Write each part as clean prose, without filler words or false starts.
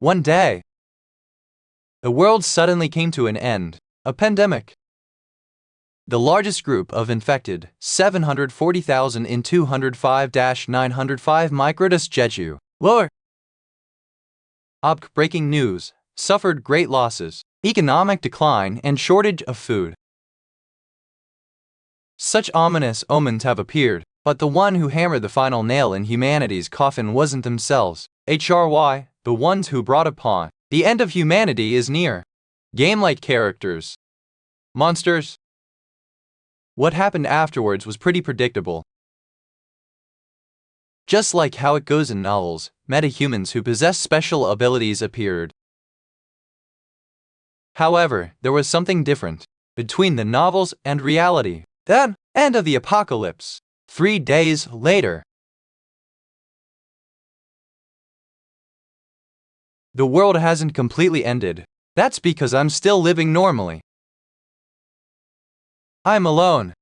One day, the world suddenly came to an end. A pandemic. The largest group of infected, 740,000 in 205-905 microdus Jeju. Lower. Breaking news. Suffered great losses, economic decline, and shortage of food. Such ominous omens have appeared, but the one who hammered the final nail in humanity's coffin wasn't themselves. The ones who brought upon the end of humanity is near. Game-like characters. Monsters. What happened afterwards was pretty predictable. Just like how it goes in novels, metahumans who possess special abilities appeared. However, there was something different between the novels and reality. Then, end of the apocalypse. 3 days later. The world hasn't completely ended. That's because I'm still living normally. I'm alone.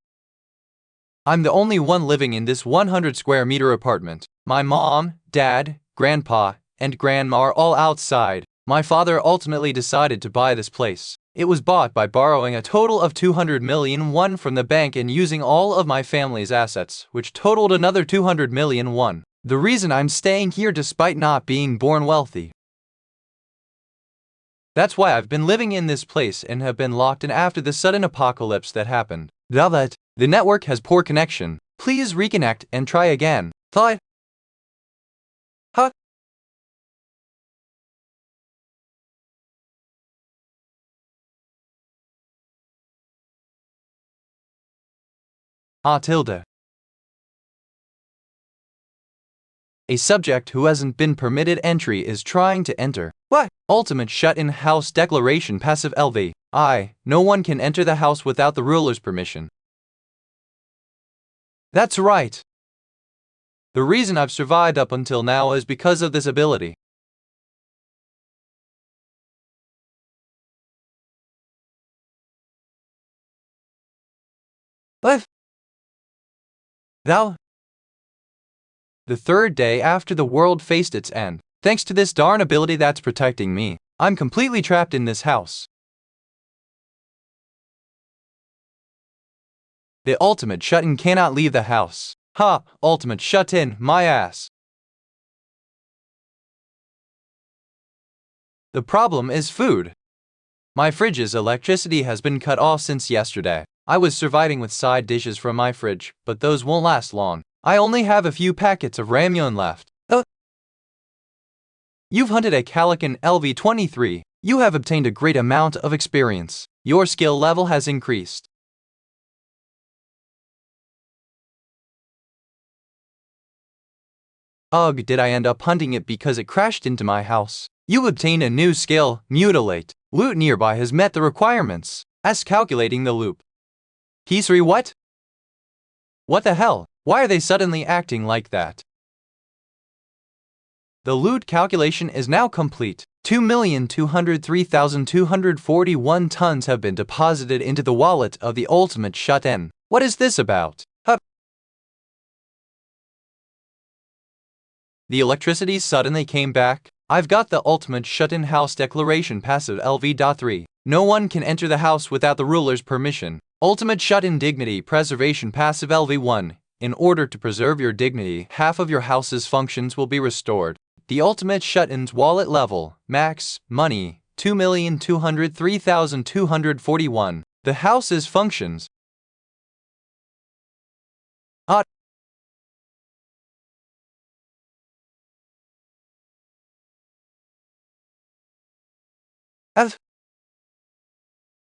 I'm the only one living in this 100 square meter apartment. My mom, dad, grandpa, and grandma are all outside. My father ultimately decided to buy this place. It was bought by borrowing a total of 200 million won from the bank and using all of my family's assets, which totaled another 200 million won. The reason I'm staying here despite not being born wealthy. That's why I've been living in this place and have been locked in after the sudden apocalypse that happened. Now that the network has poor connection, please reconnect and try again. Thought. Huh? Tilde. A subject who hasn't been permitted entry is trying to enter. What? Ultimate shut-in house declaration passive LV. No one can enter the house without the ruler's permission. That's right. The reason I've survived up until now is because of this ability. What? Thou? The third day after the world faced its end. Thanks to this darn ability that's protecting me, I'm completely trapped in this house. The ultimate shut-in cannot leave the house. Ultimate shut-in, my ass. The problem is food. My fridge's electricity has been cut off since yesterday. I was surviving with side dishes from my fridge, but those won't last long. I only have a few packets of ramyun left. You've hunted a Calican LV-23. You have obtained a great amount of experience. Your skill level has increased. Ugh, did I end up hunting it because it crashed into my house? You obtained a new skill, mutilate. Loot nearby has met the requirements. As calculating the loop. Hisri what? What the hell? Why are they suddenly acting like that? The loot calculation is now complete. 2,203,241 tons have been deposited into the wallet of the ultimate shut-in. What is this about? The electricity suddenly came back. I've got the ultimate shut-in house declaration passive LV.3. No one can enter the house without the ruler's permission. Ultimate shut-in dignity preservation passive LV1. In order to preserve your dignity, half of your house's functions will be restored. The ultimate shut-in's wallet level, max, money, 2,203,241. The house's functions.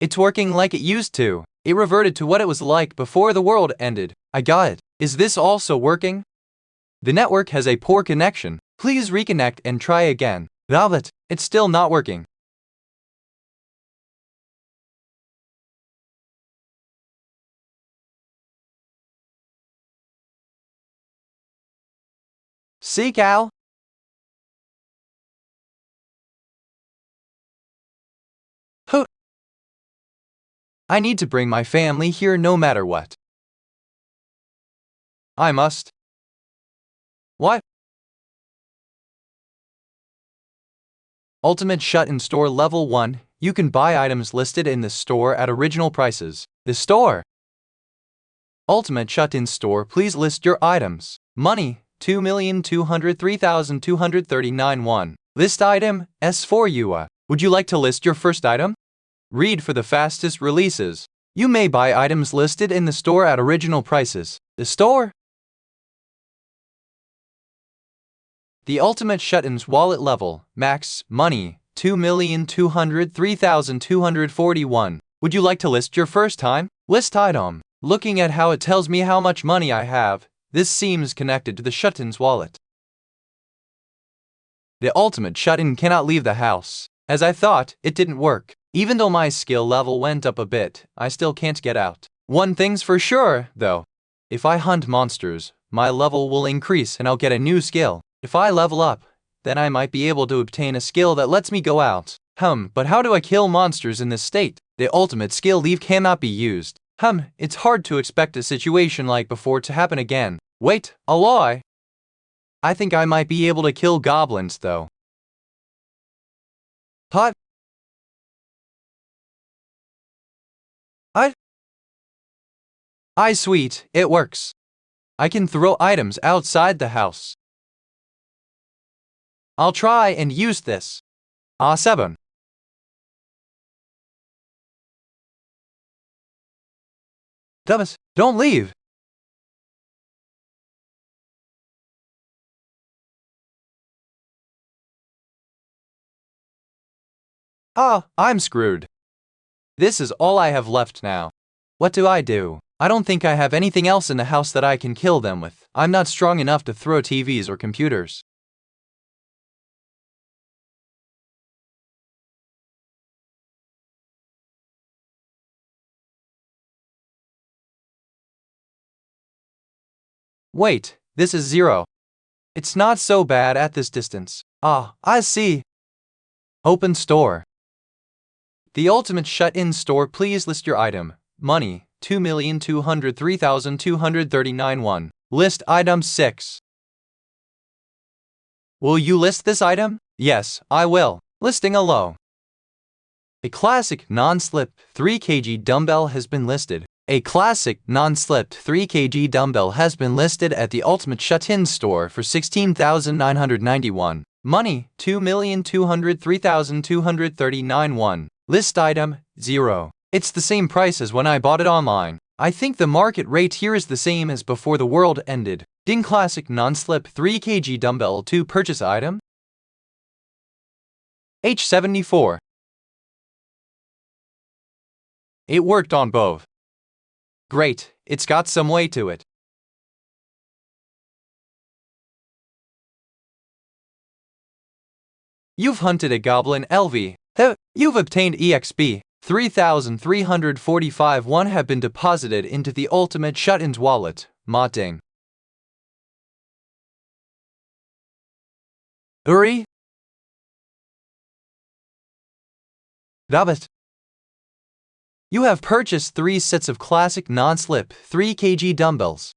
It's working like it used to. It reverted to what it was like before the world ended. I got it. Is this also working? The network has a poor connection. Please reconnect and try again. Velvet, it's still not working. Seek Al? Who? I need to bring my family here no matter what. I must. What? Ultimate Shut-in Store Level 1. You can buy items listed in the store at original prices. The store. Ultimate Shut-in Store. Please list your items. Money, 2,203,239 won. List item, S4 UA. Would you like to list your first item? Read for the fastest releases. You may buy items listed in the store at original prices. The store. The Ultimate Shut-in's wallet level, max, money, 2,203,241. Would you like to list your first time? List item. Looking at how it tells me how much money I have, this seems connected to the Shut-in's wallet. The Ultimate Shut-in cannot leave the house. As I thought, it didn't work. Even though my skill level went up a bit, I still can't get out. One thing's for sure, though. If I hunt monsters, my level will increase and I'll get a new skill. If I level up, then I might be able to obtain a skill that lets me go out. But how do I kill monsters in this state? The ultimate skill leave cannot be used. It's hard to expect a situation like before to happen again. Wait, a lie. I think I might be able to kill goblins though. Hot. Sweet, it works. I can throw items outside the house. I'll try and use this. 7. Thomas, don't leave. I'm screwed. This is all I have left now. What do? I don't think I have anything else in the house that I can kill them with. I'm not strong enough to throw TVs or computers. Wait, this is 0. It's not so bad at this distance. I see. Open store. The Ultimate Shut-in Store. Please list your item. Money, 2,203,239 won. List item 6. Will you list this item? Yes, I will. Listing a low. A classic non-slip 3 kg dumbbell has been listed. A classic non-slipped 3 kg dumbbell has been listed at the Ultimate Shut-in Store for 16,991. Money, 2,203,239 won. List item, 0. It's the same price as when I bought it online. I think the market rate here is the same as before the world ended. Ding classic non-slip 3 kg dumbbell to purchase item. H74. It worked on both. Great, it's got some weight to it. You've hunted a goblin LV. You've obtained EXP. 3,345 won have been deposited into the Ultimate Shut-in's wallet. Ding. Uri? David. You have purchased 3 sets of classic non-slip 3 kg dumbbells.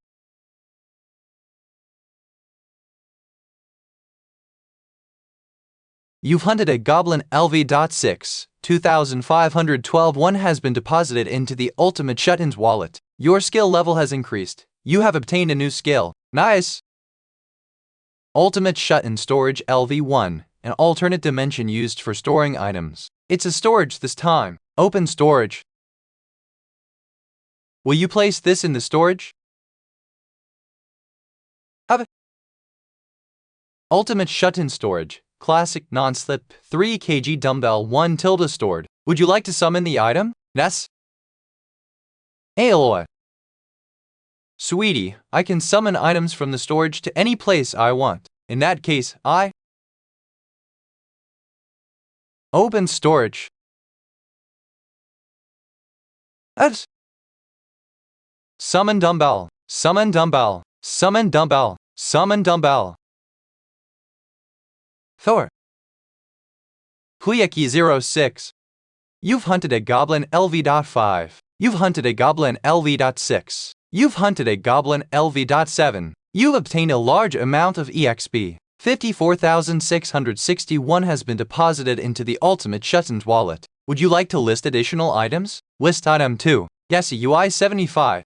You've hunted a goblin LV.6. 2,512 won has been deposited into the Ultimate Shut-in's wallet. Your skill level has increased. You have obtained a new skill. Nice! Ultimate Shut-in Storage LV1, an alternate dimension used for storing items. It's a storage this time. Open storage. Will you place this in the storage? Ultimate Shut-in Storage. Classic non-slip 3 kg dumbbell 1 tilde stored. Would you like to summon the item? Yes. Aloy. Sweetie, I can summon items from the storage to any place I want. In that case, I open storage. Summon dumbbell. Summon dumbbell. Summon dumbbell. Summon dumbbell. Thor. Huyeki 06. You've hunted a goblin LV.5. You've hunted a goblin LV.6. You've hunted a goblin LV.7. You've obtained a large amount of EXP. 54,661 has been deposited into the Ultimate Shutton's wallet. Would you like to list additional items? List item 2. Yes, UI 75.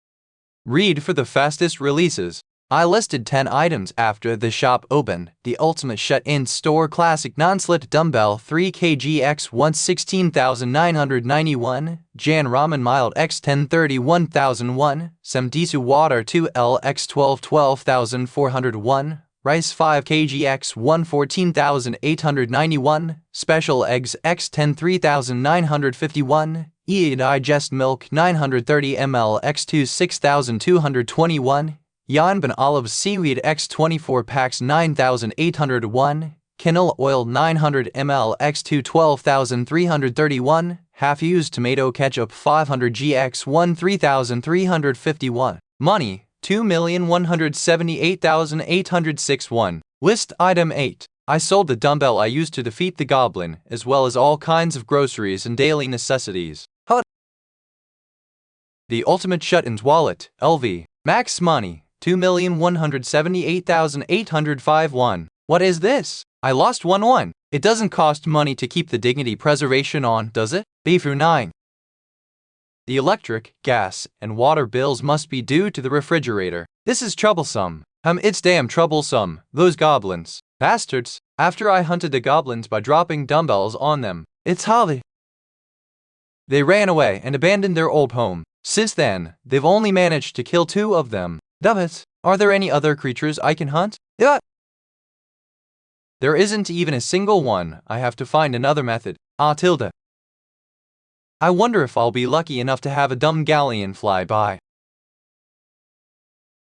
Read for the fastest releases. I listed 10 items after the shop opened. The Ultimate Shut-In Store Classic Non-Slit Dumbbell 3kg x 116,991, Jan Ramen Mild x 1031,001, Samdisu Water 2L x 12,401, Rice 5kg x 114,891, Special Eggs x 103951, Digest Milk 930 ml x 6,221, Yanban Olive Seaweed x 24 packs 9,801, Canola Oil 900 ml x 12,331, Half-Used Tomato Ketchup 500 gx 13,351. Money 2,178,861. List item 8. I sold the dumbbell I used to defeat the goblin, as well as all kinds of groceries and daily necessities. The Ultimate Shut-In's wallet, LV. Max money, 2,178,851. What is this? I lost 1-1. It doesn't cost money to keep the dignity preservation on, does it? B-9. The electric, gas, and water bills must be due to the refrigerator. This is troublesome. It's damn troublesome. Those goblins. Bastards. After I hunted the goblins by dropping dumbbells on them, it's how they ran away and abandoned their old home. Since then, they've only managed to kill 2 of them. Damn it. Are there any other creatures I can hunt? Yeah. There isn't even a single one. I have to find another method. Tilde. I wonder if I'll be lucky enough to have a dumb galleon fly by.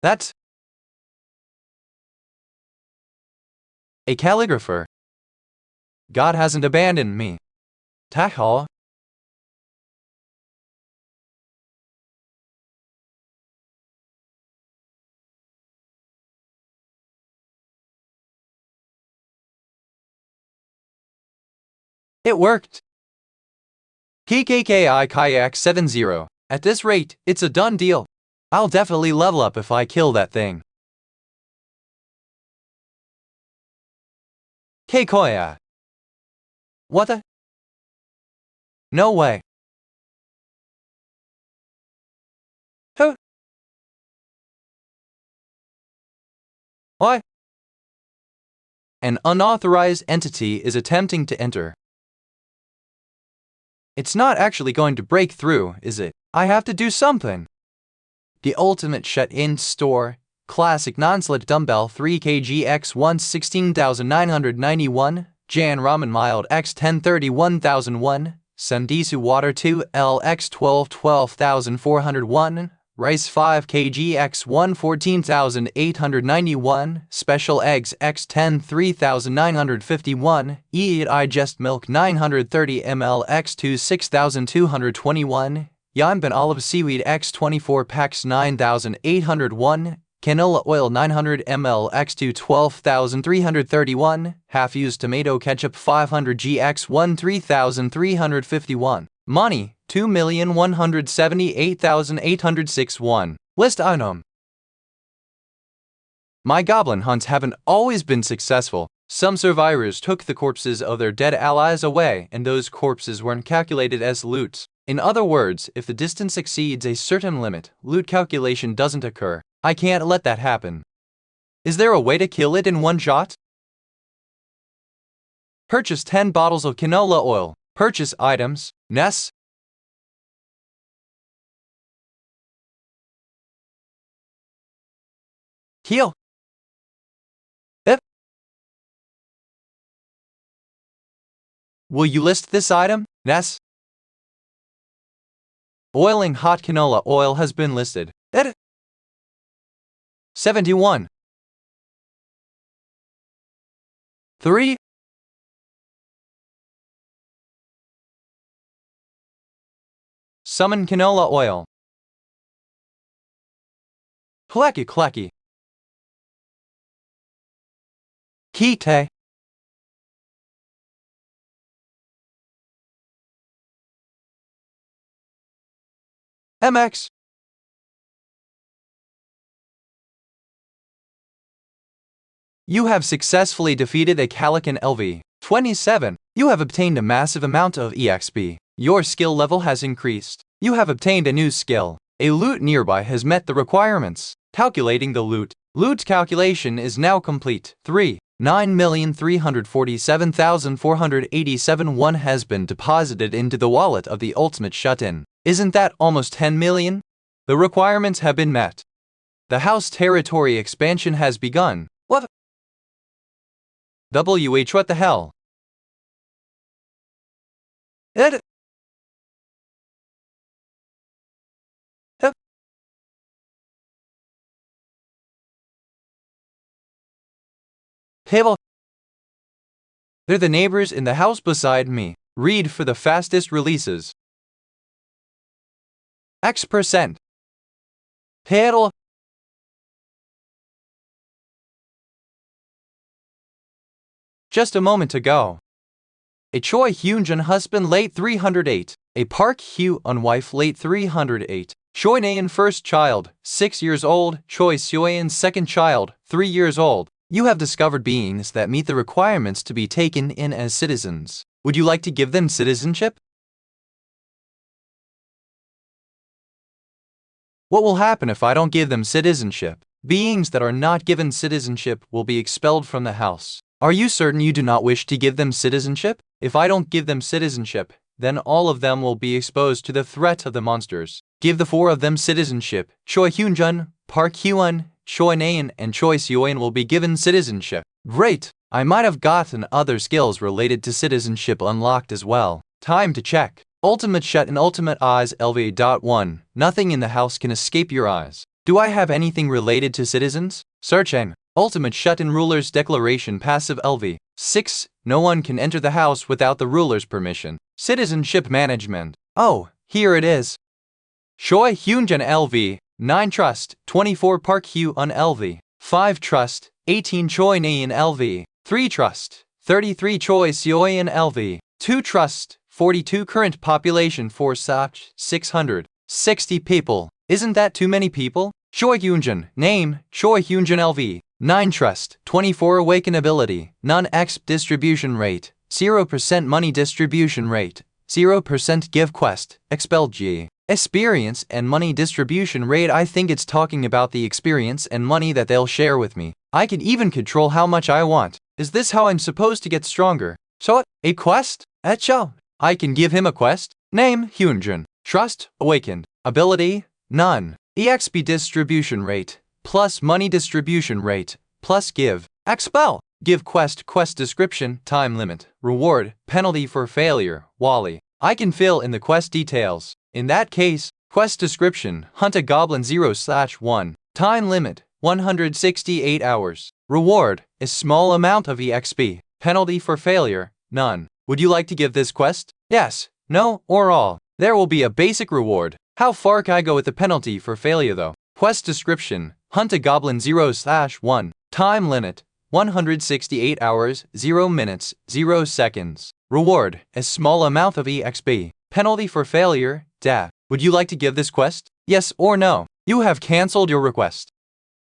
That's a calligrapher. God hasn't abandoned me. Taha. It worked. PKKI Kayak 70. At this rate, it's a done deal. I'll definitely level up if I kill that thing. Keikoya. What the? No way. Who? What? An unauthorized entity is attempting to enter. It's not actually going to break through, is it? I have to do something. The Ultimate Shut-In Store Classic Non-Slit Dumbbell 3kg x 116,991, Jan Ramen Mild x 1031,001, Samdisu Water 2L x 12,401, Rice 5kg x 114,891, Special Eggs x 103951, Digest Milk 930 ml x 6,221, Yanban Olive Seaweed x 24 packs 9,801, Canola Oil 900 ml x 12,331, Half-Used Tomato Ketchup 500 gx 13,351. Money 2,178,861. List item. My goblin hunts haven't always been successful. Some survivors took the corpses of their dead allies away, and those corpses weren't calculated as loot. In other words, if the distance exceeds a certain limit, loot calculation doesn't occur. I can't let that happen. Is there a way to kill it in one shot? Purchase 10 bottles of canola oil. Purchase items. Ness. Heal. If. Will you list this item? Ness. Boiling hot canola oil has been listed. 71. 3. Summon canola oil. Clacky clacky. Kite. MX. You have successfully defeated a Calican LV. 27. You have obtained a massive amount of EXP. Your skill level has increased. You have obtained a new skill. A loot nearby has met the requirements. Calculating the loot. Loot calculation is now complete. 3. 9,347,487 won has been deposited into the wallet of the ultimate shut-in. Isn't that almost 10 million? The requirements have been met. The house territory expansion has begun. What the hell? They're the neighbors in the house beside me. Read for the fastest releases. X%. Pero. Just a moment ago. A Choi Hyunjin husband late 308. A Park Hyun wife late 308. Choi Naeun first child, 6 years old. Choi Seoyeon second child, 3 years old. You have discovered beings that meet the requirements to be taken in as citizens. Would you like to give them citizenship? What will happen if I don't give them citizenship? Beings that are not given citizenship will be expelled from the house. Are you certain you do not wish to give them citizenship? If I don't give them citizenship, then all of them will be exposed to the threat of the monsters. Give the 4 of them citizenship. Choi Hyunjun, Park Hyun, Choi Naeun, and Choi Seoyeon will be given citizenship. Great! I might have gotten other skills related to citizenship unlocked as well. Time to check. Ultimate Shut and Ultimate Eyes LV.1. Nothing in the house can escape your eyes. Do I have anything related to citizens? Searching. Ultimate Shut and Ruler's Declaration Passive LV. 6. No one can enter the house without the ruler's permission. Citizenship Management. Oh, here it is. Choi Hyunjin LV. 9 Trust, 24 Park Hyun LV. 5 Trust, 18 Choi Naeun LV. 3 Trust, 33 Choi Seoyeon LV. 2 Trust, 42 Current population for such 660 people. Isn't that too many people? Choi Hyunjin. Name, Choi Hyunjin LV. 9 Trust, 24 Awakenability. Non-exp distribution rate, 0% money distribution rate, 0% give quest, expelled G. Experience and money distribution rate. I think it's talking about the experience and money that they'll share with me. I can even control how much I want. Is this how I'm supposed to get stronger? So, a quest? Echo. I can give him a quest. Name, Hyunjin. Trust, awakened. Ability, none. EXP distribution rate, plus money distribution rate, plus give. Expel. Give quest description, time limit, reward, penalty for failure, Wally. I can fill in the quest details. In that case, quest description, hunt a goblin 0/1. Time limit, 168 hours. Reward, a small amount of EXP. Penalty for failure, none. Would you like to give this quest? Yes, no, or all. There will be a basic reward. How far can I go with the penalty for failure though? Quest description, hunt a goblin 0/1. Time limit, 168 hours, 0 minutes, 0 seconds. Reward, a small amount of EXP. Penalty for failure, death. Would you like to give this quest? Yes or no? You have cancelled your request.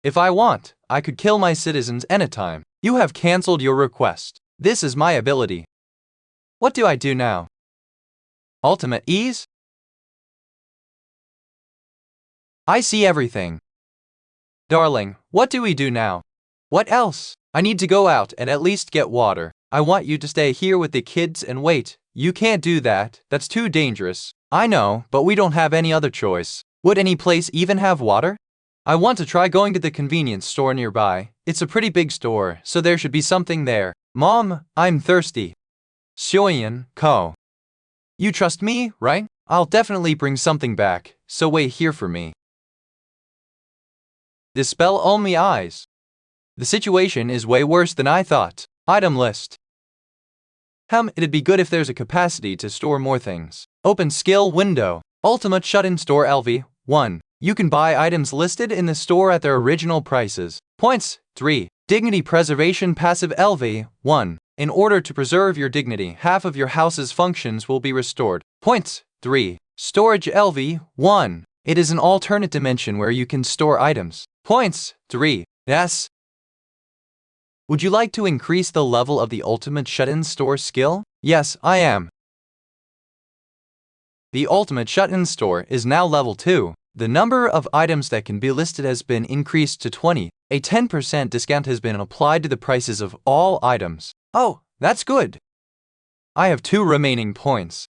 If I want, I could kill my citizens anytime. You have cancelled your request. This is my ability. What do I do now? Ultimate ease? I see everything. Darling, what do we do now? What else? I need to go out and at least get water. I want you to stay here with the kids and wait. You can't do that. That's too dangerous. I know, but we don't have any other choice. Would any place even have water? I want to try going to the convenience store nearby. It's a pretty big store, so there should be something there. Mom, I'm thirsty. Seoyeon, Ko. You trust me, right? I'll definitely bring something back, so wait here for me. Dispel all my eyes. The situation is way worse than I thought. Item list. It'd be good if there's a capacity to store more things. Open skill window. Ultimate shut-in store LV. 1. You can buy items listed in the store at their original prices. Points. 3. Dignity preservation passive LV. 1. In order to preserve your dignity, half of your house's functions will be restored. Points. 3. Storage LV. 1. It is an alternate dimension where you can store items. Points. 3. Yes. Would you like to increase the level of the ultimate shut-in store skill? Yes, I am. The ultimate shut-in store is now level 2. The number of items that can be listed has been increased to 20. A 10% discount has been applied to the prices of all items. Oh, that's good. I have 2 remaining points.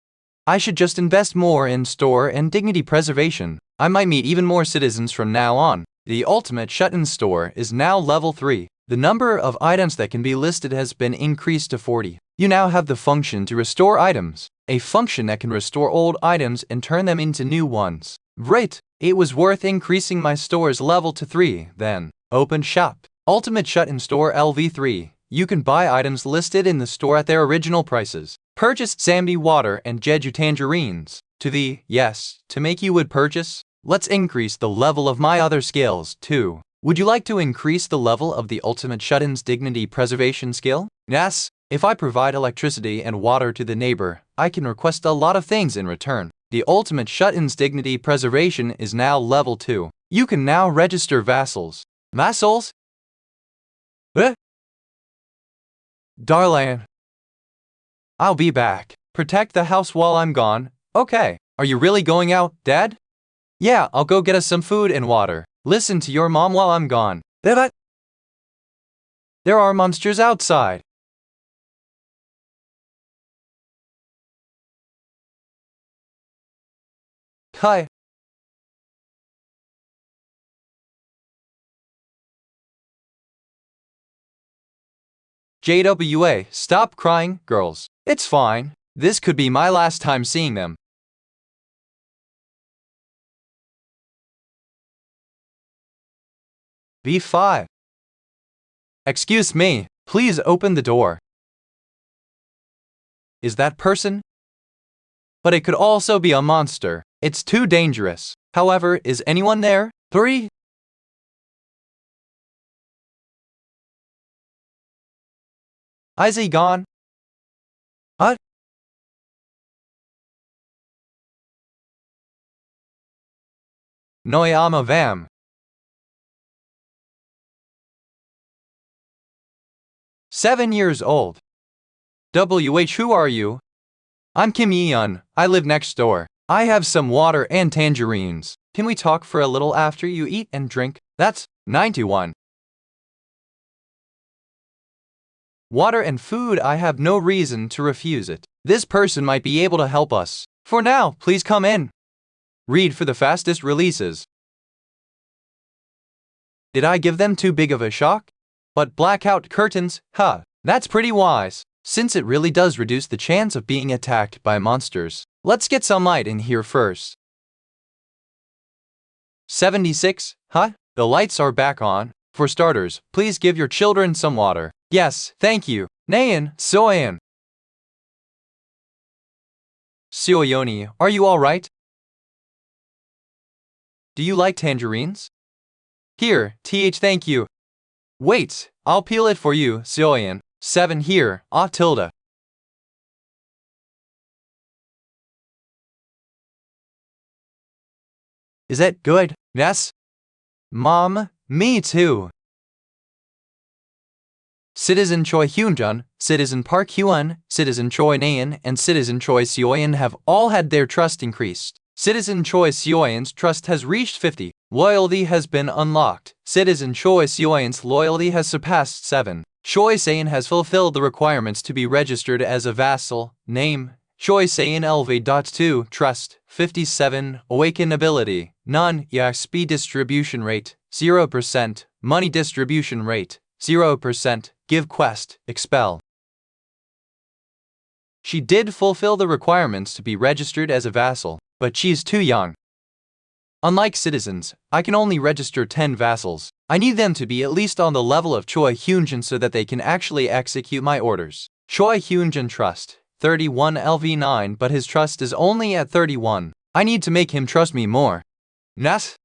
I should just invest more in store and dignity preservation. I might meet even more citizens from now on. The ultimate shut-in store is now level 3. The number of items that can be listed has been increased to 40. You now have the function to restore items, a function that can restore old items and turn them into new ones. Great! It was worth increasing my store's level to 3, then. Open shop. Ultimate shut-in store LV3. You can buy items listed in the store at their original prices. Purchase Zambi water and Jeju tangerines. To make you would purchase. Let's increase the level of my other skills, too. Would you like to increase the level of the ultimate shut-in's dignity preservation skill? Yes. If I provide electricity and water to the neighbor, I can request a lot of things in return. The ultimate shut-in's dignity preservation is now level 2. You can now register vassals. Vassals? Darling. I'll be back. Protect the house while I'm gone. Okay. Are you really going out, Dad? Yeah, I'll go get us some food and water. Listen to your mom while I'm gone. There are monsters outside. Hi. JWA, stop crying, girls. It's fine. This could be my last time seeing them. B5. Excuse me, please open the door. Is that person? But it could also be a monster. It's too dangerous. However, is anyone there? 3. Is he gone? Noyama Vam. 7 years old. WH, who are you? I'm Kim Yeon. I live next door. I have some water and tangerines. Can we talk for a little after you eat and drink? That's 91. Water and food, I have no reason to refuse it. This person might be able to help us. For now, please come in. Read for the fastest releases. Did I give them too big of a shock? But blackout curtains, that's pretty wise, since it really does reduce the chance of being attacked by monsters. Let's get some light in here first. 76, The lights are back on. For starters, please give your children some water. Yes, thank you. Naeun, Soyeon. Seoyoni, are you alright? Do you like tangerines? Here, thank you. Wait, I'll peel it for you, Seoyeon. 7 here, tilde. Is it good? Yes? Mom, me too. Citizen Choi Hyunjun, Citizen Park Hyun, Citizen Choi Naeun, and Citizen Choi Seoyeon have all had their trust increased. Citizen Choi Seoyeon's trust has reached 50. Loyalty has been unlocked. Citizen Choi Seoyeon's loyalty has surpassed 7. Choi Seoyeon has fulfilled the requirements to be registered as a vassal. Name: Choi Seoyeon LV.2 Trust 57. Awaken ability: None. EXP distribution rate 0%. Money distribution rate 0%. Give quest: Expel. She did fulfill the requirements to be registered as a vassal, but she's too young. Unlike citizens, I can only register 10 vassals. I need them to be at least on the level of Choi Hyunjin so that they can actually execute my orders. Choi Hyunjin Trust 31 LV9, but his trust is only at 31. I need to make him trust me more. Nas?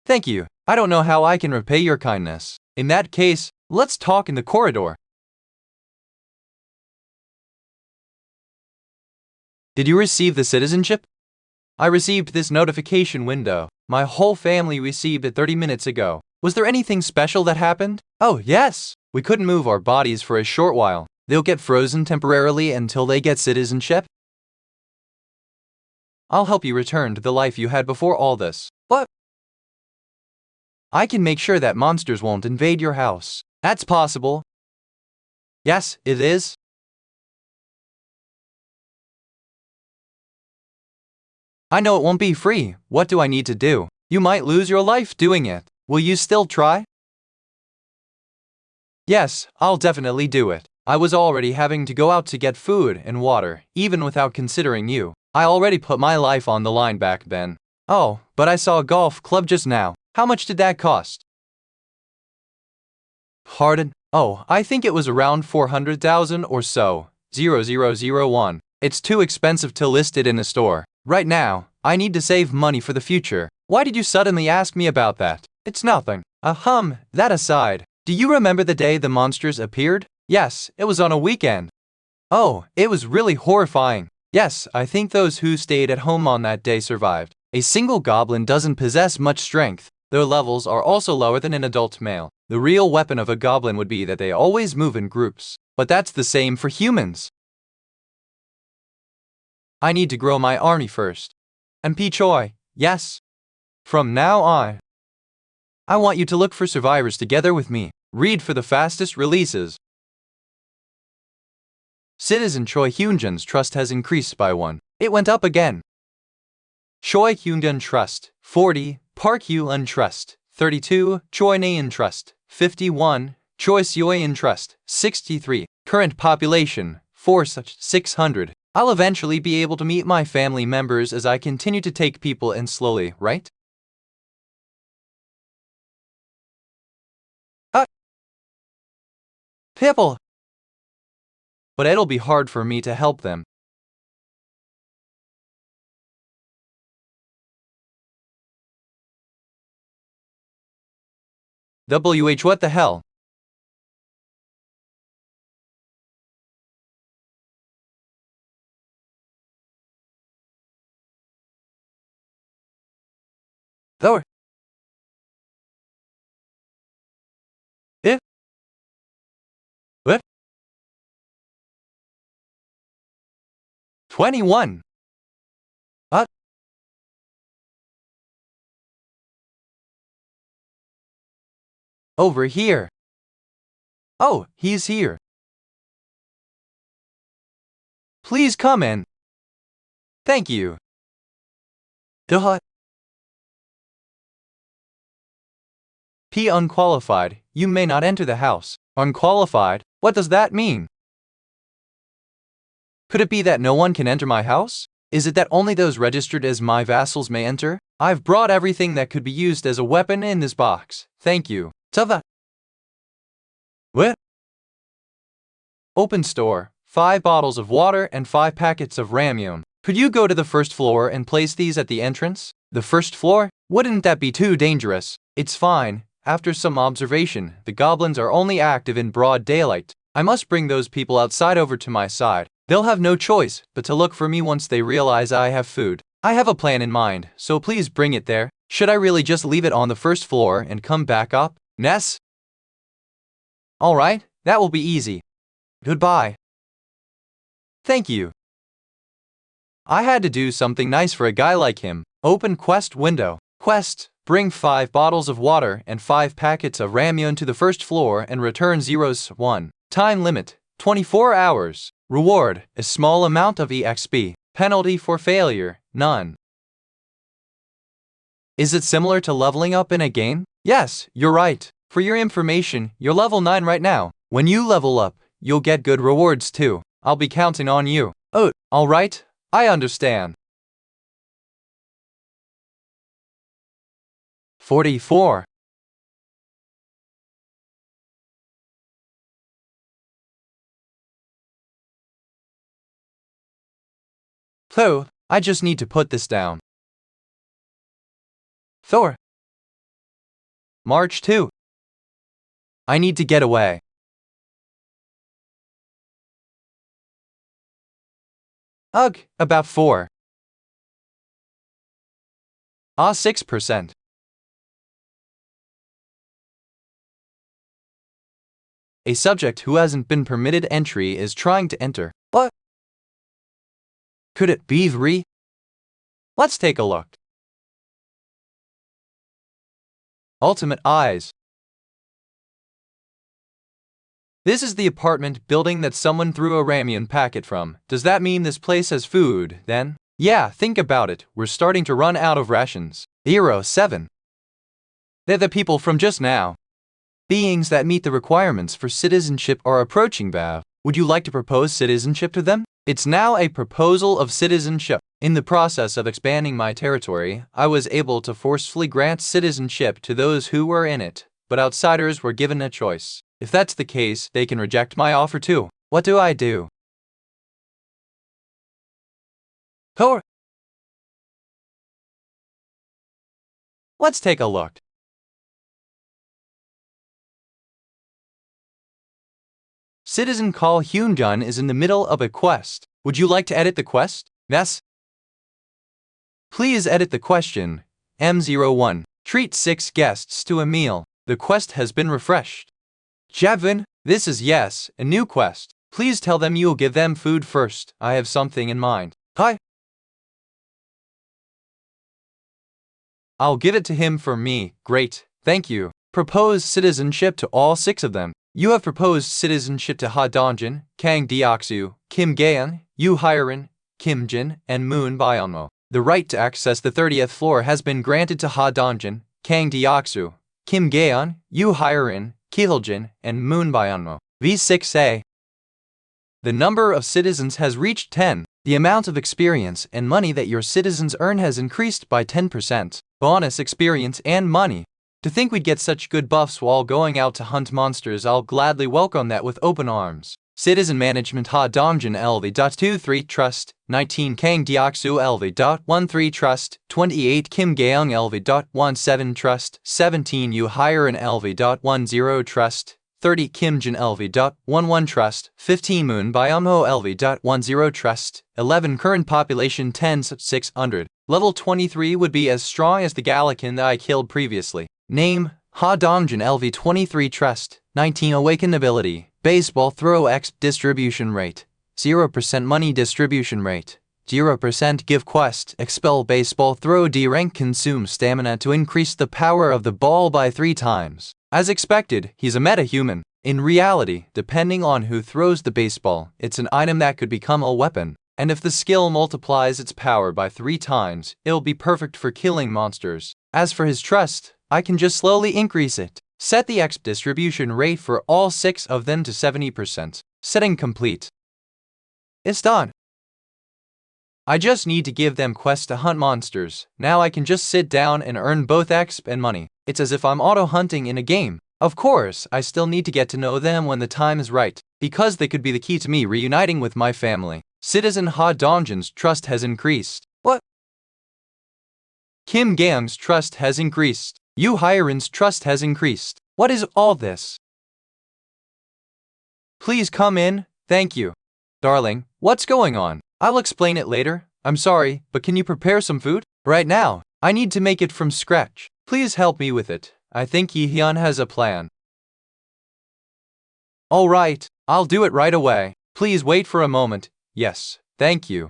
Thank you. I don't know how I can repay your kindness. In that case, let's talk in the corridor. Did you receive the citizenship? I received this notification window. My whole family received it 30 minutes ago. Was there anything special that happened? Oh, yes! We couldn't move our bodies for a short while. They'll get frozen temporarily until they get citizenship. I'll help you return to the life you had before all this. But I can make sure that monsters won't invade your house. That's possible. Yes, it is. I know it won't be free. What do I need to do? You might lose your life doing it. Will you still try? Yes, I'll definitely do it. I was already having to go out to get food and water, even without considering you. I already put my life on the line back then. Oh, but I saw a golf club just now. How much did that cost? Pardon? Oh, I think it was around 400,000 or so. 0001. It's too expensive to list it in a store. Right now, I need to save money for the future. Why did you suddenly ask me about that? It's nothing. That aside. Do you remember the day the monsters appeared? Yes, it was on a weekend. Oh, it was really horrifying. Yes, I think those who stayed at home on that day survived. A single goblin doesn't possess much strength. Their levels are also lower than an adult male. The real weapon of a goblin would be that they always move in groups. But that's the same for humans. I need to grow my army first. And Choi, yes. From now on, I want you to look for survivors together with me. Read for the fastest releases. Citizen Choi Hyunjun's trust has increased by 1. It went up again. Choi Hyunjun Trust, 40. Park Hyun Trust, 32. Choi Naeun Trust, 51. Choi Seoyeon Trust, 63. Current population, 600. I'll eventually be able to meet my family members as I continue to take people in slowly, right? People! But it'll be hard for me to help them. What the hell? Though. If. What? 21. Over here. Oh, he's here. Please come in. Thank you. Duh. P. Unqualified. You may not enter the house. Unqualified? What does that mean? Could it be that no one can enter my house? Is it that only those registered as my vassals may enter? I've brought everything that could be used as a weapon in this box. Thank you. Tava. What? Open store. 5 bottles of water and 5 packets of ramyun. Could you go to the first floor and place these at the entrance? The first floor? Wouldn't that be too dangerous? It's fine. After some observation, the goblins are only active in broad daylight. I must bring those people outside over to my side. They'll have no choice but to look for me once they realize I have food. I have a plan in mind, so please bring it there. Should I really just leave it on the first floor and come back up? Ness? Alright, that will be easy. Goodbye. Thank you. I had to do something nice for a guy like him. Open quest window. Quest. Bring 5 bottles of water and 5 packets of ramyun to the first floor and return 1. Time limit. 24 hours. Reward. A small amount of EXP. Penalty for failure. None. Is it similar to leveling up in a game? Yes, you're right. For your information, you're level 9 right now. When you level up, you'll get good rewards too. I'll be counting on you. Oh, alright. I understand. 44. So, I just need to put this down. Thor. March 2. I need to get away. Ugh, about 4. 6%. A subject who hasn't been permitted entry is trying to enter. What? Could it be Vri? Let's take a look. Ultimate eyes. This is the apartment building that someone threw a ramen packet from. Does that mean this place has food, then? Yeah, think about it. We're starting to run out of rations. 07. They're the people from just now. Beings that meet the requirements for citizenship are approaching Bav. Would you like to propose citizenship to them? It's now a proposal of citizenship. In the process of expanding my territory, I was able to forcefully grant citizenship to those who were in it, but outsiders were given a choice. If that's the case, they can reject my offer too. What do I do? Let's take a look. Citizen Call Hyunjun is in the middle of a quest. Would you like to edit the quest? Yes. Please edit the question. M01. Treat 6 guests to a meal. The quest has been refreshed. Javin, this is yes, a new quest. Please tell them you'll give them food first. I have something in mind. Hi. I'll give it to him for me. Great, thank you. Propose citizenship to all 6 of them. You have proposed citizenship to Ha Dongjin, Kang Deoksu, Kim Gaeun, Yoo Hyerin, Kim Jin, and Moon Byonmo. The right to access the 30th floor has been granted to Ha Dongjin, Kang Deoksu, Kim Gaeun, Yoo Hyerin, Kihiljin, and Moon Byonmo. V6A. The number of citizens has reached 10. The amount of experience and money that your citizens earn has increased by 10%. Bonus experience and money. To think we'd get such good buffs while going out to hunt monsters, I'll gladly welcome that with open arms. Citizen Management Ha Dongjin LV.23 Trust, 19 Kang Deoksu LV.13 Trust, 28 Kim Gaeung LV.17 Trust, 17 Yoo Hyerin LV.10 Trust, 30 Kim Jin LV.11 Trust, 15 Moon Byonmo LV.10 Trust, 11 Current population 10,600. Level 23 would be as strong as the Gallican that I killed previously. Name, Ha Dongjin LV23 Trust, 19 Awakened Ability, Baseball Throw X Distribution Rate, 0% Money Distribution Rate, 0% Give Quest, Expel Baseball Throw D Rank Consume Stamina to increase the power of the ball by 3 times. As expected, he's a meta-human. In reality, depending on who throws the baseball, it's an item that could become a weapon. And if the skill multiplies its power by 3 times, it'll be perfect for killing monsters. As for his trust, I can just slowly increase it. Set the X distribution rate for all 6 of them to 70%. Setting complete. It's done. I just need to give them quests to hunt monsters. Now I can just sit down and earn both XP and money. It's as if I'm auto-hunting in a game. Of course, I still need to get to know them when the time is right, because they could be the key to me reuniting with my family. Citizen Ha Dongjin's trust has increased. What? Kim Gaeung's trust has increased. Yoo Hyerin's trust has increased. What is all this? Please come in, thank you. Darling, what's going on? I'll explain it later. I'm sorry, but can you prepare some food? Right now, I need to make it from scratch. Please help me with it. I think Yi-hyun has a plan. All right, I'll do it right away. Please wait for a moment. Yes, thank you.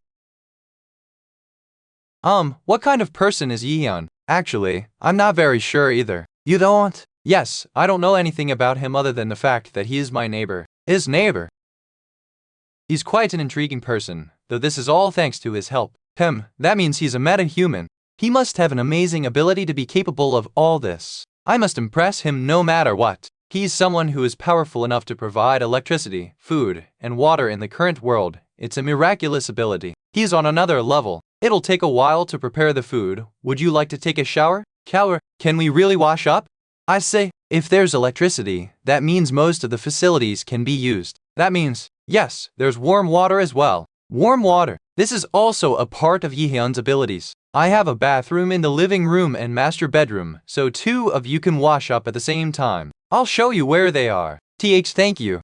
What kind of person is Yi-hyun? Actually, I'm not very sure either. You don't? Yes, I don't know anything about him other than the fact that he is my neighbor. His neighbor? He's quite an intriguing person, though this is all thanks to his help. That means he's a meta-human. He must have an amazing ability to be capable of all this. I must impress him no matter what. He's someone who is powerful enough to provide electricity, food, and water in the current world. It's a miraculous ability. He's on another level. It'll take a while to prepare the food. Would you like to take a shower? Can we really wash up? I say, if there's electricity, that means most of the facilities can be used. That means, yes, there's warm water as well. Warm water. This is also a part of Yi-hyun's abilities. I have a bathroom in the living room and master bedroom, so 2 of you can wash up at the same time. I'll show you where they are. Thank you.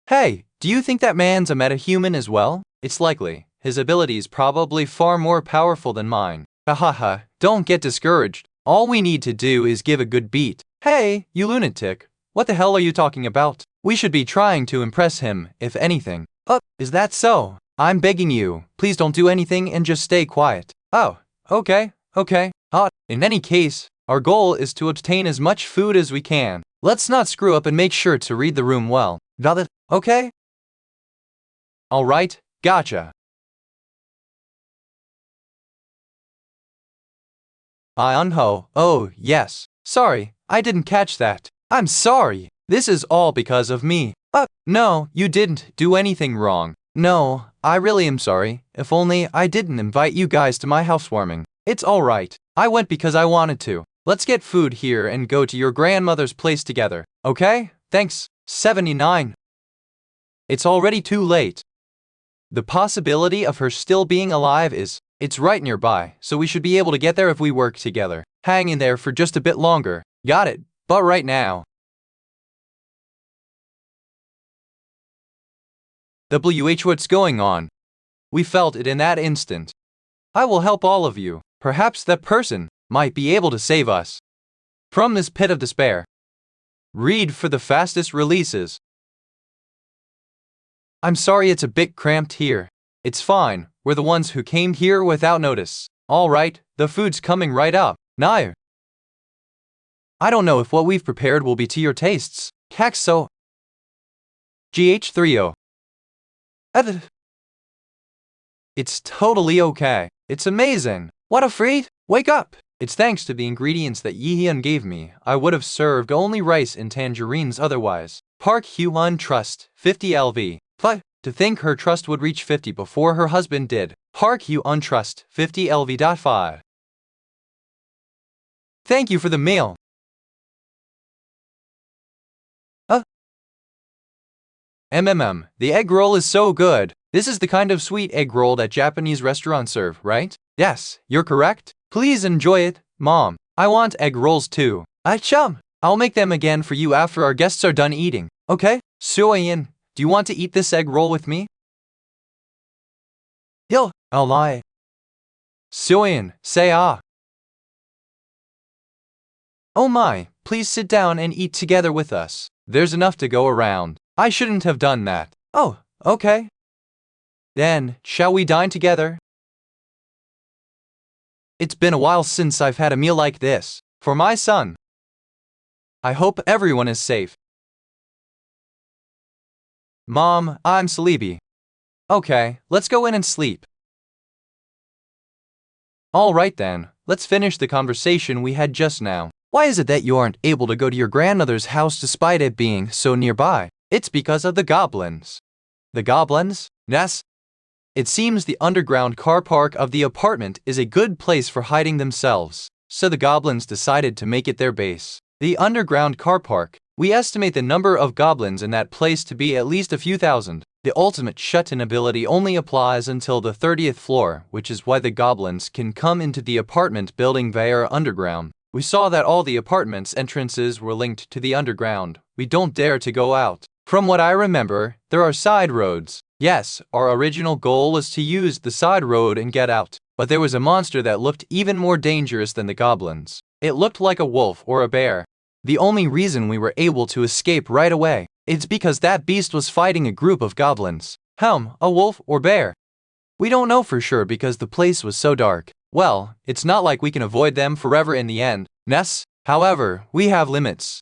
Hey, do you think that man's a meta-human as well? It's likely. His abilities probably far more powerful than mine. Hahaha, don't get discouraged. All we need to do is give a good beat. Hey, you lunatic. What the hell are you talking about? We should be trying to impress him, if anything. Is that so? I'm begging you, please don't do anything and just stay quiet. Oh, okay. In any case, our goal is to obtain as much food as we can. Let's not screw up and make sure to read the room well. Got it? Okay? Alright, gotcha. Ho. Oh, yes. Sorry, I didn't catch that. I'm sorry. This is all because of me. No, you didn't do anything wrong. No, I really am sorry. If only I didn't invite you guys to my housewarming. It's alright. I went because I wanted to. Let's get food here and go to your grandmother's place together. Okay? Thanks. 79. It's already too late. The possibility of her still being alive it's right nearby, so we should be able to get there if we work together. Hang in there for just a bit longer. Got it, but right now. What's going on? We felt it in that instant. I will help all of you. Perhaps that person might be able to save us from this pit of despair. Read for the fastest releases. I'm sorry it's a bit cramped here. It's fine, we're the ones who came here without notice. Alright, the food's coming right up. Nair. I don't know if what we've prepared will be to your tastes. Kakso. GH30. It's totally okay. It's amazing. What a freak! Wake up! It's thanks to the ingredients that Yihyun gave me. I would have served only rice and tangerines otherwise. Park Hyun Trust, 50 LV. But to think her trust would reach 50 before her husband did. Park Hyun Trust, 50 LV.5. Thank you for the meal. The egg roll is so good. This is the kind of sweet egg roll that Japanese restaurants serve, right? Yes, you're correct. Please enjoy it, Mom. I want egg rolls too. I'll make them again for you after our guests are done eating. Okay? Soyeon, do you want to eat this egg roll with me? I'll lie. Soyeon, say ah. Oh my, please sit down and eat together with us. There's enough to go around. I shouldn't have done that. Oh, okay. Then, shall we dine together? It's been a while since I've had a meal like this. For my son. I hope everyone is safe. Mom, I'm sleepy. Okay, let's go in and sleep. Alright then, let's finish the conversation we had just now. Why is it that you aren't able to go to your grandmother's house despite it being so nearby? It's because of the goblins. The goblins? Yes. It seems the underground car park of the apartment is a good place for hiding themselves, so the goblins decided to make it their base. The underground car park. We estimate the number of goblins in that place to be at least a few thousand. The ultimate shut-in ability only applies until the 30th floor, which is why the goblins can come into the apartment building via underground. We saw that all the apartments' entrances were linked to the underground. We don't dare to go out. From what I remember, there are side roads. Yes, our original goal was to use the side road and get out. But there was a monster that looked even more dangerous than the goblins. It looked like a wolf or a bear. The only reason we were able to escape right away is because that beast was fighting a group of goblins. A wolf or bear? We don't know for sure because the place was so dark. Well, it's not like we can avoid them forever in the end. However, we have limits.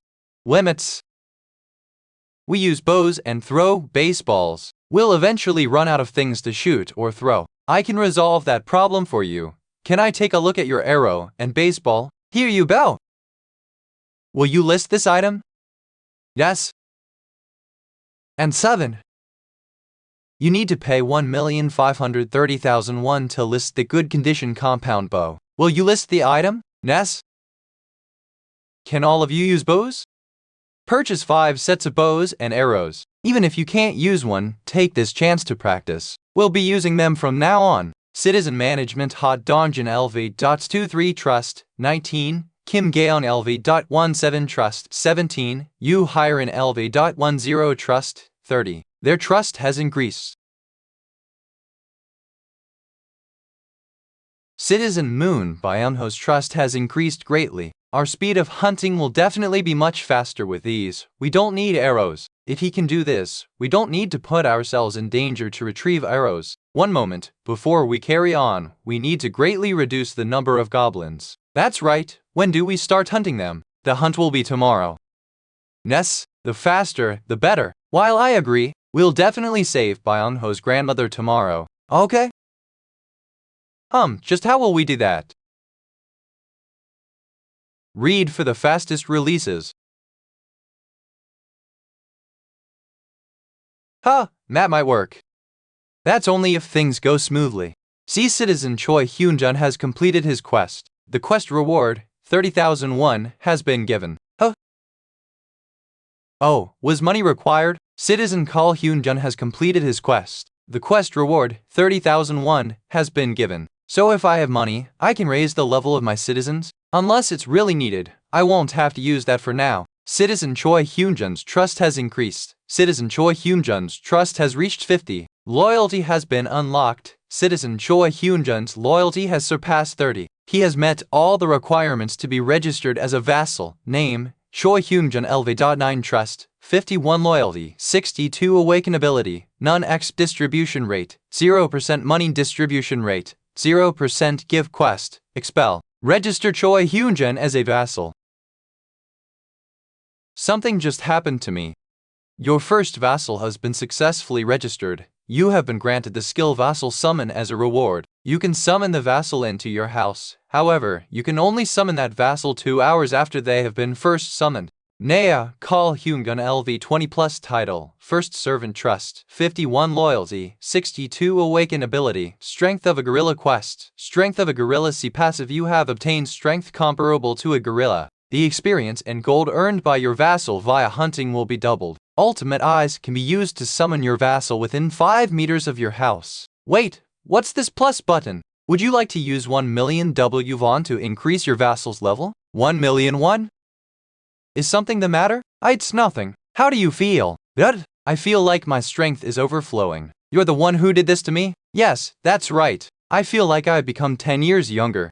We use bows and throw baseballs. We'll eventually run out of things to shoot or throw. I can resolve that problem for you. Can I take a look at your arrow and baseball? Here you go. Will you list this item? Yes. And 7. You need to pay 1,530,000 won to list the good condition compound bow. Will you list the item? Yes. Can all of you use bows? Purchase 5 sets of bows and arrows. Even if you can't use one, take this chance to practice. We'll be using them from now on. Citizen Management Hot Donjon LV.23 Trust 19, Kim Gaon LV.17 Trust 17, Yu Hiren LV.10 Trust 30. Their trust has increased. Citizen Moon by Manhwa's trust has increased greatly. Our speed of hunting will definitely be much faster with these. We don't need arrows. If he can do this, we don't need to put ourselves in danger to retrieve arrows. One moment, before we carry on, we need to greatly reduce the number of goblins. That's right. When do we start hunting them? The hunt will be tomorrow. Yes, the faster, the better. While I agree, we'll definitely save Manhwa's grandmother tomorrow. Okay? Just how will we do that? Read for the fastest releases. That might work. That's only if things go smoothly. See, Citizen Choi Hyunjun has completed his quest. The quest reward, 30,000 won, has been given. Oh, was money required? Citizen Call Hyunjun has completed his quest. The quest reward, 30,000 won, has been given. So if I have money, I can raise the level of my citizens? Unless it's really needed, I won't have to use that for now. Citizen Choi Hyunjun's trust has increased. Citizen Choi Hyunjun's trust has reached 50. Loyalty has been unlocked. Citizen Choi Hyunjun's loyalty has surpassed 30. He has met all the requirements to be registered as a vassal. Name, Choi Hyunjun LV.9 Trust, 51 Loyalty, 62 Awakenability, None X Distribution Rate, 0% Money Distribution Rate, 0% Give Quest, Expel. Register Choi Hyunjun as a vassal. Something just happened to me. Your first vassal has been successfully registered. You have been granted the skill Vassal Summon as a reward. You can summon the vassal into your house. However, you can only summon that vassal 2 hours after they have been first summoned. Naya, Call Hyungun LV 20 plus title, First Servant Trust, 51 Loyalty, 62 Awaken Ability, Strength of a Gorilla Quest, Strength of a Gorilla C passive. You have obtained strength comparable to a gorilla. The experience and gold earned by your vassal via hunting will be doubled. Ultimate Eyes can be used to summon your vassal within 5 meters of your house. Wait, what's this plus button? Would you like to use 1 million W won to increase your vassal's level? 1 million won? Is something the matter? It's nothing. How do you feel? I feel like my strength is overflowing. You're the one who did this to me? Yes, that's right. I feel like I've become 10 years younger.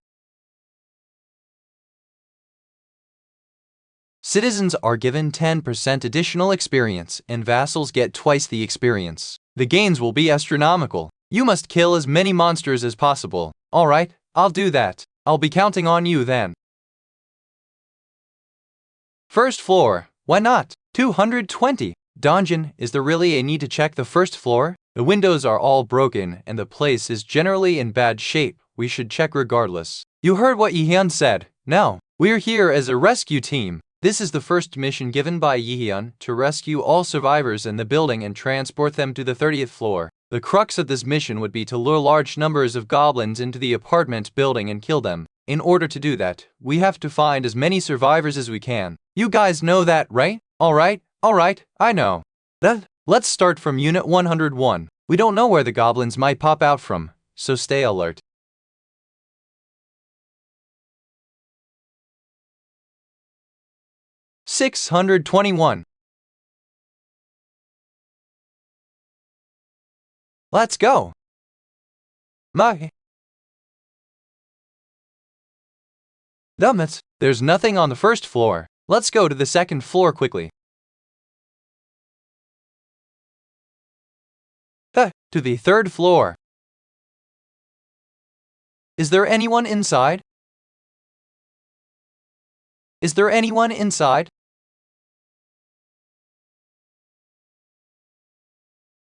Citizens are given 10% additional experience and vassals get twice the experience. The gains will be astronomical. You must kill as many monsters as possible. Alright, I'll do that. I'll be counting on you then. First floor. Why not? 220. Dungeon. Is there really a need to check the first floor? The windows are all broken and the place is generally in bad shape. We should check regardless. You heard what Yihyun said. No. We're here as a rescue team. This is the first mission given by Yihyun to rescue all survivors in the building and transport them to the 30th floor. The crux of this mission would be to lure large numbers of goblins into the apartment building and kill them. In order to do that, we have to find as many survivors as we can. You guys know that, right? Alright, I know. Let's start from Unit 101. We don't know where the goblins might pop out from, so stay alert. $621. Let's go. Dummit, there's nothing on the first floor. Let's go to the second floor quickly. To the third floor. Is there anyone inside? Is there anyone inside?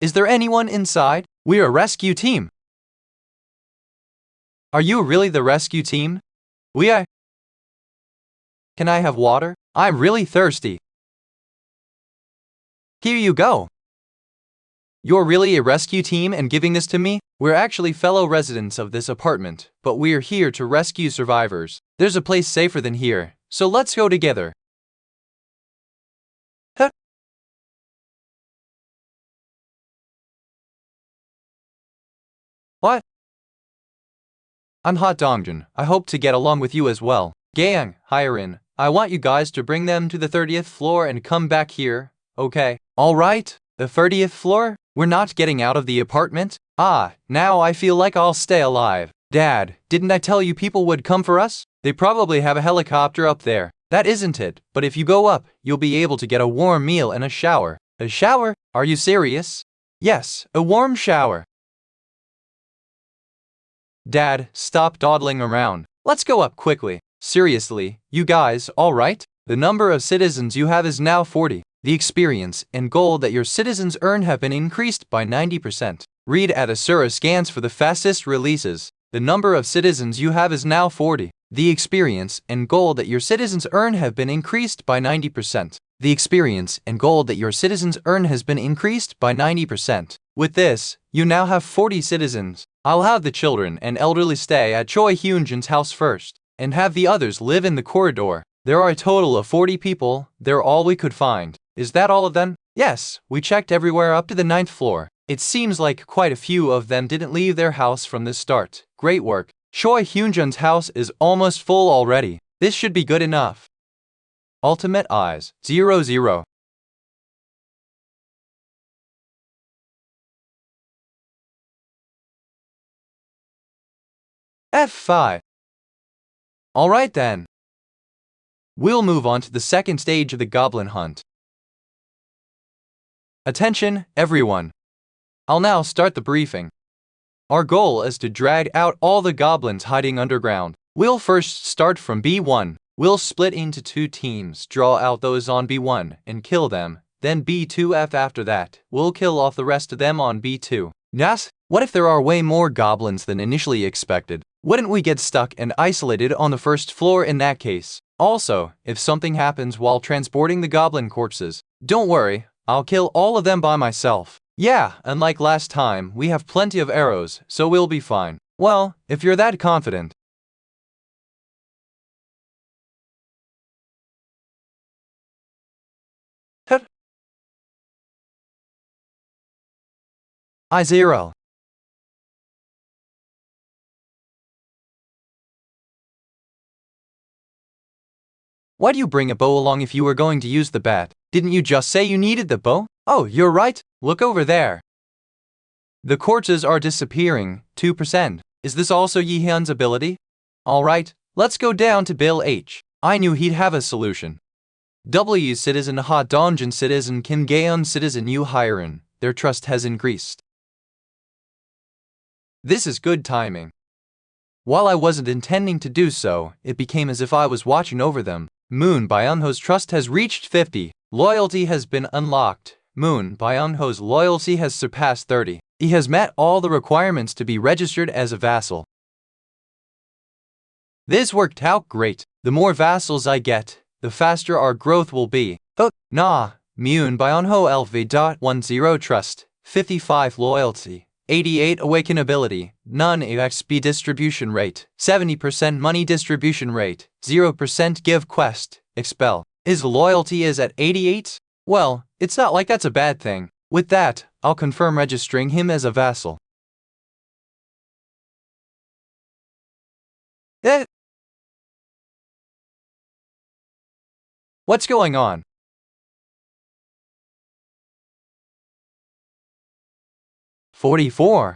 Is there anyone inside? We're a rescue team. Are you really the rescue team? We are. Can I have water? I'm really thirsty. Here you go. You're really a rescue team and giving this to me? We're actually fellow residents of this apartment, but we're here to rescue survivors. There's a place safer than here, so let's go together. What? I'm Hot Dongjun. I hope to get along with you as well. Gang, Hyrin, I want you guys to bring them to the 30th floor and come back here, okay? Alright, the 30th floor? We're not getting out of the apartment? Now I feel like I'll stay alive. Dad, didn't I tell you people would come for us? They probably have a helicopter up there. That isn't it, but if you go up, you'll be able to get a warm meal and a shower. A shower? Are you serious? Yes, a warm shower. Dad, stop dawdling around. Let's go up quickly. Seriously, you guys, alright? The number of citizens you have is now 40. The experience and gold that your citizens earn have been increased by 90%. Read at Asura scans for the fastest releases. The number of citizens you have is now 40. The experience and gold that your citizens earn have been increased by 90%. The experience and gold that your citizens earn has been increased by 90%. With this, you now have 40 citizens. I'll have the children and elderly stay at Choi Hyunjin's house first, and have the others live in the corridor. There are a total of 40 people. They're all we could find. Is that all of them? Yes, we checked everywhere up to the 9th floor. It seems like quite a few of them didn't leave their house from the start. Great work. Choi Hyunjin's house is almost full already. This should be good enough. Ultimate Eyes 00. F5. Alright then. We'll move on to the second stage of the goblin hunt. Attention, everyone. I'll now start the briefing. Our goal is to drag out all the goblins hiding underground. We'll first start from B1. We'll split into 2 teams, draw out those on B1, and kill them. Then B2F after that. We'll kill off the rest of them on B2. Yes, what if there are way more goblins than initially expected? Wouldn't we get stuck and isolated on the first floor in that case? Also, if something happens while transporting the goblin corpses, don't worry, I'll kill all of them by myself. Yeah, unlike last time, we have plenty of arrows, so we'll be fine. Well, if you're that confident. I0. Why do you bring a bow along if you were going to use the bat? Didn't you just say you needed the bow? Oh, you're right. Look over there. The corpses are disappearing. 2%. Is this also Yihyun's ability? Alright, let's go down to Bill H. I knew he'd have a solution. W citizen Ha Dongjin citizen Kim Gaeun citizen Yu Hyun. Their trust has increased. This is good timing. While I wasn't intending to do so, it became as if I was watching over them. Moon Byung-ho's trust has reached 50. Loyalty has been unlocked. Moon Byung-ho's loyalty has surpassed 30. He has met all the requirements to be registered as a vassal. This worked out great. The more vassals I get, the faster our growth will be. Oh, nah. Moon Byung-ho LV.10 trust, 55 loyalty, 88 awakenability, none EXP distribution rate, 70% money distribution rate, 0% give quest, expel. His loyalty is at 88? Well, it's not like that's a bad thing. With that, I'll confirm registering him as a vassal. What's going on? $44.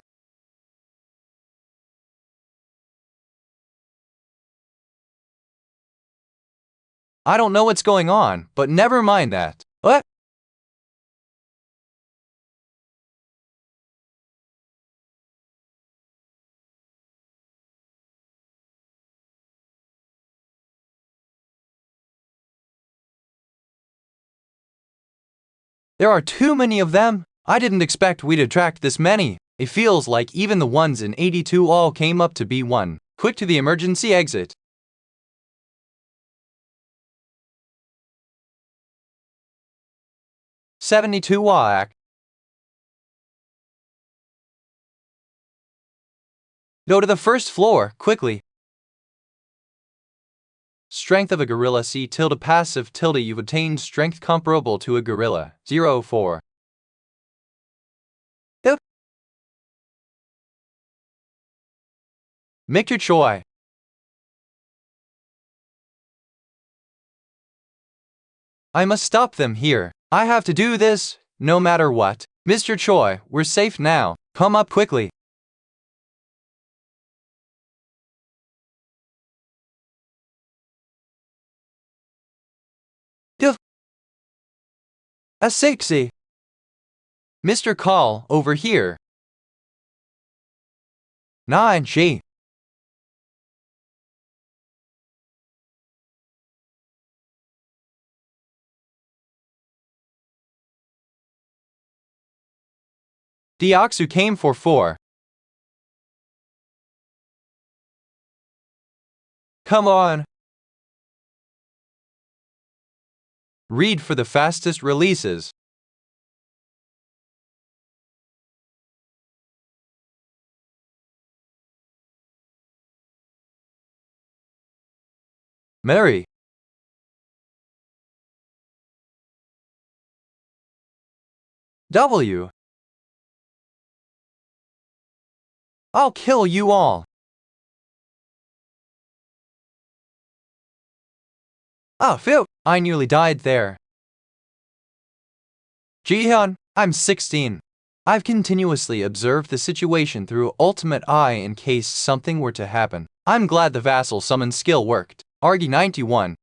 I don't know what's going on, but never mind that. What? There are too many of them. I didn't expect we'd attract this many. It feels like even the ones in 82 all came up to B1. Quick to the emergency exit. $72 WAC. Go to the first floor, quickly. Strength of a gorilla C tilde passive tilde you've attained strength comparable to a gorilla. 04. Yep. Mr. Choi. I must stop them here. I have to do this, no matter what. Mr. Choi, we're safe now. Come up quickly. A 60. Mr. Call, over here. 9G. Deoxu came for 4. Come on. Read for the fastest releases. Mary. W. I'll kill you all. Oh, phew, I nearly died there. Jihyun, I'm 16. I've continuously observed the situation through ultimate eye in case something were to happen. I'm glad the vassal summon skill worked. Argy 91.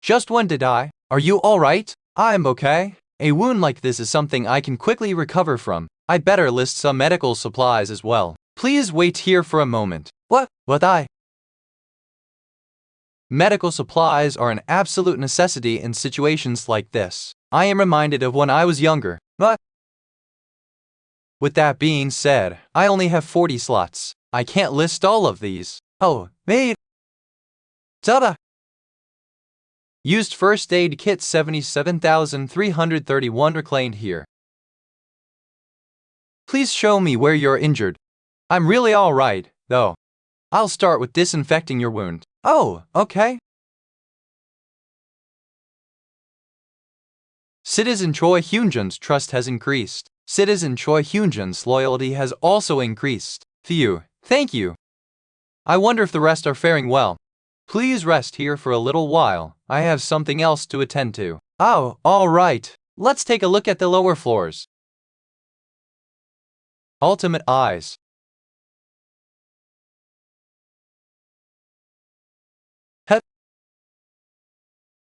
Just one to die. Are you alright? I'm okay. A wound like this is something I can quickly recover from. I'd better list some medical supplies as well. Please wait here for a moment. What I? Medical supplies are an absolute necessity in situations like this. I am reminded of when I was younger. With that being said, I only have 40 slots. I can't list all of these. Oh, mate. Tada! Used first aid kit 77,331 reclaimed here. Please show me where you're injured. I'm really alright, though. I'll start with disinfecting your wound. Oh, okay. Citizen Choi Hyunjun's trust has increased. Citizen Choi Hyunjun's loyalty has also increased. Phew, thank you. I wonder if the rest are faring well. Please rest here for a little while. I have something else to attend to. Oh, alright. Let's take a look at the lower floors. Ultimate Eyes. Het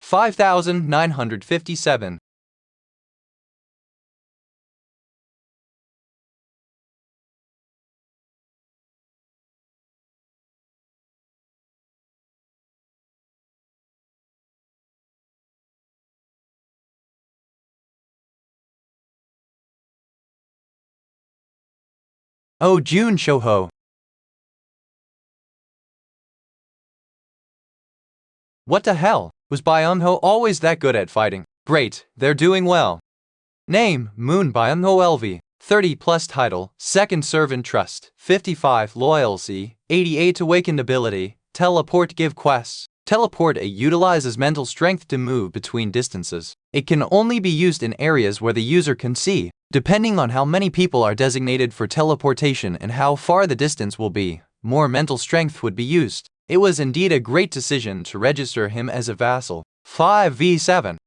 5,957. Oh, Jun Shoho. What the hell? Was Byung-ho always that good at fighting? Great, they're doing well. Name, Moon Byung-ho LV. 30 plus title, second servant trust, 55 loyalty, 88 awakened ability, teleport give quests. Teleport A utilizes mental strength to move between distances. It can only be used in areas where the user can see, depending on how many people are designated for teleportation and how far the distance will be. More mental strength would be used. It was indeed a great decision to register him as a vassal. 5v7.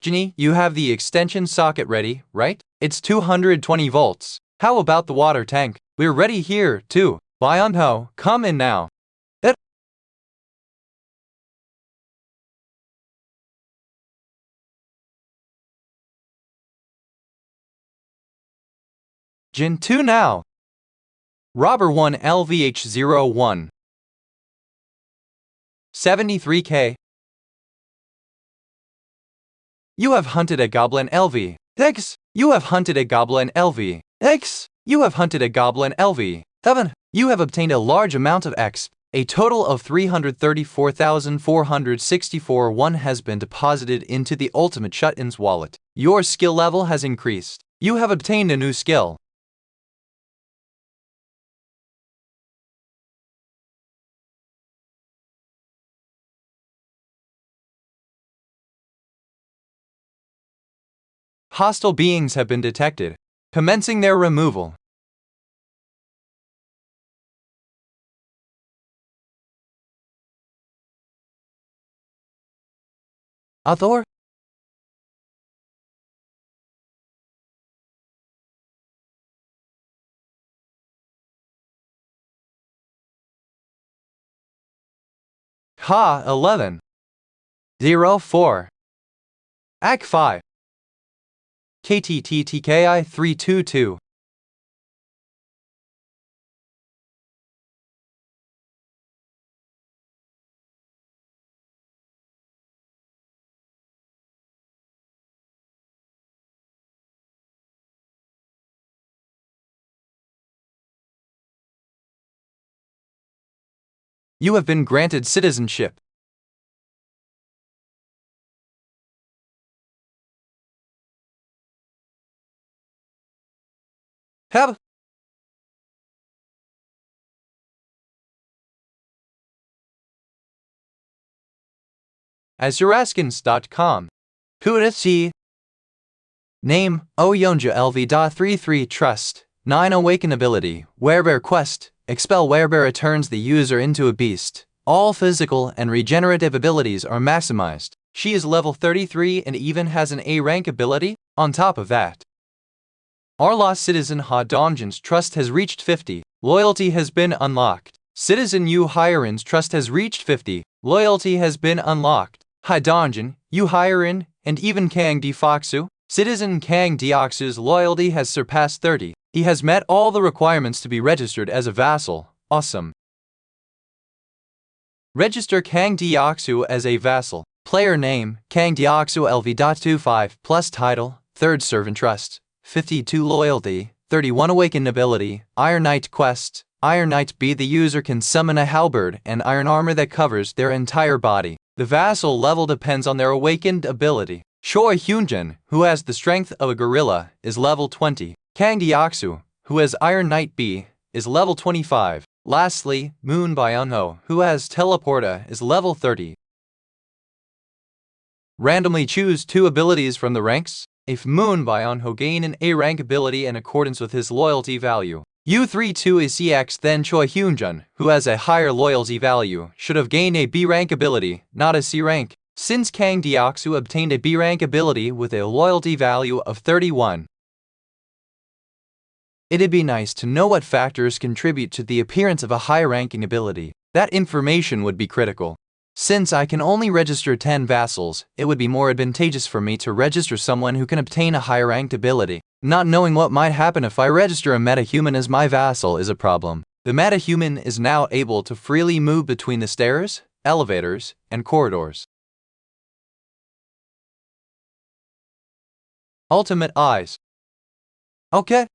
Ginny, you have the extension socket ready, right? It's 220 volts. How about the water tank? We're ready here, too. Byung-ho, come in now. Jin 2 now. Robber 1 LVH01. 73K. You have hunted a goblin LV. X. You have hunted a goblin LV. X. You have hunted a goblin LV. 7. You have obtained a large amount of X. A total of 334,464 won has been deposited into the ultimate shut-in's wallet. Your skill level has increased. You have obtained a new skill. Hostile beings have been detected. Commencing their removal. Author? Ha 11. 04. Act 5. KTTTKI 322. You have been granted citizenship. Have Azuraskins.com. Hudachi. Name, Oyonja LV.33 Trust. 9 Awakenability, Werebear Quest. Expel Werebear turns the user into a beast. All physical and regenerative abilities are maximized. She is level 33 and even has an A rank ability. On top of that, our lost citizen Ha Dongjin's trust has reached 50. Loyalty has been unlocked. Citizen Yu Hiren's trust has reached 50. Loyalty has been unlocked. Ha Dongjin, Yu Hiren, and even Kang Defoxu. Citizen Kang Deoxu's loyalty has surpassed 30. He has met all the requirements to be registered as a vassal. Awesome. Register Kang Deoxu as a vassal. Player name, Kang Deoxu LV.25 plus title, 3rd Servant Trust, 52 Loyalty, 31 Awakened Ability, Iron Knight Quest. Iron Knight B. The user can summon a halberd and iron armor that covers their entire body. The vassal level depends on their awakened ability. Choi Hyunjin, who has the strength of a gorilla, is level 20. Kang Deoxu, who has Iron Knight B, is level 25. Lastly, Moon Byunho, who has Teleporta, is level 30. Randomly choose 2 abilities from the ranks. If Moon Byunho gain an A rank ability in accordance with his loyalty value, U32 is CX, then Choi Hyunjin, who has a higher loyalty value, should have gained a B rank ability, not a C rank. Since Kang Deoxu obtained a B rank ability with a loyalty value of 31. It'd be nice to know what factors contribute to the appearance of a high-ranking ability. That information would be critical. Since I can only register 10 vassals, it would be more advantageous for me to register someone who can obtain a high-ranked ability. Not knowing what might happen if I register a metahuman as my vassal is a problem. The metahuman is now able to freely move between the stairs, elevators, and corridors. Ultimate Eyes. Okay.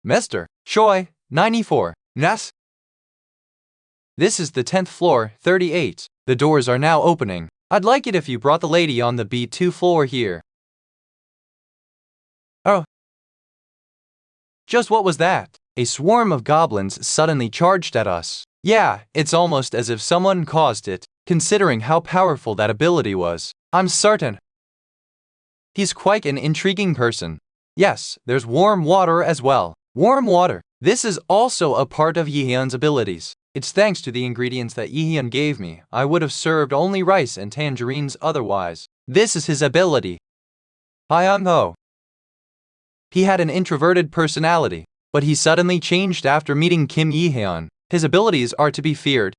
Mr. Choi, 94. Nas. This is the 10th floor, 38. The doors are now opening. I'd like it if you brought the lady on the B2 floor here. Oh. Just what was that? A swarm of goblins suddenly charged at us. Yeah, it's almost as if someone caused it, considering how powerful that ability was. I'm certain he's quite an intriguing person. Yes, there's warm water as well. Warm water. This is also a part of Yihyun's abilities. It's thanks to the ingredients that Yihyun gave me. I would have served only rice and tangerines otherwise. This is his ability. Hyun-ho. He had an introverted personality, but he suddenly changed after meeting Kim Yihyun. His abilities are to be feared.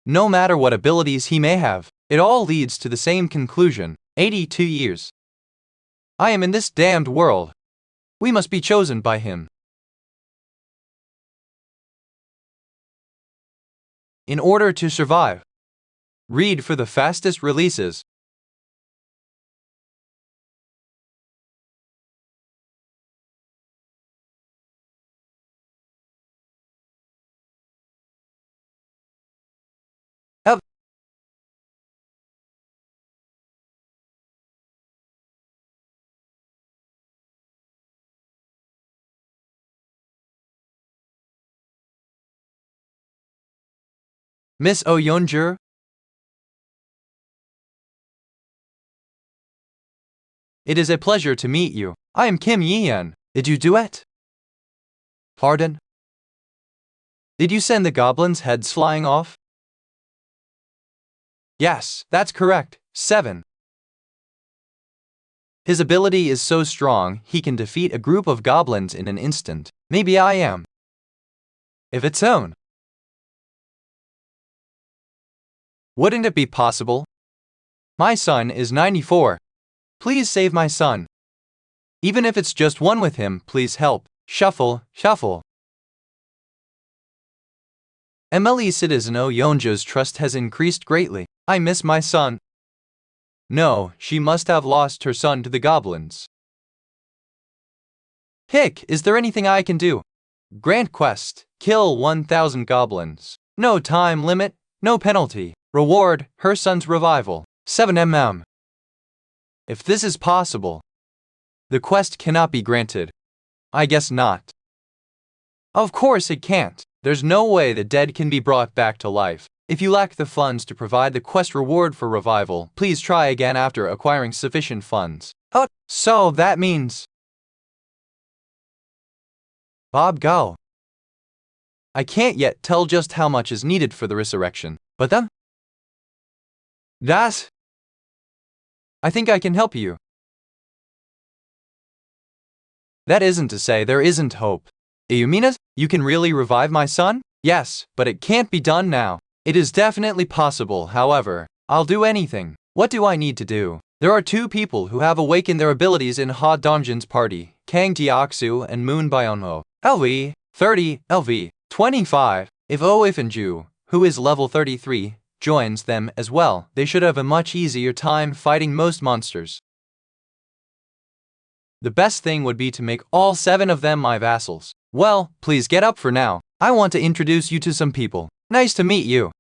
No matter what abilities he may have, it all leads to the same conclusion. 82 years. I am in this damned world. We must be chosen by him. In order to survive, read for the fastest releases. Miss Oyonjur. It is a pleasure to meet you. I am Kim Yihyun. Did you duet? Pardon? Did you send the goblins' heads flying off? Yes, that's correct. 7. His ability is so strong, he can defeat a group of goblins in an instant. Maybe I am. If it's own. Wouldn't it be possible? My son is 94. Please save my son. Even if it's just one with him, please help. Shuffle, shuffle. MLE citizen Oh Yeonjo's trust has increased greatly. I miss my son. No, she must have lost her son to the goblins. Hick, is there anything I can do? Grant quest, kill 1,000 goblins. No time limit, no penalty. Reward, her son's revival. 7 If this is possible, the quest cannot be granted. I guess not. Of course it can't. There's no way the dead can be brought back to life. If you lack the funds to provide the quest reward for revival, please try again after acquiring sufficient funds. Oh, so that means... Bob go. I can't yet tell just how much is needed for the resurrection, but Das? I think I can help you. That isn't to say there isn't hope. You mean it? You can really revive my son? Yes, but it can't be done now. It is definitely possible, however. I'll do anything. What do I need to do? There are two people who have awakened their abilities in Ha Dongjin's party, Kang Deoksu and Moon Byunho. LV 30, LV 25. If Oifenju, who is level 33, joins them as well, they should have a much easier time fighting most monsters. The best thing would be to make all 7 of them my vassals. Well, please get up for now. I want to introduce you to some people. Nice to meet you.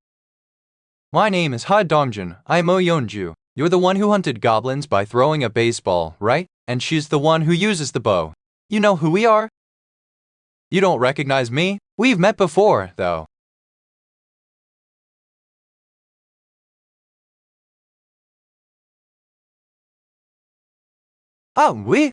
My name is Ha Dongjin. I'm Oh Yeonju. You're the one who hunted goblins by throwing a baseball, right? And she's the one who uses the bow. You know who we are? You don't recognize me? We've met before, though. Oh, we?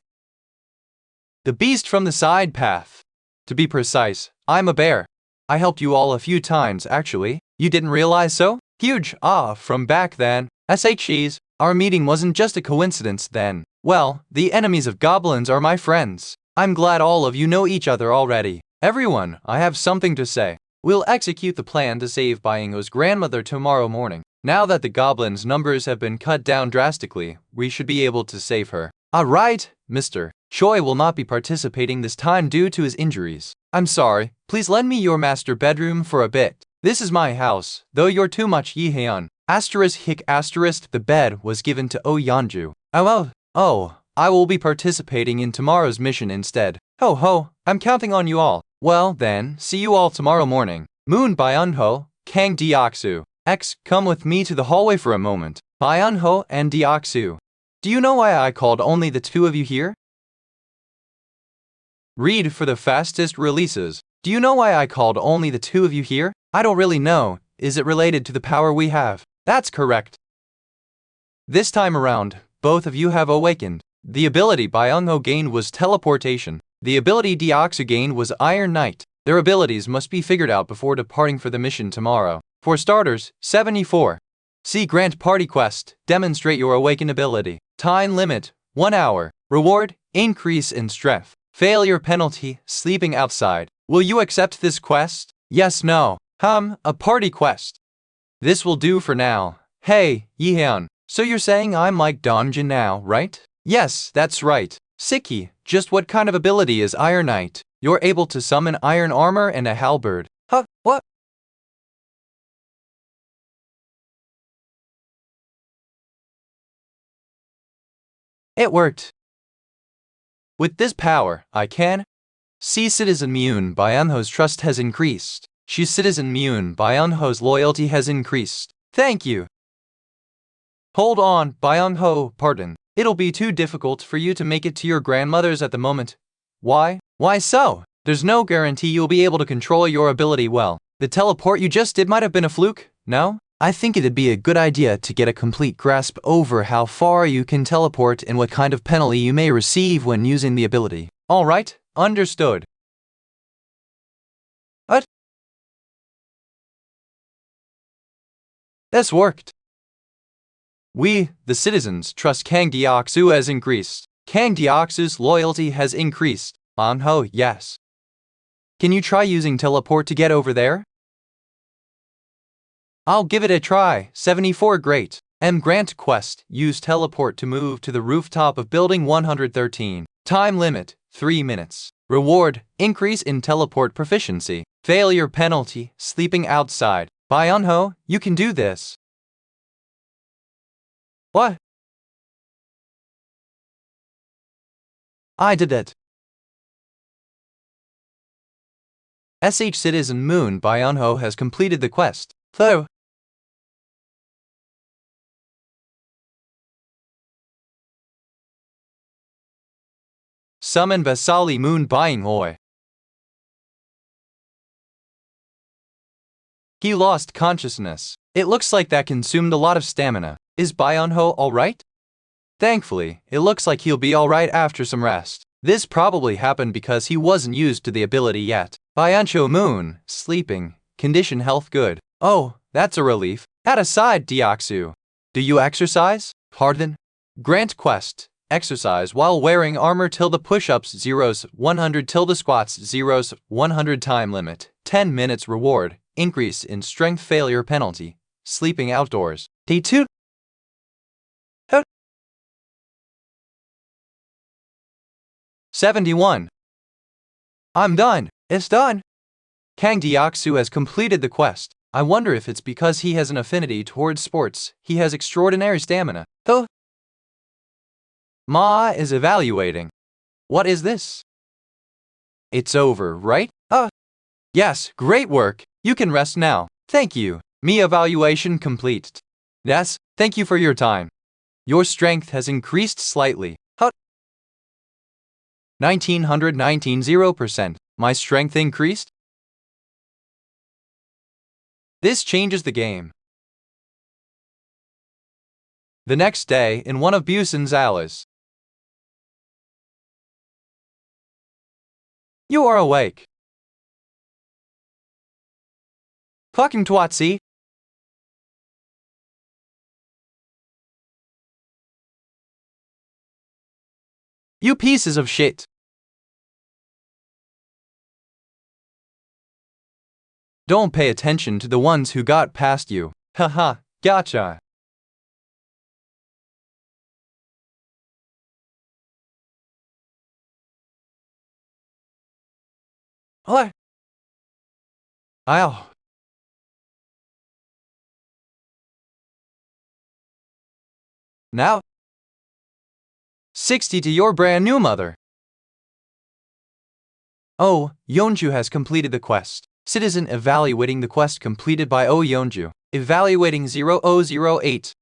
The beast from the side path. To be precise, I'm a bear. I helped you all a few times, actually. You didn't realize so? Huge from back then. SHEs, our meeting wasn't just a coincidence then. Well, the enemies of goblins are my friends. I'm glad all of you know each other already. Everyone, I have something to say. We'll execute the plan to save Byungho's grandmother tomorrow morning. Now that the goblins' numbers have been cut down drastically, we should be able to save her. Alright, Mr. Choi will not be participating this time due to his injuries. I'm sorry, please lend me your master bedroom for a bit. This is my house, though you're too much Yiheon. The bed was given to Oh Yeonju. I will be participating in tomorrow's mission instead. Ho ho, I'm counting on you all. Well then, see you all tomorrow morning. Moon Byunho, Kang Deoksu. Come with me to the hallway for a moment. Byunho and Deoksu. Do you know why I called only the 2 of you here? Read for the fastest releases. Do you know why I called only the 2 of you here? I don't really know. Is it related to the power we have? That's correct. This time around, both of you have awakened. The ability Byungho gained was teleportation. The ability Deoksu gained was Iron Knight. Their abilities must be figured out before departing for the mission tomorrow. For starters, 74. See Grant Party Quest. Demonstrate your awakened ability. Time limit, 1 hour. Reward, increase in strength. Failure penalty, sleeping outside. Will you accept this quest? Yes, no. A party quest. This will do for now. Hey, Yiheon. So you're saying I'm like Dongjin now, right? Yes, that's right. Siki, just what kind of ability is Iron Knight? You're able to summon iron armor and a halberd. What? It worked. With this power, I can see Citizen Moon Byunho's trust has increased. Citizen Moon Byunho's loyalty has increased. Thank you. Hold on, Byunho, pardon. It'll be too difficult for you to make it to your grandmother's at the moment. Why? Why so? There's no guarantee you'll be able to control your ability well. The teleport you just did might have been a fluke, no? I think it'd be a good idea to get a complete grasp over how far you can teleport and what kind of penalty you may receive when using the ability. Alright, understood. What? This worked. We, the citizens, trust Kang Deoksu has increased. Kang Deoksu's loyalty has increased. Byungho, yes. Can you try using teleport to get over there? I'll give it a try. 74 great. M. Grant quest. Use teleport to move to the rooftop of building 113. Time limit, 3 minutes. Reward, increase in teleport proficiency. Failure penalty, sleeping outside. Byunho, you can do this. What? I did it. SH Citizen Moon Byunho has completed the quest. Though. Summon Vasali Moon Byunho. He lost consciousness. It looks like that consumed a lot of stamina. Is Byunho alright? Thankfully, it looks like he'll be alright after some rest. This probably happened because he wasn't used to the ability yet. Byunho Moon, sleeping, condition health good. Oh, that's a relief. At aside, Deoxu. Do you exercise? Pardon? Grant quest. Exercise while wearing armor tilde push-ups zeros 100 tilde squats zeros 100 time limit 10 minutes reward increase in strength failure penalty sleeping outdoors day 2 71 I'm done. It's done. Kang Deoxu has completed the quest. I wonder if it's because he has an affinity towards sports. He has extraordinary stamina. Though Ma is evaluating. What is this? It's over, right? Yes, great work. You can rest now. Thank you. Me evaluation complete. Yes, thank you for your time. Your strength has increased slightly. 1919 0%. My strength increased? This changes the game. The next day, in one of Busan's alleys. You are awake. Fucking twatsie. You pieces of shit. Don't pay attention to the ones who got past you. Haha, gotcha. What? Ow. Now? 60 to your brand new mother. Oh, Yeonju has completed the quest. Citizen evaluating the quest completed by Oh Yeonju. Evaluating 0008.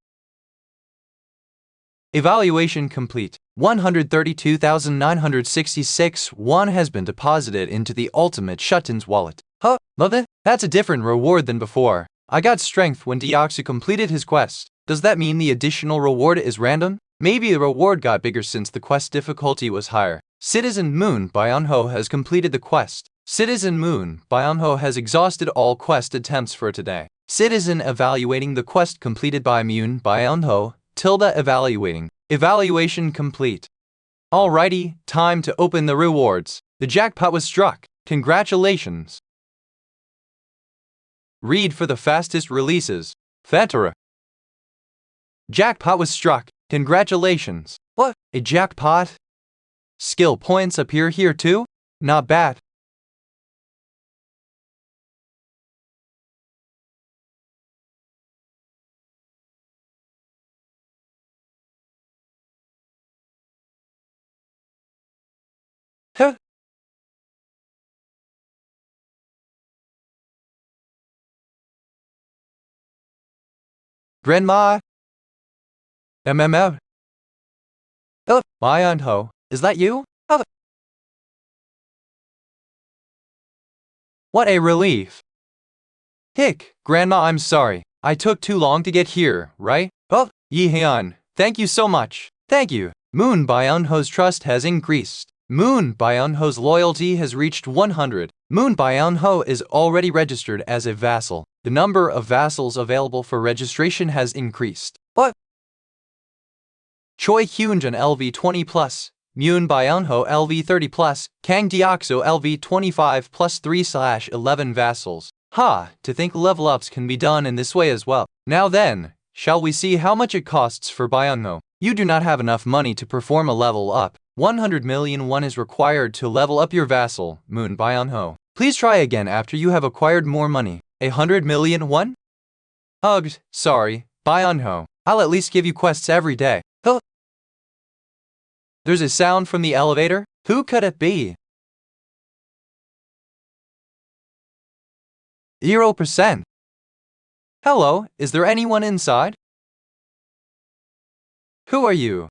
Evaluation complete. 132,966 won has been deposited into the ultimate Shutton's wallet. Huh? Mother? That's a different reward than before. I got strength when Deoxu completed his quest. Does that mean the additional reward is random? Maybe the reward got bigger since the quest difficulty was higher. Citizen Moon Byunho has completed the quest. Citizen Moon Byunho has exhausted all quest attempts for today. Citizen evaluating the quest completed by Moon Byunho, tilde evaluating. Evaluation complete. Alrighty, time to open the rewards. The jackpot was struck. Congratulations. Read for the fastest releases. Fetera. Jackpot was struck. Congratulations. What? A jackpot? Skill points appear here too? Not bad. Huh? Grandma? MMM? Byunho, is that you? What a relief. Hick, Grandma, I'm sorry. I took too long to get here, right? Yehyun, thank you so much. Thank you. Moon Byunho's trust has increased. Moon Byunho's loyalty has reached 100. Moon Byunho is already registered as a vassal. The number of vassals available for registration has increased. Choi Hyunjin LV 20+, Moon Byunho LV 30+, Kang Deoxo LV 25 plus 3/11 vassals. To think level ups can be done in this way as well. Now then, shall we see how much it costs for Byunho? You do not have enough money to perform a level up. 100 million won is required to level up your vassal, Moon Byunho. Please try again after you have acquired more money. 100 million won? Ugh, sorry, Byunho. I'll at least give you quests every day. Huh? There's a sound from the elevator? Who could it be? 0%. Hello, is there anyone inside? Who are you?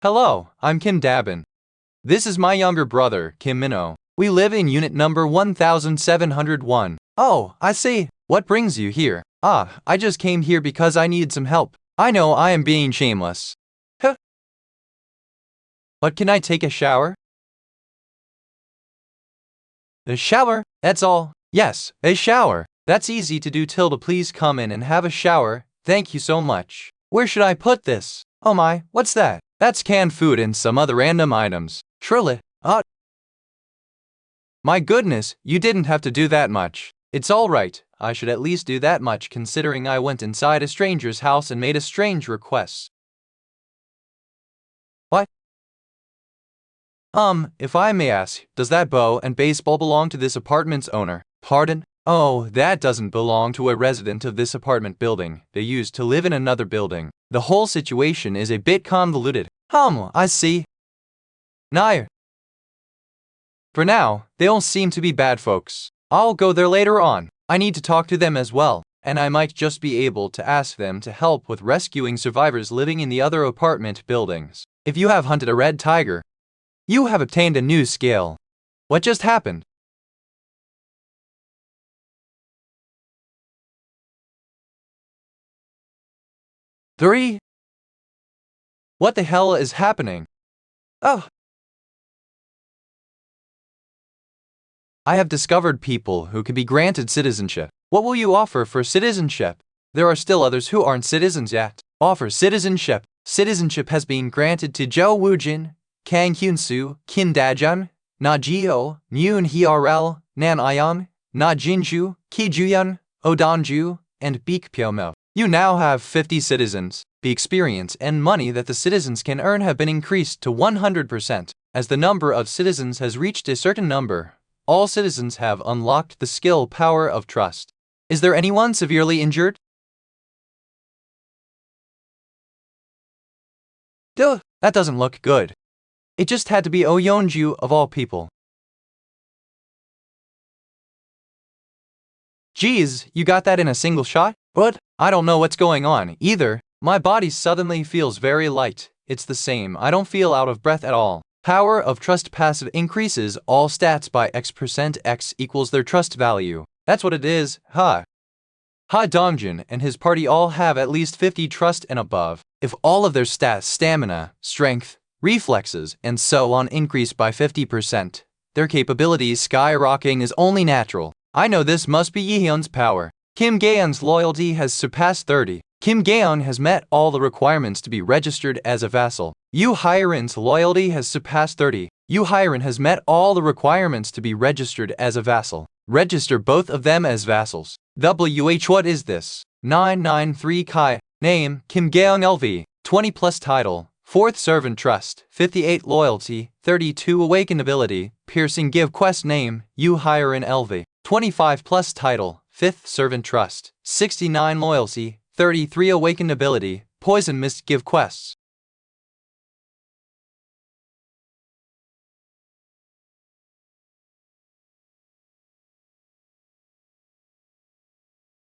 Hello, I'm Kim Dabin. This is my younger brother, Kim Minho. We live in unit number 1701. Oh, I see. What brings you here? I just came here because I need some help. I know I am being shameless. Huh? But can I take a shower? A shower? That's all. Yes, a shower. That's easy to do. Tilda, please come in and have a shower. Thank you so much. Where should I put this? Oh my, what's that? That's canned food and some other random items. Surely. My goodness, you didn't have to do that much. It's all right. I should at least do that much considering I went inside a stranger's house and made a strange request. What? If I may ask, does that bow and baseball belong to this apartment's owner? Pardon? Oh, that doesn't belong to a resident of this apartment building. They used to live in another building. The whole situation is a bit convoluted. I see. Nair. For now, they all seem to be bad folks. I'll go there later on. I need to talk to them as well, and I might just be able to ask them to help with rescuing survivors living in the other apartment buildings. If you have hunted a red tiger, you have obtained a new skill. What just happened? Three? What the hell is happening? Oh! I have discovered people who can be granted citizenship. What will you offer for citizenship? There are still others who aren't citizens yet. Offer citizenship. Citizenship has been granted to Zhou Wujin, Kang Hyunsu, Kim Dajun, Na Jio, Myun Hrl, Nan Ion, Na Jinju, Ki Juyun, Odonju, and Beek Pyomo. You now have 50 citizens. The experience and money that the citizens can earn have been increased to 100%. As the number of citizens has reached a certain number, all citizens have unlocked the skill power of trust. Is there anyone severely injured? Duh, that doesn't look good. It just had to be Oh Yeonju of all people. Geez, you got that in a single shot? But I don't know what's going on either. My body suddenly feels very light. It's the same. I don't feel out of breath at all. Power of trust passive increases all stats by X%. X equals their trust value. That's what it is, Ha Dongjin and his party all have at least 50 trust and above. If all of their stats, stamina, strength, reflexes, and so on increase by 50%, their capabilities skyrocketing is only natural. I know this must be Yeon's power. Kim Gaeon's loyalty has surpassed 30. Kim Gaeon has met all the requirements to be registered as a vassal. Yu Hyeon's loyalty has surpassed 30. Yu Hyeon has met all the requirements to be registered as a vassal. Register both of them as vassals. WH, what is this? 993 Kai. Name, Kim Gaeon LV. 20 plus title. 4th servant trust. 58 loyalty. 32 awakened ability. Piercing give quest name, Yu Hyeon LV. 25 plus title. 5th servant trust. 69 loyalty. 33 awakened ability. Poison mist give quests.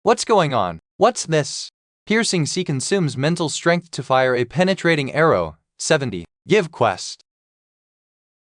What's going on? What's this? Piercing C consumes mental strength to fire a penetrating arrow. 70. Give quest.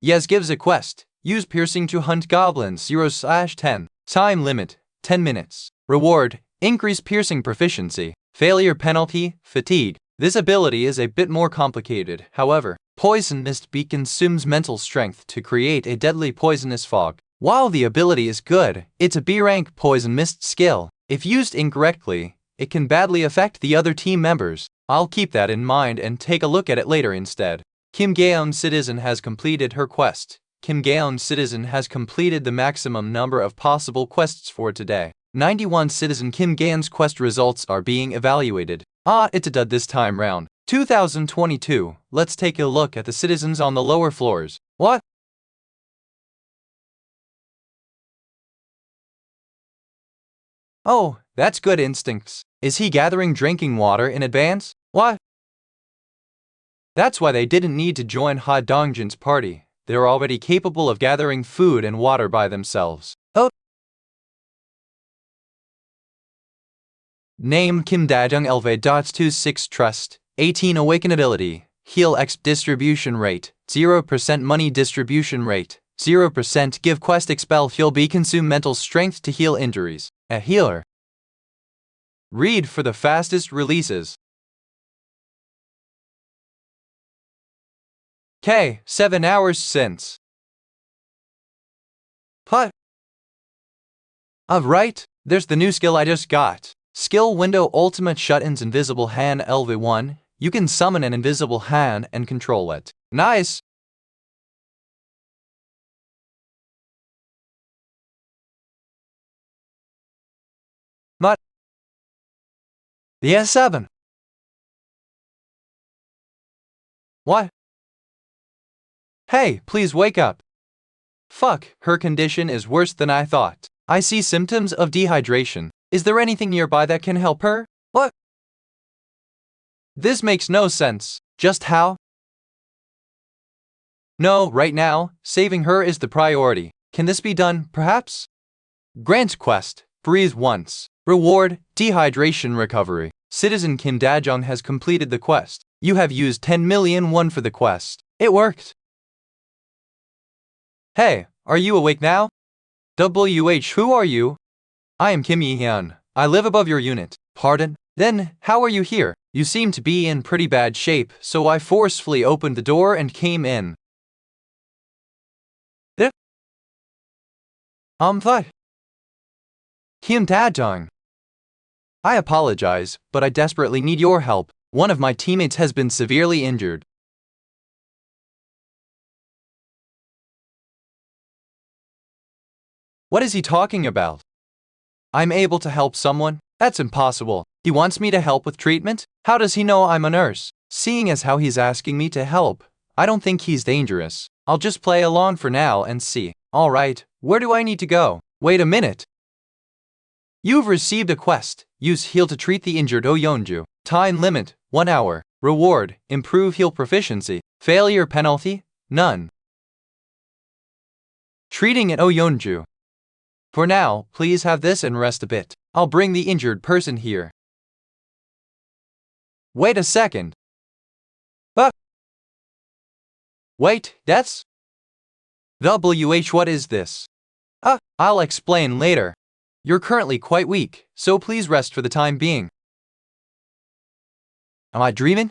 Yes gives a quest. Use piercing to hunt goblins 0/10. Time limit 10 minutes. Reward increase piercing proficiency. Failure penalty fatigue. This ability is a bit more complicated. However, poison mist B consumes mental strength to create a deadly poisonous fog. While the ability is good, it's a B rank poison mist skill. If used incorrectly, it can badly affect the other team members. I'll keep that in mind and take a look at it later instead. Kim Gaeon citizen has completed her quest. Kim Gaeon citizen has completed the maximum number of possible quests for today. 91 Citizen Kim Gan's quest results are being evaluated. It's a dud this time round. 2022. Let's take a look at the citizens on the lower floors. What? Oh, that's good instincts. Is he gathering drinking water in advance? What? That's why they didn't need to join Ha Dongjin's party. They're already capable of gathering food and water by themselves. Oh. Name Kim Dajung LV.26 Trust. 18 Awaken Ability. Heal X Distribution Rate. 0% Money Distribution Rate. 0% Give Quest Expel Heal B Consume Mental Strength to heal injuries. A healer. Read for the fastest releases. K. 7 hours since. Put. Right, there's the new skill I just got. Skill Window Ultimate Shut-ins Invisible Hand LV1. You can summon an invisible hand and control it. Nice! But the S7. What? Hey, please wake up. Fuck, her condition is worse than I thought. I see symptoms of dehydration. Is there anything nearby that can help her? What? This makes no sense. Just how? No, right now, saving her is the priority. Can this be done, perhaps? Grant quest. Breathe once. Reward, dehydration recovery. Citizen Kim Dajung has completed the quest. You have used 10 million won for the quest. It worked. Hey, are you awake now? Who are you? I am Kim Yi-hyun. I live above your unit. Pardon? Then, how are you here? You seem to be in pretty bad shape, so I forcefully opened the door and came in. What? Kim Dajung. I apologize, but I desperately need your help. One of my teammates has been severely injured. What is he talking about? I'm able to help someone? That's impossible. He wants me to help with treatment? How does he know I'm a nurse? Seeing as how he's asking me to help, I don't think he's dangerous. I'll just play along for now and see. Alright, where do I need to go? Wait a minute. You've received a quest. Use heal to treat the injured Oyonju. Time limit, 1 hour. Reward, improve heal proficiency. Failure penalty, none. Treating an Oyonju. For now, please have this and rest a bit. I'll bring the injured person here. Wait a second. Wait, that's... what is this? I'll explain later. You're currently quite weak, so please rest for the time being. Am I dreaming?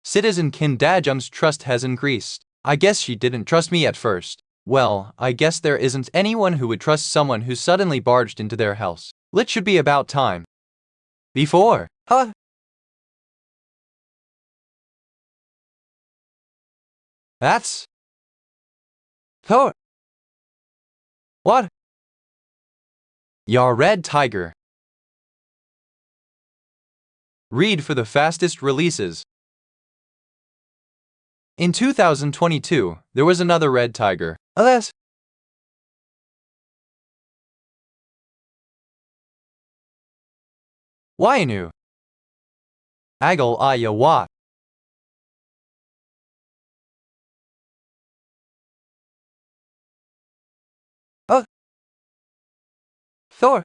Citizen Kim Dajung's trust has increased. I guess she didn't trust me at first. Well, I guess there isn't anyone who would trust someone who suddenly barged into their house. It should be about time. Before. That's... What? Your red tiger. Read for the fastest releases. In 2022, there was another red tiger. Alas. Wainu. Agal Ayawa. Thor.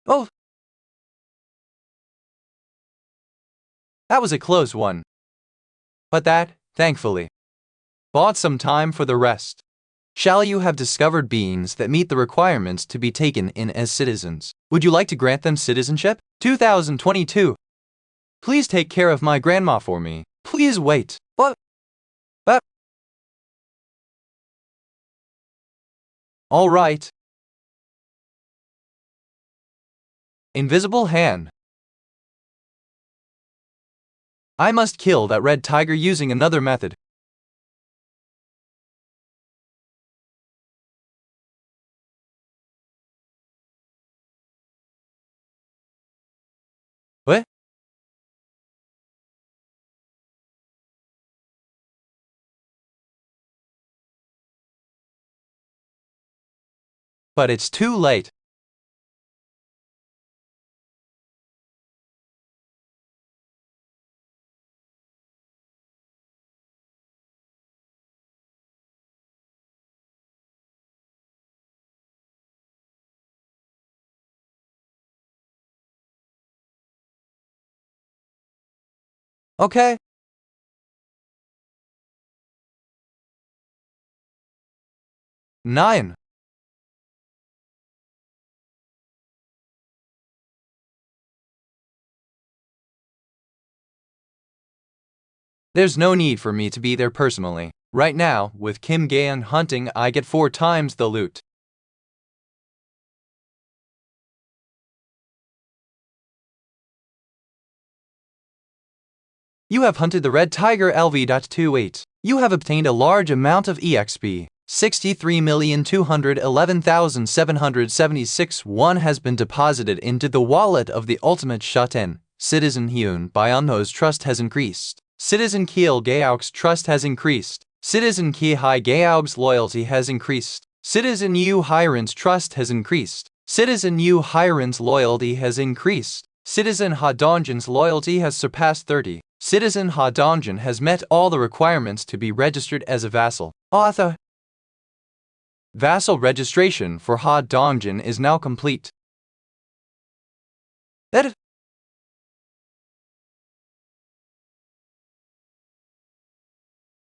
Oh. That was a close one. But that, thankfully, bought some time for the rest. Shall you have discovered beings that meet the requirements to be taken in as citizens? Would you like to grant them citizenship? 2022. Please take care of my grandma for me. Please wait. What? All right. Invisible hand. I must kill that red tiger using another method. What? But it's too late. Okay. 9. There's no need for me to be there personally. Right now, with Kim Gaeun hunting, I get 4 times the loot. You have hunted the red tiger LV.28. You have obtained a large amount of EXP. 63,211,776 won has been deposited into the wallet of the ultimate shut-in. Citizen Hyun Byunho's trust has increased. Citizen Keel Gaok's trust has increased. Citizen Ki Hai Gaok's loyalty has increased. Citizen Yu Hiren's trust has increased. Citizen Yu Hiren's loyalty has increased. Citizen Ha Dongjin's loyalty has surpassed 30. Citizen Ha Dongjin has met all the requirements to be registered as a vassal. Author. Vassal registration for Ha Dongjin is now complete. Edit.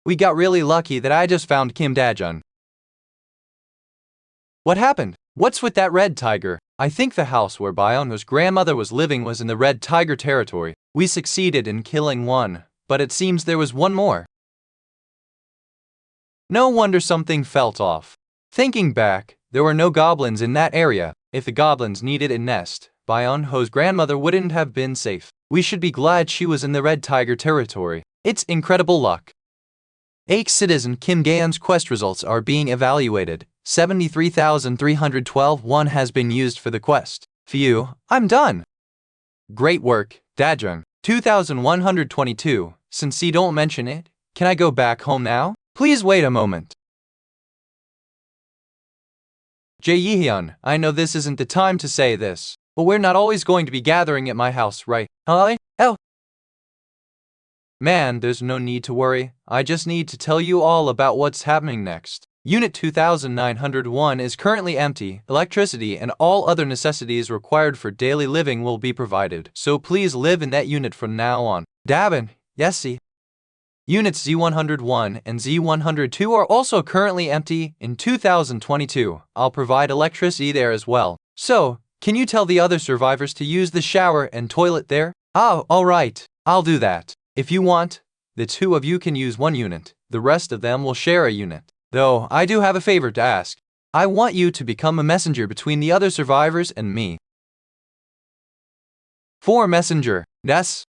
We got really lucky that I just found Kim Dajun. What happened? What's with that red tiger? I think the house where Byunho's grandmother was living was in the red tiger territory. We succeeded in killing one, but it seems there was one more. No wonder something felt off. Thinking back, there were no goblins in that area. If the goblins needed a nest, Byunho's grandmother wouldn't have been safe. We should be glad she was in the red tiger territory. It's incredible luck. Citizen Kim Gaeun's quest results are being evaluated. 73,312 won has been used for the quest. Phew, I'm done. Great work, Dajun. 2,122. Since you don't mention it, can I go back home now? Please wait a moment. Jae Yihyun, I know this isn't the time to say this, but we're not always going to be gathering at my house, right? Oh. Man, there's no need to worry. I just need to tell you all about what's happening next. Unit 2901 is currently empty. Electricity and all other necessities required for daily living will be provided, so please live in that unit from now on. Dabin, Yessi. Units Z101 and Z102 are also currently empty. In 2022, I'll provide electricity there as well. So, can you tell the other survivors to use the shower and toilet there? Oh, alright, I'll do that. If you want, the 2 of you can use 1 unit. The rest of them will share a unit. Though, I do have a favor to ask. I want you to become a messenger between the other survivors and me. For messenger, yes.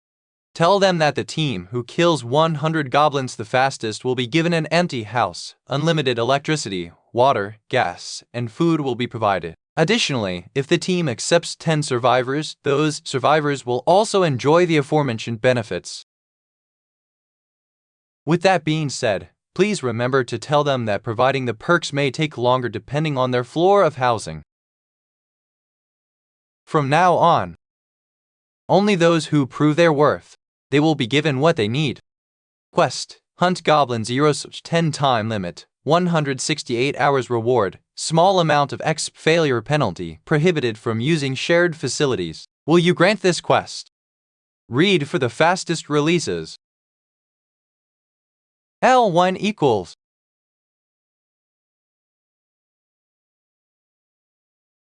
Tell them that the team who kills 100 goblins the fastest will be given an empty house. Unlimited electricity, water, gas, and food will be provided. Additionally, if the team accepts 10 survivors, those survivors will also enjoy the aforementioned benefits. With that being said, please remember to tell them that providing the perks may take longer depending on their floor of housing. From now on, only those who prove their worth, they will be given what they need. Quest, Hunt Goblin 0 10 time limit, 168 hours reward, small amount of exp failure penalty, prohibited from using shared facilities. Will you grant this quest? Read for the fastest releases. L1 equals.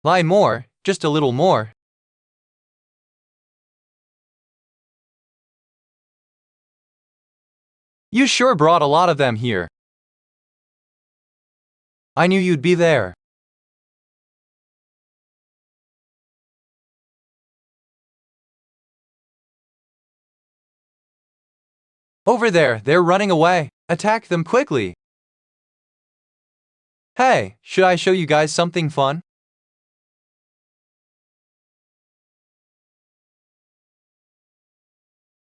Lie more, just a little more. You sure brought a lot of them here. I knew you'd be there. Over there, they're running away. Attack them quickly. Hey, should I show you guys something fun?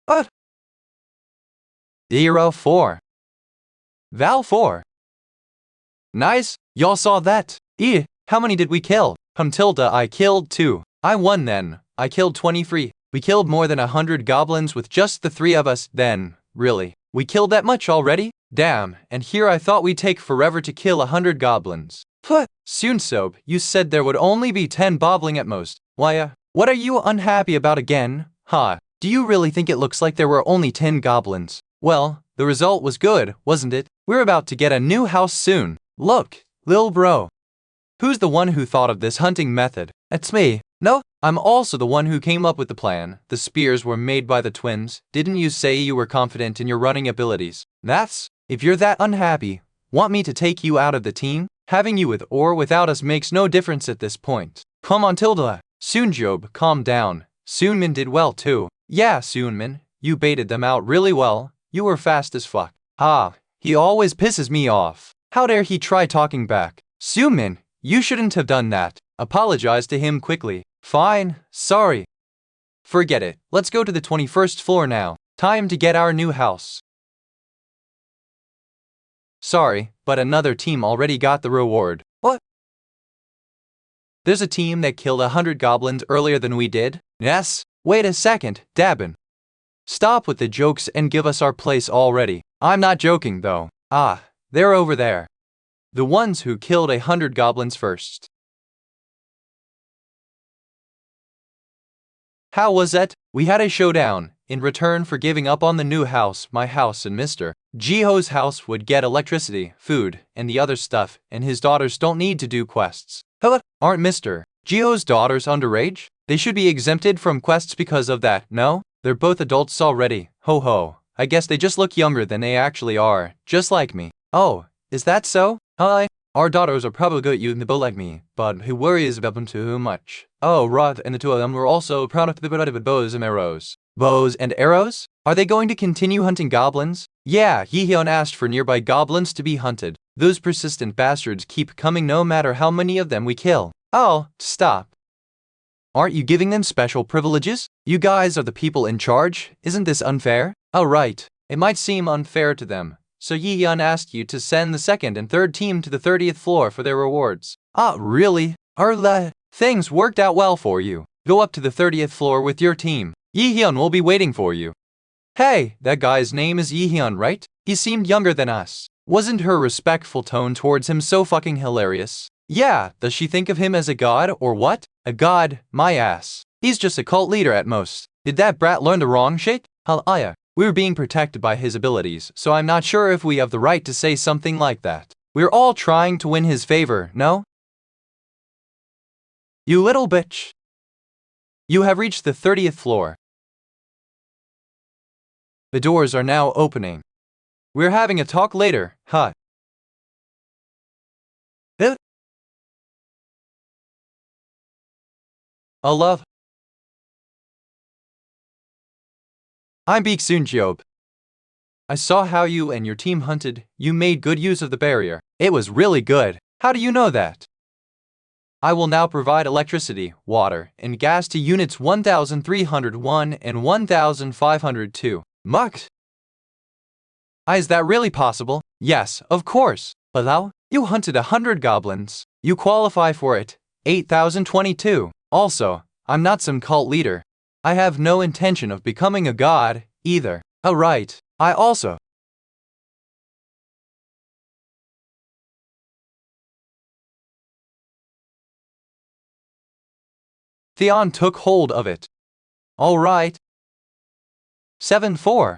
What? 0-4. Val 4. Nice, y'all saw that. How many did we kill? Tilda, I killed 2. I won then. I killed 23. We killed more than 100 goblins with just the 3 of us then. Really? We killed that much already? Damn, and here I thought we'd take forever to kill 100 goblins. What? Soon Soap, you said there would only be 10 bobbling at most. Why, what are you unhappy about again? Huh? Do you really think it looks like there were only 10 goblins? Well, the result was good, wasn't it? We're about to get a new house soon. Look, lil bro. Who's the one who thought of this hunting method? It's me. No, I'm also the one who came up with the plan. The spears were made by the twins. Didn't you say you were confident in your running abilities? If you're that unhappy, want me to take you out of the team? Having you with or without us makes no difference at this point. Come on Tilda. Soonjob, calm down. Soonmin did well too. Yeah, Soonmin, you baited them out really well. You were fast as fuck. He always pisses me off. How dare he try talking back? Soonmin, you shouldn't have done that. Apologize to him quickly. Fine, sorry. Forget it. Let's go to the 21st floor now. Time to get our new house. Sorry, but another team already got the reward. What? There's a team that killed 100 goblins earlier than we did? Yes. Wait a second, Dabin. Stop with the jokes and give us our place already. I'm not joking though. They're over there. The ones who killed 100 goblins first. How was that? We had a showdown. In return for giving up on the new house, my house and Mr. Jiho's house would get electricity, food, and the other stuff, and his daughters don't need to do quests. Aren't Mr. Jiho's daughters underage? They should be exempted from quests because of that, no? They're both adults already. Ho ho. I guess they just look younger than they actually are, just like me. Oh, is that so? Our daughters are probably good like me, but who worries about them too much? Oh, Rod and the 2 of them were also proud of the bows and arrows. Bows and arrows? Are they going to continue hunting goblins? Yeah, Yeon asked for nearby goblins to be hunted. Those persistent bastards keep coming no matter how many of them we kill. Oh, stop. Aren't you giving them special privileges? You guys are the people in charge. Isn't this unfair? Oh right, it might seem unfair to them. So Yeon asked you to send the 2nd and 3rd team to the 30th floor for their rewards. Really? Things worked out well for you. Go up to the 30th floor with your team. Yeon will be waiting for you. Hey, that guy's name is Yeon, right? He seemed younger than us. Wasn't her respectful tone towards him so fucking hilarious? Yeah, does she think of him as a god or what? A god, my ass. He's just a cult leader at most. Did that brat learn the wrong shit? We're being protected by his abilities, so I'm not sure if we have the right to say something like that. We're all trying to win his favor, no? You little bitch. You have reached the 30th floor. The doors are now opening. We're having a talk later, huh? Love. I'm Beek Soonjob. I saw how you and your team hunted. You made good use of the barrier. It was really good. How do you know that? I will now provide electricity, water, and gas to units 1301 and 1502. Mucked. Is that really possible? Yes, of course. But you hunted 100 goblins. You qualify for it. 8022. Also, I'm not some cult leader. I have no intention of becoming a god, either. Right. I also. Theon took hold of it. All right. 7-4.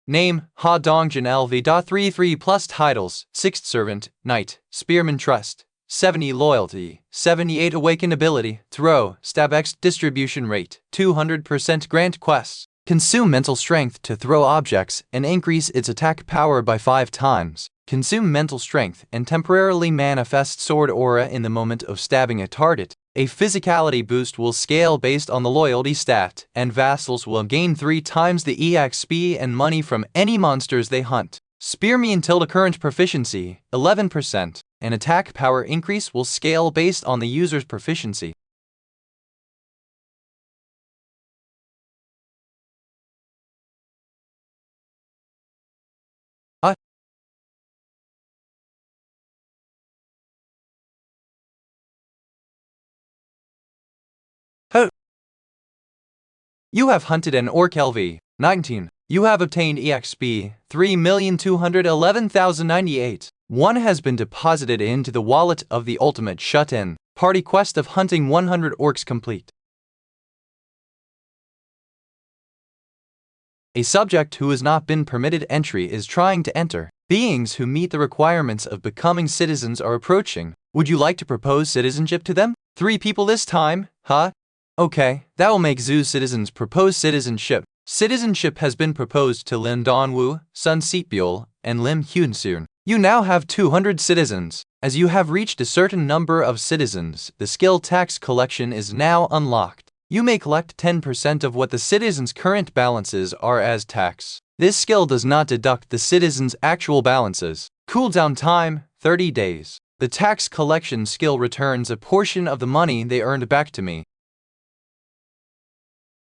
Name, Ha Dongjin LV.33 plus titles, 6th Servant, Knight, Spearman Trust, 70 Loyalty, 78 Awakened Ability, Throw, Stab X Distribution Rate, 200% Grant Quests. Consume mental strength to throw objects and increase its attack power by 5 times. Consume mental strength and temporarily manifest sword aura in the moment of stabbing a target. A physicality boost will scale based on the loyalty stat, and vassals will gain 3 times the EXP and money from any monsters they hunt. Spear me until the current proficiency, 11%, and attack power increase will scale based on the user's proficiency. You have hunted an orc LV. 19. You have obtained EXP 3,211,098. 1 has been deposited into the wallet of the ultimate shut-in. Party quest of hunting 100 orcs complete. A subject who has not been permitted entry is trying to enter. Beings who meet the requirements of becoming citizens are approaching. Would you like to propose citizenship to them? 3 people this time, huh? Okay, that will make Zoo citizens propose citizenship. Citizenship has been proposed to Lin Dongwu, Sun Sitbyul, and Lim Hyunsoon. You now have 200 citizens. As you have reached a certain number of citizens, the skill tax collection is now unlocked. You may collect 10% of what the citizens' current balances are as tax. This skill does not deduct the citizens' actual balances. Cooldown time, 30 days. The tax collection skill returns a portion of the money they earned back to me.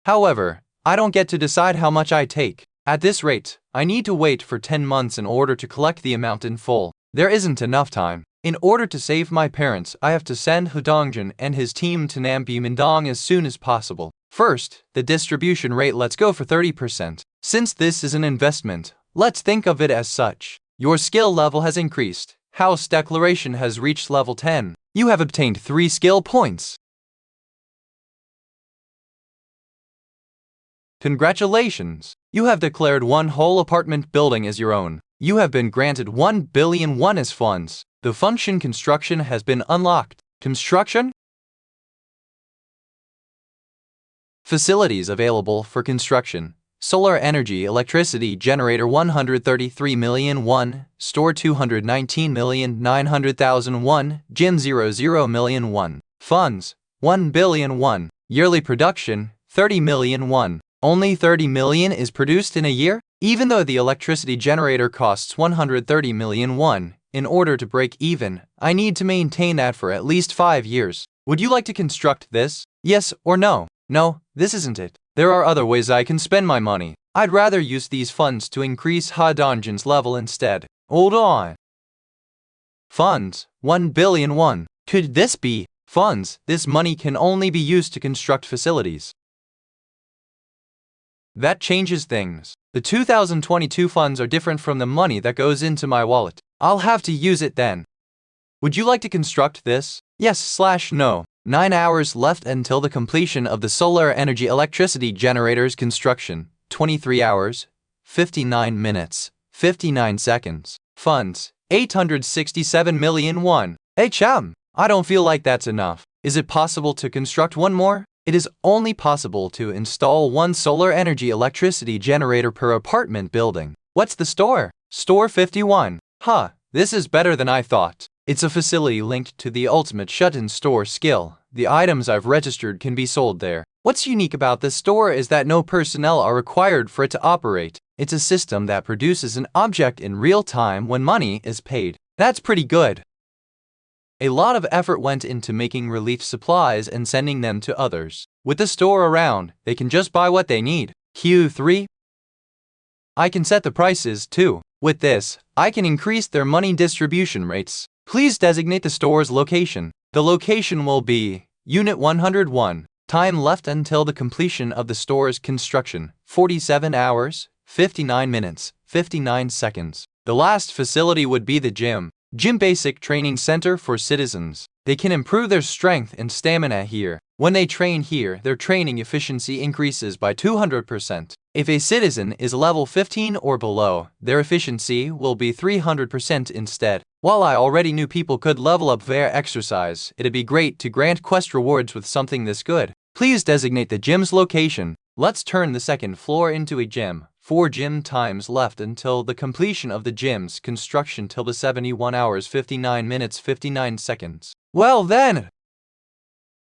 However, I don't get to decide how much I take. At this rate, I need to wait for 10 months in order to collect the amount in full. There isn't enough time. In order to save my parents, I have to send Hu Dongjun and his team to Nambu Mindong as soon as possible. First, the distribution rate, let's go for 30%. Since this is an investment, let's think of it as such. Your skill level has increased. House Declaration has reached level 10. You have obtained 3 skill points. Congratulations! You have declared 1 whole apartment building as your own. You have been granted 1 billion won as funds. The function construction has been unlocked. Construction? Facilities available for construction. Solar energy electricity generator 133 million won, store 219,900,000 won, gym 00 million won. Funds, 1 billion won. Yearly production, 30 million won. Only 30 million is produced in a year? Even though the electricity generator costs 130 million won, in order to break even, I need to maintain that for at least 5 years. Would you like to construct this? Yes or no? No, this isn't it. There are other ways I can spend my money. I'd rather use these funds to increase Ha Dongjin's level instead. Hold on. Funds, 1 billion won. Could this be funds? This money can only be used to construct facilities. That changes things. The 2022 funds are different from the money that goes into my wallet. I'll have to use it then. Would you like to construct this? Yes/no. 9 hours left until the completion of the solar energy electricity generator's construction. 23 hours, 59 minutes, 59 seconds. Funds, 867 million won. Hey chum, I don't feel like that's enough. Is it possible to construct one more? It is only possible to install 1 solar energy electricity generator per apartment building. What's the store? Store 51. Huh, this is better than I thought. It's a facility linked to the ultimate shut-in store skill. The items I've registered can be sold there. What's unique about this store is that no personnel are required for it to operate. It's a system that produces an object in real time when money is paid. That's pretty good. A lot of effort went into making relief supplies and sending them to others. With the store around, they can just buy what they need. Q3. I can set the prices too. With this, I can increase their money distribution rates. Please designate the store's location. The location will be Unit 101. Time left until the completion of the store's construction, 47 hours, 59 minutes, 59 seconds. The last facility would be the gym. Gym Basic Training Center for Citizens. They can improve their strength and stamina here. When they train here, their training efficiency increases by 200%. If a citizen is level 15 or below, their efficiency will be 300% instead. While I already knew people could level up via exercise, it'd be great to grant quest rewards with something this good. Please designate the gym's location. Let's turn the second floor into a gym. 4 gym times left until the completion of the gym's construction till the 71 hours 59 minutes 59 seconds. Well then!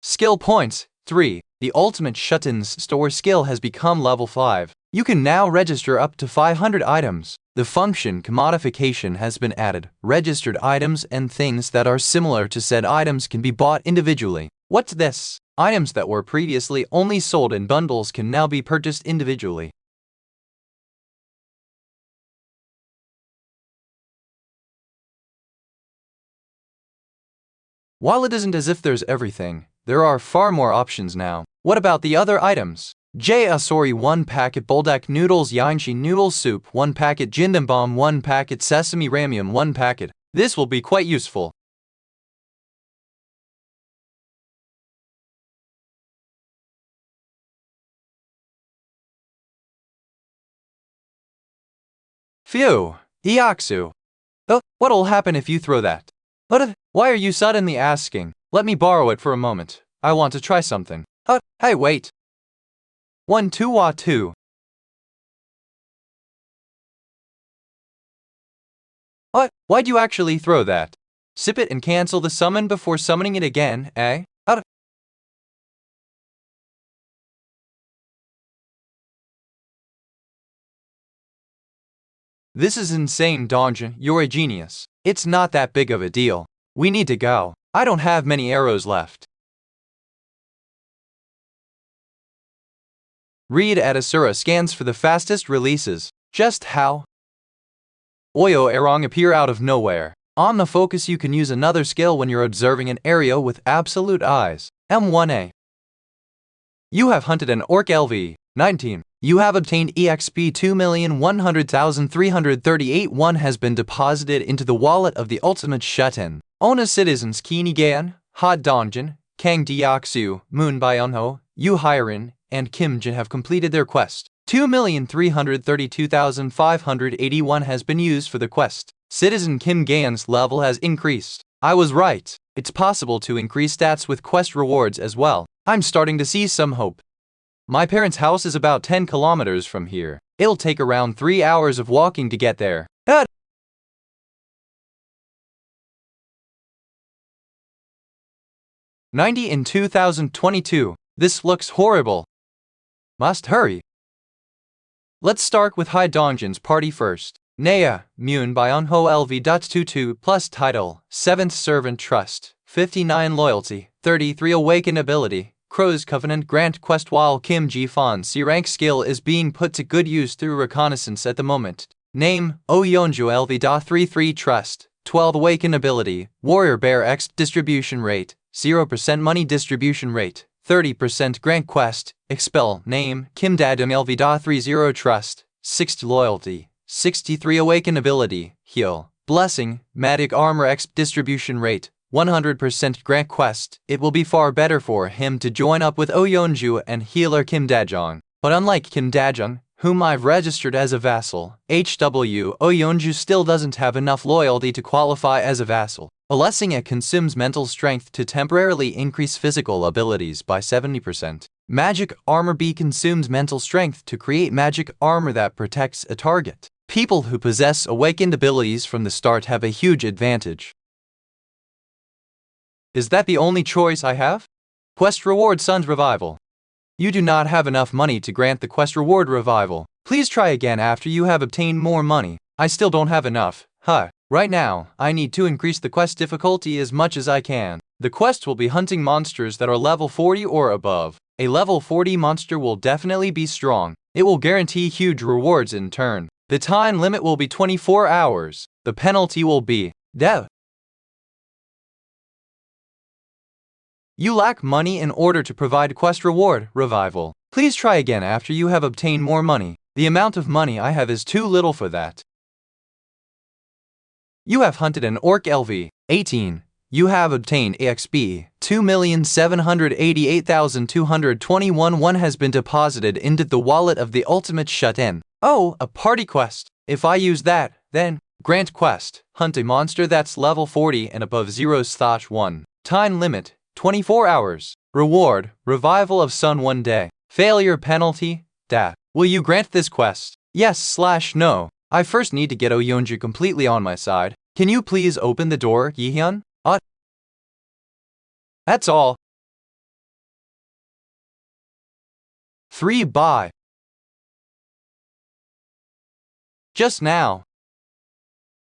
Skill points. 3. The ultimate shut-ins store skill has become level 5. You can now register up to 500 items. The function commodification has been added. Registered items and things that are similar to said items can be bought individually. What's this? Items that were previously only sold in bundles can now be purchased individually. While it isn't as if there's everything, there are far more options now. What about the other items? Asori 1 packet buldak noodles yanchi noodle soup 1 packet jindambam 1 packet sesame ramyun 1 packet. This will be quite useful. Phew, Iaksu. Oh, what'll happen if you throw that? Why are you suddenly asking? Let me borrow it for a moment. I want to try something. Hey, wait. 1 2 wa 2. What? Why'd you actually throw that? Sip it and cancel the summon before summoning it again, eh? This is insane, Donjon. You're a genius. It's not that big of a deal. We need to go. I don't have many arrows left. Read at Asura scans for the fastest releases. Just how? Oyo Erong appear out of nowhere. On the focus you can use another skill when you're observing an area with absolute eyes. M1A. You have hunted an orc LV. 19. You have obtained EXP 2,100,338. 1 has been deposited into the wallet of the ultimate shut-in. Ona citizens Kinigayan, Hot Donjon, Kang Diaksu, Moon Byonho, Yu Hyrin, and Kim Jin have completed their quest. 2,332,581 has been used for the quest. Citizen Kim Gayan's level has increased. I was right. It's possible to increase stats with quest rewards as well. I'm starting to see some hope. My parents' house is about 10 kilometers from here. It'll take around 3 hours of walking to get there. 90 in 2022. This looks horrible. Must hurry. Let's start with High Donjon's party first. Nea, Moon Byonho LV.22 plus title, 7th Servant Trust, 59 Loyalty, 33 Awaken Ability, Crow's Covenant Grant Quest. While Kim Ji-Fan C rank skill is being put to good use through reconnaissance at the moment. Name, Oyonju LV.33 Trust, 12 Awaken Ability, Warrior Bear X distribution rate, 0% money distribution rate, 30% Grant Quest, Expel. Name, Kim Dadam LV.30 Trust, 60 Loyalty, 63 Awaken Ability, Heal, Blessing, Magic Armor X distribution rate, 100% Grant Quest. It will be far better for him to join up with Oyonju and healer Kim Dajong. But unlike Kim Dajong, whom I've registered as a vassal, Oyonju still doesn't have enough loyalty to qualify as a vassal. Blessing it consumes mental strength to temporarily increase physical abilities by 70%. Magic Armor B consumes mental strength to create magic armor that protects a target. People who possess awakened abilities from the start have a huge advantage. Is that the only choice I have? Quest Reward Sun's Revival. You do not have enough money to grant the quest reward revival. Please try again after you have obtained more money. I still don't have enough. Right now, I need to increase the quest difficulty as much as I can. The quest will be hunting monsters that are level 40 or above. A level 40 monster will definitely be strong. It will guarantee huge rewards in turn. The time limit will be 24 hours. The penalty will be death. You lack money in order to provide quest reward revival. Please try again after you have obtained more money. The amount of money I have is too little for that. You have hunted an orc LV. 18. You have obtained EXP 2,788,221. 1 has been deposited into the wallet of the ultimate shut-in. Oh, a party quest. If I use that, then grant quest. Hunt a monster that's level 40 and above 0/1. Time limit 24 hours. Reward, revival of sun 1 day. Failure penalty, death. Will you grant this quest? Yes/no. I first need to get Oyonju completely on my side. Can you please open the door, Yihyun? That's all. 3 buy. Just now.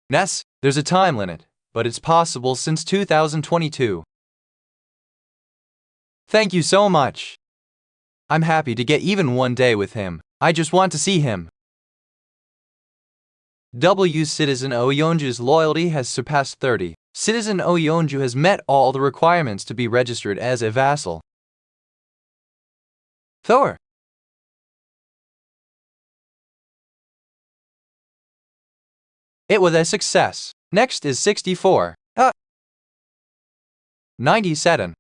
Ness, there's a time limit, but it's possible since 2022. Thank you so much. I'm happy to get even one day with him. I just want to see him. W. Citizen Oyonju's loyalty has surpassed 30. Citizen Oyonju has met all the requirements to be registered as a vassal. Thor. It was a success. Next is 64. 97.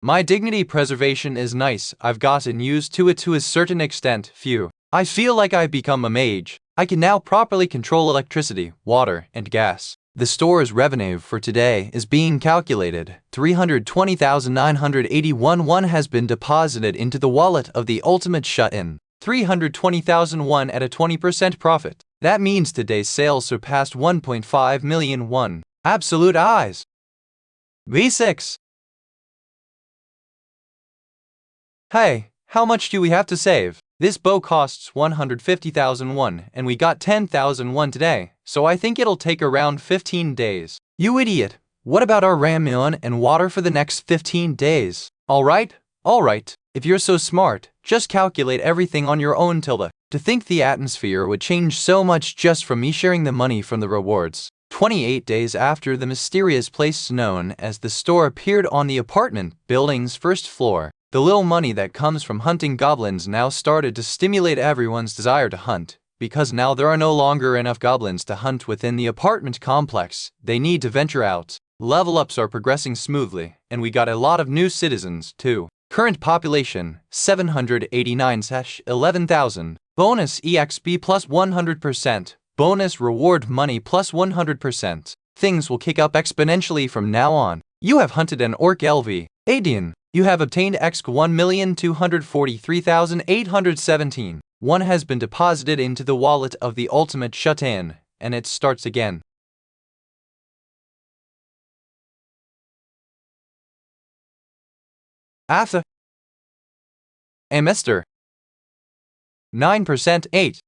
My dignity preservation is nice. I've gotten used to it to a certain extent. Phew. I feel like I've become a mage. I can now properly control electricity, water, and gas. The store's revenue for today is being calculated. 320,981 won has been deposited into the wallet of the ultimate shut-in. 320,000 won at a 20% profit. That means today's sales surpassed 1.5 million won. Absolute eyes. V6. Hey, how much do we have to save? This bow costs 150,000 won and we got 10,000 won today, so I think it'll take around 15 days. You idiot! What about our ramen and water for the next 15 days? Alright. If you're so smart, just calculate everything on your own, Tilda. To think the atmosphere would change so much just from me sharing the money from the rewards. 28 days after the mysterious place known as the store appeared on the apartment building's first floor, the little money that comes from hunting goblins now started to stimulate everyone's desire to hunt. Because now there are no longer enough goblins to hunt within the apartment complex, they need to venture out. Level ups are progressing smoothly, and we got a lot of new citizens, too. Current population, 789/11,000. Bonus EXP plus 100%. Bonus reward money plus 100%. Things will kick up exponentially from now on. You have hunted an orc LV. Adian. You have obtained EXP 1,243,817. One has been deposited into the wallet of the ultimate shut-in, and it starts again. After a Mr. 9% 8.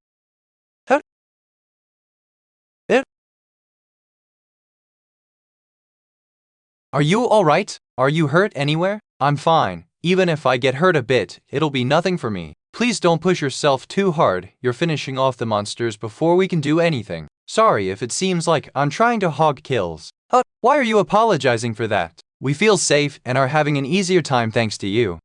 Are you alright? Are you hurt anywhere? I'm fine. Even if I get hurt a bit, it'll be nothing for me. Please don't push yourself too hard. You're finishing off the monsters before we can do anything. Sorry if it seems like I'm trying to hog kills. Why are you apologizing for that? We feel safe and are having an easier time thanks to you.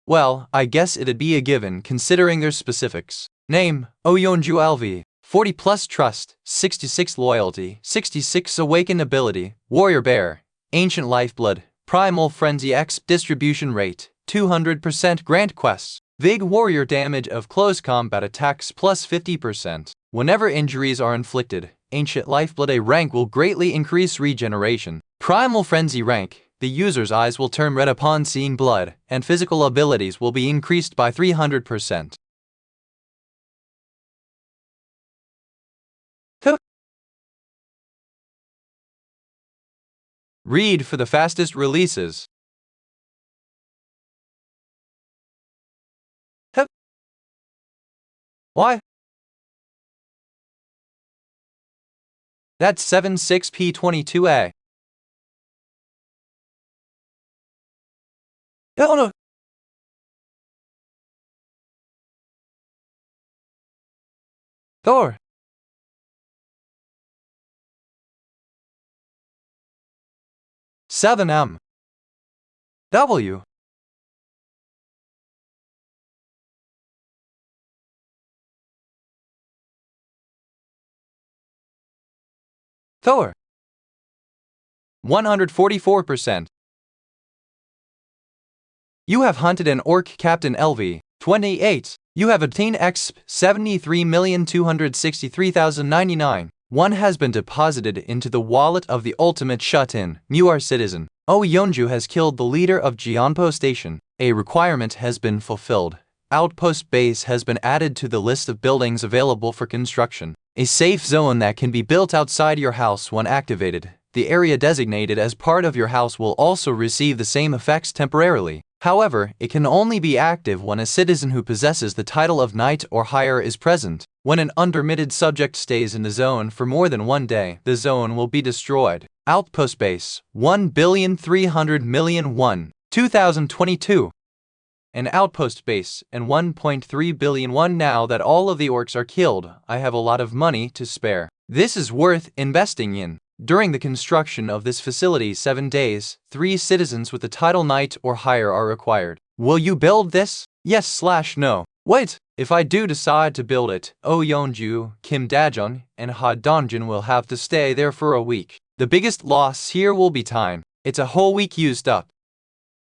Well, I guess it'd be a given considering their specifics. Name, Oyonju LV. 40 plus trust, 66 loyalty, 66 awakened ability, warrior bear, ancient lifeblood, primal frenzy X distribution rate, 200% grant quests, big warrior damage of close combat attacks plus 50%. Whenever injuries are inflicted, ancient lifeblood A rank will greatly increase regeneration. Primal frenzy rank, the user's eyes will turn red upon seeing blood, and physical abilities will be increased by 300%. Read for the fastest releases. Why? That's 76p22a. Oh no. Thor. Seven M. W. Thor. 144%. You have hunted an orc Captain LV. 28. You have obtained EXP 73,263,099. One has been deposited into the wallet of the ultimate shut-in. Muar citizen. Oyonju has killed the leader of Jeonpo Station. A requirement has been fulfilled. Outpost base has been added to the list of buildings available for construction. A safe zone that can be built outside your house when activated. the area designated as part of your house will also receive the same effects temporarily. However, it can only be active when a citizen who possesses the title of knight or higher is present. When an unpermitted subject stays in the zone for more than 1 day, the zone will be destroyed. Outpost Base 1,300,000,001 2022. An outpost base and 1.3 billion won. Now that all of the orcs are killed, I have a lot of money to spare. This is worth investing in. During the construction of this facility 7 days, 3 citizens with the title knight or higher are required. Will you build this? Yes/no. Wait, if I do decide to build it, Oh Yeonju, Kim Dajeon, and Ha Dongjin will have to stay there for a week. The biggest loss here will be time. It's a whole week used up.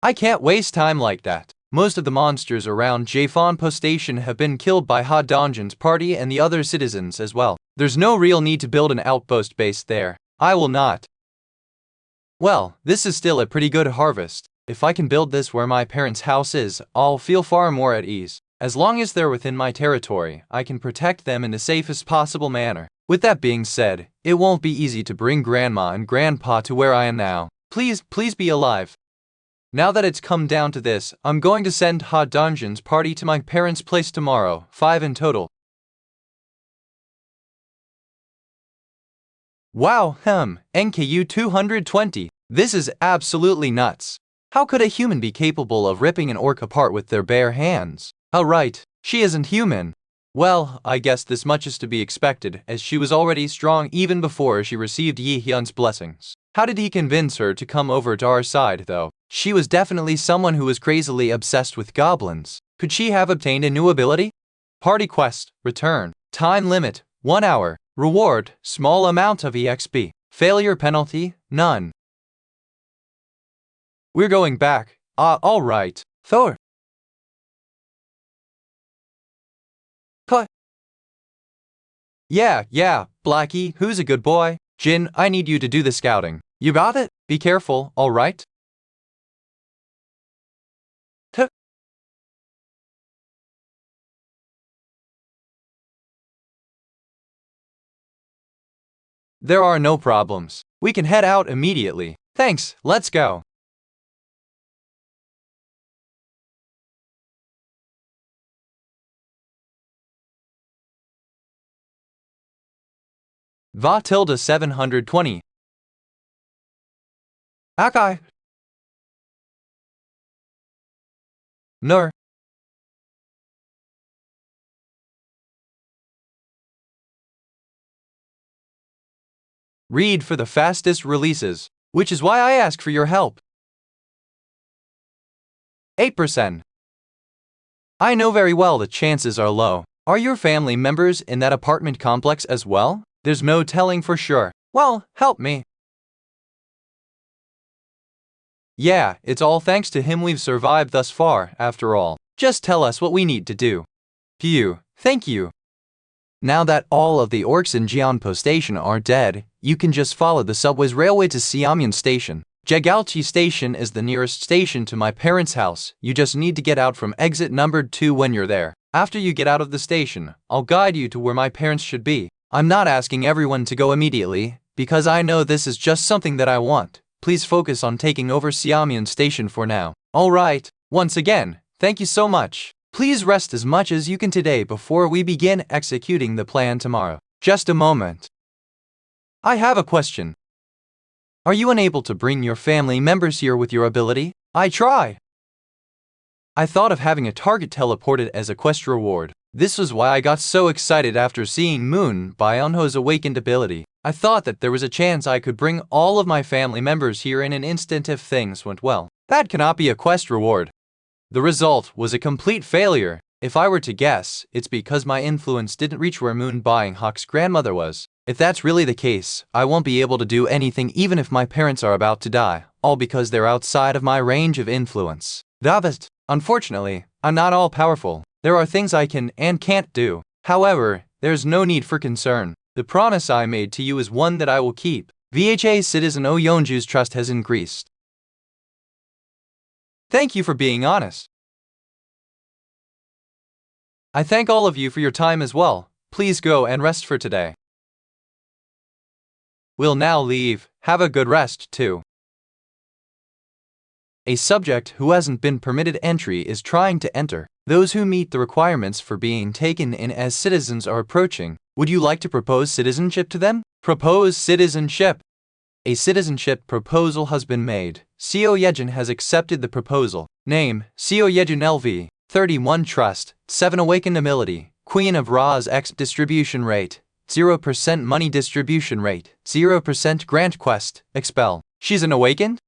I can't waste time like that. Most of the monsters around Jaefonpo Station have been killed by Ha Dongjin's party and the other citizens as well. There's no real need to build an outpost base there. I will not. Well, this is still a pretty good harvest. If I can build this where my parents' house is, I'll feel far more at ease. As long as they're within my territory, I can protect them in the safest possible manner. With that being said, it won't be easy to bring Grandma and Grandpa to where I am now. Please be alive. Now that it's come down to this, I'm going to send Ha Dongjin's party to my parents' place tomorrow, 5 in total. Wow, NKU 220. This is absolutely nuts. How could a human be capable of ripping an orc apart with their bare hands? Oh right, she isn't human. Well, I guess this much is to be expected, as she was already strong even before she received Yi Hyun's blessings. How did he convince her to come over to our side, though? She was definitely someone who was crazily obsessed with goblins. Could she have obtained a new ability? Party quest, return. Time limit, 1 hour. Reward, small amount of EXP. Failure penalty, none. We're going back. Alright. Thor. Yeah, Blackie, who's a good boy? Jin, I need you to do the scouting. You got it? Be careful, alright? There are no problems. We can head out immediately. Thanks, let's go. Va tilde 720. Akai. Nur. Read for the fastest releases, which is why I ask for your help. 8%. I know very well the chances are low. Are your family members in that apartment complex as well? There's no telling for sure. Well, help me. Yeah, it's all thanks to him we've survived thus far, after all. Just tell us what we need to do. Phew, thank you. Now that all of the orcs in Jeonpo Station are dead, you can just follow the subway's railway to Siamyeon Station. Jagalchi Station is the nearest station to my parents' house. You just need to get out from exit number 2 when you're there. After you get out of the station, I'll guide you to where my parents should be. I'm not asking everyone to go immediately, because I know this is just something that I want. Please focus on taking over Siamyeon Station for now. Alright, once again, thank you so much. Please rest as much as you can today before we begin executing the plan tomorrow. Just a moment. I have a question. Are you unable to bring your family members here with your ability? I try. I thought of having a target teleported as a quest reward. This was why I got so excited after seeing Moon by Eunho's awakened ability. I thought that there was a chance I could bring all of my family members here in an instant if things went well. That cannot be a quest reward. The result was a complete failure. If I were to guess, it's because my influence didn't reach where Moon Buying Hawk's grandmother was. If that's really the case, I won't be able to do anything even if my parents are about to die, all because they're outside of my range of influence. David, unfortunately, I'm not all powerful. There are things I can and can't do. However, there's no need for concern. The promise I made to you is one that I will keep. VHA citizen Oh Yeonju's trust has increased. Thank you for being honest. I thank all of you for your time as well. Please go and rest for today. We'll now leave. have a good rest too. A subject who hasn't been permitted entry is trying to enter. Those who meet the requirements for being taken in as citizens are approaching. Would you like to propose citizenship to them? Propose citizenship. A citizenship proposal has been made. Seo Yejin has accepted the proposal. Name, Seo Yejin LV. 31 Trust, 7 Awakened Ability, Queen of Ra's X Distribution Rate, 0% Money Distribution Rate, 0% Grant Quest, Expel. She's an Awakened?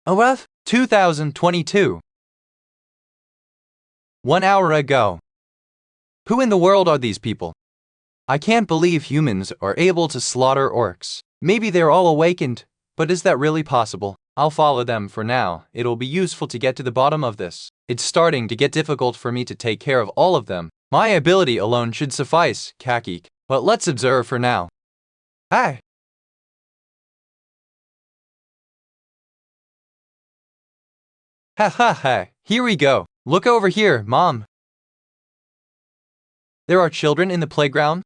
Rough 2022. 1 hour ago. Who in the world are these people? I can't believe humans are able to slaughter orcs. Maybe they're all awakened, but is that really possible? I'll follow them for now. It'll be useful to get to the bottom of this. It's starting to get difficult for me to take care of all of them. My ability alone should suffice, Kakik. But let's observe for now. Hi. Ha ha ha. Here we go. Look over here, Mom. There are children in the playground?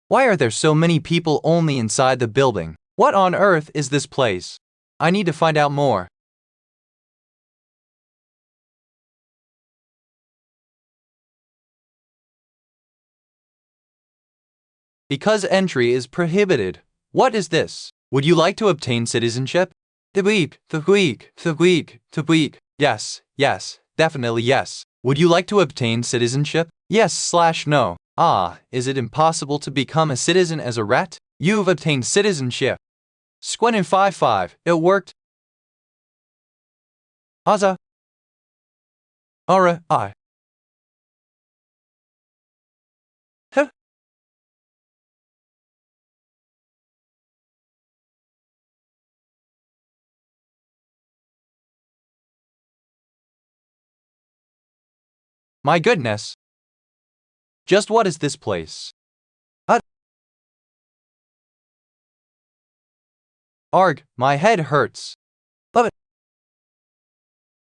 Why are there so many people only inside the building? What on earth is this place? I need to find out more. Because entry is prohibited. What is this? Would you like to obtain citizenship? The week. Yes, definitely yes. Would you like to obtain citizenship? Yes/no. Is it impossible to become a citizen as a rat? You've obtained citizenship. Squin in 5-5, it worked. Aza. I. Huh. My goodness. Just what is this place? Arg, my head hurts. Love it.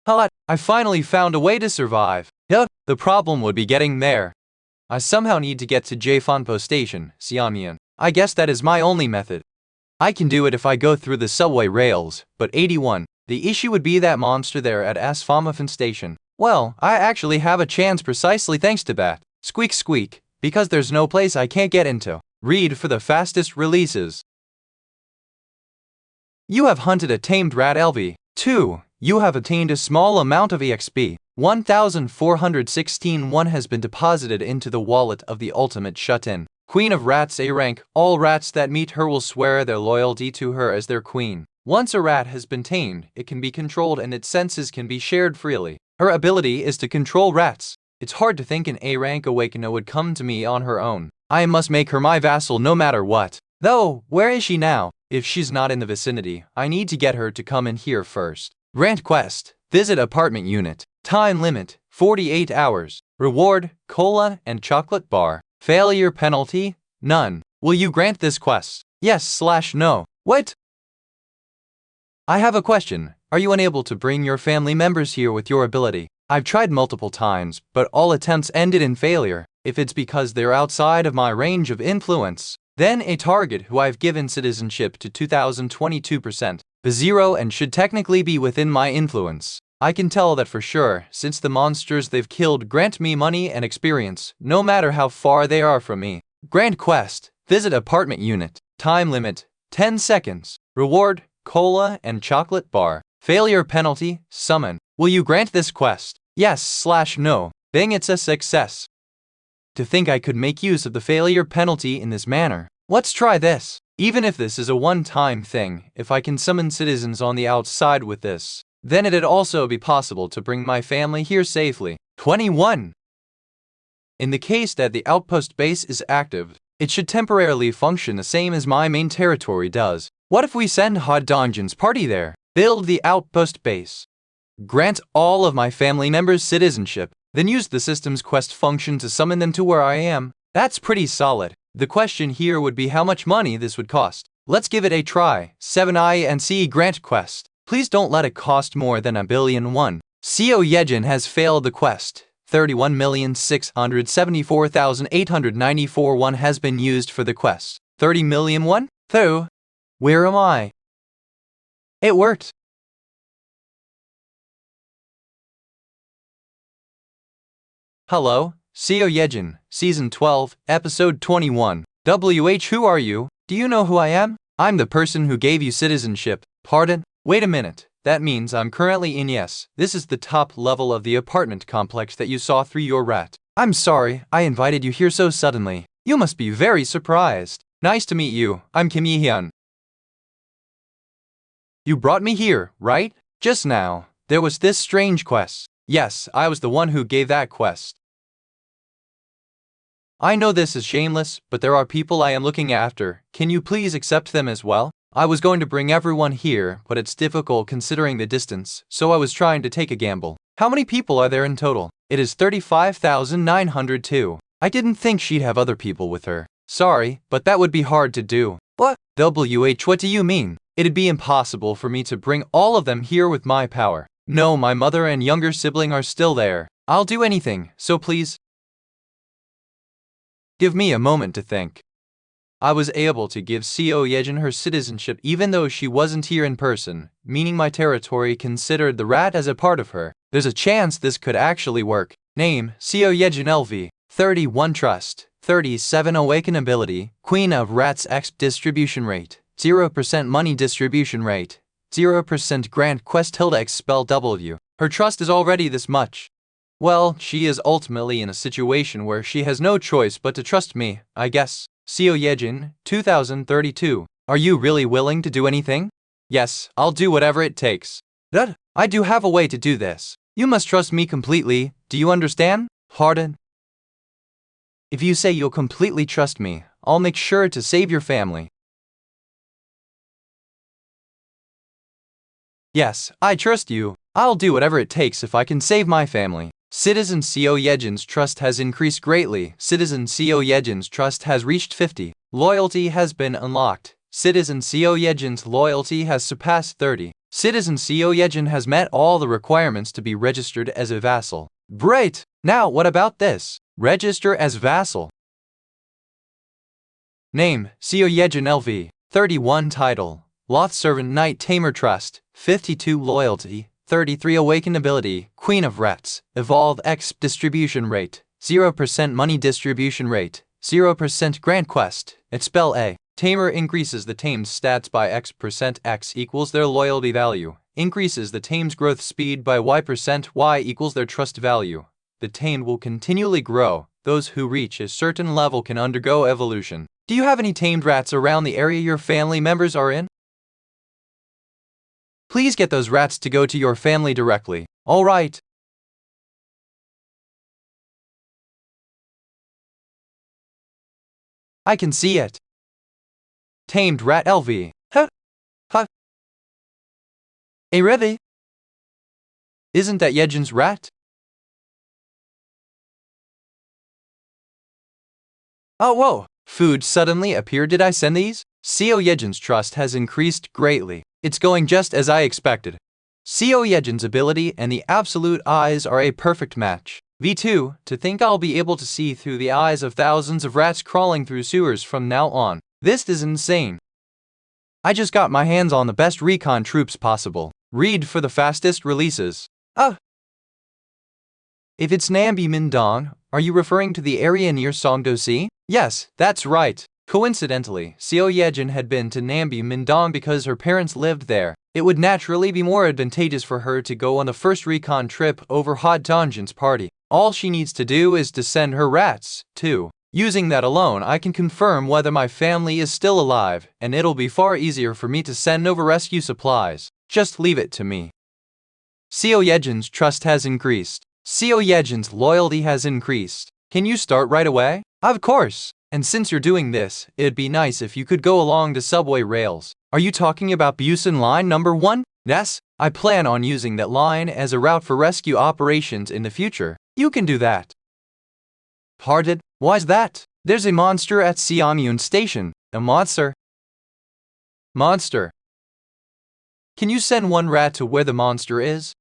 I finally found a way to survive. The problem would be getting there. I somehow need to get to Jfanpo Station, Xianmian. I guess that is my only method. I can do it if I go through the subway rails, but 81. The issue would be that monster there at Asfamafan Station. Well, I actually have a chance precisely thanks to that. Squeak squeak, because there's no place I can't get into. Read for the fastest releases. You have hunted a tamed rat LV. 2. You have attained a small amount of EXP. 1,416 one has been deposited into the wallet of the ultimate shut-in. Queen of Rats A rank. All rats that meet her will swear their loyalty to her as their queen. Once a rat has been tamed, it can be controlled and its senses can be shared freely. Her ability is to control rats. It's hard to think an A rank awakener would come to me on her own. I must make her my vassal no matter what. Though, where is she now? If she's not in the vicinity, I need to get her to come in here first. Grant quest. Visit apartment unit. Time limit, 48 hours. Reward, cola and chocolate bar. Failure penalty, none. Will you grant this quest? Yes/no. What? I have a question. Are you unable to bring your family members here with your ability? I've tried multiple times, but all attempts ended in failure. If it's because they're outside of my range of influence, then a target who I've given citizenship to 2022%, the 0 and should technically be within my influence. I can tell that for sure, since the monsters they've killed grant me money and experience, no matter how far they are from me. Grant quest, visit apartment unit. Time limit, 10 seconds. Reward, cola and chocolate bar. Failure penalty, summon. Will you grant this quest? Yes/no. Bing, it's a success. To think I could make use of the failure penalty in this manner. Let's try this. Even if this is a one-time thing, if I can summon citizens on the outside with this, then it'd also be possible to bring my family here safely. 21. In the case that the outpost base is active, it should temporarily function the same as my main territory does. What if we send Hot Donjon's party there? Build the outpost base. Grant all of my family members citizenship, then use the system's quest function to summon them to where I am. That's pretty solid. The question here would be how much money this would cost. Let's give it a try. 7INC grant quest. Please don't let it cost more than 1,000,000,001. Seo Yejin has failed the quest. 31,674,894 one has been used for the quest. 30 million one? Though, Where am I? It worked. Hello, Seo Yejin, Season 12, Episode 21. Who are you? Do you know who I am? I'm the person who gave you citizenship. Pardon? Wait a minute. That means I'm currently in yes. This is the top level of the apartment complex that you saw through your rat. I'm sorry, I invited you here so suddenly. You must be very surprised. Nice to meet you. I'm Kim Yi-hyun. You brought me here, right? Just now. There was this strange quest. Yes, I was the one who gave that quest. I know this is shameless, but there are people I am looking after. Can you please accept them as well? I was going to bring everyone here, but it's difficult considering the distance, so I was trying to take a gamble. How many people are there in total? It is 35,902. I didn't think she'd have other people with her. Sorry, but that would be hard to do. What? What do you mean? It'd be impossible for me to bring all of them here with my power. No, my mother and younger sibling are still there. I'll do anything, so please give me a moment to think. I was able to give Seo Yejin her citizenship even though she wasn't here in person, meaning my territory considered the rat as a part of her. There's a chance this could actually work. Name, Seo Yejin LV. 31 Trust. 37 Awakenability. Queen of Rats. X distribution rate. 0% money distribution rate. 0% grant quest tilde expel W. Her trust is already this much. Well, she is ultimately in a situation where she has no choice but to trust me, I guess. Seo Yejin, 2032. Are you really willing to do anything? Yes, I'll do whatever it takes. But I do have a way to do this. You must trust me completely, do you understand? Pardon? If you say you'll completely trust me, I'll make sure to save your family. Yes, I trust you. I'll do whatever it takes if I can save my family. Citizen Seo Yejin's trust has increased greatly. Citizen Seo Yejin's trust has reached 50. Loyalty has been unlocked. Citizen Seo Yejin's loyalty has surpassed 30. Citizen Seo Yejin has met all the requirements to be registered as a vassal. Great! Now what about this? Register as vassal. Name, Seo Yejin LV. 31 Title, Loth Servant Knight Tamer Trust. 52 Loyalty. 33 Awakenability, Queen of Rats. Evolve X distribution rate. 0% money distribution rate. 0% grant quest. Expel A. Tamer increases the tamed stats by X%. X equals their loyalty value. Increases the tame's growth speed by Y%. Y equals their trust value. The tamed will continually grow. Those who reach a certain level can undergo evolution. Do you have any tamed rats around the area your family members are in? Please get those rats to go to your family directly. All right. I can see it. Tamed rat LV. Huh? Huh? A Revi? Isn't that Yejin's rat? Oh, whoa. Food suddenly appeared. Did I send these? Seo Yejin's trust has increased greatly. It's going just as I expected. Seo Yejin's ability and the absolute eyes are a perfect match. V2, to think I'll be able to see through the eyes of thousands of rats crawling through sewers from now on. This is insane. I just got my hands on the best recon troops possible. Read for the fastest releases. If it's Nambi Mindong, are you referring to the area near Songdo-si? Yes, that's right. Coincidentally, Seo Yejin had been to Nambi Mindong because her parents lived there. It would naturally be more advantageous for her to go on the first recon trip over Hot Donjan's party. All she needs to do is to send her rats, too. Using that alone, I can confirm whether my family is still alive, and it'll be far easier for me to send over rescue supplies. Just leave it to me. Seo Yejin's trust has increased. Seo Yejin's loyalty has increased. Can you start right away? Of course. And since you're doing this, it'd be nice if you could go along the subway rails. Are you talking about Busan Line number 1? Yes, I plan on using that line as a route for rescue operations in the future. You can do that. Pardon? Why's that? There's a monster at Seongyun Station. A monster? Monster. Can you send one rat to where the monster is?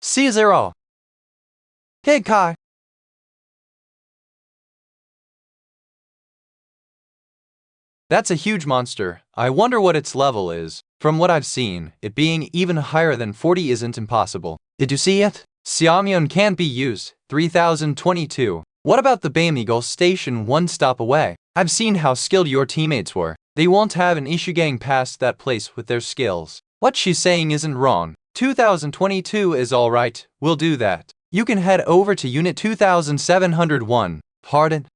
C0. Hey Kai. That's a huge monster. I wonder what its level is. From what I've seen, it being even higher than 40 isn't impossible. Did you see it? Xiaomyun can't be used. 3022. What about the Bamigol station one stop away? I've seen how skilled your teammates were. They won't have an issue getting past that place with their skills. What she's saying isn't wrong. 2022 is alright. We'll do that. You can head over to Unit 2701. Pardon?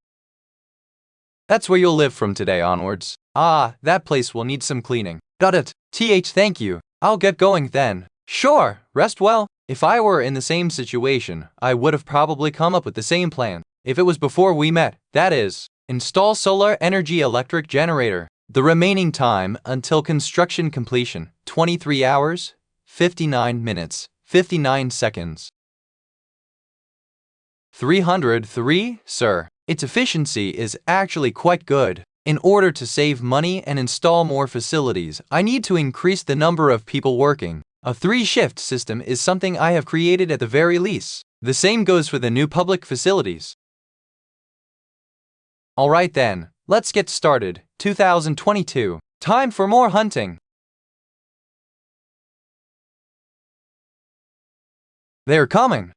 That's where you'll live from today onwards. Ah, that place will need some cleaning. Got it. Thank you. I'll get going then. Sure, rest well. If I were in the same situation, I would have probably come up with the same plan. If it was before we met, that is. Install solar energy electric generator. The remaining time until construction completion, 23 hours, 59 minutes, 59 seconds. 303, sir. Its efficiency is actually quite good. In order to save money and install more facilities, I need to increase the number of people working. A 3-shift system is something I have created at the very least. The same goes for the new public facilities. Alright then, let's get started. 2022. Time for more hunting. They're coming.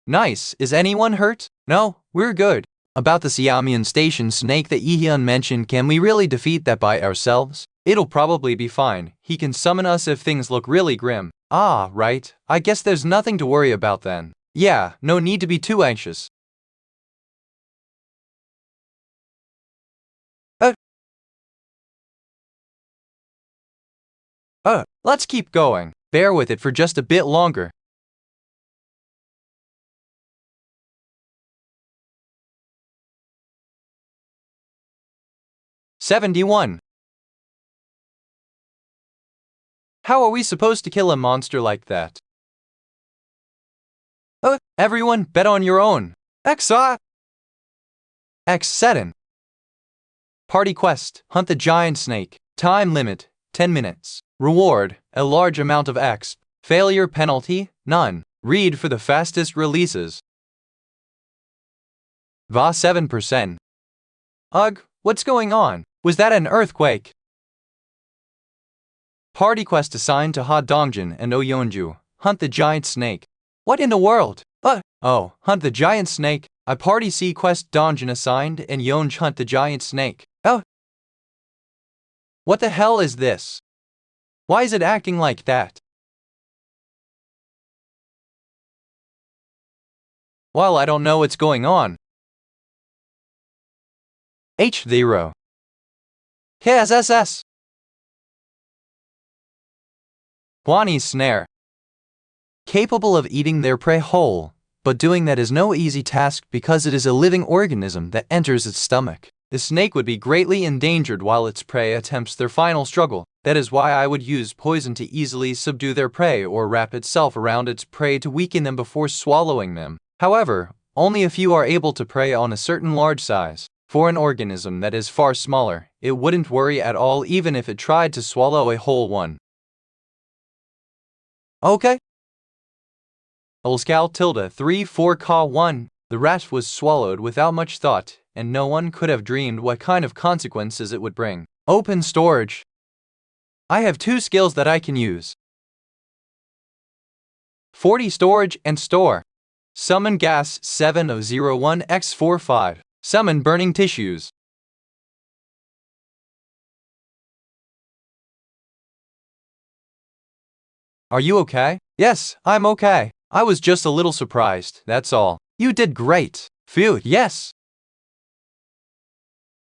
Nice. Is anyone hurt? No, we're good. About the Xiaomian station snake that Yihyun mentioned, can we really defeat that by ourselves? It'll probably be fine. He can summon us if things look really grim. Ah, right. I guess there's nothing to worry about then. Yeah, no need to be too anxious. Let's keep going. Bear with it for just a bit longer. '71. How are we supposed to kill a monster like that? Everyone, bet on your own. X7. Party quest, hunt the giant snake. Time limit, 10 minutes. Reward, a large amount of X. Failure penalty, none. Read for the fastest releases. Va 7%. Ugh, what's going on? Was that an earthquake? Party quest assigned to Ha Dongjin and Oyonju. Hunt the giant snake. What in the world? Hunt the giant snake. A party C quest Dongjin assigned and Yeonj hunt the giant snake. What the hell is this? Why is it acting like that? Well, I don't know what's going on. H0. KSSS. Guani's snare. Capable of eating their prey whole, but doing that is no easy task because it is a living organism that enters its stomach. The snake would be greatly endangered while its prey attempts their final struggle. That is why I would use poison to easily subdue their prey or wrap itself around its prey to weaken them before swallowing them. However, only a few are able to prey on a certain large size. For an organism that is far smaller, it wouldn't worry at all even if it tried to swallow a whole one. Okay. Olscal tilde 34 Ka 1. The rat was swallowed without much thought, and no one could have dreamed what kind of consequences it would bring. Open storage. I have 2 skills that I can use. 40 storage and store. Summon gas 7001x45. Summon burning tissues. Are you okay? Yes, I'm okay. I was just a little surprised, that's all. You did great. Phew, yes.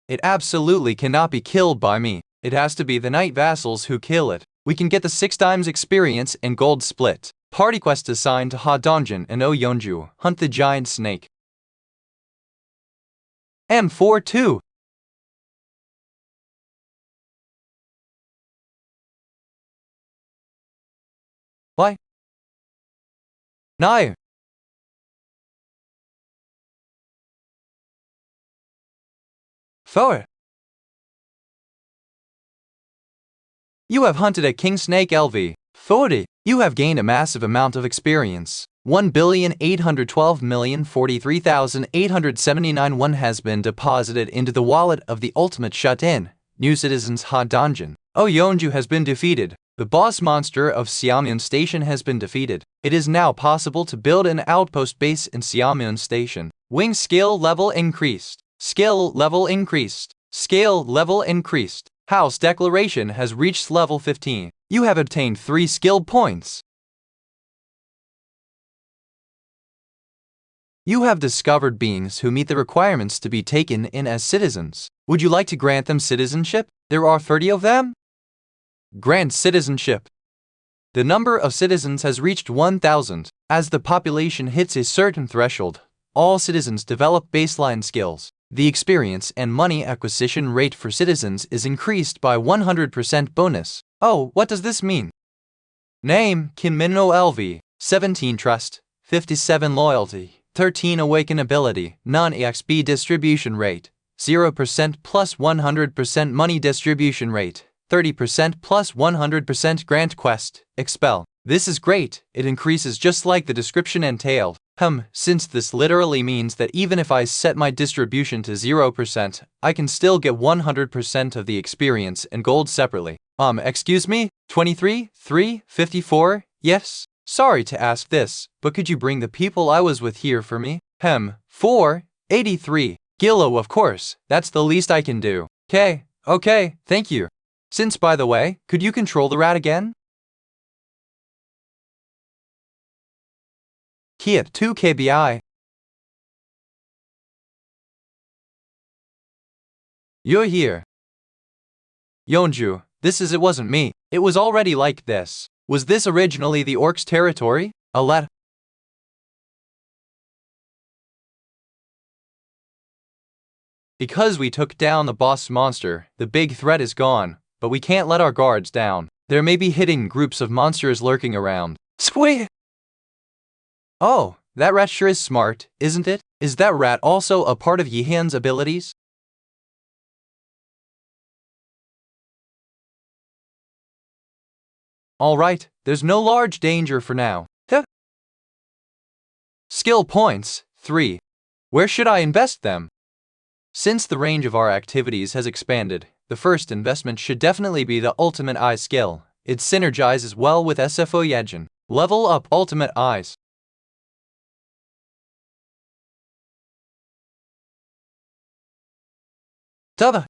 It absolutely cannot be killed by me. It has to be the knight vassals who kill it. We can get the 6 times experience and gold split. Party quest assigned to Ha Dongjin and Oh Yeonju. Hunt the giant snake. M42. Why? No. Four. You have hunted a king snake LV. 40. You have gained a massive amount of experience. 1,812,043,879 one has been deposited into the wallet of the ultimate shut-in. New Citizens Hot Dungeon. Oh, Yeonju has been defeated. The boss monster of Xiamen Station has been defeated. It is now possible to build an outpost base in Xiamen Station. Wing skill level increased. Skill level increased. Skill level increased. House Declaration has reached level 15. You have obtained 3 skill points. You have discovered beings who meet the requirements to be taken in as citizens. Would you like to grant them citizenship? There are 30 of them. Grant citizenship. The number of citizens has reached 1,000. As the population hits a certain threshold, all citizens develop baseline skills. The experience and money acquisition rate for citizens is increased by 100% bonus. Oh, what does this mean? Name, Kinminno LV. 17 Trust, 57 Loyalty, 13 Awaken Ability, Non-EXP Distribution Rate, 0% plus 100% Money Distribution Rate, 30% plus 100% Grant Quest, Expel. This is great, it increases just like the description entailed. Since this literally means that even if I set my distribution to 0%, I can still get 100% of the experience and gold separately. Excuse me? 23, 3, 54, yes? Sorry to ask this, but could you bring the people I was with here for me? 4, 83. Gillo, of course, that's the least I can do. Okay, thank you. Since, by the way, could you control the rat again? Kiat 2 KBI. You're here. Yeonju, it wasn't me. It was already like this. Was this originally the orcs' territory? Because we took down the boss monster, the big threat is gone, but we can't let our guards down. There may be hidden groups of monsters lurking around. Squee! Oh, that rat sure is smart, isn't it? Is that rat also a part of Yihan's abilities? Alright, there's no large danger for now. Skill points, 3. Where should I invest them? Since the range of our activities has expanded, the first investment should definitely be the Ultimate Eye skill. It synergizes well with SFO Yejin. Level up Ultimate Eyes. Duh.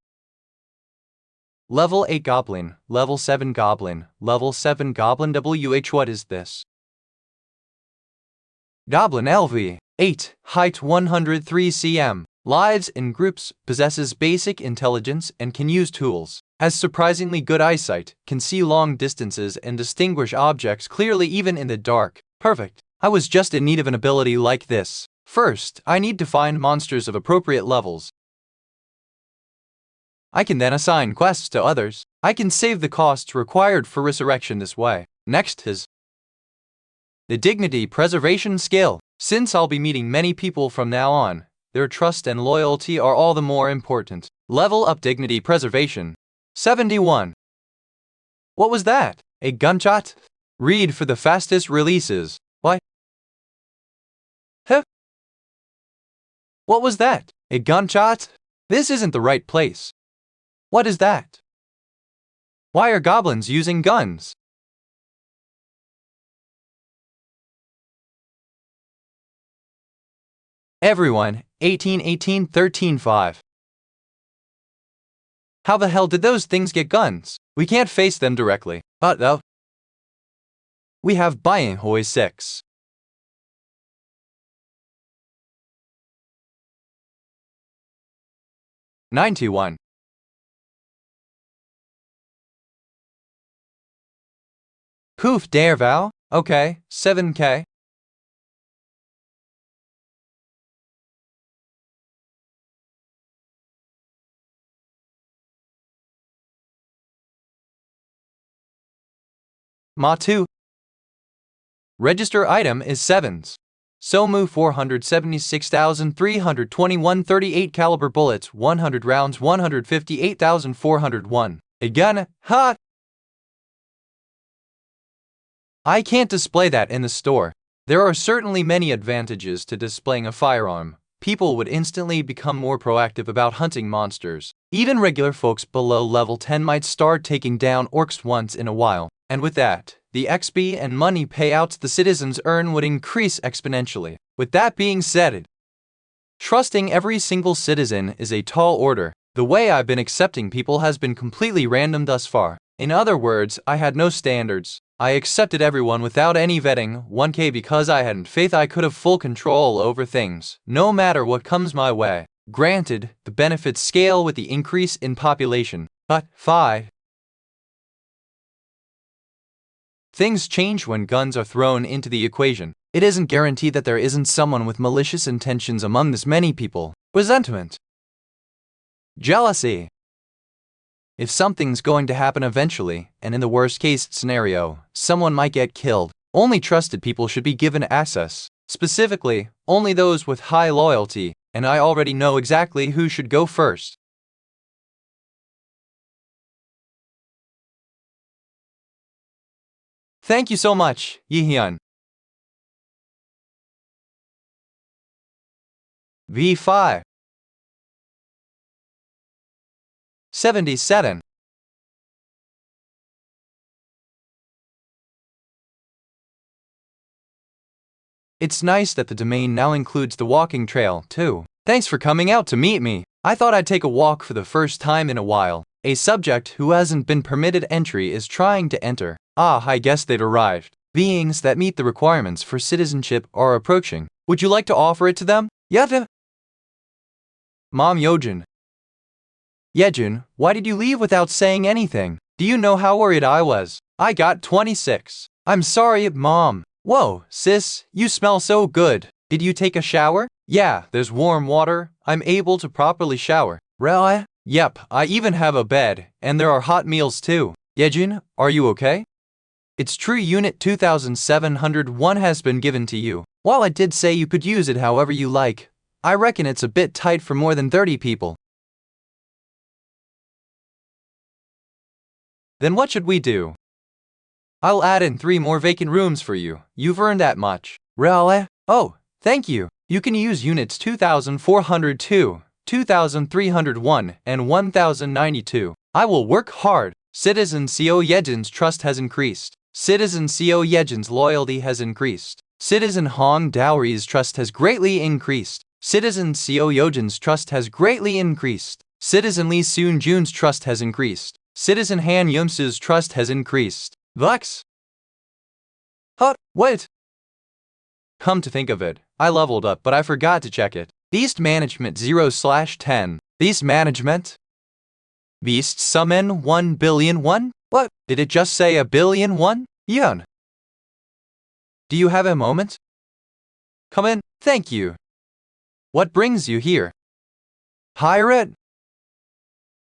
Level 8 Goblin, Level 7 Goblin, Level 7 Goblin WH. What is this? Goblin LV, 8, height 103 cm, lives in groups, possesses basic intelligence and can use tools, has surprisingly good eyesight, can see long distances and distinguish objects clearly even in the dark. Perfect. I was just in need of an ability like this. First, I need to find monsters of appropriate levels. I can then assign quests to others. I can save the costs required for resurrection this way. Next is the Dignity Preservation skill. Since I'll be meeting many people from now on, their trust and loyalty are all the more important. Level up Dignity Preservation. 71. What was that? A gunshot? Read for the fastest releases. Why? What was that? A gunshot? This isn't the right place. What is that? Why are goblins using guns? Everyone, 18-18-13-5. How the hell did those things get guns? We can't face them directly. But though, we have Manhwa 6. 91. Hoof dare vow? Okay, 7k. Ma 2. Register item is 7s. Somu 476,321 38 caliber bullets, 100 rounds, 158,401. Again, ha! I can't display that in the store. There are certainly many advantages to displaying a firearm. People would instantly become more proactive about hunting monsters. Even regular folks below level 10 might start taking down orcs once in a while. And with that, the XP and money payouts the citizens earn would increase exponentially. With that being said, trusting every single citizen is a tall order. The way I've been accepting people has been completely random thus far. In other words, I had no standards. I accepted everyone without any vetting, 1k because I hadn't faith I could have full control over things, no matter what comes my way. Granted, the benefits scale with the increase in population, but 5. Things change when guns are thrown into the equation. It isn't guaranteed that there isn't someone with malicious intentions among this many people. Resentment. Jealousy. If something's going to happen eventually, and in the worst case scenario, someone might get killed, only trusted people should be given access. Specifically, only those with high loyalty, and I already know exactly who should go first. Thank you so much, Yihyun. V5 77. It's nice that the domain now includes the walking trail, too. Thanks for coming out to meet me. I thought I'd take a walk for the first time in a while. A subject who hasn't been permitted entry is trying to enter. I guess they'd arrived. Beings that meet the requirements for citizenship are approaching. Would you like to offer it to them? Yada. Mom Yojin. Yejun, why did you leave without saying anything? Do you know how worried I was? I got 26. I'm sorry, Mom. Whoa, sis, you smell so good. Did you take a shower? Yeah, there's warm water. I'm able to properly shower. Really? Yep, I even have a bed, and there are hot meals too. Yejun, are you okay? It's true Unit 2701 has been given to you. While I did say you could use it however you like, I reckon it's a bit tight for more than 30 people. Then what should we do? I'll add in 3 more vacant rooms for you. You've earned that much. Really? Oh, thank you. You can use units 2402, 2301, and 1092. I will work hard. Citizen Co Yejin's trust has increased. Citizen Co Yejin's loyalty has increased. Citizen Hong Dowry's trust has greatly increased. Citizen Co Yojin's trust has greatly increased. Citizen Lee Soon Jun's trust has increased. Citizen Han Yumsu's trust has increased. Vux? What? Come to think of it, I leveled up but I forgot to check it. Beast Management 0/10. Beast Management? Beast Summon 1,000,000,001? What? Did it just say 1,000,000,001? Yun. Do you have a moment? Come in, thank you. What brings you here? Pirate?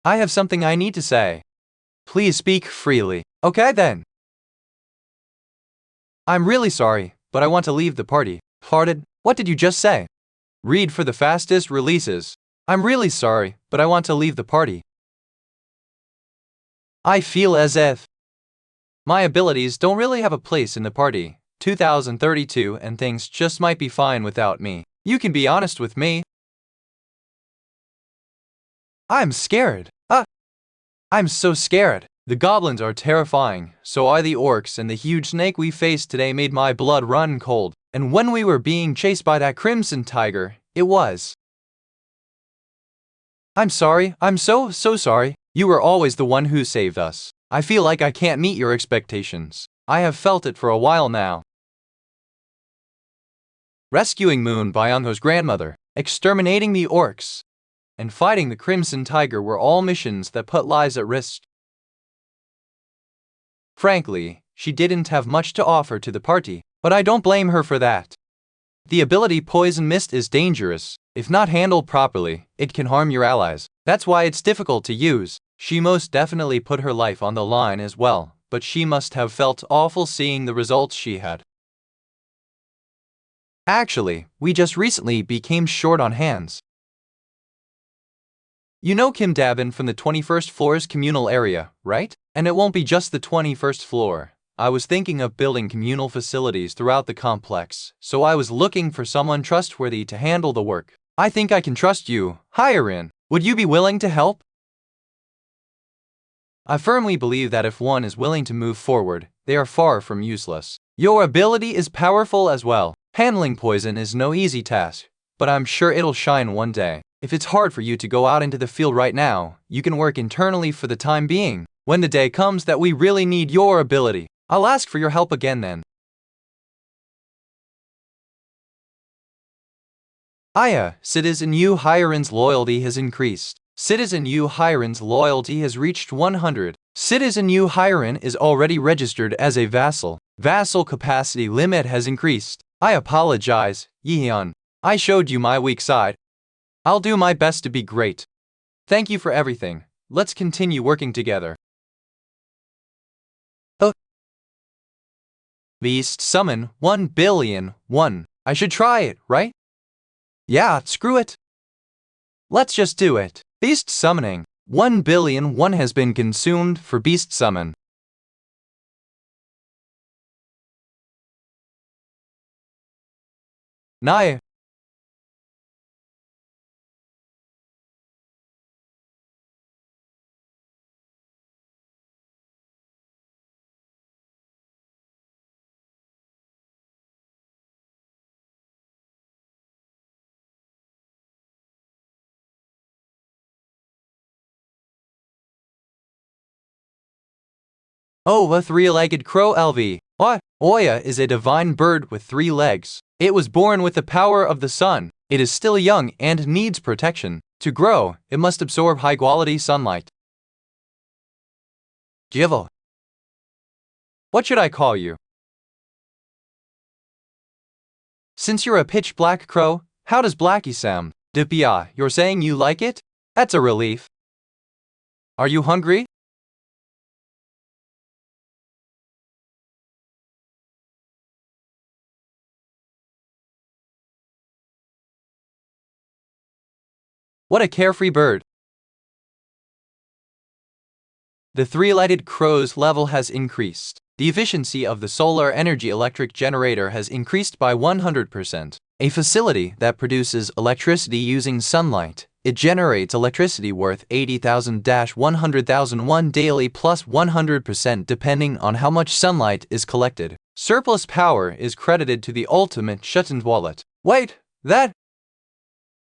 I have something I need to say. Please speak freely. Okay then. I'm really sorry, but I want to leave the party. Pardon? What did you just say? Read for the fastest releases. I'm really sorry, but I want to leave the party. I feel as if my abilities don't really have a place in the party. 2032 and things just might be fine without me. You can be honest with me. I'm scared. I'm so scared. The goblins are terrifying, so are the orcs, and the huge snake we faced today made my blood run cold. And when we were being chased by that crimson tiger, it was. I'm sorry, I'm so sorry. You were always the one who saved us. I feel like I can't meet your expectations. I have felt it for a while now. Rescuing Moon Byungho's grandmother, exterminating the orcs, and fighting the crimson tiger were all missions that put lives at risk. Frankly, she didn't have much to offer to the party, but I don't blame her for that. The ability Poison Mist is dangerous. If not handled properly, it can harm your allies. That's why it's difficult to use. She most definitely put her life on the line as well, but she must have felt awful seeing the results she had. Actually, we just recently became short on hands. You know Kim Dabin from the 21st floor's communal area, right? And it won't be just the 21st floor. I was thinking of building communal facilities throughout the complex, so I was looking for someone trustworthy to handle the work. I think I can trust you. Hire in. Would you be willing to help? I firmly believe that if one is willing to move forward, they are far from useless. Your ability is powerful as well. Handling poison is no easy task, but I'm sure it'll shine one day. If it's hard for you to go out into the field right now, you can work internally for the time being. When the day comes that we really need your ability, I'll ask for your help again then. Aya, Citizen Yu Hiren's loyalty has increased. Citizen Yu Hiren's loyalty has reached 100. Citizen Yu Hiren is already registered as a vassal. Vassal capacity limit has increased. I apologize, Yeon. I showed you my weak side. I'll do my best to be great. Thank you for everything. Let's continue working together. Oh. Beast summon 1,000,000,001. I should try it, right? Yeah, screw it. Let's just do it. Beast summoning. 1,000,000,001 has been consumed for beast summon. Naya. Oh, a three-legged crow LV. What? Oya is a divine bird with 3 legs. It was born with the power of the sun. It is still young and needs protection. To grow, it must absorb high-quality sunlight. Jivo. What should I call you? Since you're a pitch-black crow, how does Blackie sound? Dipia, you're saying you like it? That's a relief. Are you hungry? What a carefree bird. The three-legged crow's level has increased. The efficiency of the solar energy electric generator has increased by 100%. A facility that produces electricity using sunlight. It generates electricity worth 80,000-100,001 daily plus 100% depending on how much sunlight is collected. Surplus power is credited to the ultimate Shutton wallet. Wait, that?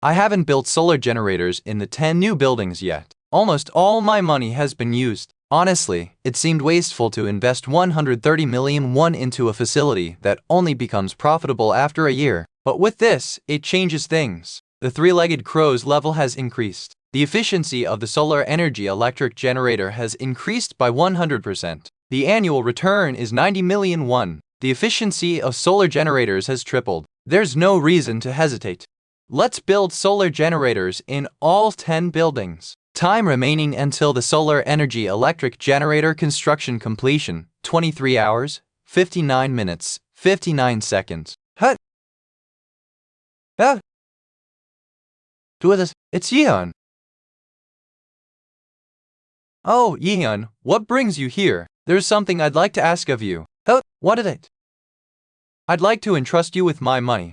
I haven't built solar generators in the 10 new buildings yet. Almost all my money has been used. Honestly, it seemed wasteful to invest 130 million won into a facility that only becomes profitable after a year. But with this, it changes things. The three-legged crow's level has increased. The efficiency of the solar energy electric generator has increased by 100%. The annual return is 90 million won. The efficiency of solar generators has tripled. There's no reason to hesitate. Let's build solar generators in all 10 buildings. Time remaining until the solar energy electric generator construction completion, 23 hours, 59 minutes, 59 seconds. Hut! Do this. It's Yeon. Oh, Yeon, what brings you here? There's something I'd like to ask of you. What is it? I'd like to entrust you with my money.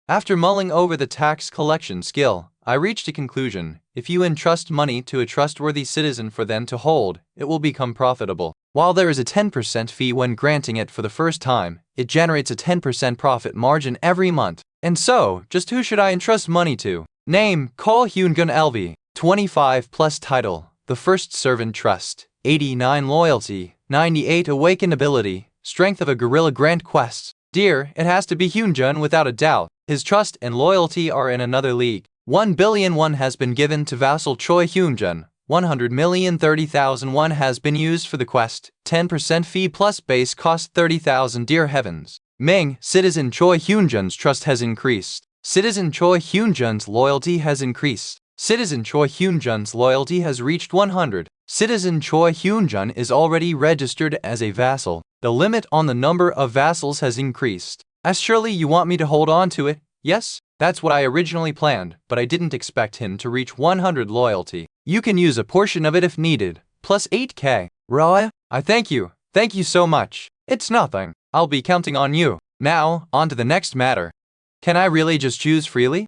After mulling over the tax collection skill, I reached a conclusion. If you entrust money to a trustworthy citizen for them to hold, it will become profitable. While there is a 10% fee when granting it for the first time, it generates a 10% profit margin every month. And so, just who should I entrust money to? Name, Call Hyungun LV. 25 plus title, The First Servant Trust. 89 loyalty, 98 awakened ability, strength of a gorilla grant quests. Dear, it has to be Hyunjun without a doubt. His trust and loyalty are in another league. 1 billion won has been given to vassal Choi Hyunjun. 100,030,000 won has been used for the quest. 10% fee plus base cost 30,000. Dear heavens. Ming, Citizen Choi Hyunjun's trust has increased. Citizen Choi Hyunjun's loyalty has increased. Citizen Choi Hyunjun's loyalty has reached 100. Citizen Choi Hyunjun is already registered as a vassal. The limit on the number of vassals has increased. As surely you want me to hold on to it, yes? That's what I originally planned, but I didn't expect him to reach 100 loyalty. You can use a portion of it if needed, plus 8k. Roa, I thank you. Thank you so much. It's nothing. I'll be counting on you. Now, on to the next matter. Can I really just choose freely?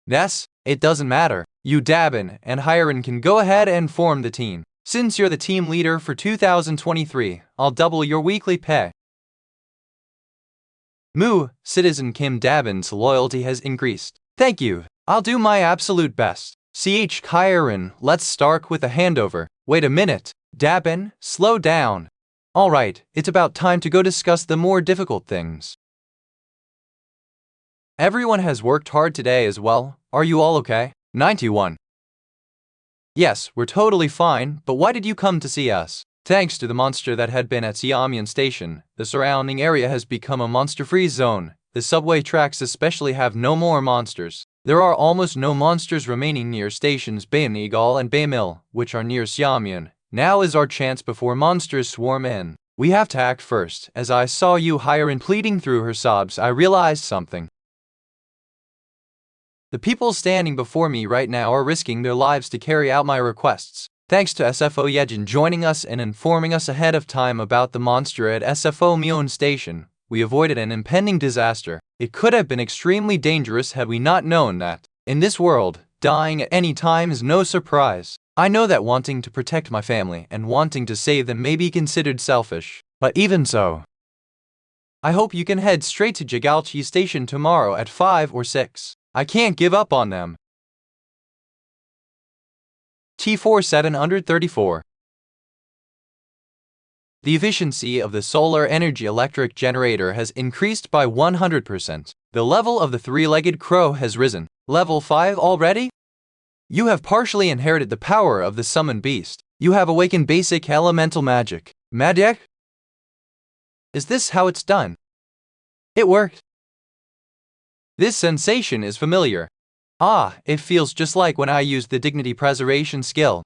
Yes, it doesn't matter. You Dabin and Hiren can go ahead and form the team. Since you're the team leader for 2023, I'll double your weekly pay. Moo, Citizen Kim Dabin's loyalty has increased. Thank you. I'll do my absolute best. Hiren, let's start with a handover. Wait a minute. Dabin, slow down. Alright, it's about time to go discuss the more difficult things. Everyone has worked hard today as well. Are you all okay? 91. Yes, we're totally fine, but why did you come to see us? Thanks to the monster that had been at Siamyeon Station, the surrounding area has become a monster-free zone. The subway tracks especially have no more monsters. There are almost no monsters remaining near stations Baeonigal and Baemil, which are near Siamyeon. Now is our chance before monsters swarm in. We have to act first. As I saw you Hiren pleading through her sobs, I realized something. The people standing before me right now are risking their lives to carry out my requests. Thanks to SFO Yejin joining us and informing us ahead of time about the monster at SFO Myeon Station, we avoided an impending disaster. It could have been extremely dangerous had we not known that. In this world, dying at any time is no surprise. I know that wanting to protect my family and wanting to save them may be considered selfish, but even so, I hope you can head straight to Jagalchi Station tomorrow at 5 or 6. I can't give up on them. T4734. The efficiency of the solar energy electric generator has increased by 100%. The level of the three-legged crow has risen. Level 5 already? You have partially inherited the power of the summoned beast. You have awakened basic elemental magic. Magic? Is this how it's done? It worked. This sensation is familiar. Ah, it feels just like when I used the dignity preservation skill.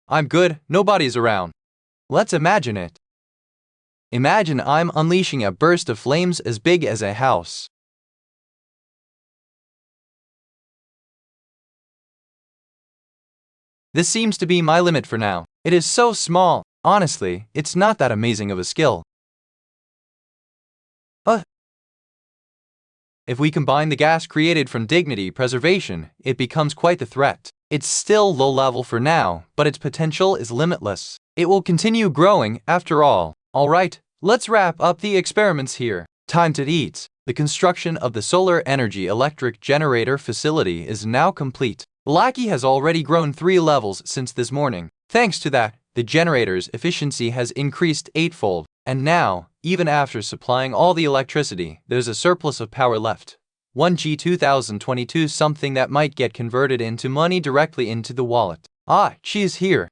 I'm good, nobody's around. Let's imagine it. Imagine I'm unleashing a burst of flames as big as a house. This seems to be my limit for now. It is so small. Honestly, it's not that amazing of a skill. If we combine the gas created from dignity preservation, it becomes quite the threat. It's still low level for now, but its potential is limitless. It will continue growing after all. Alright, let's wrap up the experiments here. Time to eat. The construction of the solar energy electric generator facility is now complete. Lucky has already grown 3 levels since this morning. Thanks to that, the generator's efficiency has increased 8-fold. And now, even after supplying all the electricity, there's a surplus of power left. 1G 2022 something that might get converted into money directly into the wallet. Ah, she is here.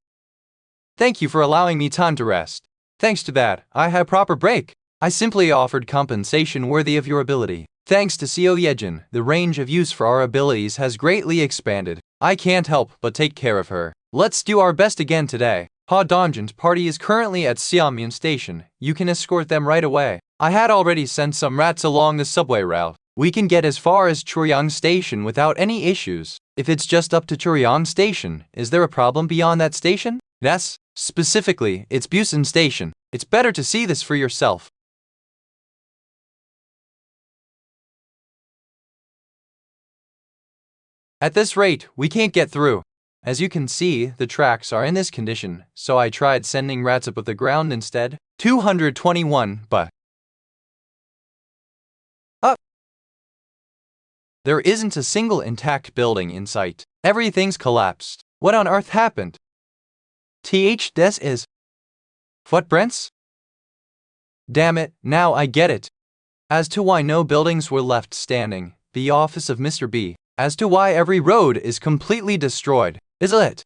Thank you for allowing me time to rest. Thanks to that, I had a proper break. I simply offered compensation worthy of your ability. Thanks to Seo Yejin, the range of use for our abilities has greatly expanded. I can't help but take care of her. Let's do our best again today. Ha Donjan's party is currently at Siamyeon Station. You can escort them right away. I had already sent some rats along the subway route. We can get as far as Choryang Station without any issues. If it's just up to Choryang Station, is there a problem beyond that station? Yes, specifically, it's Busan Station. It's better to see this for yourself. At this rate, we can't get through. As you can see, the tracks are in this condition, so I tried sending rats above the ground instead. 221, but there isn't a single intact building in sight. Everything's collapsed. What on earth happened? This is footprints? Damn it, now I get it. As to why no buildings were left standing, the office of Mr. B. As to why every road is completely destroyed. Is it?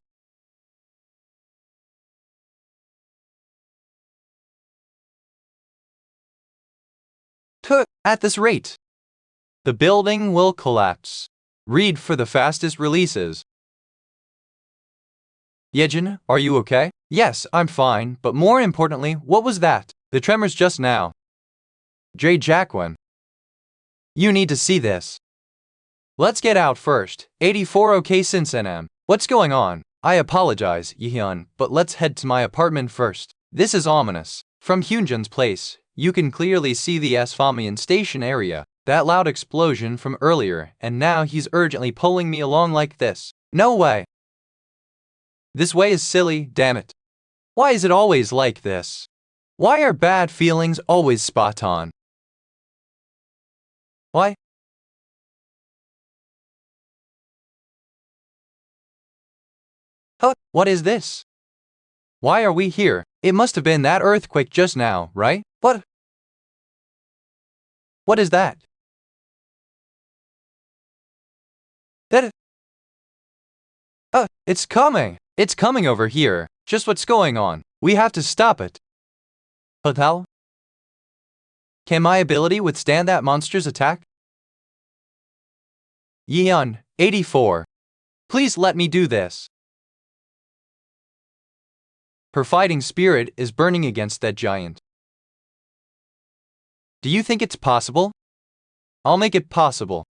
At this rate, the building will collapse. Read for the fastest releases. Yejin, are you okay? Yes, I'm fine, but more importantly, what was that? The tremors just now. J. Jacqueline. You need to see this. Let's get out first. 84 OK since NM. What's going on? I apologize, Yihyun, but let's head to my apartment first. This is ominous. From Hyunjin's place, you can clearly see the Asphamian station area. That loud explosion from earlier, and now he's urgently pulling me along like this. No way. This way is silly, damn it. Why is it always like this? Why are bad feelings always spot on? Why? Huh, what is this? Why are we here? It must have been that earthquake just now, right? What? What is that? It's coming! It's coming over here. Just what's going on? We have to stop it. Hotel? Can my ability withstand that monster's attack? Yeon, 84. Please let me do this. Her fighting spirit is burning against that giant. Do you think it's possible? I'll make it possible.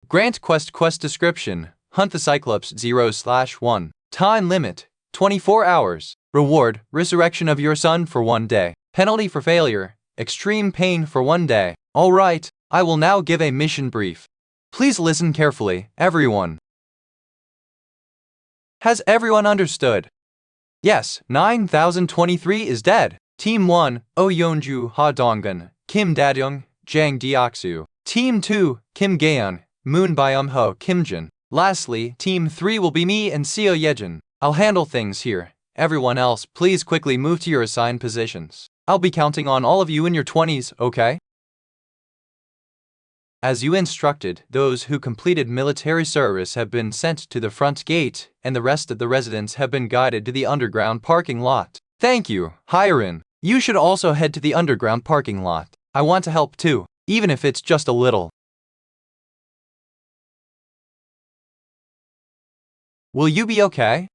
Grant quest description. Hunt the Cyclops 0/1. Time limit, 24 hours. Reward, resurrection of your son for 1 day. Penalty for failure, extreme pain for 1 day. Alright, I will now give a mission brief. Please listen carefully, everyone. Has everyone understood? Yes, 9023 is dead. Team 1, Oh Yeonju Ha Donggun, Kim Dadyung, Jang Deoksu. Team 2, Kim Gaeun, Moon Byum Ho Kimjin. Lastly, Team 3 will be me and Seo Yejin. I'll handle things here. Everyone else, please quickly move to your assigned positions. I'll be counting on all of you in your 20s, okay? As you instructed, those who completed military service have been sent to the front gate, and the rest of the residents have been guided to the underground parking lot. Thank you, Hyrin. You should also head to the underground parking lot. I want to help too, even if it's just a little. Will you be okay?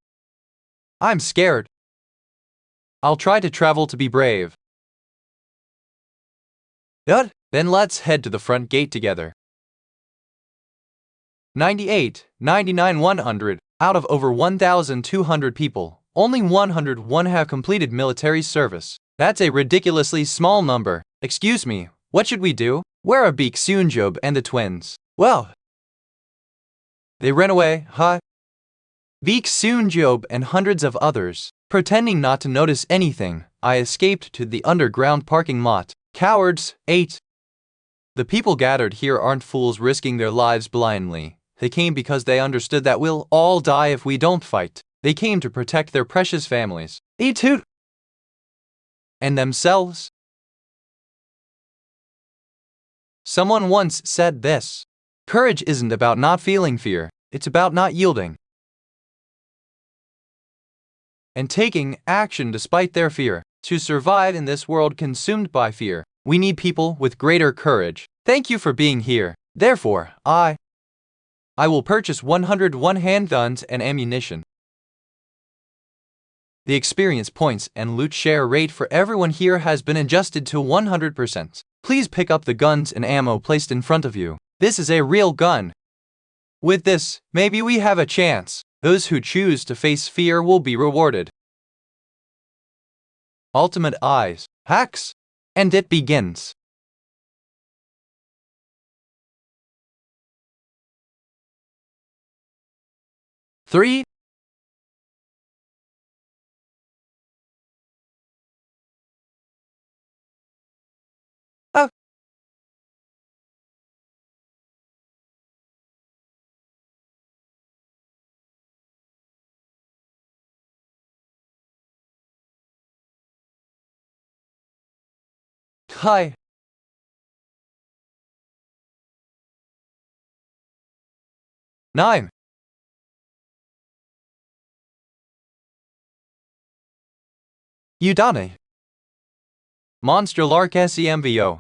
I'm scared. I'll try to travel to be brave. Good? Then let's head to the front gate together. 98, 99, 100. Out of over 1,200 people, only 101 have completed military service. That's a ridiculously small number. Excuse me, what should we do? Where are Baek Seunjob and the twins? Well, they ran away, huh? Baek Seunjob and hundreds of others. Pretending not to notice anything, I escaped to the underground parking lot. Cowards, 8. The people gathered here aren't fools risking their lives blindly. They came because they understood that we'll all die if we don't fight. They came to protect their precious families. E2. And themselves. Someone once said this. Courage isn't about not feeling fear, it's about not yielding and taking action despite their fear. To survive in this world consumed by fear, we need people with greater courage. Thank you for being here. Therefore, I will purchase 101 handguns and ammunition. The experience points and loot share rate for everyone here has been adjusted to 100%. Please pick up the guns and ammo placed in front of you. This is a real gun. With this, maybe we have a chance. Those who choose to face fear will be rewarded. Ultimate Eyes, hacks, and it begins. Three. Oh. Hi. 9. Udane. Monster Lark SEMVO.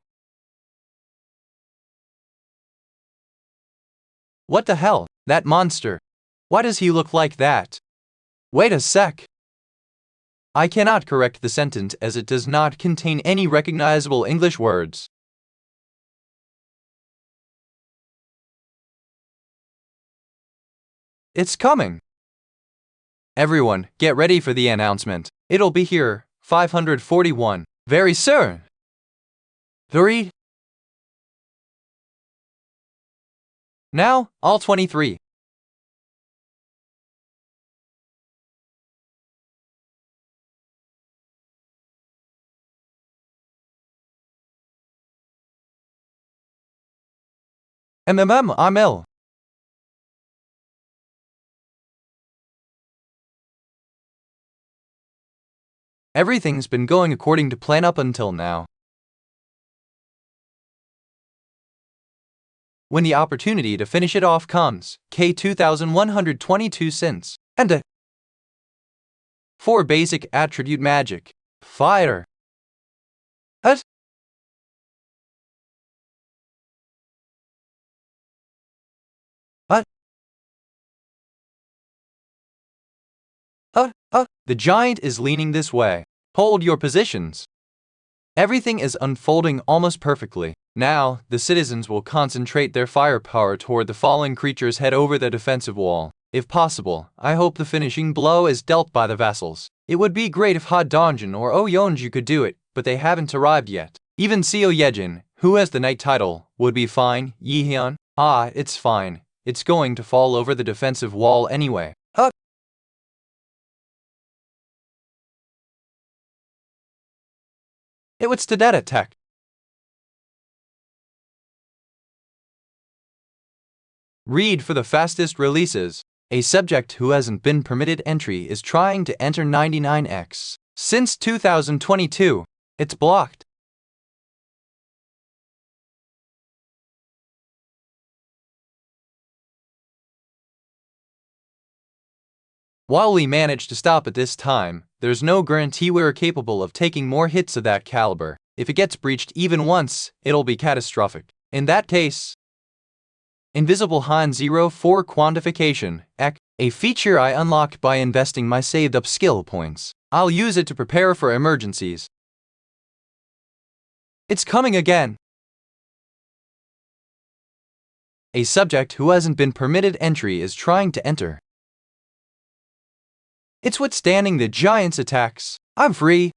What the hell? That monster. Why does he look like that? Wait a sec. I cannot correct the sentence as it does not contain any recognizable English words. It's coming. Everyone, get ready for the announcement. It'll be here, 541, very soon. 3. Now, all 23. I'm ill. Everything's been going according to plan up until now. When the opportunity to finish it off comes, K 2122 cents, and a 4 basic attribute magic. Fighter. At the giant is leaning this way. Hold your positions. Everything is unfolding almost perfectly. Now, the citizens will concentrate their firepower toward the fallen creature's head over the defensive wall. If possible, I hope the finishing blow is dealt by the vassals. It would be great if Ha Dongjin or Oh Yeonju could do it, but they haven't arrived yet. Even Seo Yejin, who has the knight title, would be fine. Yihyun, it's fine. It's going to fall over the defensive wall anyway. It was to that attack. Read for the fastest releases. A subject who hasn't been permitted entry is trying to enter 99x. Since 2022, it's blocked. While we managed to stop it this time, there's no guarantee we're capable of taking more hits of that caliber. If it gets breached even once, it'll be catastrophic. In that case, Invisible Han 04 Quantification, a feature I unlocked by investing my saved up skill points. I'll use it to prepare for emergencies. It's coming again. A subject who hasn't been permitted entry is trying to enter. It's withstanding the giant's attacks. I'm free.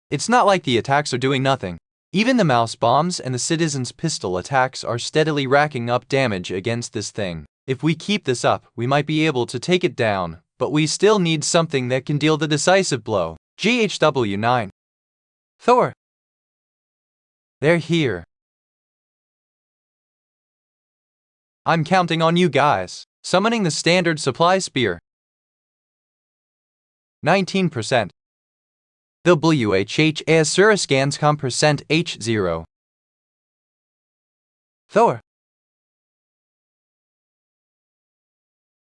It's not like the attacks are doing nothing. Even the mouse bombs and the citizens' pistol attacks are steadily racking up damage against this thing. If we keep this up, we might be able to take it down, but we still need something that can deal the decisive blow. GHW9. Thor. They're here. I'm counting on you guys. Summoning the standard supply spear. 19%. WHH as Surascanscom %H0. Thor.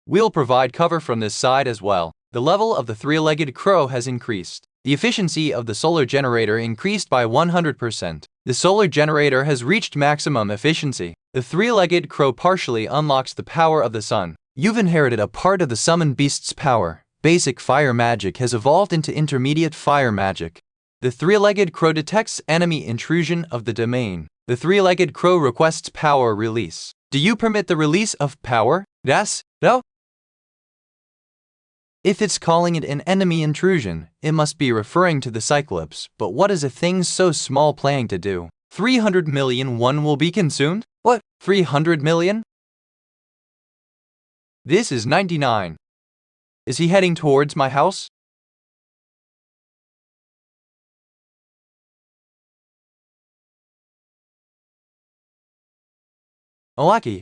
We'll provide cover from this side as well. The level of the three-legged crow has increased. The efficiency of the solar generator increased by 100%. The solar generator has reached maximum efficiency. The three-legged crow partially unlocks the power of the sun. You've inherited a part of the summoned beast's power. Basic fire magic has evolved into intermediate fire magic. The three-legged crow detects enemy intrusion of the domain. The three-legged crow requests power release. Do you permit the release of power? Yes? No? If it's calling it an enemy intrusion, it must be referring to the Cyclops. But what is a thing so small planning to do? 300 million won will be consumed? What? 300 million? This is 99. Is he heading towards my house? Lucky.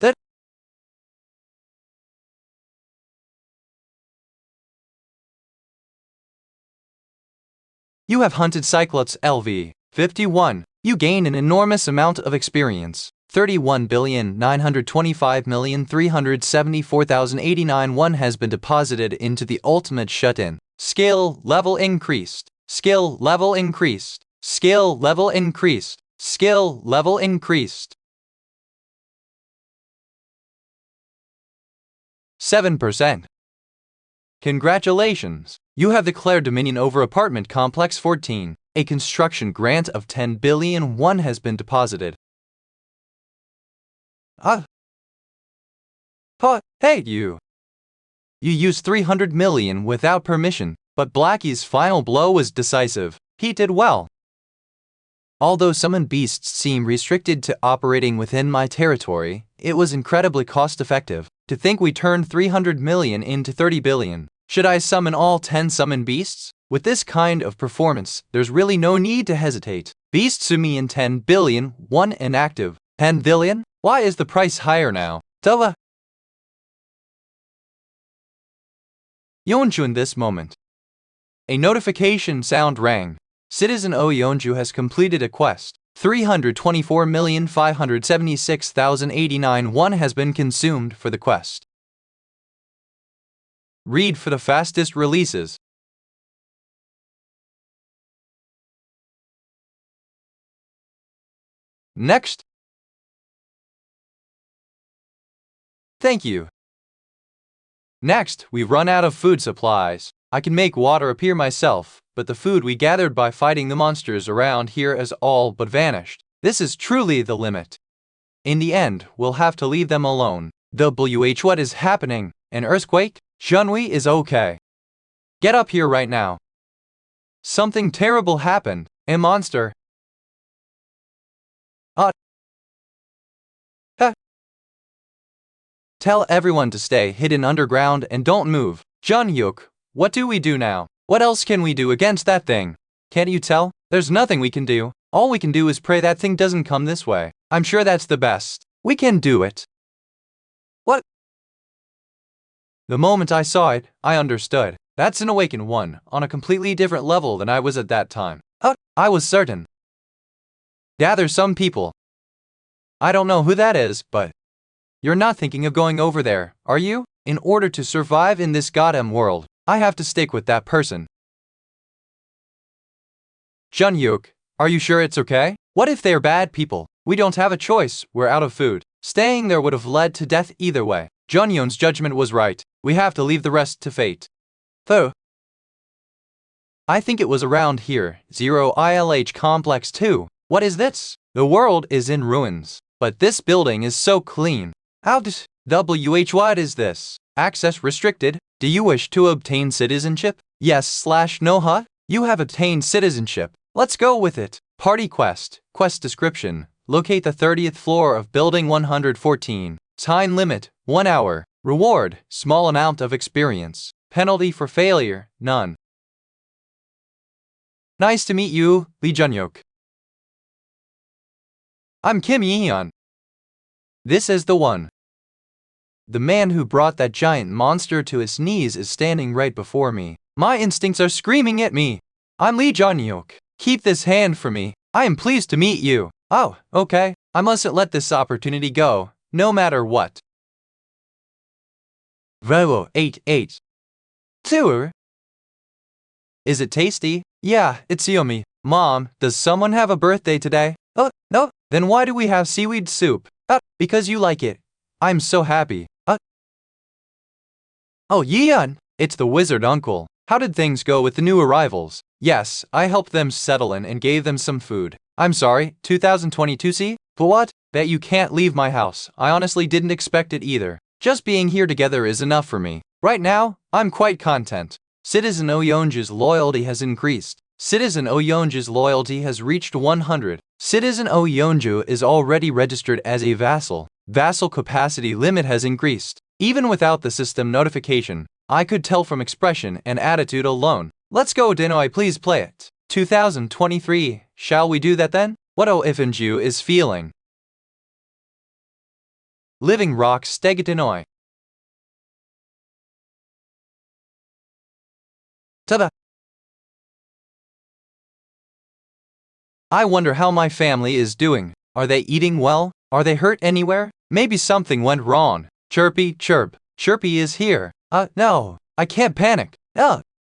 That you have hunted Cyclops LV. 51. You gain an enormous amount of experience. 31,925,374,089 won has been deposited into the ultimate shut-in. Skill level increased. Skill level increased. Skill level increased. Skill level increased. 7%. Congratulations! You have declared dominion over apartment complex 14. A construction grant of 10 billion won has been deposited. Hey you! You used 300 million without permission, but Blackie's final blow was decisive. He did well. Although summoned beasts seem restricted to operating within my territory, it was incredibly cost-effective. To think we turned 300 million into 30 billion. Should I summon all 10 summoned beasts? With this kind of performance, there's really no need to hesitate. Beasts Sumi in 10 billion, 1 inactive. 10 billion? Why is the price higher now? Tova. Yeonju in this moment. A notification sound rang. Citizen O Yeonju has completed a quest. 324,576,089 won has been consumed for the quest. Read for the fastest releases. Next. Thank you. Next, we've run out of food supplies. I can make water appear myself, but the food we gathered by fighting the monsters around here has all but vanished. This is truly the limit. In the end, we'll have to leave them alone. What is happening? An earthquake? Junwei is okay. Get up here right now. Something terrible happened. A monster. Tell everyone to stay hidden underground and don't move. Jun-hyuk, what do we do now? What else can we do against that thing? Can't you tell? There's nothing we can do. All we can do is pray that thing doesn't come this way. I'm sure that's the best. We can do it. What? The moment I saw it, I understood. That's an awakened one, on a completely different level than I was at that time. I was certain. Gather some people. I don't know who that is, but you're not thinking of going over there, are you? In order to survive in this goddamn world, I have to stick with that person. Jun-hyuk, are you sure it's okay? What if they're bad people? We don't have a choice, we're out of food. Staying there would have led to death either way. Jun-hyun's judgment was right. We have to leave the rest to fate. Though, I think it was around here, 0 ILH Complex 2. What is this? The world is in ruins, but this building is so clean. What is this? Access restricted. Do you wish to obtain citizenship? Yes/no. You have obtained citizenship. Let's go with it. Party quest. Quest description. Locate the 30th floor of building 114. Time limit, 1 hour. Reward, small amount of experience. Penalty for failure, none. Nice to meet you, Lee Jun-hyuk. I'm Kim Yi-hyun. This is the one. The man who brought that giant monster to his knees is standing right before me. My instincts are screaming at me. I'm Lee Jun-hyuk. Keep this hand from me. I am pleased to meet you. Oh, okay. I mustn't let this opportunity go, no matter what. Velo 88. Tour. Is it tasty? Yeah, it's yummy. Mom, does someone have a birthday today? No. Then why do we have seaweed soup? Because you like it. I'm so happy. Oh, Yeon, it's the wizard uncle. How did things go with the new arrivals? Yes, I helped them settle in and gave them some food. I'm sorry, 2022 see? But what? Bet you can't leave my house. I honestly didn't expect it either. Just being here together is enough for me. Right now, I'm quite content. Citizen Oh Yeonju's loyalty has increased. Citizen Oh Yeonju's loyalty has reached 100. Citizen Oh Yeonju is already registered as a vassal. Vassal capacity limit has increased. Even without the system notification, I could tell from expression and attitude alone. Let's go Dinoy, please play it. 2023, shall we do that then? What Oh Ifenju is feeling. Living Rock Steg Dinoy. Tada! I wonder how my family is doing. Are they eating well? Are they hurt anywhere? Maybe something went wrong. Chirpy, chirp. Chirpy is here. No. I can't panic.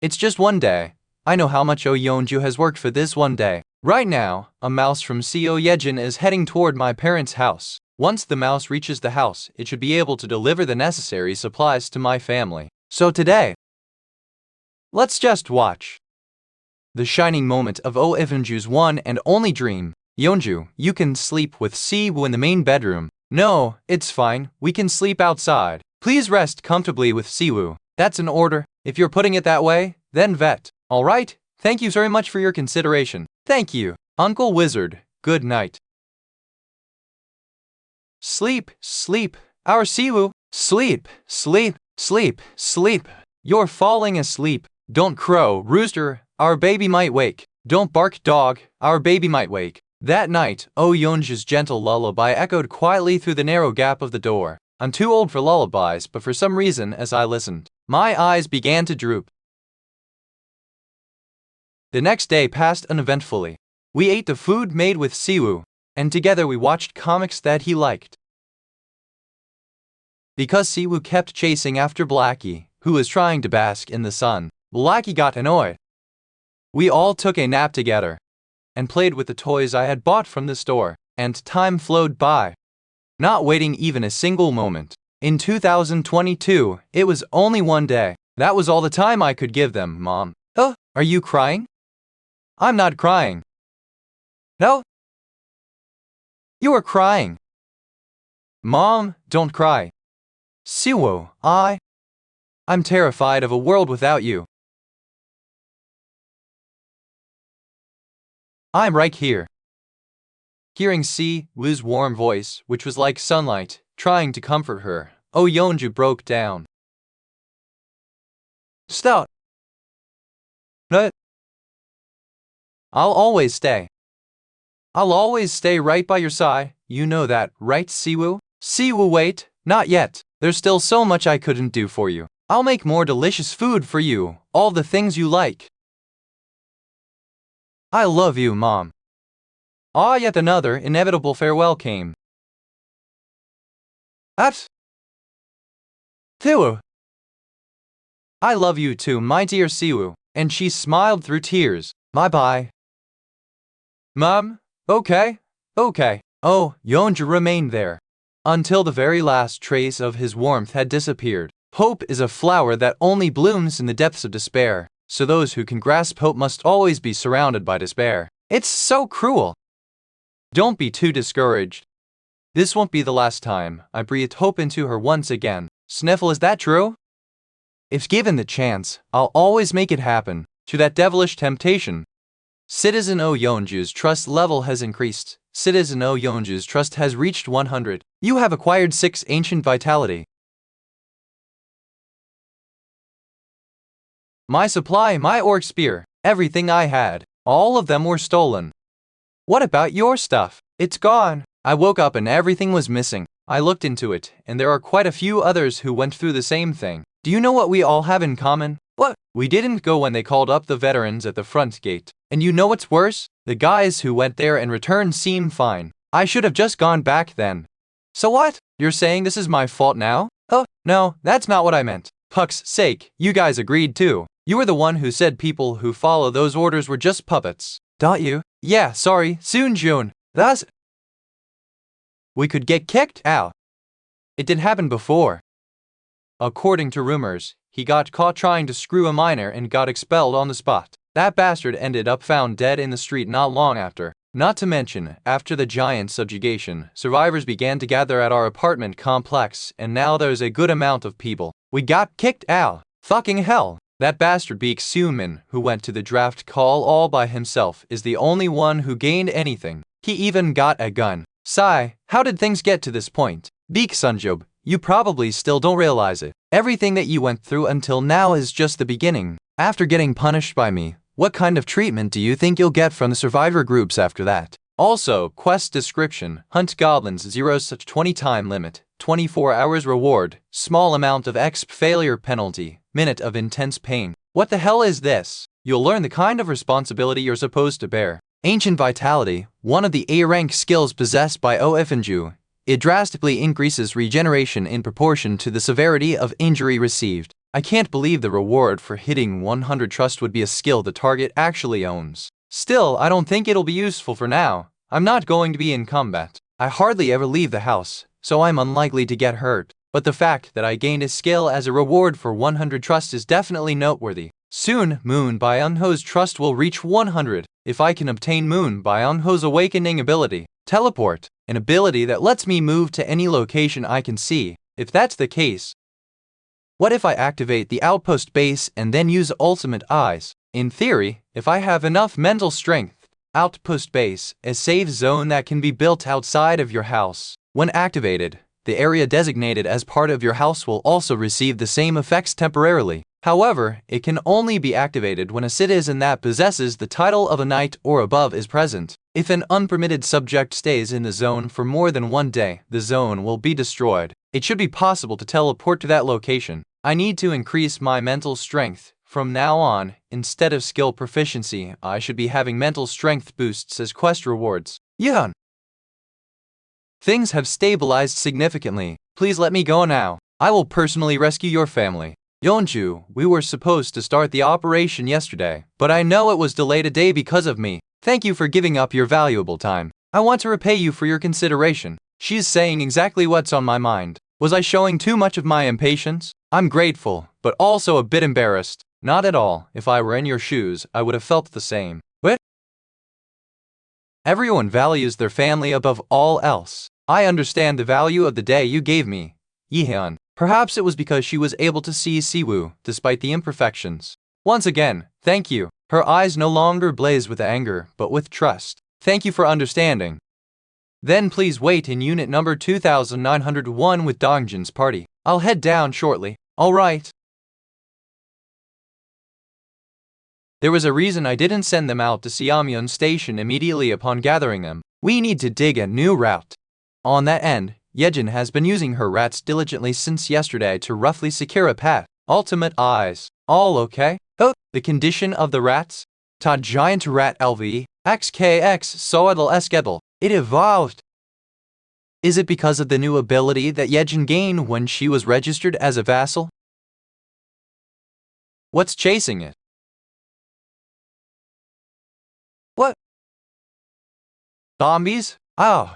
It's just one day. I know how much Yeonju has worked for this one day. Right now, a mouse from Seo Yejin is heading toward my parents' house. Once the mouse reaches the house, it should be able to deliver the necessary supplies to my family. So today, let's just watch the shining moment of Yeonju's one and only dream. Yeonju, you can sleep with Siwoo in the main bedroom. No, it's fine. We can sleep outside. Please rest comfortably with Siwoo. That's an order. If you're putting it that way, then vet. All right? Thank you very much for your consideration. Thank you, Uncle Wizard. Good night. Sleep, sleep. Our Siwoo. Sleep, sleep, sleep, sleep. You're falling asleep. Don't crow, rooster. Our baby might wake. Don't bark, dog. Our baby might wake. That night, Yeonju's gentle lullaby echoed quietly through the narrow gap of the door. I'm too old for lullabies, but for some reason, as I listened, my eyes began to droop. The next day passed uneventfully. We ate the food made with Siwoo, and together we watched comics that he liked. Because Siwoo kept chasing after Blackie, who was trying to bask in the sun, Blackie got annoyed. We all took a nap together and played with the toys I had bought from the store, and time flowed by, not waiting even a single moment. In 2022, it was only one day. That was all the time I could give them, Mom. Oh, are you crying? I'm not crying. No? You are crying. Mom, don't cry. Siwoo, I'm terrified of a world without you. I'm right here. Hearing Siwoo's warm voice, which was like sunlight, trying to comfort her, Yeonju broke down. Stop. No. I'll always stay. I'll always stay right by your side. You know that, right, Siwoo? Siwoo, wait, not yet. There's still so much I couldn't do for you. I'll make more delicious food for you, all the things you like. I love you, Mom. Yet another inevitable farewell came. Siwoo. I love you too, my dear Siwoo. And she smiled through tears. Bye-bye. Mom, okay. Yeonju remained there until the very last trace of his warmth had disappeared. Hope is a flower that only blooms in the depths of despair, so those who can grasp hope must always be surrounded by despair. It's so cruel. Don't be too discouraged. This won't be the last time I breathed hope into her once again. Sniffle, is that true? If given the chance, I'll always make it happen. To that devilish temptation. Citizen Yeonju's trust level has increased. Citizen Yeonju's trust has reached 100. You have acquired 6 ancient vitality. My supply, my orc spear, everything I had, all of them were stolen. What about your stuff? It's gone. I woke up and everything was missing. I looked into it, and there are quite a few others who went through the same thing. Do you know what we all have in common? What? We didn't go when they called up the veterans at the front gate. And you know what's worse? The guys who went there and returned seem fine. I should have just gone back then. So what? You're saying this is my fault now? Oh, no, that's not what I meant. Puck's sake, you guys agreed too. You were the one who said people who follow those orders were just puppets. Don't you? Yeah, sorry, Soon-jun. That's... We could get kicked out. It did happen before. According to rumors, he got caught trying to screw a miner and got expelled on the spot. That bastard ended up found dead in the street not long after. Not to mention, after the giant subjugation, survivors began to gather at our apartment complex, and now there's a good amount of people. We got kicked out. Fucking hell. That bastard Beek Soo-min, who went to the draft call all by himself, is the only one who gained anything. He even got a gun. Sigh, how did things get to this point? Beek Sunjob, you probably still don't realize it. Everything that you went through until now is just the beginning. After getting punished by me, what kind of treatment do you think you'll get from the survivor groups after that? Also, quest description, hunt goblins, 0 such 20 time limit, 24 hours reward, small amount of exp failure penalty, minute of intense pain. What the hell is this? You'll learn the kind of responsibility you're supposed to bear. Ancient Vitality, one of the A-rank skills possessed by Yeonju, It drastically increases regeneration in proportion to the severity of injury received. I can't believe the reward for hitting 100 trust would be a skill the target actually owns. Still, I don't think it'll be useful for now. I'm not going to be in combat. I hardly ever leave the house, so I'm unlikely to get hurt. But the fact that I gained a skill as a reward for 100 trust is definitely noteworthy. Soon, Moon by Eunho's trust will reach 100 if I can obtain Moon by Eunho's awakening ability, Teleport, an ability that lets me move to any location I can see. If that's the case, what if I activate the outpost base and then use ultimate eyes? In theory, if I have enough mental strength, outpost base, a safe zone that can be built outside of your house. When activated, the area designated as part of your house will also receive the same effects temporarily. However, it can only be activated when a citizen that possesses the title of a knight or above is present. If an unpermitted subject stays in the zone for more than 1 day, the zone will be destroyed. It should be possible to teleport to that location. I need to increase my mental strength. From now on, instead of skill proficiency, I should be having mental strength boosts as quest rewards. Yeon! Things have stabilized significantly. Please let me go now. I will personally rescue your family. Yeonju, we were supposed to start the operation yesterday, but I know it was delayed a day because of me. Thank you for giving up your valuable time. I want to repay you for your consideration. She's saying exactly what's on my mind. Was I showing too much of my impatience? I'm grateful, but also a bit embarrassed. Not at all. If I were in your shoes, I would have felt the same. What? Everyone values their family above all else. I understand the value of the day you gave me, Yeon. Perhaps it was because she was able to see Siwoo, despite the imperfections. Once again, thank you. Her eyes no longer blaze with anger, but with trust. Thank you for understanding. Then please wait in unit number 2901 with Dongjin's party. I'll head down shortly. Alright. There was a reason I didn't send them out to Siamyeon Station immediately upon gathering them. We need to dig a new route. On that end, Yejin has been using her rats diligently since yesterday to roughly secure a path. Ultimate eyes. All okay? Oh, the condition of the rats? Ta giant rat LV, XKX Soedl Eskedl. It evolved. Is it because of the new ability that Yejin gained when she was registered as a vassal? What's chasing it? What? Zombies? Oh.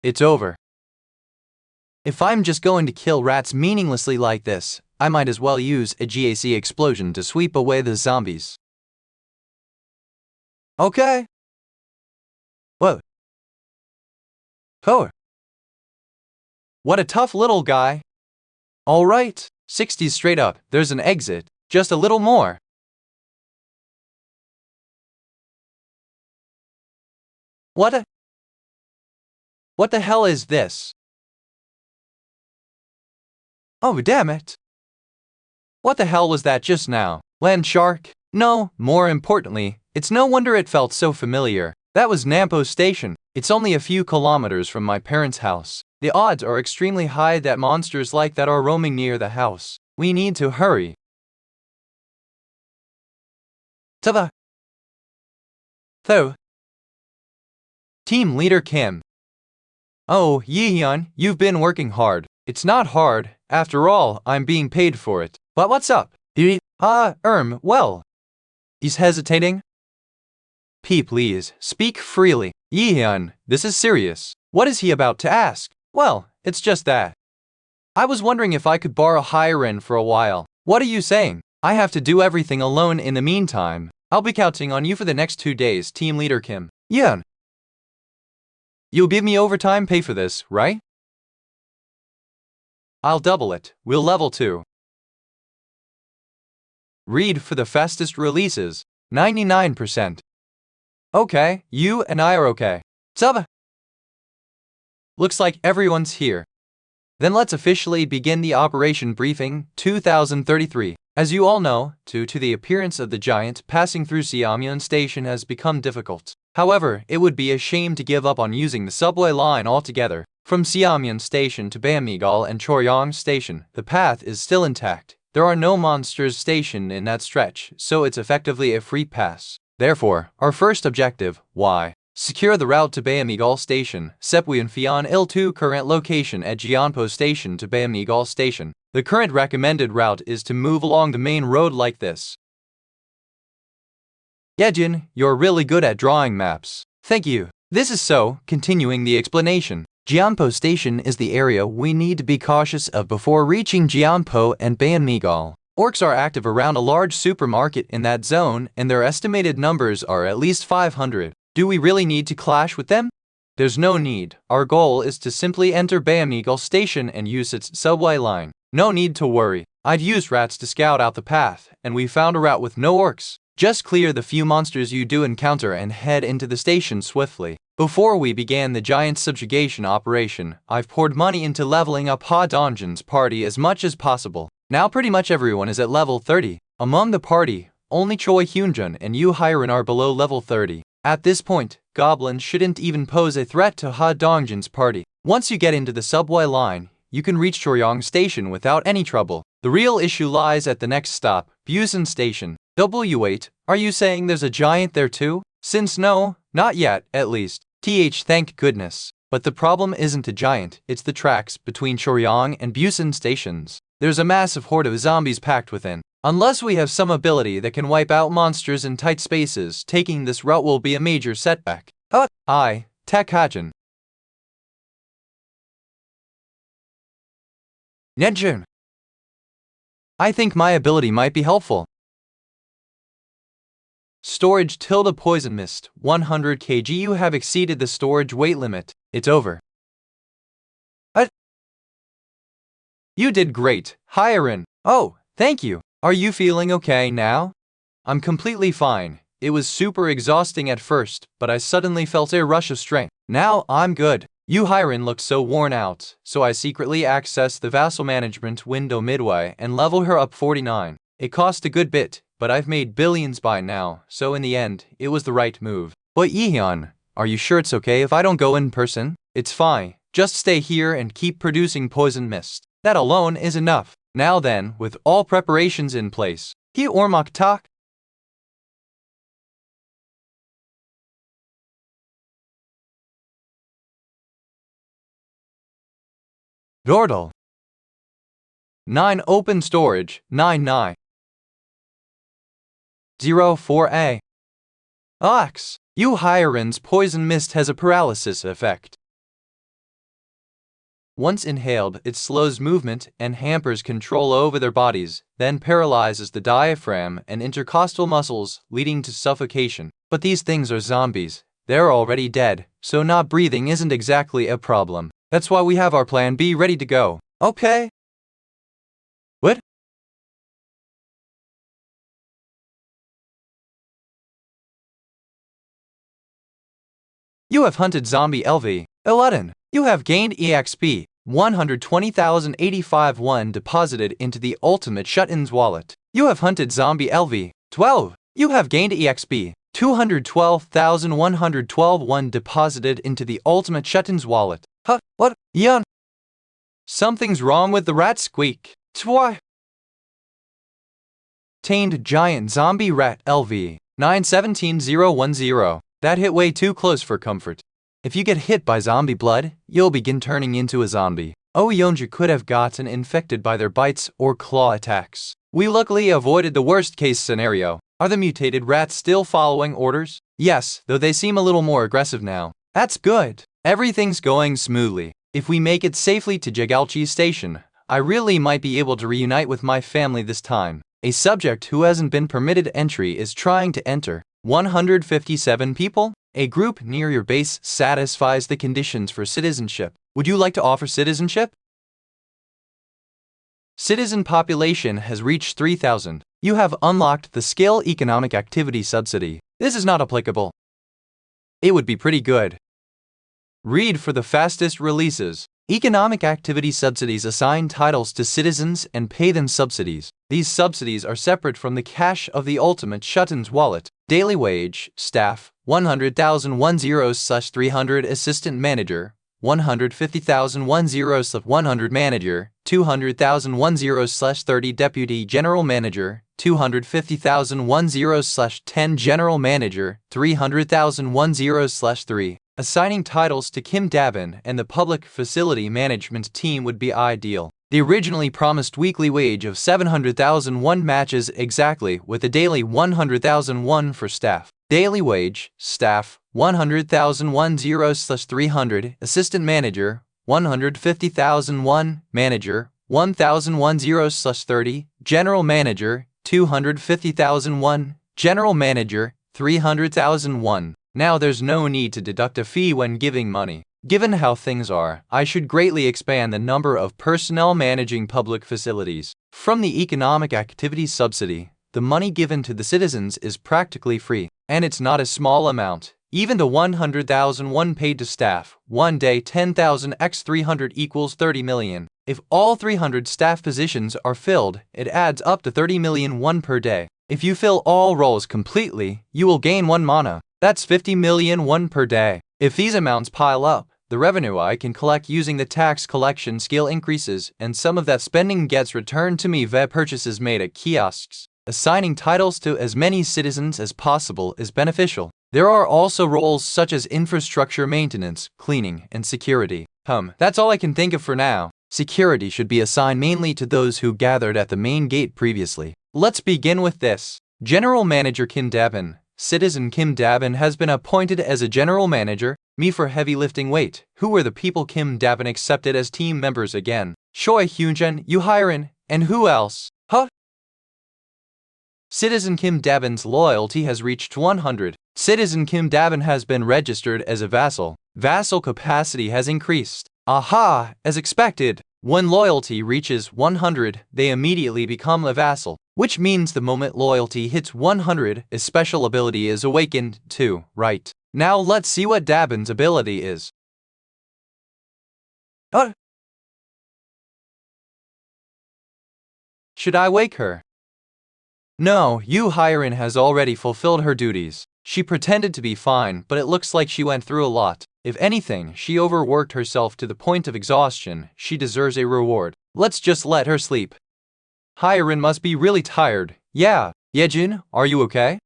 It's over. If I'm just going to kill rats meaninglessly like this, I might as well use a GAC explosion to sweep away the zombies. Okay. Whoa. Oh. What a tough little guy. Alright, 60s straight up, there's an exit, just a little more. What the hell is this? Oh damn it. What the hell was that just now? Land shark? No, more importantly, it's no wonder it felt so familiar. That was Nampo Station. It's only a few kilometers from my parents' house. The odds are extremely high that monsters like that are roaming near the house. We need to hurry. Tava. Tho. Team Leader Kim. Oh, Yehyun, you've been working hard. It's not hard. After all, I'm being paid for it. But what's up? Well. He's hesitating. P, please, speak freely. Yehyun, this is serious. What is he about to ask? Well, it's just that. I was wondering if I could borrow Hyren for a while. What are you saying? I have to do everything alone in the meantime. I'll be counting on you for the next 2 days, Team Leader Kim. Yehyun. You'll give me overtime pay for this, right? I'll double it. We'll level 2. Read for the fastest releases. 99%. Okay, you and I are okay. Sub. Looks like everyone's here. Then let's officially begin the Operation Briefing 2033. As you all know, due to the appearance of the giant, passing through Siamyeon Station has become difficult. However, it would be a shame to give up on using the subway line altogether. From Siamyeon Station to Bamigal and Choryong Station, the path is still intact. There are no monsters stationed in that stretch, so it's effectively a free pass. Therefore, our first objective, Y. Secure the route to Bayamigal Station, Sepuyan Fian Il 2 current location at Jianpo Station to Bayamigal Station. The current recommended route is to move along the main road like this. Yejin, you're really good at drawing maps. Thank you. This is so, continuing the explanation. Jianpo Station is the area we need to be cautious of before reaching Jianpo and Bayamigal. Orcs are active around a large supermarket in that zone, and their estimated numbers are at least 500. Do we really need to clash with them? There's no need. Our goal is to simply enter Bayamigal Station and use its subway line. No need to worry. I'd used rats to scout out the path, and we found a route with no orcs. Just clear the few monsters you do encounter and head into the station swiftly. Before we began the giant subjugation operation, I've poured money into leveling up Ha Dongjin's party as much as possible. Now pretty much everyone is at level 30. Among the party, only Choi Hyunjun and Yu Hyren are below level 30. At this point, goblins shouldn't even pose a threat to Ha Dongjin's party. Once you get into the subway line, you can reach Choryong Station without any trouble. The real issue lies at the next stop, Busan Station. W8, are you saying there's a giant there too? Since no, not yet, at least. Thank goodness. But the problem isn't a giant, it's the tracks between Choryong and Busan stations. There's a massive horde of zombies packed within. Unless we have some ability that can wipe out monsters in tight spaces, taking this route will be a major setback. I, Takajin. Nejun. I think my ability might be helpful. Storage tilde poison mist, 100 kg. You have exceeded the storage weight limit. It's over. You did great, Hyren. Oh, thank you. Are you feeling okay now? I'm completely fine. It was super exhausting at first, but I suddenly felt a rush of strength. Now I'm good. Yu Hyren looked so worn out, so I secretly accessed the vassal management window midway and leveled her up 49. It cost a good bit, but I've made billions by now, so in the end, it was the right move. But Yihyun, are you sure it's okay if I don't go in person? It's fine. Just stay here and keep producing poison mist. That alone is enough. Now then, with all preparations in place, Ki Ormak Tak. Dordal. 9 open storage, 99. 04A. Ox. Yu Hyren's poison mist has a paralysis effect. Once inhaled, it slows movement and hampers control over their bodies, then paralyzes the diaphragm and intercostal muscles, leading to suffocation. But these things are zombies. They're already dead, so not breathing isn't exactly a problem. That's why we have our plan B ready to go. Okay. What? You have hunted zombie LV. 11. You have gained EXP. 120,085 deposited into the ultimate shut-ins wallet. You have hunted zombie LV. 12. You have gained EXP. 212,112 deposited into the ultimate shut-ins wallet. What? Yun? Something's wrong with the rat squeak. Twi. Tamed giant zombie rat LV. 917010. That hit way too close for comfort. If you get hit by zombie blood, you'll begin turning into a zombie. Oyonju could have gotten infected by their bites or claw attacks. We luckily avoided the worst case scenario. Are the mutated rats still following orders? Yes, though they seem a little more aggressive now. That's good. Everything's going smoothly. If we make it safely to Jegalchi Station, I really might be able to reunite with my family this time. A subject who hasn't been permitted entry is trying to enter. 157 people? A group near your base satisfies the conditions for citizenship. Would you like to offer citizenship? Citizen population has reached 3,000. You have unlocked the Skill Economic Activity Subsidy. This is not applicable. It would be pretty good. Read for the fastest releases. Economic activity subsidies assign titles to citizens and pay them subsidies. These subsidies are separate from the cash of the ultimate shut-ins wallet. Daily wage, staff, 100,010/300 assistant manager, 150,000 10/100 manager, 200,000 10/30 deputy general manager, 250,000 10/10 general manager, 300,000 10/3. Assigning titles to Kim Dabin and the public facility management team would be ideal. The originally promised weekly wage of 700,000 won matches exactly with a daily 100,000 won for staff. Daily wage, staff, 100,000 won 0/300, assistant manager, 150,000 won, manager, 1,000 won 0/30, general manager, 250,000 won, general manager, 300,000 won. Now there's no need to deduct a fee when giving money. Given how things are, I should greatly expand the number of personnel managing public facilities. From the economic activity subsidy, the money given to the citizens is practically free, and it's not a small amount. Even the 100,000 won paid to staff, one day 10,000 x 300 equals 30 million. If all 300 staff positions are filled, it adds up to 30 million won per day. If you fill all roles completely, you will gain 1 mana. That's 50 million won per day. If these amounts pile up, the revenue I can collect using the tax collection skill increases, and some of that spending gets returned to me via purchases made at kiosks. Assigning titles to as many citizens as possible is beneficial. There are also roles such as infrastructure maintenance, cleaning, and security. That's all I can think of for now. Security should be assigned mainly to those who gathered at the main gate previously. Let's begin with this. General Manager Kim Dabin. Citizen Kim Dabin has been appointed as a general manager. Me for heavy lifting weight. Who were the people Kim Dabin accepted as team members again? Choi Hyunjin, Yoo Hyun, and who else? Citizen Kim Dabin's loyalty has reached 100. Citizen Kim Dabin has been registered as a vassal. Vassal capacity has increased. Aha! As expected, when loyalty reaches 100, they immediately become a vassal, which means the moment loyalty hits 100, a special ability is awakened too, right? Now let's see what Dabin's ability is. Should I wake her? No, Yoo Hyun has already fulfilled her duties. She pretended to be fine, but it looks like she went through a lot. If anything, she overworked herself to the point of exhaustion. She deserves a reward. Let's just let her sleep. Hyun must be really tired. Yeah. Yejin, are you okay?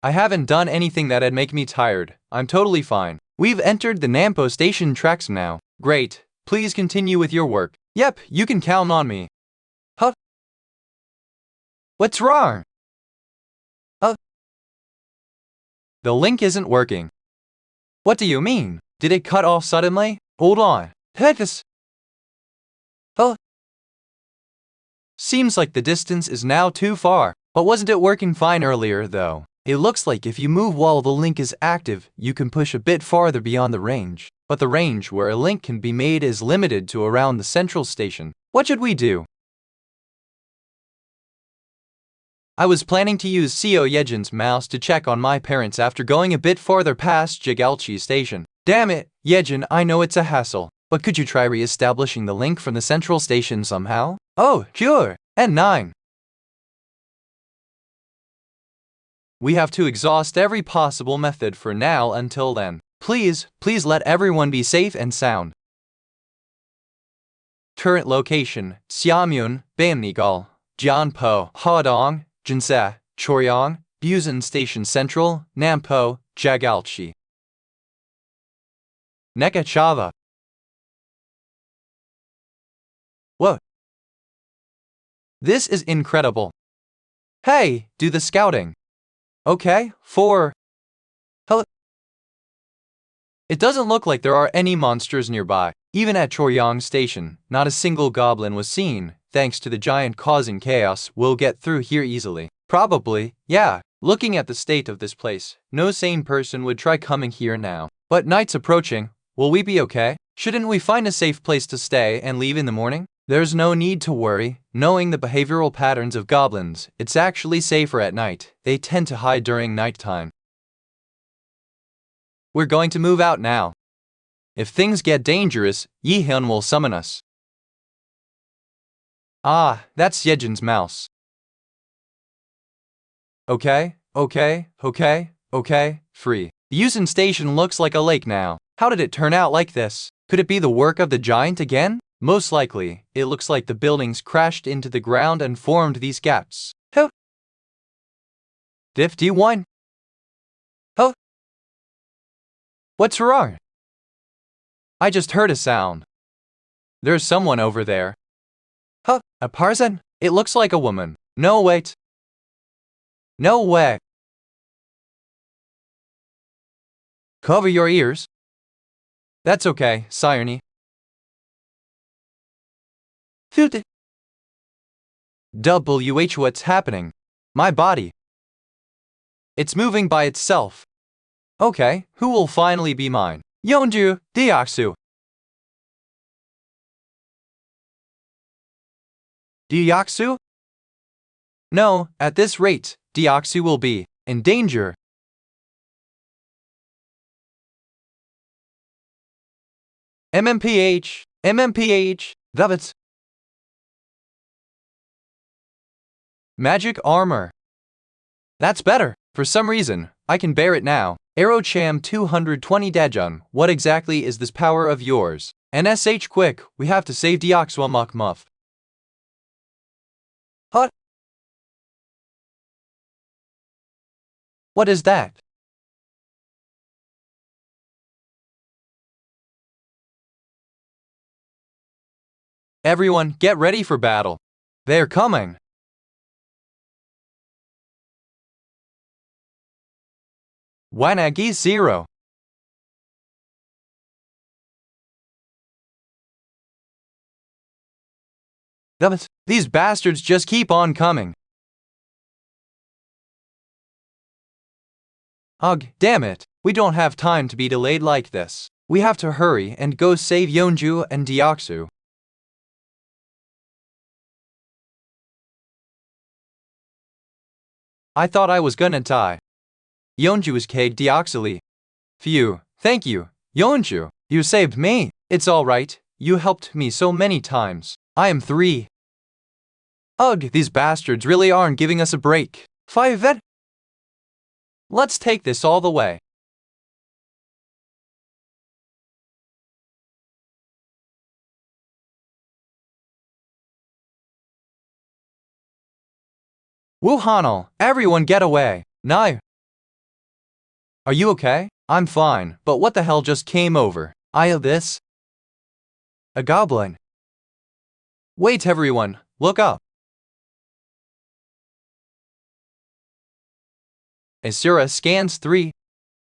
I haven't done anything that'd make me tired. I'm totally fine. We've entered the Nampo station tracks now. Great. Please continue with your work. Yep, you can count on me. What's wrong? The link isn't working. What do you mean? Did it cut off suddenly? Hold on. Seems like the distance is now too far. But wasn't it working fine earlier though? It looks like if you move while the link is active, you can push a bit farther beyond the range. But the range where a link can be made is limited to around the central station. What should we do? I was planning to use Seo Yejin's mouse to check on my parents after going a bit farther past Jigalchi station. Damn it, Yejin, I know it's a hassle, but could you try re-establishing the link from the central station somehow? Oh, sure. And 9. We have to exhaust every possible method for now until then. Please let everyone be safe and sound. Current location, Xiaomyun, Bamnigal, Jianpo, Hadong, Jinse, Choryong, Busan Station Central, Nampo, Jagalchi. Nekachava. Whoa. This is incredible. Hey, do the scouting. Okay, 4. Hello. It doesn't look like there are any monsters nearby. Even at Choryong Station, not a single goblin was seen. Thanks to the giant causing chaos, we'll get through here easily. Probably, yeah. Looking at the state of this place, no sane person would try coming here now. But night's approaching. Will we be okay? Shouldn't we find a safe place to stay and leave in the morning? There's no need to worry. Knowing the behavioral patterns of goblins, it's actually safer at night. They tend to hide during nighttime. We're going to move out now. If things get dangerous, Yi-hyun will summon us. Ah, that's Yejin's mouse. Okay, free. The Yusen station looks like a lake now. How did it turn out like this? Could it be the work of the giant again? Most likely, it looks like the buildings crashed into the ground and formed these gaps. Ho! 51. Ho! What's wrong? I just heard a sound. There's someone over there. Huh? A person? It looks like a woman. No, wait. No way. Cover your ears. That's okay, Sirene. WH, what's happening? My body. It's moving by itself. Okay, who will finally be mine? Yeonju, Deoksu. Deoksu? No, at this rate, Deoksu will be in danger. MMPH, that's magic armor. That's better. For some reason, I can bear it now. Aerocham 220 Dejun, what exactly is this power of yours? NSH quick, we have to save Deoxwamuk Muff. Hut? What is that? Everyone, get ready for battle. They're coming. Wanagi 0. These bastards just keep on coming. Ugh, damn it. We don't have time to be delayed like this. We have to hurry and go save Yeonju and Deoksu. I thought I was gonna die. Yeonju is keg Deoxily. Phew, thank you, Yeonju. You saved me. It's alright. You helped me so many times. I am 3. Ugh, these bastards really aren't giving us a break. 5 vet. Let's take this all the way. Wuhanal, everyone get away. No. Are you okay? I'm fine, but what the hell just came over? I have this. A goblin. Wait everyone, look up. Asura scans 3.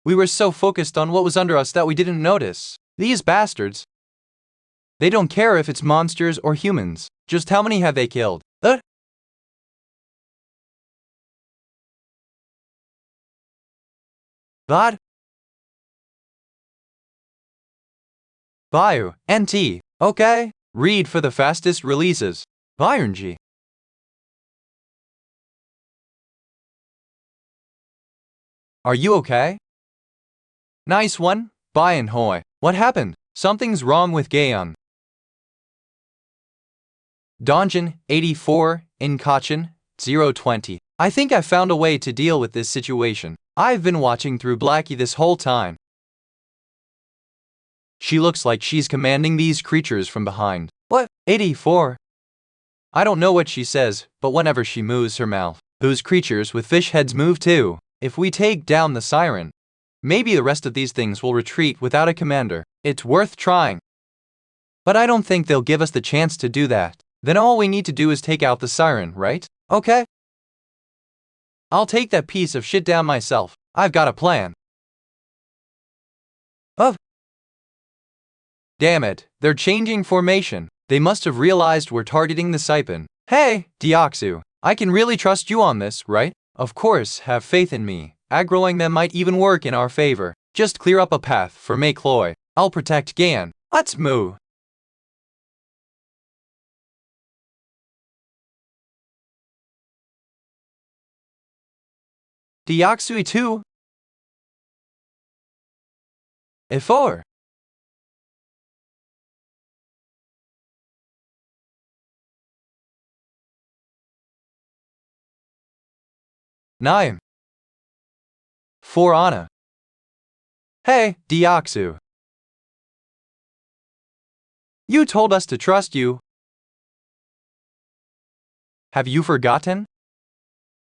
We were so focused on what was under us that we didn't notice. These bastards. They don't care if it's monsters or humans. Just how many have they killed? God? Bayu, NT. Okay. Read for the fastest releases. Bayernji. Are you okay? Nice one, Bayan Hoi. What happened? Something's wrong with Gaeon. Donjin 84, Inkachin 020. I think I found a way to deal with this situation. I've been watching through Blackie this whole time. She looks like she's commanding these creatures from behind. What? 84? I don't know what she says, but whenever she moves her mouth, those creatures with fish heads move too. If we take down the siren, maybe the rest of these things will retreat without a commander. It's worth trying. But I don't think they'll give us the chance to do that. Then all we need to do is take out the siren, right? Okay? I'll take that piece of shit down myself. I've got a plan. Oh. Damn it, they're changing formation. They must have realized we're targeting the Saipan. Hey, Deoksu, I can really trust you on this, right? Of course, have faith in me. Aggroing them might even work in our favor. Just clear up a path for Meikloy. I'll protect Gan. Let's move. Deoksui 2. E4. Nine. 4 Anna. Hey, Deoksu. You told us to trust you. Have you forgotten?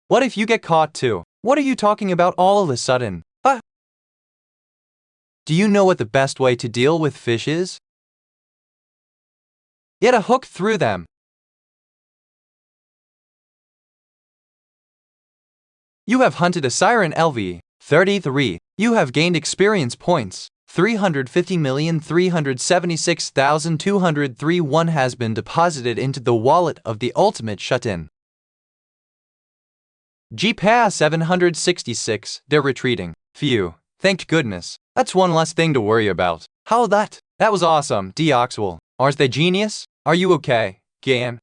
What if you get caught too? What are you talking about all of a sudden? Do you know what the best way to deal with fish is? Get a hook through them. You have hunted a siren LV. 33. You have gained experience points. 350,376,203. One has been deposited into the wallet of the ultimate shut-in. GPA 766. They're retreating. Phew. Thank goodness. That's one less thing to worry about. How that? That was awesome, Deoxwell. Aren't they genius? Are you okay, Gan?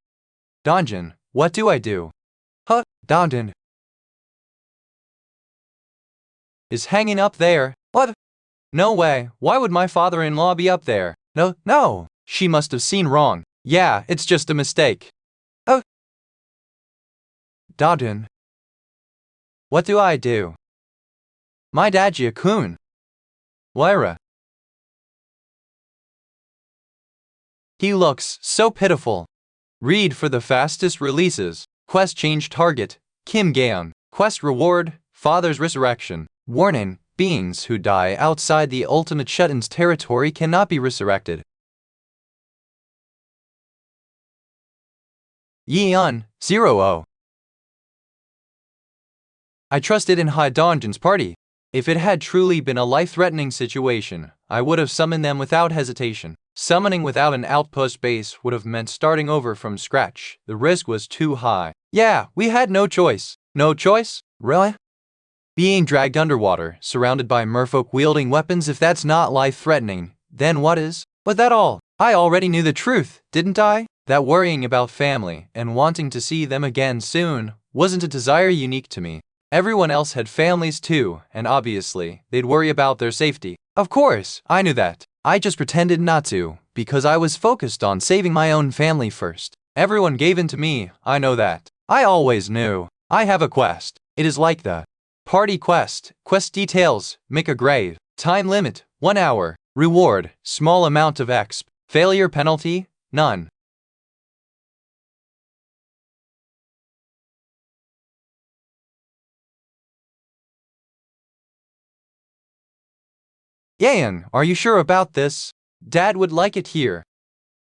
Donjin, what do I do? Donjin is hanging up there. What? No way. Why would my father-in-law be up there? No. She must have seen wrong. Yeah, it's just a mistake. Donjin. What do I do? My dad Kun. Lyra. He looks so pitiful. Read for the fastest releases. Quest change target. Kim Gaon. Quest reward. Father's resurrection. Warning. Beings who die outside the ultimate shut-in's territory cannot be resurrected. Yeon. 0-0. I trusted in High Donjin's party. If it had truly been a life-threatening situation, I would have summoned them without hesitation. Summoning without an outpost base would have meant starting over from scratch. The risk was too high. Yeah, we had no choice. No choice? Really? Being dragged underwater, surrounded by merfolk wielding weapons, if that's not life-threatening, then what is? Was that all? I already knew the truth, didn't I? That worrying about family and wanting to see them again soon wasn't a desire unique to me. Everyone else had families too, and obviously, they'd worry about their safety. Of course, I knew that. I just pretended not to, because I was focused on saving my own family first. Everyone gave in to me, I know that. I always knew. I have a quest. It is like the party quest. Quest details, make a grave. Time limit, 1 hour. Reward, small amount of exp. Failure penalty, none. Yan, are you sure about this? Dad would like it here.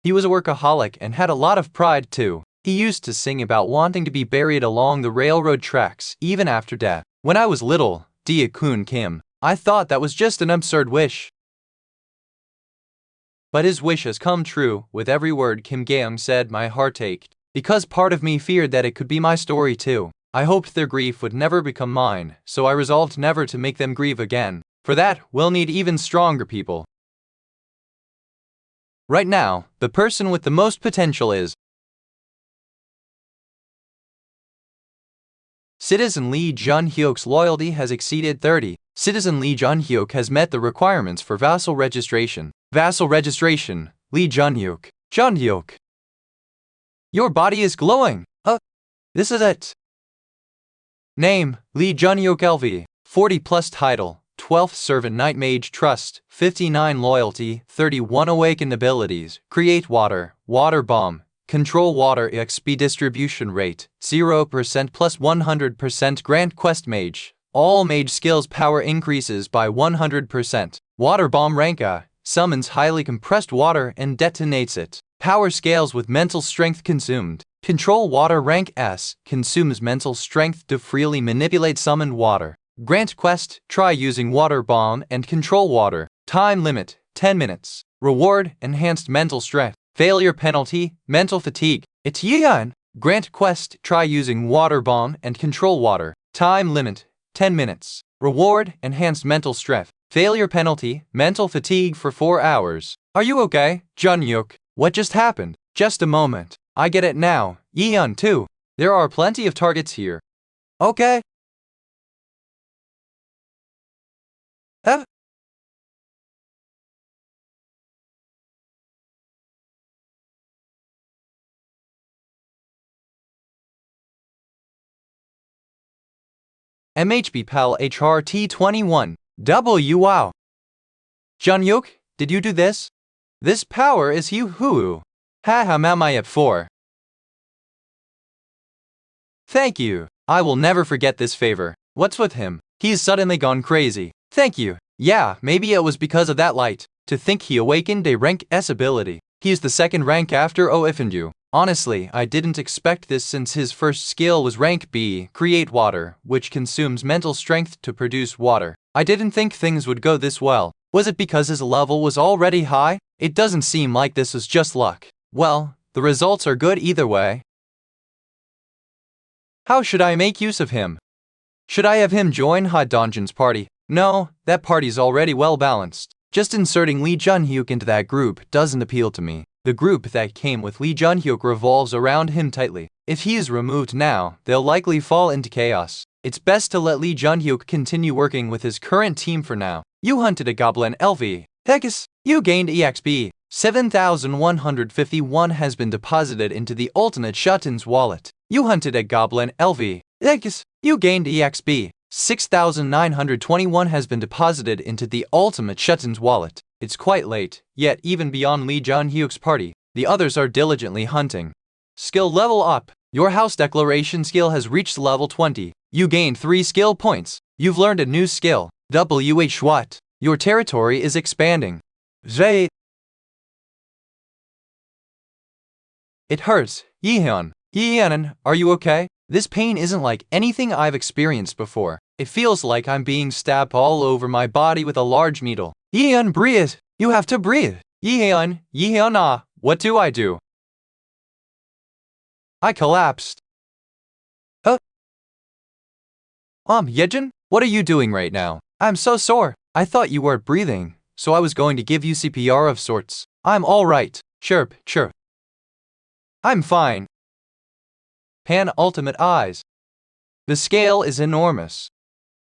He was a workaholic and had a lot of pride too. He used to sing about wanting to be buried along the railroad tracks, even after death. When I was little, Kun Kim, I thought that was just an absurd wish. But his wish has come true. With every word Kim Gaeum said, my heart ached, because part of me feared that it could be my story too. I hoped their grief would never become mine, so I resolved never to make them grieve again. For that, we'll need even stronger people. Right now, the person with the most potential is Citizen Lee Jun-hyuk's loyalty has exceeded 30. Citizen Lee Jun-hyuk has met the requirements for vassal registration. Vassal registration, Lee Jun-hyuk. Jun-hyuk. Your body is glowing. This is it. Name, Lee Jun-hyuk LV. 40 plus title. 12th Servant Knight Mage Trust, 59 Loyalty, 31 Awakened Abilities, Create Water, Water Bomb, Control Water XP Distribution Rate, 0% plus 100% Grant Quest Mage, all mage skills power increases by 100%, Water Bomb rank A, summons highly compressed water and detonates it, power scales with mental strength consumed, Control Water rank S, consumes mental strength to freely manipulate summoned water. Grant Quest, try using Water Bomb and Control Water. Time limit, 10 minutes. Reward, enhanced mental strength. Failure penalty, mental fatigue. It's Yan. Grant Quest, try using Water Bomb and Control Water. Time limit, 10 minutes. Reward, enhanced mental strength. Failure penalty, mental fatigue for 4 hours. Are you okay, Jun-hyuk? What just happened? Just a moment. I get it now. Yeon too. There are plenty of targets here. Okay. MHB PAL HRT21. W wow. Jun-hyuk, did you do this? This power is hoo. Ha am I at 4. Thank you. I will never forget this favor. What's with him? He's suddenly gone crazy. Thank you. Yeah, maybe it was because of that light. To think he awakened a rank S ability. He's the second rank after Oifendu. Honestly, I didn't expect this since his first skill was rank B, create water, which consumes mental strength to produce water. I didn't think things would go this well. Was it because his level was already high? It doesn't seem like this was just luck. Well, the results are good either way. How should I make use of him? Should I have him join Ha Donjin's party? No, that party's already well balanced. Just inserting Lee Junhyuk into that group doesn't appeal to me. The group that came with Lee Junhyuk revolves around him tightly. If he is removed now, they'll likely fall into chaos. It's best to let Lee Junhyuk continue working with his current team for now. You hunted a goblin LV. Hecus, you gained EXP. 7,151 has been deposited into the ultimate Shutton's wallet. You hunted a goblin LV. Hecus, you gained EXP. 6,921 has been deposited into the ultimate Shutton's wallet. It's quite late, yet even beyond Lee Junhyuk's party, the others are diligently hunting. Skill level up. Your house declaration skill has reached level 20. You gained 3 skill points. You've learned a new skill. What? Your territory is expanding. Zay. It hurts. Yeehanan, are you okay? This pain isn't like anything I've experienced before. It feels like I'm being stabbed all over my body with a large needle. Yeehan, breathe. You have to breathe. Yeehan, what do I do? I collapsed. Yejin, what are you doing right now? I'm so sore. I thought you weren't breathing, so I was going to give you CPR of sorts. I'm all right. Chirp. I'm fine. Pan Ultimate Eyes. The scale is enormous.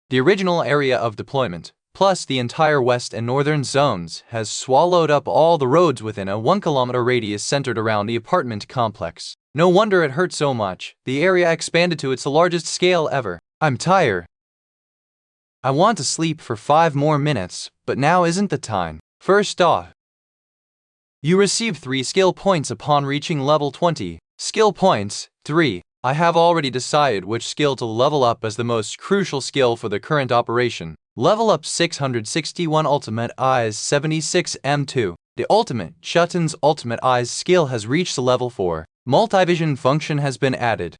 The original area of deployment, plus the entire west and northern zones, has swallowed up all the roads within a 1-kilometer radius centered around the apartment complex. No wonder it hurt so much. The area expanded to its largest scale ever. I'm tired. I want to sleep for 5 more minutes, but now isn't the time. First off, you receive 3 skill points upon reaching level 20. Skill points, 3. I have already decided which skill to level up as the most crucial skill for the current operation. Level up 661 Ultimate Eyes 76 M2. The ultimate Shutton's Ultimate Eyes skill has reached level 4. Multivision function has been added.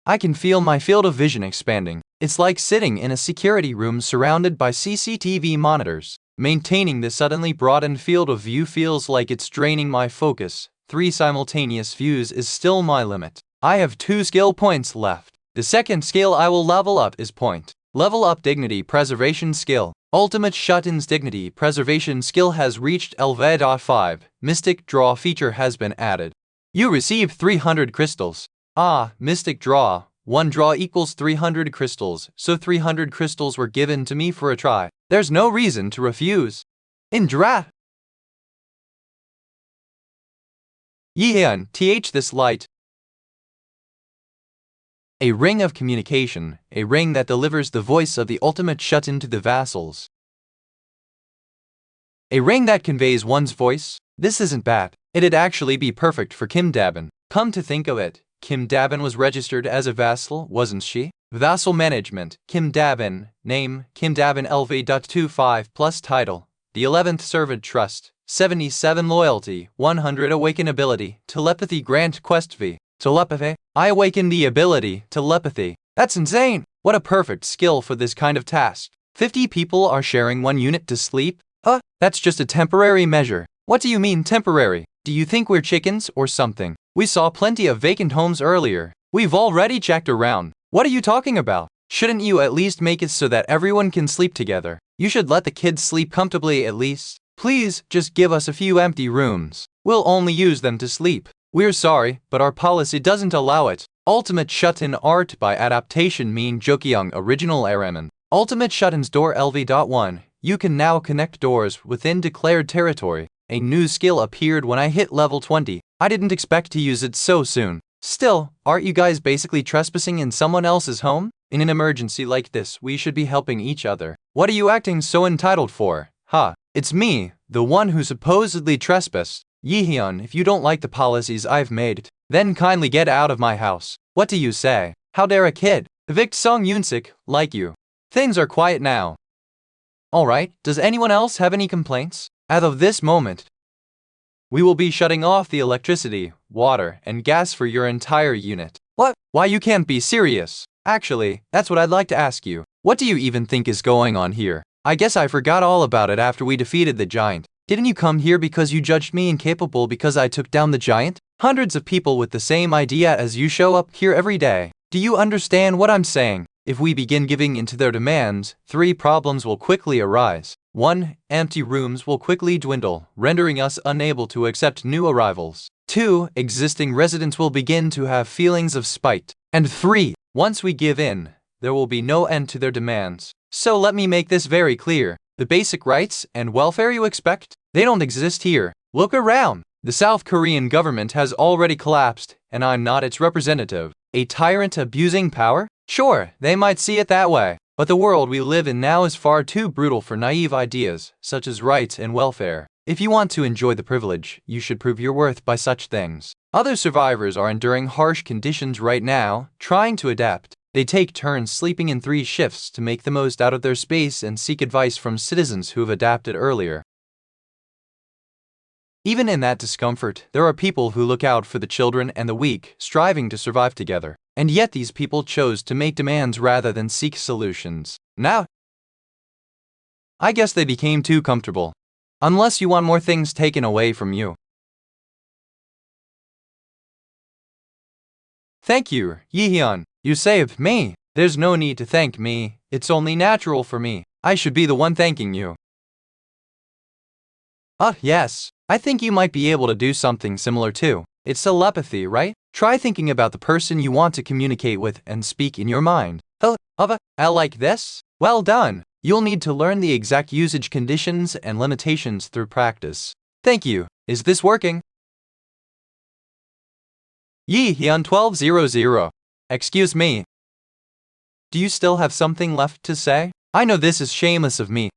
I can feel my field of vision expanding. It's like sitting in a security room surrounded by CCTV monitors. Maintaining this suddenly broadened field of view feels like it's draining my focus. 3 simultaneous views is still my limit. I have 2 skill points left. The second skill I will level up is point. Level up Dignity Preservation skill. Ultimate Shutton's Dignity Preservation skill has reached LV.5. Mystic Draw feature has been added. You receive 300 crystals. Mystic Draw. 1 draw equals 300 crystals, so 300 crystals were given to me for a try. There's no reason to refuse. Indra. Yehan, this light. A ring of communication, a ring that delivers the voice of the ultimate Shutton to the vassals. A ring that conveys one's voice? This isn't bad. It'd actually be perfect for Kim Dabin. Come to think of it, Kim Dabin was registered as a vassal, wasn't she? Vassal management, Kim Dabin. Name, Kim Dabin LV.25 plus title. The 11th Servant Trust. 77 Loyalty, 100 Awaken Ability, Telepathy Grant Quest V. Telepathy? I awaken the ability, telepathy. That's insane! What a perfect skill for this kind of task. 50 people are sharing 1 unit to sleep? That's just a temporary measure. What do you mean temporary? Do you think we're chickens or something? We saw plenty of vacant homes earlier. We've already checked around. What are you talking about? Shouldn't you at least make it so that everyone can sleep together? You should let the kids sleep comfortably at least. Please, just give us a few empty rooms. We'll only use them to sleep. We're sorry, but our policy doesn't allow it. Ultimate Shutton Art by Adaptation Mean Jokyung Original Araman. Ultimate Shutton's Door LV.1. You can now connect doors within declared territory. A new skill appeared when I hit level 20. I didn't expect to use it so soon. Still, aren't you guys basically trespassing in someone else's home? In an emergency like this, we should be helping each other. What are you acting so entitled for? It's me, the one who supposedly trespassed. Yihyun, if you don't like the policies I've made, then kindly get out of my house. What do you say? How dare a kid evict Sung Yoon-sik like you? Things are quiet now. Alright, does anyone else have any complaints? As of this moment, we will be shutting off the electricity, water, and gas for your entire unit. What? Why, you can't be serious. Actually, that's what I'd like to ask you. What do you even think is going on here? I guess I forgot all about it after we defeated the giant. Didn't you come here because you judged me incapable because I took down the giant? Hundreds of people with the same idea as you show up here every day. Do you understand what I'm saying? If we begin giving in to their demands, 3 problems will quickly arise. 1. Empty rooms will quickly dwindle, rendering us unable to accept new arrivals. 2. Existing residents will begin to have feelings of spite. And 3. Once we give in, there will be no end to their demands. So let me make this very clear. The basic rights and welfare you expect, they don't exist here. Look around. The South Korean government has already collapsed, and I'm not its representative. A tyrant abusing power? Sure, they might see it that way. But the world we live in now is far too brutal for naive ideas, such as rights and welfare. If you want to enjoy the privilege, you should prove your worth by such things. Other survivors are enduring harsh conditions right now, trying to adapt. They take turns sleeping in 3 shifts to make the most out of their space and seek advice from citizens who have adapted earlier. Even in that discomfort, there are people who look out for the children and the weak, striving to survive together. And yet these people chose to make demands rather than seek solutions. Now, I guess they became too comfortable. Unless you want more things taken away from you. Thank you, Yihyun. You saved me. There's no need to thank me. It's only natural for me. I should be the one thanking you. Yes. I think you might be able to do something similar too. It's telepathy, right? Try thinking about the person you want to communicate with and speak in your mind. Like this? Well done. You'll need to learn the exact usage conditions and limitations through practice. Thank you. Is this working? Yihyun 1200. Excuse me. Do you still have something left to say? I know this is shameless of me.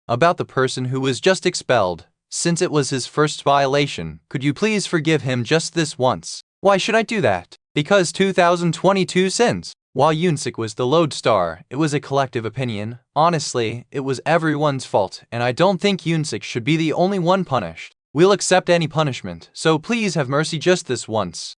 About the person who was just expelled. Since it was his first violation, could you please forgive him just this once? Why should I do that? Because 2022 sins. While Yoon-sik was the lodestar, it was a collective opinion. Honestly, it was everyone's fault, and I don't think Yoon-sik should be the only one punished. We'll accept any punishment, so please have mercy just this once.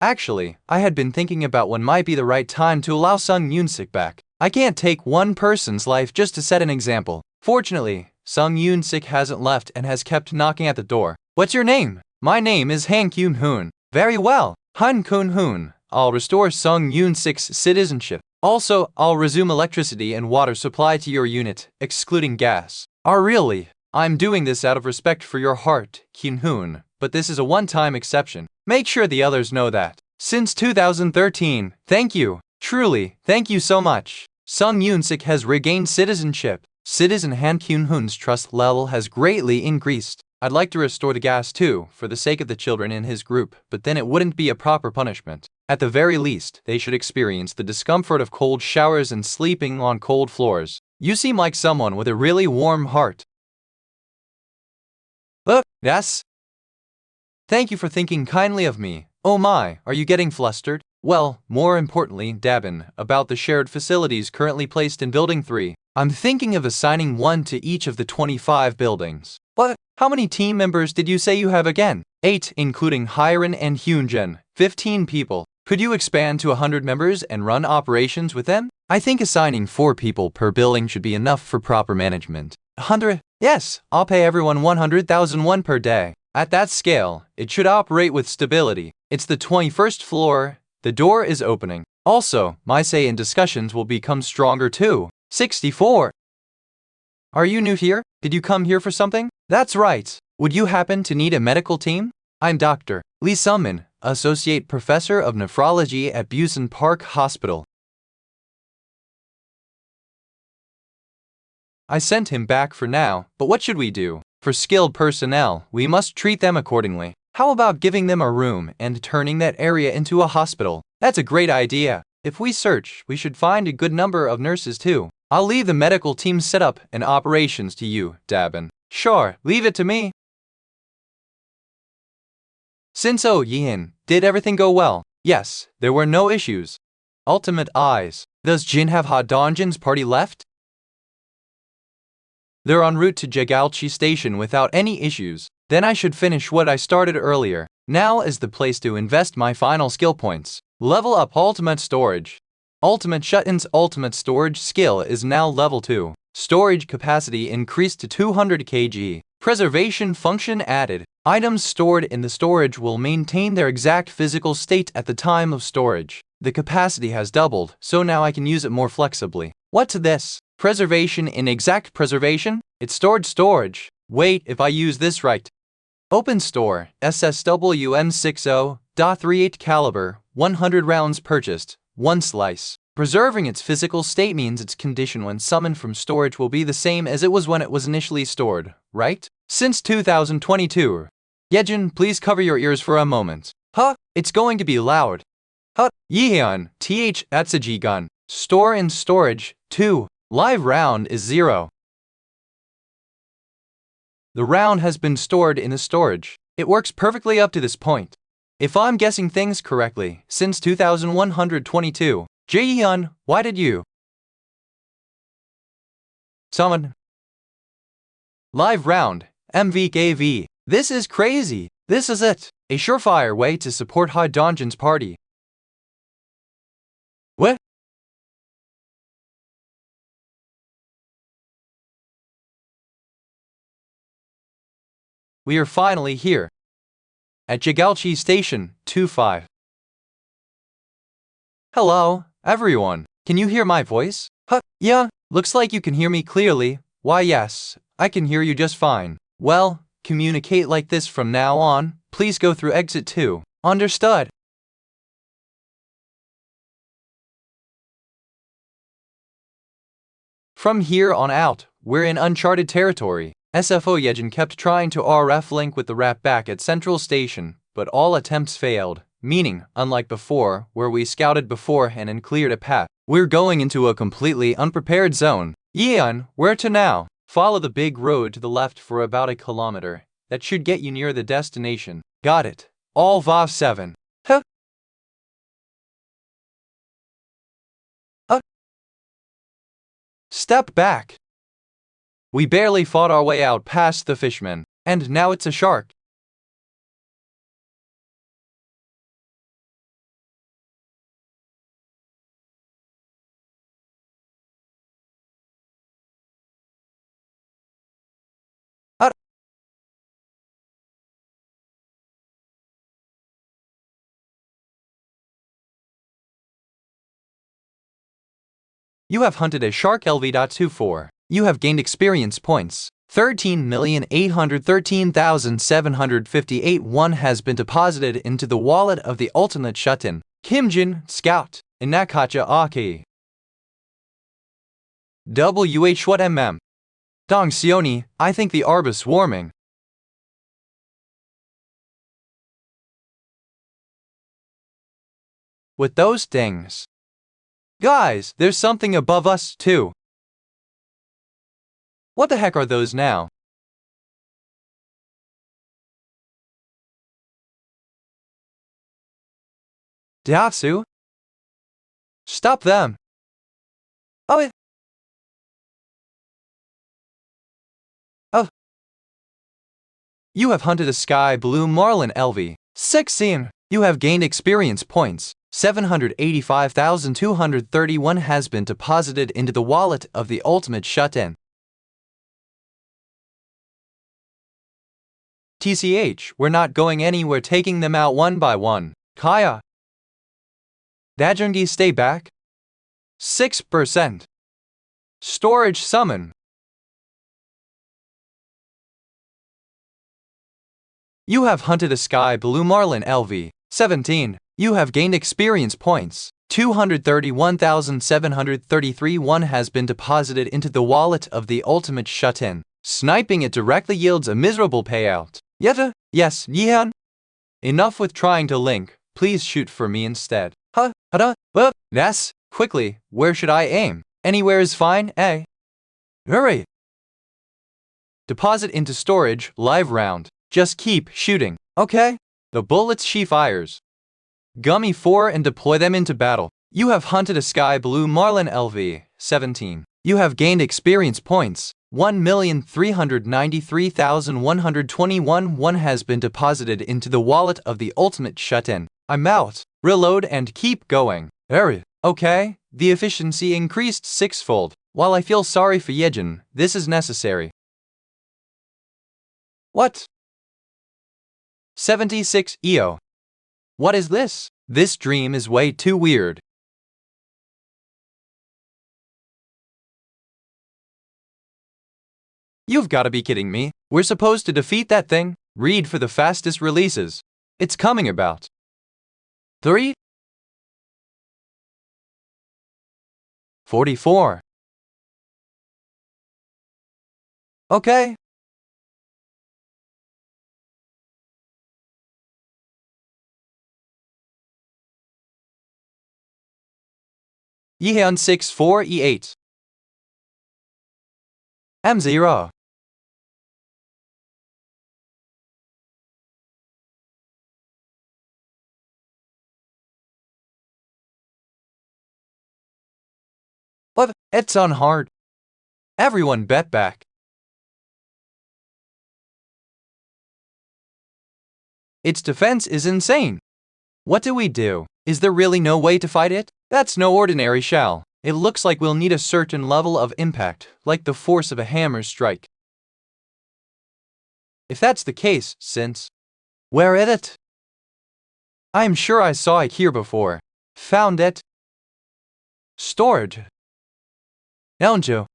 Actually, I had been thinking about when might be the right time to allow Sung Yoon-sik back. I can't take one person's life just to set an example. Fortunately, Sung Yoon-sik hasn't left and has kept knocking at the door. What's your name? My name is Han Kyun-hoon. Very well, Han Kyun-hoon. I'll restore Sung Yoon-sik's citizenship. Also, I'll resume electricity and water supply to your unit, excluding gas. Really? I'm doing this out of respect for your heart, Kyun-hoon, but this is a one-time exception. Make sure the others know that. Since 2013, thank you. Truly, thank you so much. Sung Yoon-sik has regained citizenship. Citizen Han Kyun-hoon's trust level has greatly increased. I'd like to restore the gas too, for the sake of the children in his group, but then it wouldn't be a proper punishment. At the very least, they should experience the discomfort of cold showers and sleeping on cold floors. You seem like someone with a really warm heart. Yes? Thank you for thinking kindly of me. Oh my, are you getting flustered? Well, more importantly, Dabin, about the shared facilities currently placed in Building 3. I'm thinking of assigning one to each of the 25 buildings. What? How many team members did you say you have again? 8, including Hyren and Hyunjin. 15 people. Could you expand to 100 members and run operations with them? I think assigning 4 people per building should be enough for proper management. 100? Yes, I'll pay everyone 100,000 won per day. At that scale, it should operate with stability. It's the 21st floor. The door is opening. Also, my say in discussions will become stronger too. 64. Are you new here? Did you come here for something? That's right. Would you happen to need a medical team? I'm Dr. Lee Sung-min, Associate Professor of Nephrology at Busan Park Hospital. I sent him back for now, but what should we do? For skilled personnel, we must treat them accordingly. How about giving them a room and turning that area into a hospital? That's a great idea. If we search, we should find a good number of nurses too. I'll leave the medical team setup and operations to you, Dabin. Sure, leave it to me. Sinso Yin, did everything go well? Yes, there were no issues. Ultimate eyes. Does Jin have Ha Dongjin's party left? They're en route to Jegalchi Station without any issues. Then I should finish what I started earlier. Now is the place to invest my final skill points. Level up Ultimate Storage. Ultimate Shut-in's Ultimate Storage skill is now level 2. Storage capacity increased to 200 kg. Preservation function added. Items stored in the storage will maintain their exact physical state at the time of storage. The capacity has doubled, so now I can use it more flexibly. What's this? Preservation in exact preservation? It's stored storage. Wait, if I use this right. Open store, SSWM60.38 caliber, 100 rounds purchased, 1 slice. Preserving its physical state means its condition when summoned from storage will be the same as it was when it was initially stored, right? Since 2022. Yejin, please cover your ears for a moment. Huh? It's going to be loud. Huh? Yeon, th Atsuji gun. Store in storage, 2. Live round is 0. The round has been stored in the storage. It works perfectly up to this point. If I'm guessing things correctly, since 2122. Jaehyun, why did you summon? Live round, MVKV. This is crazy. This is it. A surefire way to support Ha Dongjin's party. What? We are finally here. At Jegalchi Station, 25. Hello, everyone. Can you hear my voice? Huh, yeah, looks like you can hear me clearly. Why yes, I can hear you just fine. Well, communicate like this from now on. Please go through exit 2. Understood. From here on out, we're in uncharted territory. SFO Yejin kept trying to RF link with the rat back at Central Station, but all attempts failed. Meaning, unlike before, where we scouted beforehand and cleared a path, we're going into a completely unprepared zone. Yeon, where to now? Follow the big road to the left for about 1 kilometer. That should get you near the destination. Got it. All VAV 7. Huh? Step back. We barely fought our way out past the fishmen, and now it's a shark. You have hunted a shark LV.24. You have gained experience points. 13,813,758 won has been deposited into the wallet of the ultimate shut-in. Kimjin, Scout, Inakacha Aki. WH what mm? Dong Sioni, I think the arbus warming. With those things. Guys, there's something above us, too. What the heck are those now? Diatsu? Stop them. Oh. You have hunted a sky blue marlin LV. 16. You have gained experience points. 785,231 has been deposited into the wallet of the ultimate shut-in. TCH, we're not going anywhere, taking them out one by one. Kaya. Dajungi, stay back. 6%. Storage summon. You have hunted a sky blue marlin LV. 17. You have gained experience points. 231,733 won has been deposited into the wallet of the ultimate shut-in. Sniping it directly yields a miserable payout. Yeta? Yes, Yehan? Enough with trying to link. Please shoot for me instead. Yes? Quickly, where should I aim? Anywhere is fine, eh? Hurry! Deposit into storage, live round. Just keep shooting, okay? The bullets she fires. Gummy 4 and deploy them into battle. You have hunted a sky blue marlin LV, 17. You have gained experience points. 1,393,121. One has been deposited into the wallet of the ultimate shut-in. I'm out. Reload and keep going. Hurry. Okay, the efficiency increased sixfold. While I feel sorry for Yejin, this is necessary. What? 76 EO. What is this? This dream is way too weird. You've got to be kidding me. We're supposed to defeat that thing? Read for the fastest releases. It's coming about. 3 44. Okay. Yehan 64 E8. M0. But it's on hard. Everyone bet back. Its defense is insane. What do we do? Is there really no way to fight it? That's no ordinary shell. It looks like we'll need a certain level of impact, like the force of a hammer's strike. If that's the case, since... Where is it? I'm sure I saw it here before. Found it. Storage. Elnjo.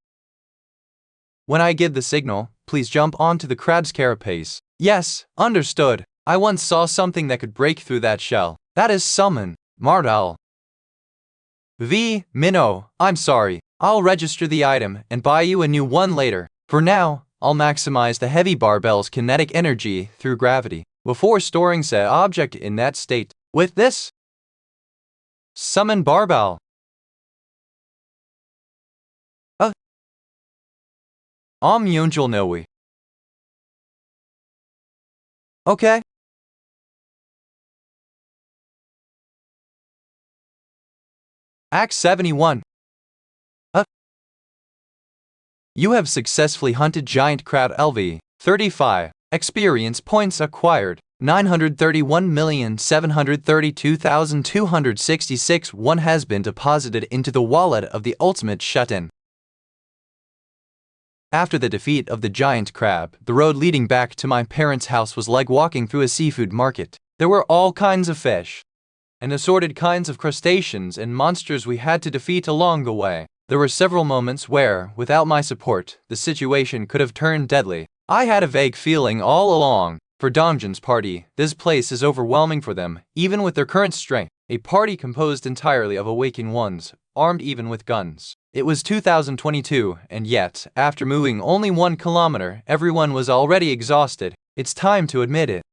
When I give the signal, please jump onto the crab's carapace. Yes, understood. I once saw something that could break through that shell. That is summon. Mardal. Minnow, I'm sorry. I'll register the item and buy you a new one later. For now, I'll maximize the heavy barbell's kinetic energy through gravity before storing said object in that state. With this, summon barbell. Yunjul Noe. Okay. Act 71. You have successfully hunted giant crowd LV. 35. Experience points acquired. 931,732,266. One has been deposited into the wallet of the ultimate shut-in. After the defeat of the giant crab, the road leading back to my parents' house was like walking through a seafood market. There were all kinds of fish and assorted kinds of crustaceans and monsters we had to defeat along the way. There were several moments where, without my support, the situation could have turned deadly. I had a vague feeling all along. For Dongjin's party, this place is overwhelming for them, even with their current strength. A party composed entirely of awakened ones, armed even with guns. It was 2022, and yet, after moving only 1 kilometer, everyone was already exhausted. It's time to admit it.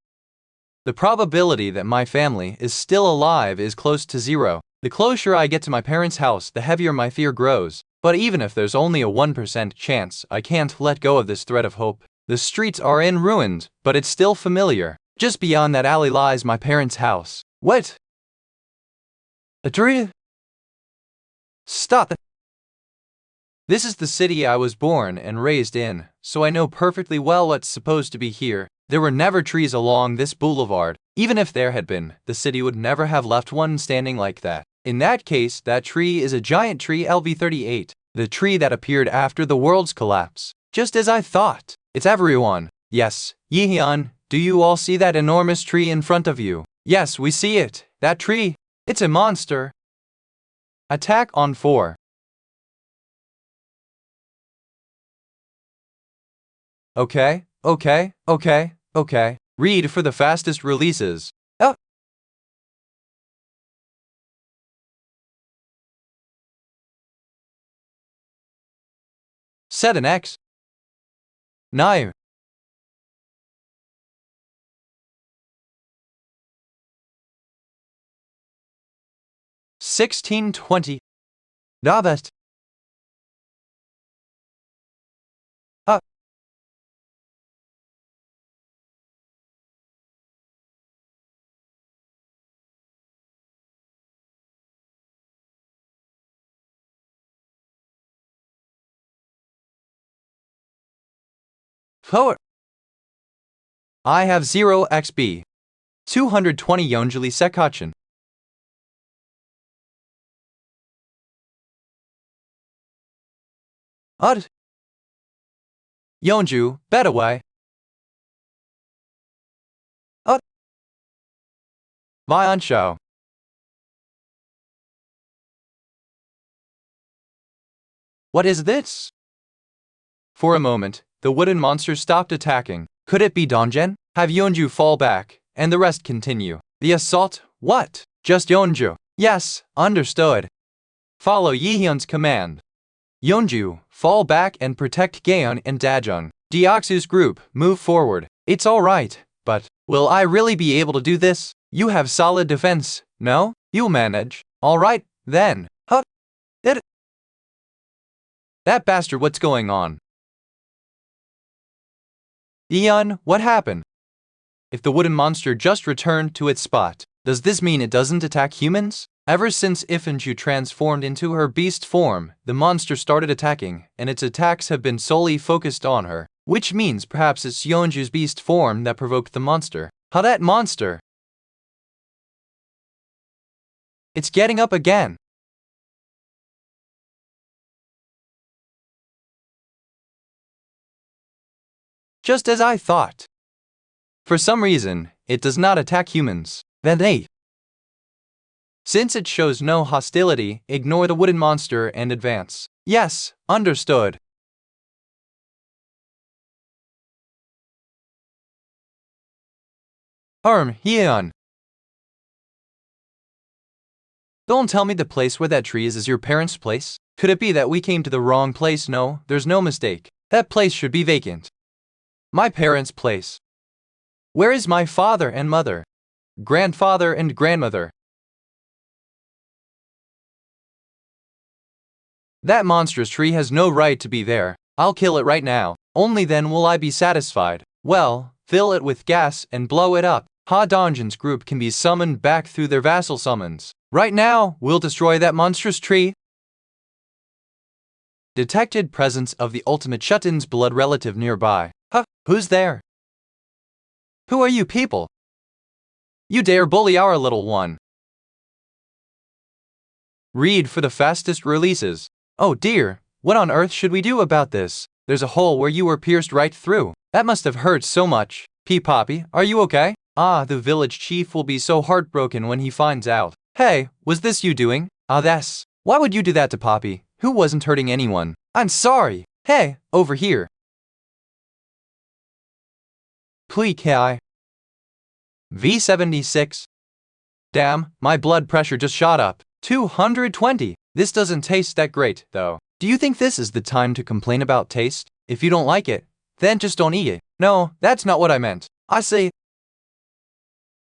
The probability that my family is still alive is close to zero. The closer I get to my parents' house, the heavier my fear grows. But even if there's only a 1% chance, I can't let go of this thread of hope. The streets are in ruins, but it's still familiar. Just beyond that alley lies my parents' house. What? A tree? Stop. This is the city I was born and raised in, so I know perfectly well what's supposed to be here. There were never trees along this boulevard. Even if there had been, the city would never have left one standing like that. In that case, that tree is a giant tree LV38, the tree that appeared after the world's collapse. Just as I thought. It's everyone. Yes, Yihyun, do you all see that enormous tree in front of you? Yes, we see it. That tree. It's a monster. Attack on 4. Okay. Read for the fastest releases. Oh. Set an X. 9. 1620. Davet. Poet. I have 0 XP. 220 Yonjuli Sekachin. Yonju, Betaway. Viansho. What is this? For a moment, the wooden monster stopped attacking. Could it be Dongen? Have Yonju fall back, and the rest continue. The assault? What? Just Yonju. Yes, understood. Follow Yihyun's command. Yonju, fall back and protect Gaeon and Dajung. Deoksu's group, move forward. It's alright, but will I really be able to do this? You have solid defense, no? You'll manage. Alright, then. That bastard, what's going on? Eon, what happened? If the wooden monster just returned to its spot, does this mean it doesn't attack humans? Ever since Ifanju transformed into her beast form, the monster started attacking, and its attacks have been solely focused on her, which means perhaps it's Yeonju's beast form that provoked the monster. How that monster? It's getting up again. Just as I thought. For some reason, it does not attack humans. Then since it shows no hostility, ignore the wooden monster and advance. Yes, understood. Hyeon. Don't tell me the place where that tree is your parents' place. Could it be that we came to the wrong place? No, there's no mistake. That place should be vacant. My parents' place. Where is my father and mother? Grandfather and grandmother? That monstrous tree has no right to be there. I'll kill it right now. Only then will I be satisfied. Well, fill it with gas and blow it up. Ha Donjan's group can be summoned back through their vassal summons. Right now, we'll destroy that monstrous tree. Detected presence of the ultimate Shutton's blood relative nearby. Huh? Who's there? Who are you people? You dare bully our little one. Read for the fastest releases. Oh dear, what on earth should we do about this? There's a hole where you were pierced right through. That must have hurt so much. Poppy, are you okay? The village chief will be so heartbroken when he finds out. Hey, was this you doing? That's. Why would you do that to Poppy, who wasn't hurting anyone? I'm sorry. Hey, over here. Please, V76. Damn, my blood pressure just shot up. 220. This doesn't taste that great, though. Do you think this is the time to complain about taste? If you don't like it, then just don't eat it. No, that's not what I meant. I say.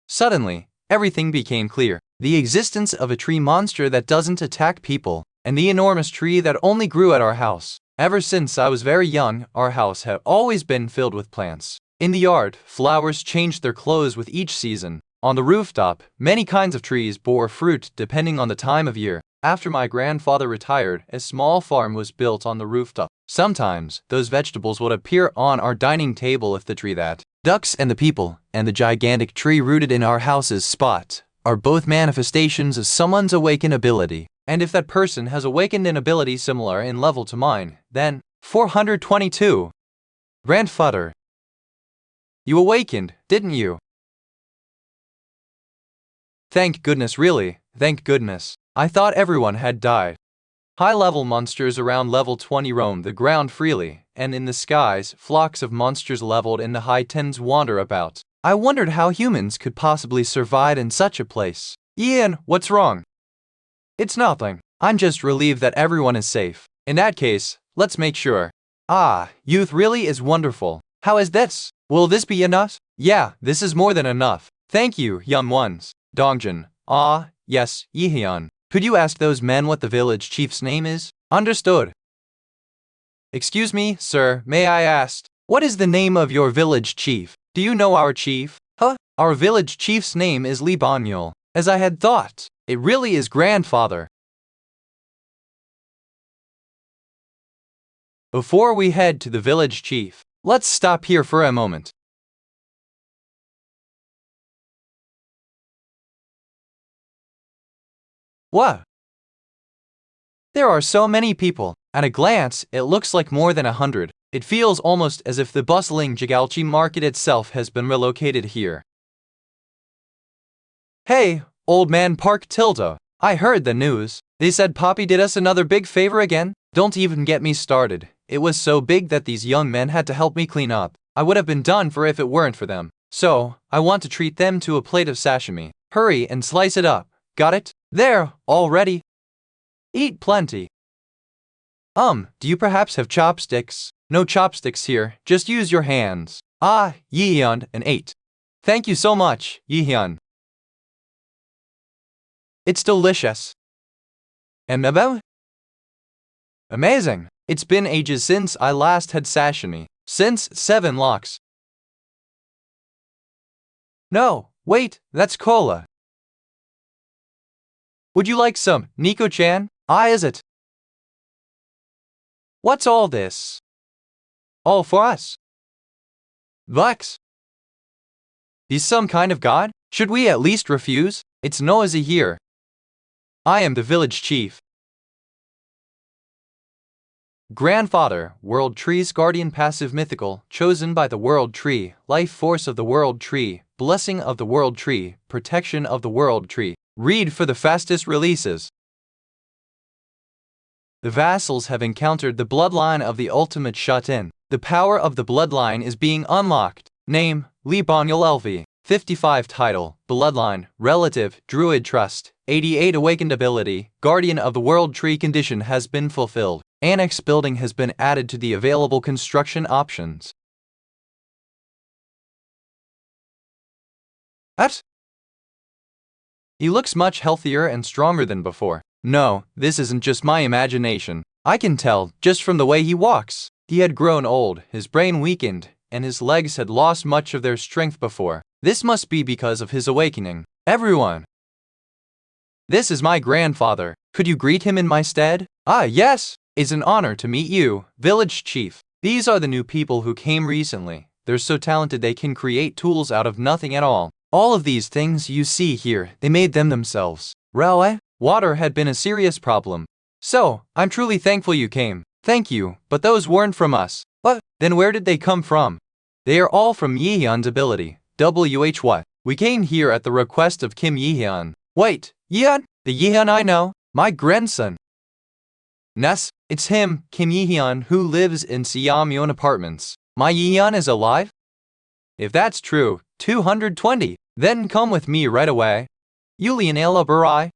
Suddenly, everything became clear. The existence of a tree monster that doesn't attack people, and the enormous tree that only grew at our house. Ever since I was very young, our house had always been filled with plants. In the yard, flowers changed their clothes with each season. On the rooftop, many kinds of trees bore fruit depending on the time of year. After my grandfather retired, a small farm was built on the rooftop. Sometimes, those vegetables would appear on our dining table if the tree that ducks and the people, and the gigantic tree rooted in our house's spot, are both manifestations of someone's awakened ability. And if that person has awakened an ability similar in level to mine, then 422. Grandfather. You awakened, didn't you? Thank goodness, really, thank goodness. I thought everyone had died. High-level monsters around level 20 roam the ground freely, and in the skies, flocks of monsters leveled in the high 10s wander about. I wondered how humans could possibly survive in such a place. Ian, what's wrong? It's nothing. I'm just relieved that everyone is safe. In that case, let's make sure. Youth really is wonderful. How is this? Will this be enough? Yeah, this is more than enough. Thank you, young ones. Dongjin. Yes, Yihyun. Could you ask those men what the village chief's name is? Understood. Excuse me, sir, may I ask, what is the name of your village chief? Do you know our chief? Our village chief's name is Lee Banyul. As I had thought, it really is grandfather. Before we head to the village chief, Let's stop here for a moment. What? There are so many people. At a glance, it looks like more than 100. It feels almost as if the bustling Jigaochi market itself has been relocated here. Hey, old man Park Tilda. I heard the news. They said Poppy did us another big favor again. Don't even get me started. It was so big that these young men had to help me clean up. I would have been done for if it weren't for them. So, I want to treat them to a plate of sashimi. Hurry and slice it up. Got it? There, all ready. Eat plenty. Do you perhaps have chopsticks? No chopsticks here, just use your hands. Ah, Yihyun and 8. Thank you so much, Yihyun. It's delicious. And about? Amazing. It's been ages since I last had sashimi. Since 7 locks. No, wait, that's cola. Would you like some, Nico-chan? Is it? What's all this? All for us? Vex? He's some kind of god? Should we at least refuse? It's noisy here. I am the village chief. Grandfather, World Tree's guardian passive mythical, chosen by the World Tree, life force of the World Tree, blessing of the World Tree, protection of the World Tree. Read for the fastest releases. The vassals have encountered the bloodline of the ultimate shut-in. The power of the bloodline is being unlocked. Name, Lee Bonyul Elvi. 55 title, bloodline, relative, druid trust. 88 awakened ability, guardian of the world tree condition has been fulfilled. Annex building has been added to the available construction options. What? He looks much healthier and stronger than before. No, this isn't just my imagination. I can tell just from the way he walks. He had grown old, his brain weakened, and his legs had lost much of their strength before. This must be because of his awakening. Everyone! This is my grandfather. Could you greet him in my stead? Yes! It's an honor to meet you, village chief. These are the new people who came recently. They're so talented they can create tools out of nothing at all. All of these things you see here, they made them themselves. Railway? Water had been a serious problem. So, I'm truly thankful you came. Thank you, but those weren't from us. What? Then where did they come from? They are all from Yihyun's ability. What? We came here at the request of Kim Yihyun. Wait, Yihyun? The Yihyun I know? My grandson. Ness, it's him, Kim Yihyun, who lives in Siamyeon Apartments. My Yihyun is alive? If that's true, 220. Then come with me right away. Yulian Ela Barai.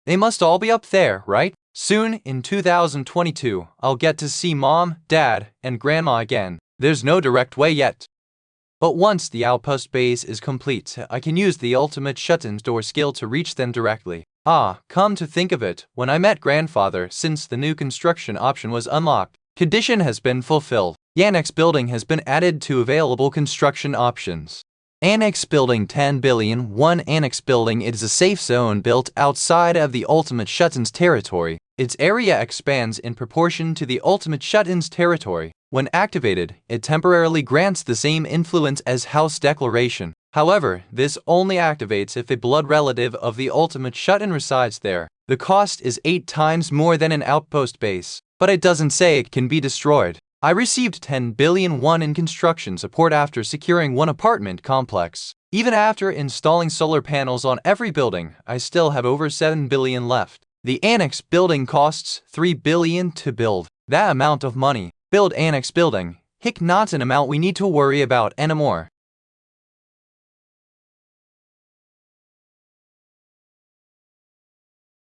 They must all be up there, right? Soon, in 2022, I'll get to see Mom, Dad, and Grandma again. There's no direct way yet. But once the outpost base is complete, I can use the ultimate shut-ins door skill to reach them directly. Come to think of it, when I met Grandfather, since the new construction option was unlocked, condition has been fulfilled. The Annex building has been added to available construction options. Annex Building 10 billion. 1 Annex Building is a safe zone built outside of the Ultimate Shut-in's territory. Its area expands in proportion to the Ultimate Shut-in's territory. When activated, it temporarily grants the same influence as House Declaration. However, this only activates if a blood relative of the Ultimate Shut-in resides there. The cost is 8 times more than an outpost base, but it doesn't say it can be destroyed. I received 10 billion won in construction support after securing 1 apartment complex. Even after installing solar panels on every building, I still have over 7 billion left. The Annex building costs 3 billion to build. That amount of money. Build Annex building. Not an amount we need to worry about anymore.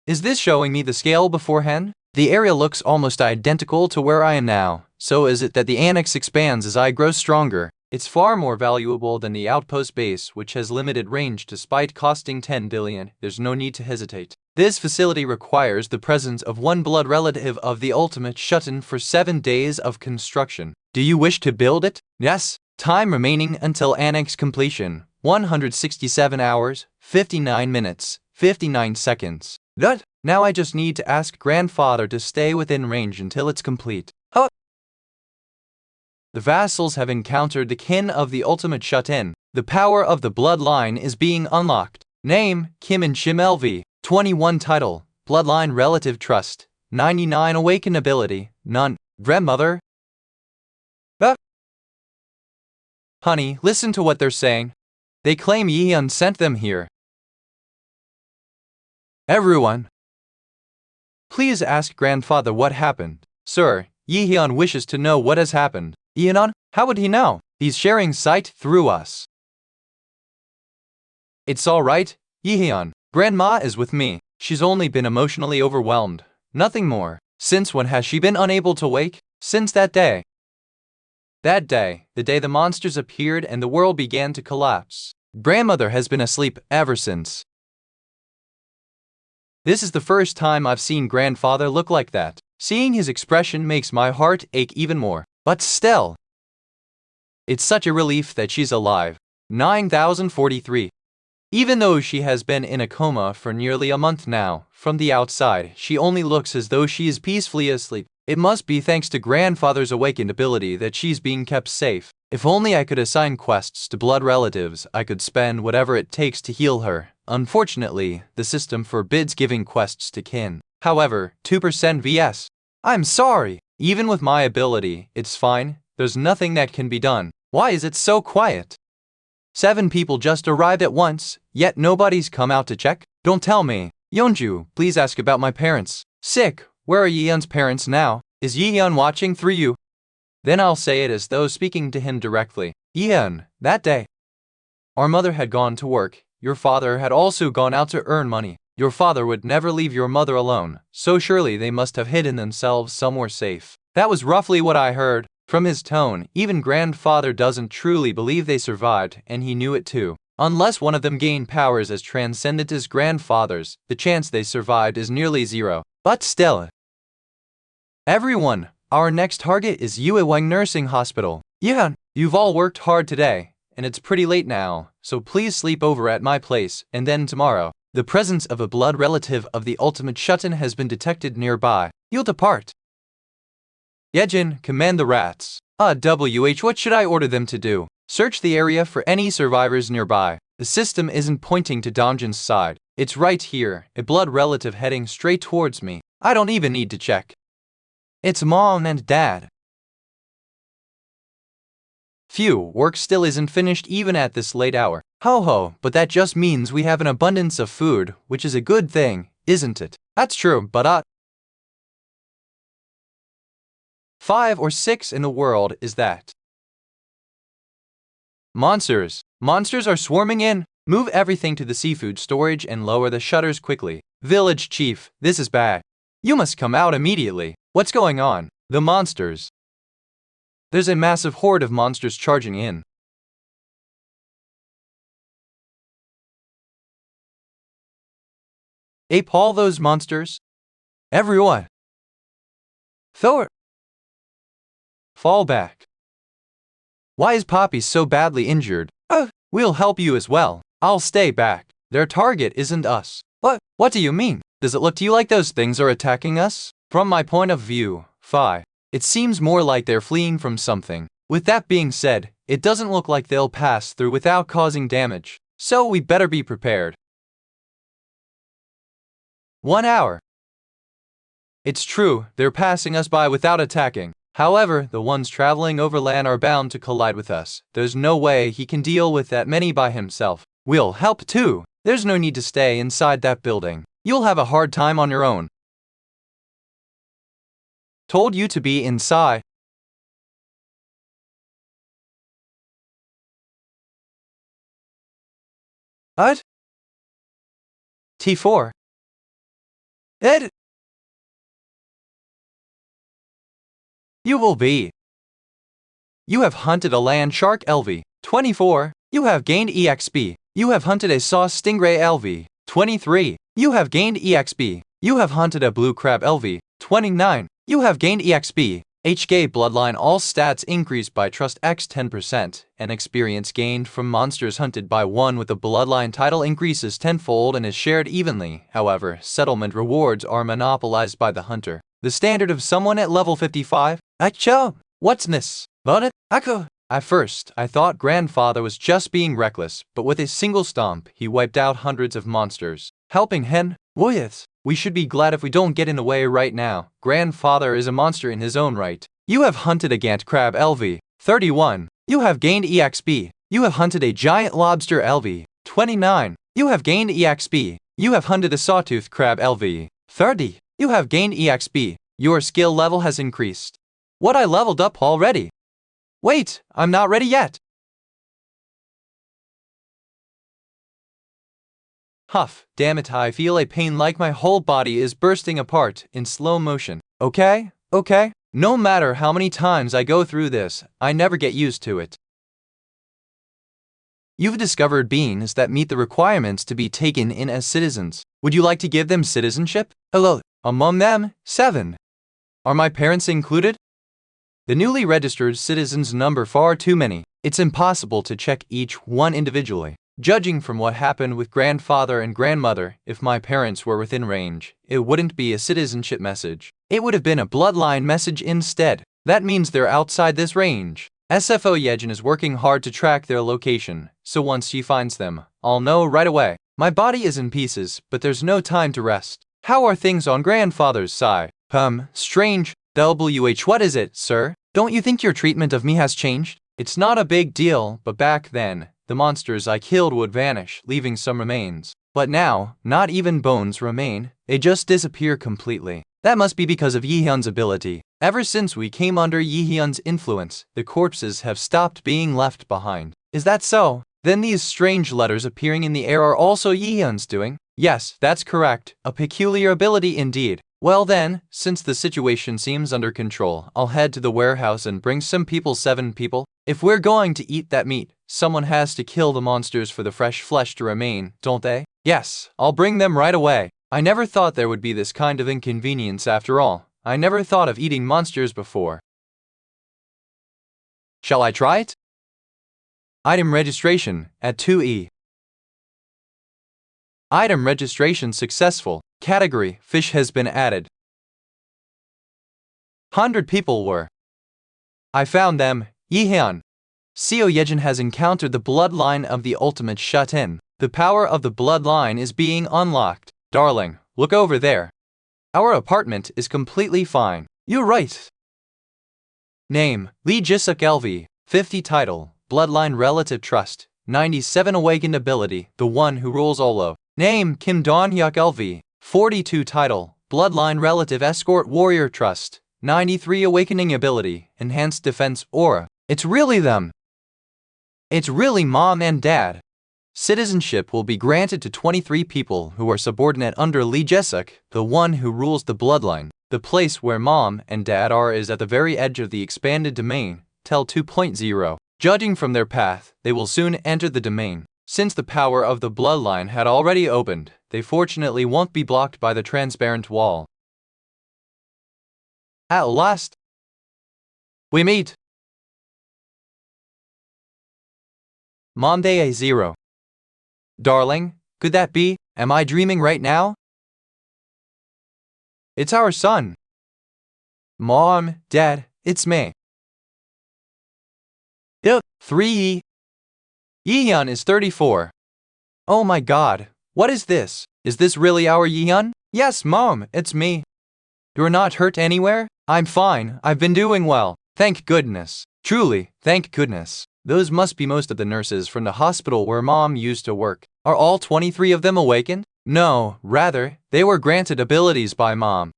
Is this showing me the scale beforehand? The area looks almost identical to where I am now. So is it that the Annex expands as I grow stronger? It's far more valuable than the outpost base, which has limited range despite costing 10 billion. There's no need to hesitate. This facility requires the presence of 1 blood relative of the ultimate shut-in for 7 days of construction. Do you wish to build it? Yes. Time remaining until Annex completion. 167 hours, 59 minutes, 59 seconds. Now I just need to ask Grandfather to stay within range until it's complete. The vassals have encountered the kin of the ultimate shut-in. The power of the bloodline is being unlocked. Name, Kim and Shim LV. 21 title, bloodline relative trust. 99 awaken ability, none. Grandmother? Honey, listen to what they're saying. They claim Yeon sent them here. Everyone, please ask grandfather what happened. Sir, Yeon wishes to know what has happened. Yeon? How would he know? He's sharing sight through us. It's all right, Yeon. Grandma is with me. She's only been emotionally overwhelmed. Nothing more. Since when has she been unable to wake? Since that day. That day, the day the monsters appeared and the world began to collapse. Grandmother has been asleep ever since. This is the first time I've seen grandfather look like that. Seeing his expression makes my heart ache even more. But still, it's such a relief that she's alive. 9043. Even though she has been in a coma for nearly a month now, from the outside, she only looks as though she is peacefully asleep. It must be thanks to grandfather's awakened ability that she's being kept safe. If only I could assign quests to blood relatives, I could spend whatever it takes to heal her. Unfortunately, the system forbids giving quests to kin. However, 2% vs. I'm sorry. Even with my ability, it's fine. There's nothing that can be done. Why is it so quiet? 7 people just arrived at once, yet nobody's come out to check? Don't tell me. Yeonju, please ask about my parents. Sick. Where are Yeon's parents now? Is Yeon watching through you? Then I'll say it as though speaking to him directly. Yeon, that day, our mother had gone to work. Your father had also gone out to earn money. Your father would never leave your mother alone, so surely they must have hidden themselves somewhere safe. That was roughly what I heard. From his tone, even grandfather doesn't truly believe they survived, and he knew it too. Unless one of them gained powers as transcendent as grandfather's, the chance they survived is nearly zero. But still, everyone, our next target is Yuewang Nursing Hospital. Yeon, you've all worked hard today, and it's pretty late now, so please sleep over at my place, and then tomorrow. The presence of a blood relative of the ultimate shut-in has been detected nearby. You'll depart. Yejin, command the rats. What should I order them to do? Search the area for any survivors nearby. The system isn't pointing to Dongjin's side. It's right here, a blood relative heading straight towards me. I don't even need to check. It's mom and dad. Phew, work still isn't finished even at this late hour. Ho ho, but that just means we have an abundance of food, which is a good thing, isn't it? That's true, but 5 or 6 in the world is that. Monsters. Monsters are swarming in. Move everything to the seafood storage and lower the shutters quickly. Village chief, this is bad. You must come out immediately. What's going on? The monsters. There's a massive horde of monsters charging in. Ape all those monsters. Everyone. Thor. Fall back. Why is Poppy so badly injured? We'll help you as well. I'll stay back. Their target isn't us. What do you mean? Does it look to you like those things are attacking us? From my point of view, it seems more like they're fleeing from something. With that being said, it doesn't look like they'll pass through without causing damage. So we better be prepared. 1 hour. It's true, they're passing us by without attacking. However, the ones traveling overland are bound to collide with us. There's no way he can deal with that many by himself. We'll help too. There's no need to stay inside that building. You'll have a hard time on your own. Told you to be inside. What? T4. Ed. You will be. You have hunted a land shark LV. 24. You have gained EXP. You have hunted a saw stingray LV. 23. You have gained EXP. You have hunted a blue crab LV. 29. You have gained EXP. HK Bloodline all stats increased by Trust X 10%, and experience gained from monsters hunted by one with a Bloodline title increases tenfold and is shared evenly. However, settlement rewards are monopolized by the hunter. The standard of someone at level 55? Achoo! What's this? But at first, I thought grandfather was just being reckless, but with a single stomp, he wiped out hundreds of monsters. Helping hen? Yes. We should be glad if we don't get in the way right now. Grandfather is a monster in his own right. You have hunted a Gant crab LV. 31. You have gained EXP. You have hunted a giant lobster LV. 29. You have gained EXP. You have hunted a sawtooth crab LV. 30. You have gained EXP. Your skill level has increased. What, I leveled up already? Wait, I'm not ready yet. Huff, damn it, I feel a pain like my whole body is bursting apart in slow motion. Okay. No matter how many times I go through this, I never get used to it. You've discovered beings that meet the requirements to be taken in as citizens. Would you like to give them citizenship? Hello. Among them, 7. Are my parents included? The newly registered citizens number far too many. It's impossible to check each one individually. Judging from what happened with grandfather and grandmother, if my parents were within range, it wouldn't be a citizenship message. It would have been a bloodline message instead. That means they're outside this range. SFO Yejin is working hard to track their location, so once she finds them, I'll know right away. My body is in pieces, but there's no time to rest. How are things on grandfather's side? Strange. WH, what is it, sir? Don't you think your treatment of me has changed? It's not a big deal, but back then, the monsters I killed would vanish, leaving some remains. But now, not even bones remain, they just disappear completely. That must be because of Yihyun's ability. Ever since we came under Yihyun's influence, the corpses have stopped being left behind. Is that so? Then these strange letters appearing in the air are also Yihyun's doing? Yes, that's correct. A peculiar ability indeed. Well then, since the situation seems under control, I'll head to the warehouse and bring some people, 7 people. If we're going to eat that meat, someone has to kill the monsters for the fresh flesh to remain, don't they? Yes, I'll bring them right away. I never thought there would be this kind of inconvenience after all. I never thought of eating monsters before. Shall I try it? Item registration at 2E. Item registration successful. Category, fish has been added. 100 people were. I found them, Yihyun. Seo Yejin has encountered the bloodline of the ultimate shut-in. The power of the bloodline is being unlocked. Darling, look over there. Our apartment is completely fine. You're right. Name, Lee Jisuk LV. 50 title, Bloodline Relative Trust. 97 awakened ability, the one who rules Olo. Name, Kim Don-hyuk LV. 42 title, Bloodline Relative Escort Warrior Trust. 93 awakening ability, enhanced defense aura. It's really them. It's really mom and dad. Citizenship will be granted to 23 people who are subordinate under Lee Jesuk, the one who rules the bloodline. The place where mom and dad are is at the very edge of the expanded domain, Tell 2.0. Judging from their path, they will soon enter the domain. Since the power of the bloodline had already opened, they fortunately won't be blocked by the transparent wall. At last, we meet. Monday A0. Darling, could that be? Am I dreaming right now? It's our son. Mom, Dad, it's me. Yep, 3E. Yihyun is 34. Oh my god, what is this? Is this really our Yihyun? Yes, Mom, it's me. You're not hurt anywhere? I'm fine, I've been doing well. Thank goodness. Truly, thank goodness. Those must be most of the nurses from the hospital where Mom used to work. Are all 23 of them awakened? No, rather, they were granted abilities by Mom.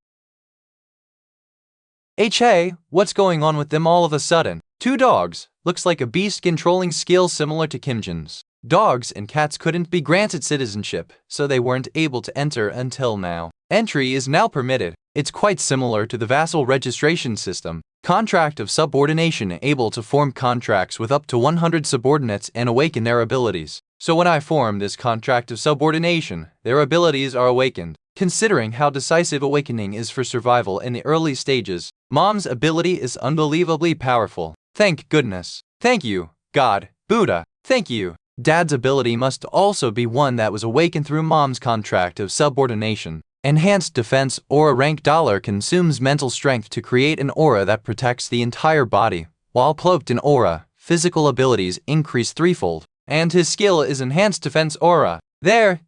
Hey, what's going on with them all of a sudden? 2 dogs. Looks like a beast controlling skill similar to Kimjin's. Dogs and cats couldn't be granted citizenship, so they weren't able to enter until now. Entry is now permitted. It's quite similar to the vassal registration system. Contract of subordination, able to form contracts with up to 100 subordinates and awaken their abilities. So when I form this contract of subordination, their abilities are awakened. Considering how decisive awakening is for survival in the early stages, Mom's ability is unbelievably powerful. Thank goodness. Thank you, God, Buddha. Thank you. Dad's ability must also be one that was awakened through Mom's contract of subordination. Enhanced defense aura rank $, consumes mental strength to create an aura that protects the entire body. while cloaked in aura, physical abilities increase threefold, and his skill is enhanced defense aura. There,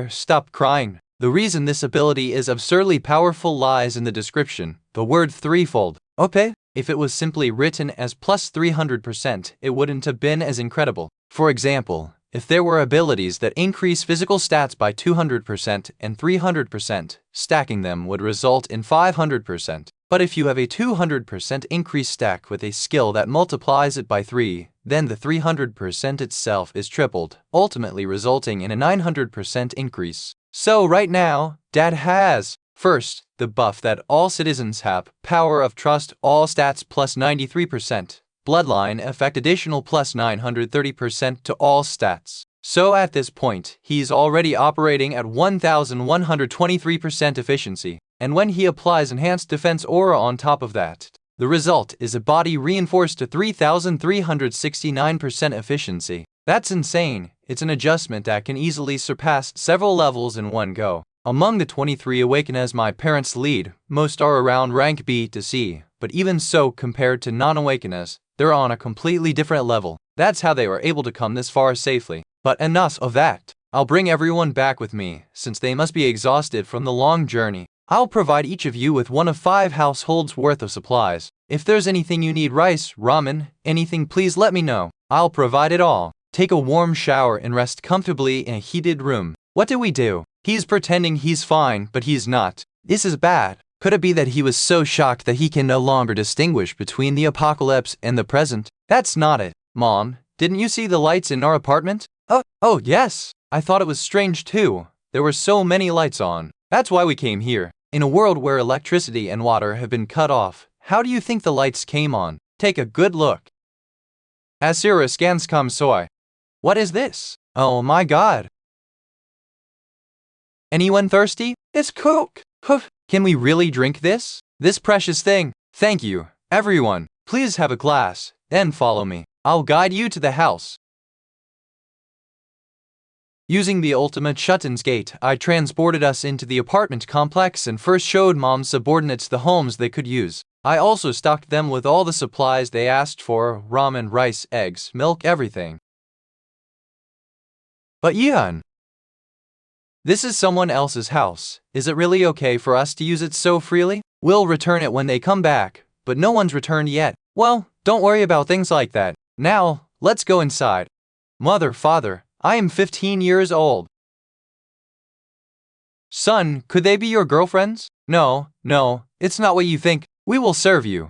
stop crying. The reason this ability is absurdly powerful lies in the description, the word threefold. Okay? If it was simply written as plus 300%, it wouldn't have been as incredible. For example, if there were abilities that increase physical stats by 200% and 300%, stacking them would result in 500%. But if you have a 200% increase stack with a skill that multiplies it by 3, then the 300% itself is tripled, ultimately resulting in a 900% increase. So right now, Dad has, first, the buff that all citizens have, Power of Trust, all stats plus 93%, Bloodline effect additional plus 930% to all stats. So at this point, he's already operating at 1123% efficiency, and when he applies enhanced defense aura on top of that, the result is a body reinforced to 3369% efficiency. That's insane. It's an adjustment that can easily surpass several levels in one go. Among the 23 Awakeners my parents lead, most are around rank B to C, but even so compared to non-Awakeners, they're on a completely different level. That's how they were able to come this far safely. But enough of that. I'll bring everyone back with me, since they must be exhausted from the long journey. I'll provide each of you with one of 5 households worth of supplies. If there's anything you need, rice, ramen, anything, please let me know. I'll provide it all. Take a warm shower and rest comfortably in a heated room. What do we do? He's pretending he's fine, but he's not. This is bad. Could it be that he was so shocked that he can no longer distinguish between the apocalypse and the present? That's not it. Mom, didn't you see the lights in our apartment? Oh yes. I thought it was strange too. There were so many lights on. That's why we came here. In a world where electricity and water have been cut off, how do you think the lights came on? Take a good look. Asura scans come soy. What is this? Oh my god. Anyone thirsty? It's Coke. Can we really drink this? This precious thing. Thank you. Everyone, please have a glass, then follow me. I'll guide you to the house. Using the ultimate Shutton's gate, I transported us into the apartment complex and first showed Mom's subordinates the homes they could use. I also stocked them with all the supplies they asked for, ramen, rice, eggs, milk, everything. But Yeon, this is someone else's house. Is it really okay for us to use it so freely? We'll return it when they come back, but no one's returned yet. Well, don't worry about things like that. Now, let's go inside. Mother, father, I am 15 years old. Son, could they be your girlfriends? No, it's not what you think. We will serve you.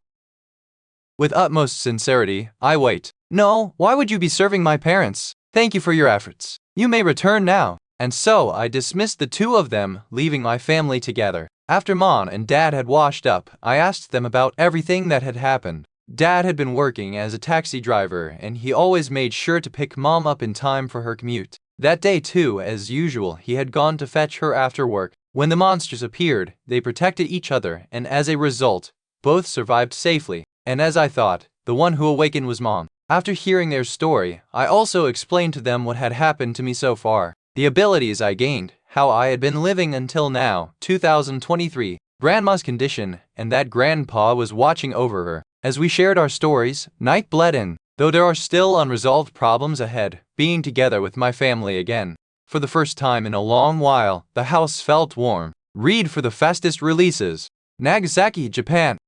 With utmost sincerity, I wait. No, why would you be serving my parents? Thank you for your efforts. You may return now. And so I dismissed the two of them, leaving my family together. After Mom and Dad had washed up, I asked them about everything that had happened. Dad had been working as a taxi driver, and he always made sure to pick Mom up in time for her commute. That day too, as usual, he had gone to fetch her after work. When the monsters appeared, they protected each other, and as a result, both survived safely. And as I thought, the one who awakened was Mom. After hearing their story, I also explained to them what had happened to me so far. The abilities I gained, how I had been living until now, 2023, Grandma's condition, and that Grandpa was watching over her. As we shared our stories, night bled in, though there are still unresolved problems ahead, being together with my family again. For the first time in a long while, the house felt warm. Read for the fastest releases. Nagasaki, Japan.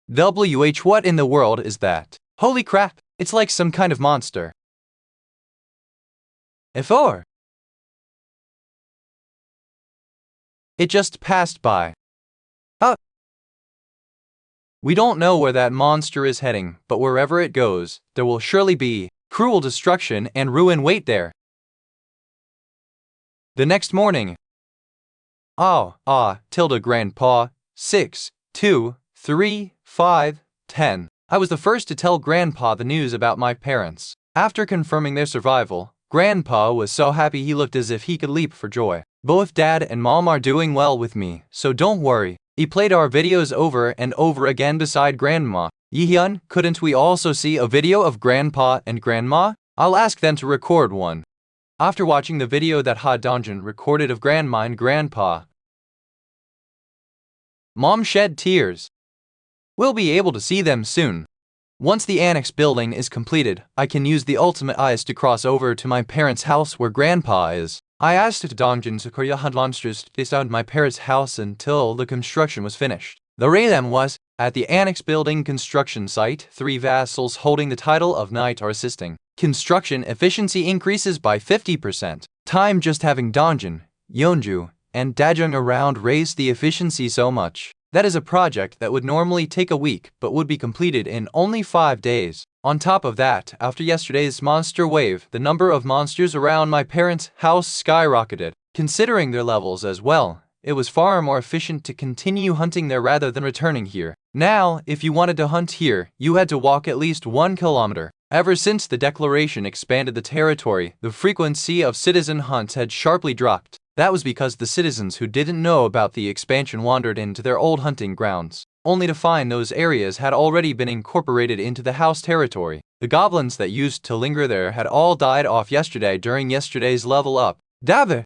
What in the world is that? Holy crap, it's like some kind of monster. F4. It just passed by. We don't know where that monster is heading, but wherever it goes, there will surely be cruel destruction and ruin wait there. The next morning. Tilda Grandpa, 6, 2, 3, 5, 10. I was the first to tell Grandpa the news about my parents. After confirming their survival, Grandpa was so happy he looked as if he could leap for joy. Both Dad and Mom are doing well with me, so don't worry. He played our videos over and over again beside Grandma. Yehyun, couldn't we also see a video of Grandpa and Grandma? I'll ask them to record one. After watching the video that Ha Dongjin recorded of Grandma and Grandpa, Mom shed tears. We'll be able to see them soon. Once the annex building is completed, I can use the ultimate eyes to cross over to my parents' house where Grandpa is. I asked Dongjin to Korea had monsters to stay at my parents' house until the construction was finished. The reason was, at the annex building construction site, 3 vassals holding the title of knight are assisting. Construction efficiency increases by 50%. Time just having Dongjin, Yeonju, and Dajung around raised the efficiency so much. That is a project that would normally take a week but would be completed in only 5 days. On top of that, after yesterday's monster wave, the number of monsters around my parents' house skyrocketed. Considering their levels as well, it was far more efficient to continue hunting there rather than returning here. Now, if you wanted to hunt here, you had to walk at least 1 kilometer. Ever since the declaration expanded the territory, the frequency of citizen hunts had sharply dropped. That was because the citizens who didn't know about the expansion wandered into their old hunting grounds, only to find those areas had already been incorporated into the house territory. The goblins that used to linger there had all died off yesterday during yesterday's level up. Dabe!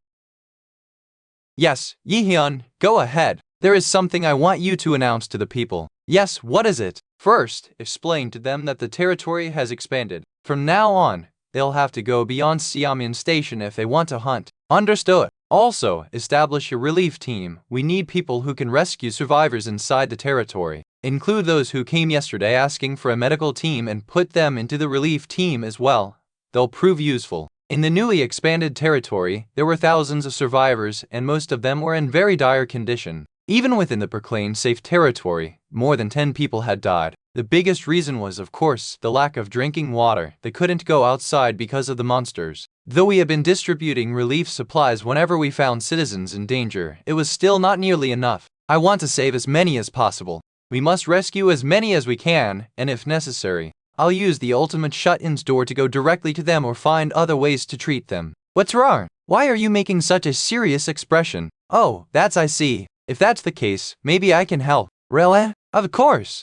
Yes, Yihyun, go ahead. There is something I want you to announce to the people. Yes, what is it? First, explain to them that the territory has expanded. From now on, they'll have to go beyond Xiamen Station if they want to hunt. Understood. Also, establish a relief team. We need people who can rescue survivors inside the territory. Include those who came yesterday asking for a medical team and put them into the relief team as well. They'll prove useful. In the newly expanded territory, there were thousands of survivors and most of them were in very dire condition. Even within the proclaimed safe territory, more than 10 people had died. The biggest reason was, of course, the lack of drinking water. They couldn't go outside because of the monsters. Though we had been distributing relief supplies whenever we found citizens in danger, it was still not nearly enough. I want to save as many as possible. We must rescue as many as we can, and if necessary, I'll use the ultimate shut-ins door to go directly to them or find other ways to treat them. What's wrong? Why are you making such a serious expression? Oh, I see. If that's the case, maybe I can help. Really? Of course.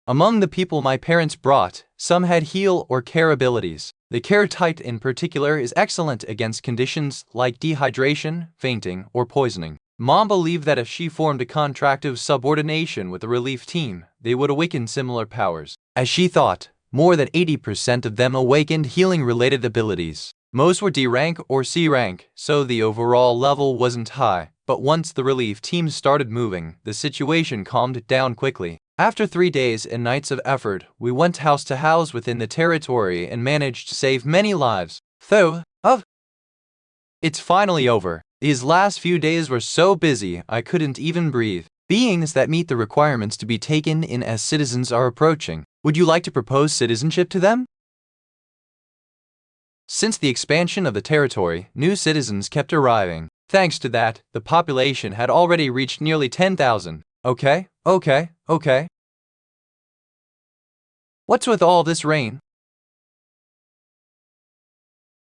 Among the people my parents brought, some had heal or care abilities. The care type in particular is excellent against conditions like dehydration, fainting, or poisoning. Mom believed that if she formed a contract of subordination with the relief team, they would awaken similar powers. As she thought, more than 80% of them awakened healing-related abilities. Most were D rank or C rank, so the overall level wasn't high. But once the relief team started moving, the situation calmed down quickly. After 3 days and nights of effort, we went house to house within the territory and managed to save many lives. It's finally over. These last few days were so busy, I couldn't even breathe. Beings that meet the requirements to be taken in as citizens are approaching. Would you like to propose citizenship to them? Since the expansion of the territory, new citizens kept arriving. Thanks to that, the population had already reached nearly 10,000. Okay. What's with all this rain?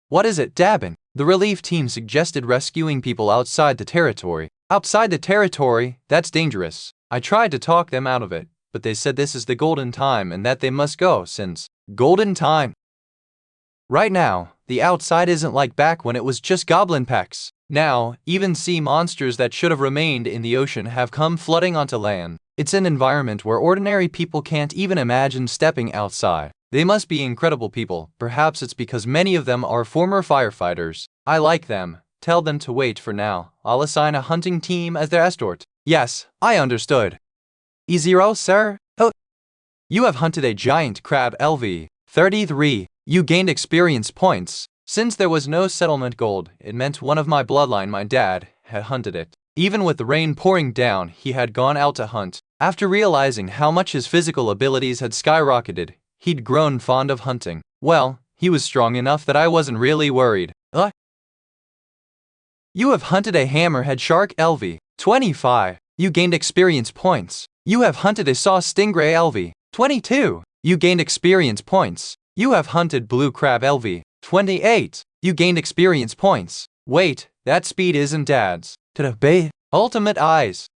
What is it, Dabin? The relief team suggested rescuing people outside the territory. Outside the territory? That's dangerous. I tried to talk them out of it, but they said this is the golden time and that they must go since golden time. Right now, the outside isn't like back when it was just goblin packs. Now, even sea monsters that should have remained in the ocean have come flooding onto land. It's an environment where ordinary people can't even imagine stepping outside. They must be incredible people. Perhaps it's because many of them are former firefighters. I like them. Tell them to wait for now. I'll assign a hunting team as their escort. Yes, I understood. E0, sir? Oh, you have hunted a giant crab LV. 33. You gained experience points. Since there was no settlement gold, it meant one of my bloodline, my dad, had hunted it. Even with the rain pouring down, he had gone out to hunt. After realizing how much his physical abilities had skyrocketed, he'd grown fond of hunting. Well, he was strong enough that I wasn't really worried. You have hunted a hammerhead shark LV. 25. You gained experience points. You have hunted a saw stingray LV. 22. You gained experience points. You have hunted blue crab LV. 28. You gained experience points. Wait, that speed isn't dad's. Ultimate eyes.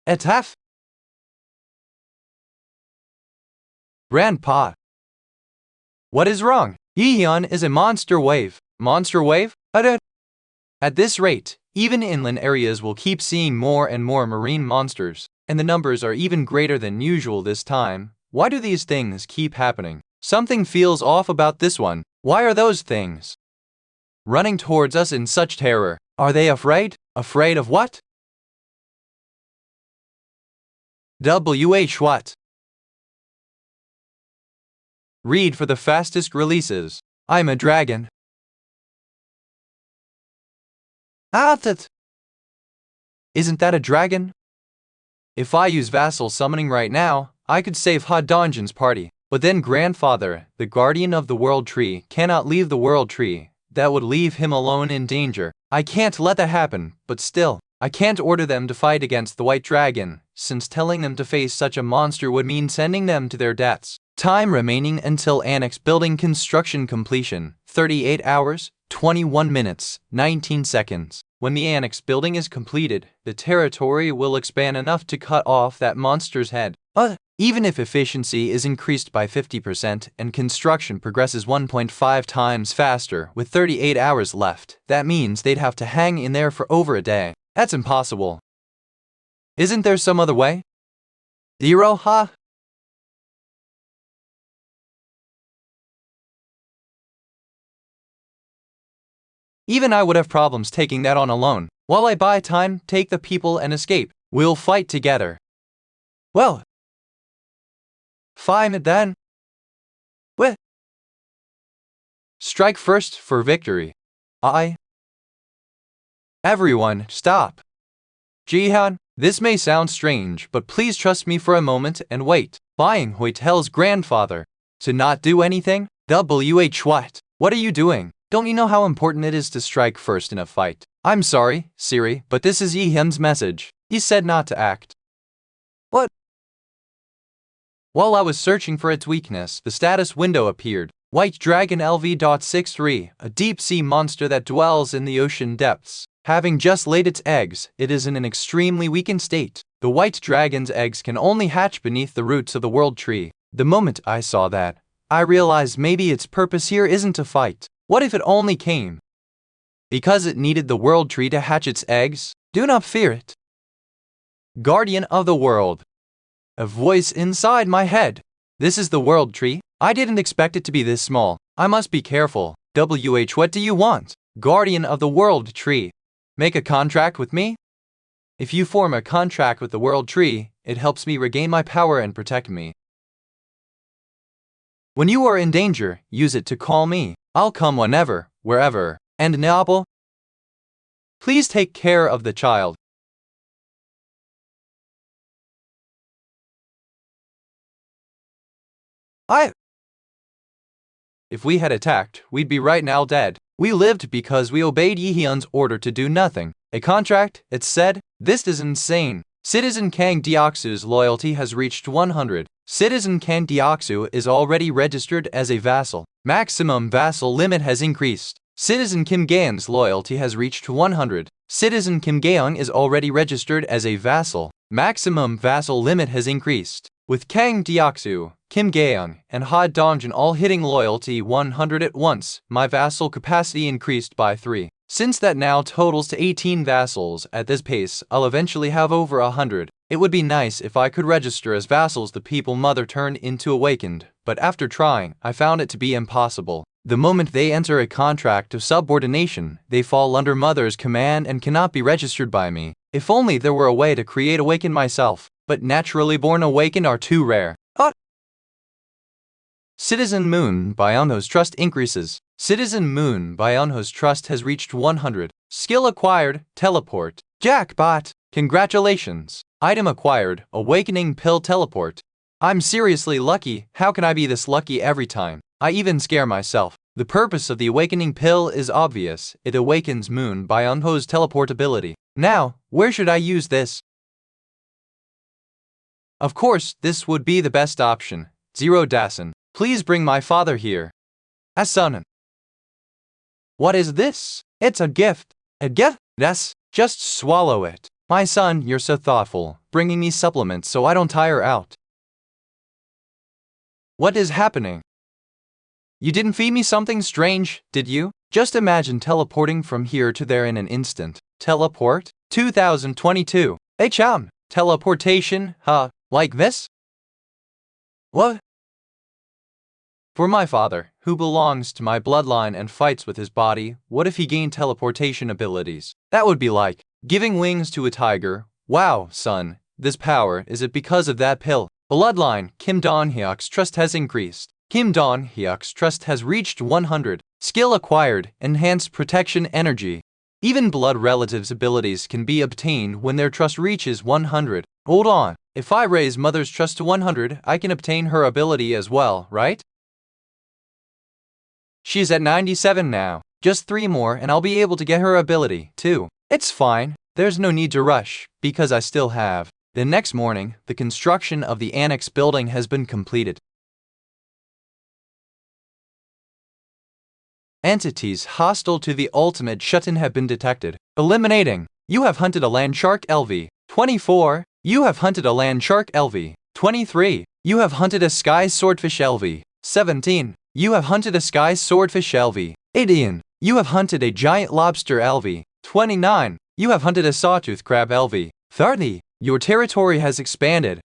Etaf. Grandpa. What is wrong? Yeon is a monster wave. Monster wave? At this rate, even inland areas will keep seeing more and more marine monsters. and the numbers are even greater than usual this time. Why do these things keep happening? Something feels off about this one. Why are those things running towards us in such terror? Are they afraid? Afraid of what? What? Read for the fastest releases. I'm a dragon. Isn't that a dragon? If I use vassal summoning right now, I could save Ha Donjan's party. But then grandfather, the guardian of the world tree, cannot leave the world tree. That would leave him alone in danger. I can't let that happen, but still, I can't order them to fight against the white dragon, since telling them to face such a monster would mean sending them to their deaths. Time remaining until annex building construction completion, 38 hours, 21 minutes, 19 seconds. When the annex building is completed, the territory will expand enough to cut off that monster's head. Even if efficiency is increased by 50% and construction progresses 1.5 times faster with 38 hours left, that means they'd have to hang in there for over a day. That's impossible. Isn't there some other way? Zero, huh? Even I would have problems taking that on alone. While I buy time, take the people and escape. We'll fight together. Well, fine then. Well, strike first for victory. Everyone, stop. Jihan, this may sound strange, but please trust me for a moment and wait. Buying Hui tells grandfather to not do anything. What are you doing? Don't you know how important it is to strike first in a fight? I'm sorry, Siri, but this is Yihyun's message. He said not to act. What? While I was searching for its weakness, the status window appeared. White Dragon LV.63, a deep-sea monster that dwells in the ocean depths. Having just laid its eggs, it is in an extremely weakened state. The white dragon's eggs can only hatch beneath the roots of the world tree. The moment I saw that, I realized maybe its purpose here isn't to fight. What if it only came because it needed the world tree to hatch its eggs? Do not fear it. Guardian of the world. A voice inside my head. This is the world tree? I didn't expect it to be this small. I must be careful. What do you want? Guardian of the world tree. Make a contract with me? If you form a contract with the world tree, it helps me regain my power and protect me. When you are in danger, use it to call me. I'll come whenever, wherever. And Napo? Please take care of the child. If we had attacked, we'd be right now dead. We lived because we obeyed Yihyun's order to do nothing. A contract, it said? This is insane. Citizen Kang Deoksu's loyalty has reached 100. Citizen Kang Deoksu is already registered as a vassal. Maximum vassal limit has increased. Citizen Kim Gaeon's loyalty has reached 100. Citizen Kim Gaeon is already registered as a vassal. Maximum vassal limit has increased. With Kang Deoksu, Kim Gaeon, and Ha Dongjin all hitting loyalty 100 at once, my vassal capacity increased by 3. Since that now totals to 18 vassals, at this pace, I'll eventually have over 100. It would be nice if I could register as vassals the people Mother turned into awakened, but after trying, I found it to be impossible. The moment they enter a contract of subordination, they fall under Mother's command and cannot be registered by me. If only there were a way to create awaken myself, but naturally born awaken are too rare. Citizen Moon Bionho's trust increases. Citizen Moon Bionho's trust has reached 100. Skill acquired, teleport. Jackpot! Congratulations! Item acquired, awakening pill teleport. I'm seriously lucky. How can I be this lucky every time? I even scare myself. The purpose of the awakening pill is obvious. It awakens Moon Bionho's teleport ability. Now, where should I use this? Of course, this would be the best option. Zero Dasan. Please bring my father here. Asanan. What is this? It's a gift. A gift? Yes, just swallow it. My son, you're so thoughtful, bringing me supplements so I don't tire out. What is happening? You didn't feed me something strange, did you? Just imagine teleporting from here to there in an instant. Teleport? 2022. Hey Cham, Teleportation, huh? Like this? What? For my father, who belongs to my bloodline and fights with his body, what if he gained teleportation abilities? That would be like giving wings to a tiger. Wow, son, this power, is it because of that pill? Bloodline, Kim Don-hyuk's trust has increased. Kim Don-hyuk's trust has reached 100. Skill acquired, enhanced protection energy. Even blood relatives' abilities can be obtained when their trust reaches 100. Hold on, if I raise mother's trust to 100, I can obtain her ability as well, right? She's at 97 now. Just 3 more and I'll be able to get her ability, too. It's fine. There's no need to rush, because I still have. The next morning, the construction of the annex building has been completed. Entities hostile to the ultimate shut-in have been detected. Eliminating. You have hunted a land shark LV. 24. You have hunted a land shark LV. 23. You have hunted a sky swordfish LV. 17. You have hunted a sky swordfish LV. 18. You have hunted a giant lobster LV. 29. You have hunted a sawtooth crab LV. 30. Your territory has expanded.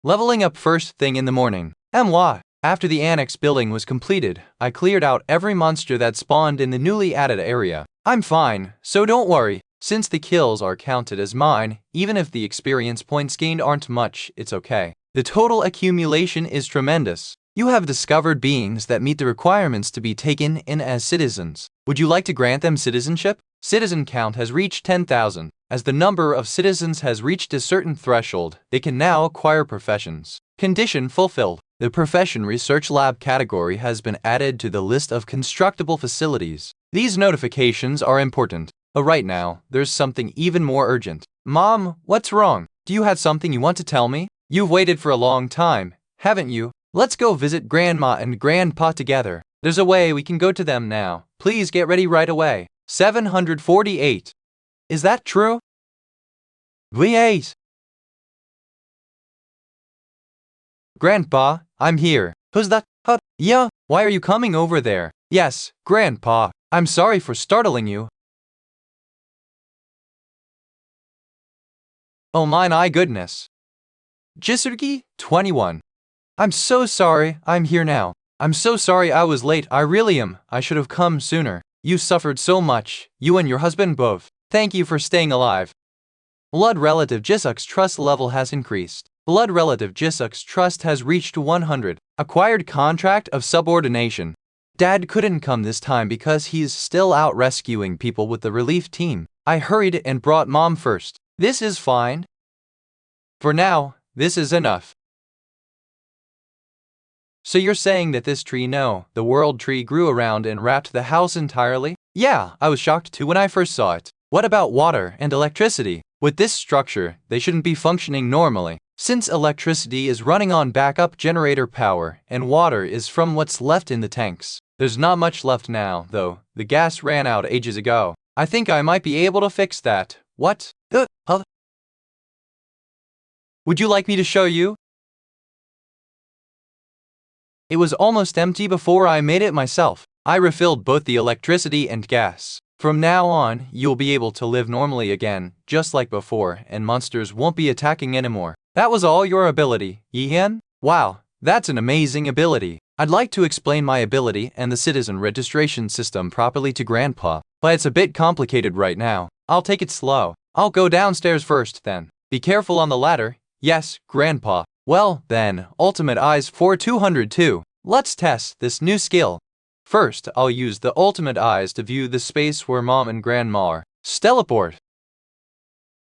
Leveling up first thing in the morning. Manhwa. After the annex building was completed, I cleared out every monster that spawned in the newly added area. I'm fine, so don't worry. Since the kills are counted as mine, even if the experience points gained aren't much, it's okay. The total accumulation is tremendous. You have discovered beings that meet the requirements to be taken in as citizens. Would you like to grant them citizenship? Citizen count has reached 10,000. As the number of citizens has reached a certain threshold, they can now acquire professions. Condition fulfilled. The Profession Research Lab category has been added to the list of constructible facilities. These notifications are important. But right now, there's something even more urgent. Mom, what's wrong? Do you have something you want to tell me? You've waited for a long time, haven't you? Let's go visit Grandma and Grandpa together. There's a way we can go to them now. Please get ready right away. 748. Is that true? V8. Grandpa, I'm here. Who's that? Yeah, why are you coming over there? Yes, Grandpa. I'm sorry for startling you. Oh my goodness. Jisugi, 21. I'm so sorry, I'm here now. I'm so sorry I was late, I really am. I should have come sooner. You suffered so much, you and your husband both. Thank you for staying alive. Blood relative Jisuk's trust level has increased. Blood relative Jisuk's trust has reached 100. Acquired contract of subordination. Dad couldn't come this time because he's still out rescuing people with the relief team. I hurried and brought Mom first. This is fine. For now, this is enough. So you're saying that this tree, no, the world tree grew around and wrapped the house entirely? Yeah, I was shocked too when I first saw it. What about water and electricity? With this structure, they shouldn't be functioning normally. Since electricity is running on backup generator power and water is from what's left in the tanks. There's not much left now, though. The gas ran out ages ago. I think I might be able to fix that. What? Would you like me to show you? It was almost empty before I made it myself. I refilled both the electricity and gas. From now on, you'll be able to live normally again, just like before, and monsters won't be attacking anymore. That was all your ability, Yihan? Wow, that's an amazing ability. I'd like to explain my ability and the citizen registration system properly to Grandpa, but it's a bit complicated right now. I'll take it slow. I'll go downstairs first then. Be careful on the ladder. Yes, Grandpa. Well, then, Ultimate Eyes for 202. Let's test this new skill. First, I'll use the Ultimate Eyes to view the space where Mom and Grandma are. Teleport.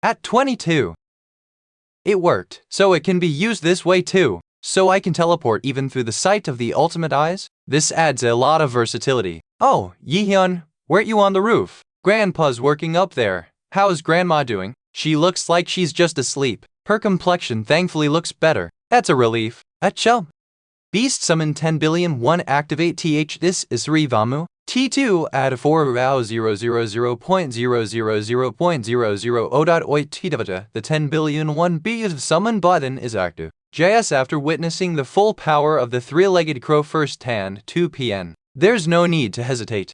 At 22. It worked, so it can be used this way too. So I can teleport even through the sight of the Ultimate Eyes? This adds a lot of versatility. Oh, Yihyun, weren't you on the roof? Grandpa's working up there. How's Grandma doing? She looks like she's just asleep. Her complexion thankfully looks better. That's a relief. Achoo. Beast summon 10 billion 1 activate th. This is Rivamu. T2 add 4 rao 000.000.000.008 The 10 billion 1 beast summon button is active. JS after witnessing the full power of the three-legged crow first hand 2 pn. There's no need to hesitate.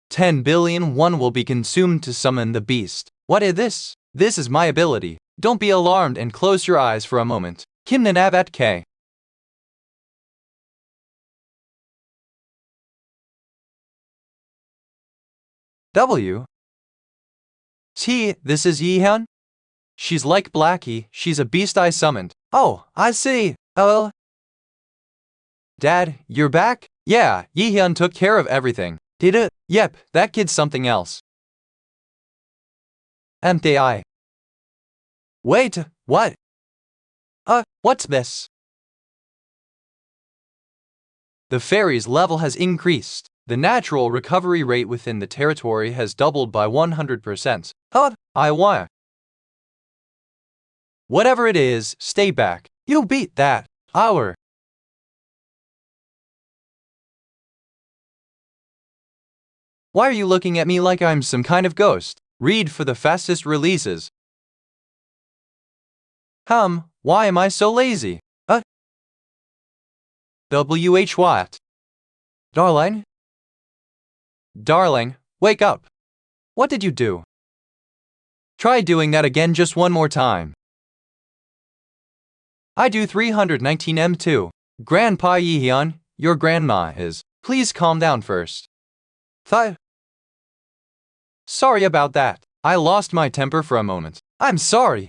10 billion 1 will be consumed to summon the beast. What is this? This is my ability. Don't be alarmed and close your eyes for a moment. Kimnanabat K. W. T. This is Yehyun? She's like Blackie, she's a beast I summoned. Oh, I see. Dad, you're back? Yeah, Yehyun took care of everything. Did it? Yep, that kid's something else. MTI. Wait, what? What's this? The ferry's level has increased. The natural recovery rate within the territory has doubled by 100%. I want. Whatever it is, stay back. You'll beat that. Why are you looking at me like I'm some kind of ghost? Read for the fastest releases. Why am I so lazy? WH what? Darling? Darling, wake up. What did you do? Try doing that again just one more time. I do 319 M2. Grandpa Yehyun, your grandma is. Please calm down first. Sorry about that. I lost my temper for a moment. I'm sorry.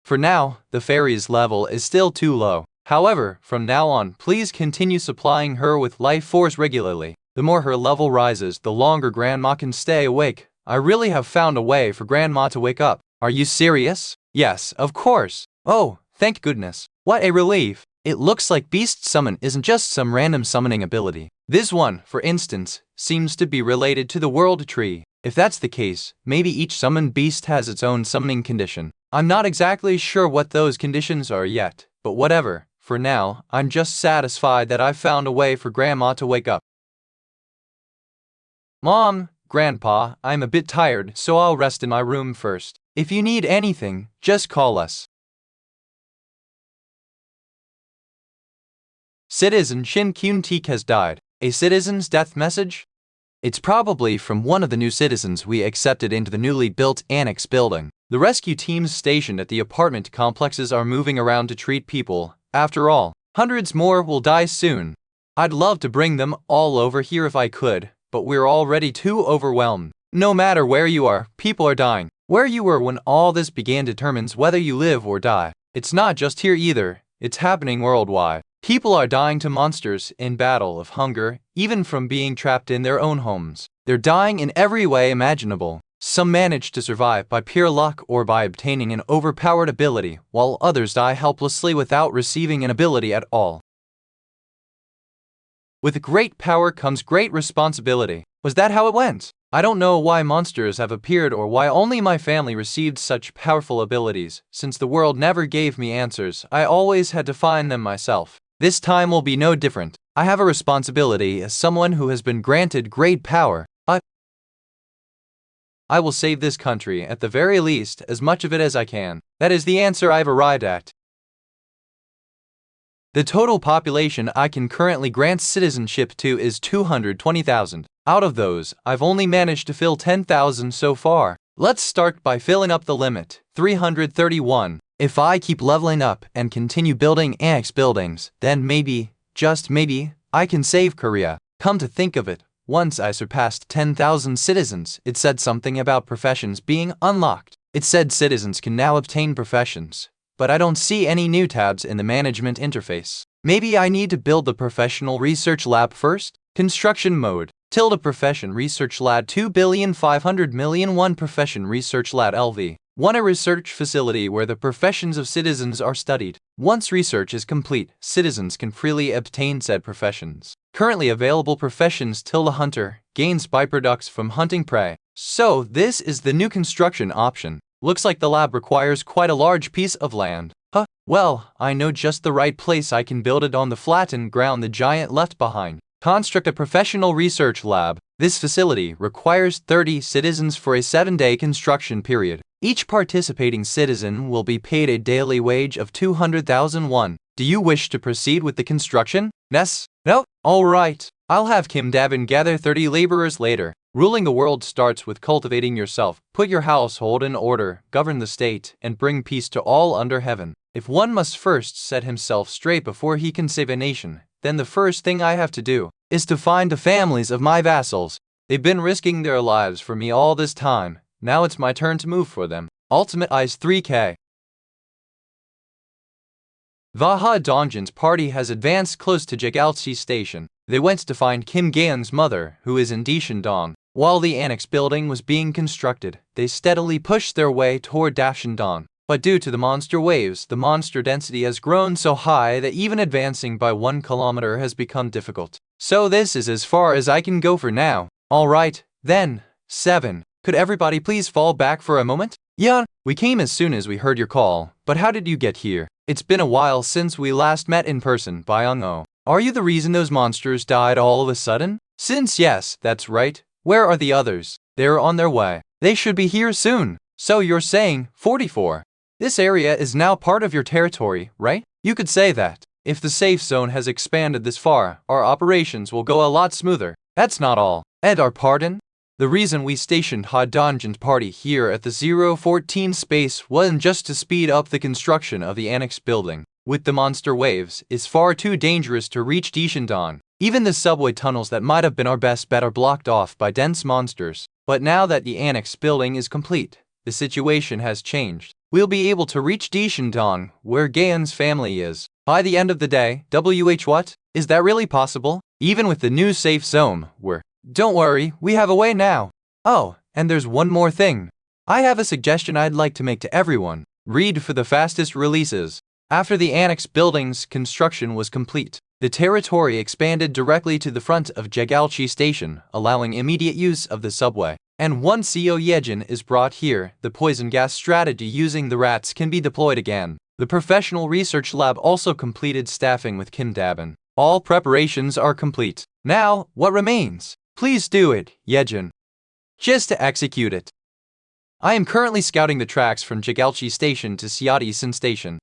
For now, the ferry's level is still too low. However, from now on, please continue supplying her with life force regularly. The more her level rises, the longer Grandma can stay awake. I really have found a way for Grandma to wake up. Are you serious? Yes, of course. Oh, thank goodness. What a relief. It looks like Beast Summon isn't just some random summoning ability. This one, for instance, seems to be related to the World Tree. If that's the case, maybe each summoned beast has its own summoning condition. I'm not exactly sure what those conditions are yet, but whatever. For now, I'm just satisfied that I've found a way for Grandma to wake up. Mom, Grandpa, I'm a bit tired, so I'll rest in my room first. If you need anything, just call us. Citizen Shin Kyun-teek has died. A citizen's death message? It's probably from one of the new citizens we accepted into the newly built annex building. The rescue teams stationed at the apartment complexes are moving around to treat people. After all, hundreds more will die soon. I'd love to bring them all over here if I could, but we're already too overwhelmed. No matter where you are, people are dying. Where you were when all this began determines whether you live or die. It's not just here either, it's happening worldwide. People are dying to monsters in battle of hunger, even from being trapped in their own homes. They're dying in every way imaginable. Some manage to survive by pure luck or by obtaining an overpowered ability, while others die helplessly without receiving an ability at all. With great power comes great responsibility. Was that how it went? I don't know why monsters have appeared or why only my family received such powerful abilities. Since the world never gave me answers, I always had to find them myself. This time will be no different. I have a responsibility as someone who has been granted great power. I will save this country, at the very least, as much of it as I can. That is the answer I've arrived at. The total population I can currently grant citizenship to is 220,000. Out of those, I've only managed to fill 10,000 so far. Let's start by filling up the limit, 331. If I keep leveling up and continue building annex buildings, then maybe, just maybe, I can save Korea. Come to think of it, once I surpassed 10,000 citizens, it said something about professions being unlocked. It said citizens can now obtain professions, but I don't see any new tabs in the management interface. Maybe I need to build the professional research lab first? Construction mode. Tilde profession research lab 2,500,000,001 profession research lab LV. 1. A research facility where the professions of citizens are studied. Once research is complete, citizens can freely obtain said professions. Currently available professions: tilde hunter, gains byproducts from hunting prey. So this is the new construction option. Looks like the lab requires quite a large piece of land. Well, I know just the right place. I can build it on the flattened ground the giant left behind. Construct a professional research lab. This facility requires 30 citizens for a 7-day construction period. Each participating citizen will be paid a daily wage of 200,000 won. Do you wish to proceed with the construction? Yes. No, alright. I'll have Kim Davin gather 30 laborers later. Ruling the world starts with cultivating yourself. Put your household in order, govern the state, and bring peace to all under heaven. If one must first set himself straight before he can save a nation, then the first thing I have to do is to find the families of my vassals. They've been risking their lives for me all this time. Now it's my turn to move for them. Ultimate Eyes 3K. Vaha Dongjin's party has advanced close to Jegalchi Station. They went to find Kim Gaen's mother, who is in Dashandong. While the annex building was being constructed, they steadily pushed their way toward Dashandong. But due to the monster waves, the monster density has grown so high that even advancing by 1 kilometer has become difficult. So this is as far as I can go for now. Alright, then. 7. Could everybody please fall back for a moment? Yeah, we came as soon as we heard your call, but how did you get here? It's been a while since we last met in person, Byung-oh. Are you the reason those monsters died all of a sudden? Since yes, that's right. Where are the others? They're on their way. They should be here soon. So you're saying 44. This area is now part of your territory, right? You could say that. If the safe zone has expanded this far, our operations will go a lot smoother. That's not all. And our pardon? The reason we stationed Ha Dongjin's party here at the 014 space wasn't just to speed up the construction of the annex building. With the monster waves, it's far too dangerous to reach Dashandong. Even the subway tunnels that might have been our best bet are blocked off by dense monsters. But now that the annex building is complete, the situation has changed. We'll be able to reach Dashandong, where Gaen's family is. By the end of the day, what? Is that really possible? Even with the new safe zone, Don't worry, we have a way now. Oh, and there's one more thing. I have a suggestion I'd like to make to everyone. Read for the fastest releases. After the annex building's construction was complete, the territory expanded directly to the front of Jegalchi Station, allowing immediate use of the subway. And once Seo Yejin is brought here, the poison gas strategy using the rats can be deployed again. The professional research lab also completed staffing with Kim Dabin. All preparations are complete. Now, what remains? Please do it, Yejin. Just to execute it. I am currently scouting the tracks from Jegalchi Station to Seattle Station.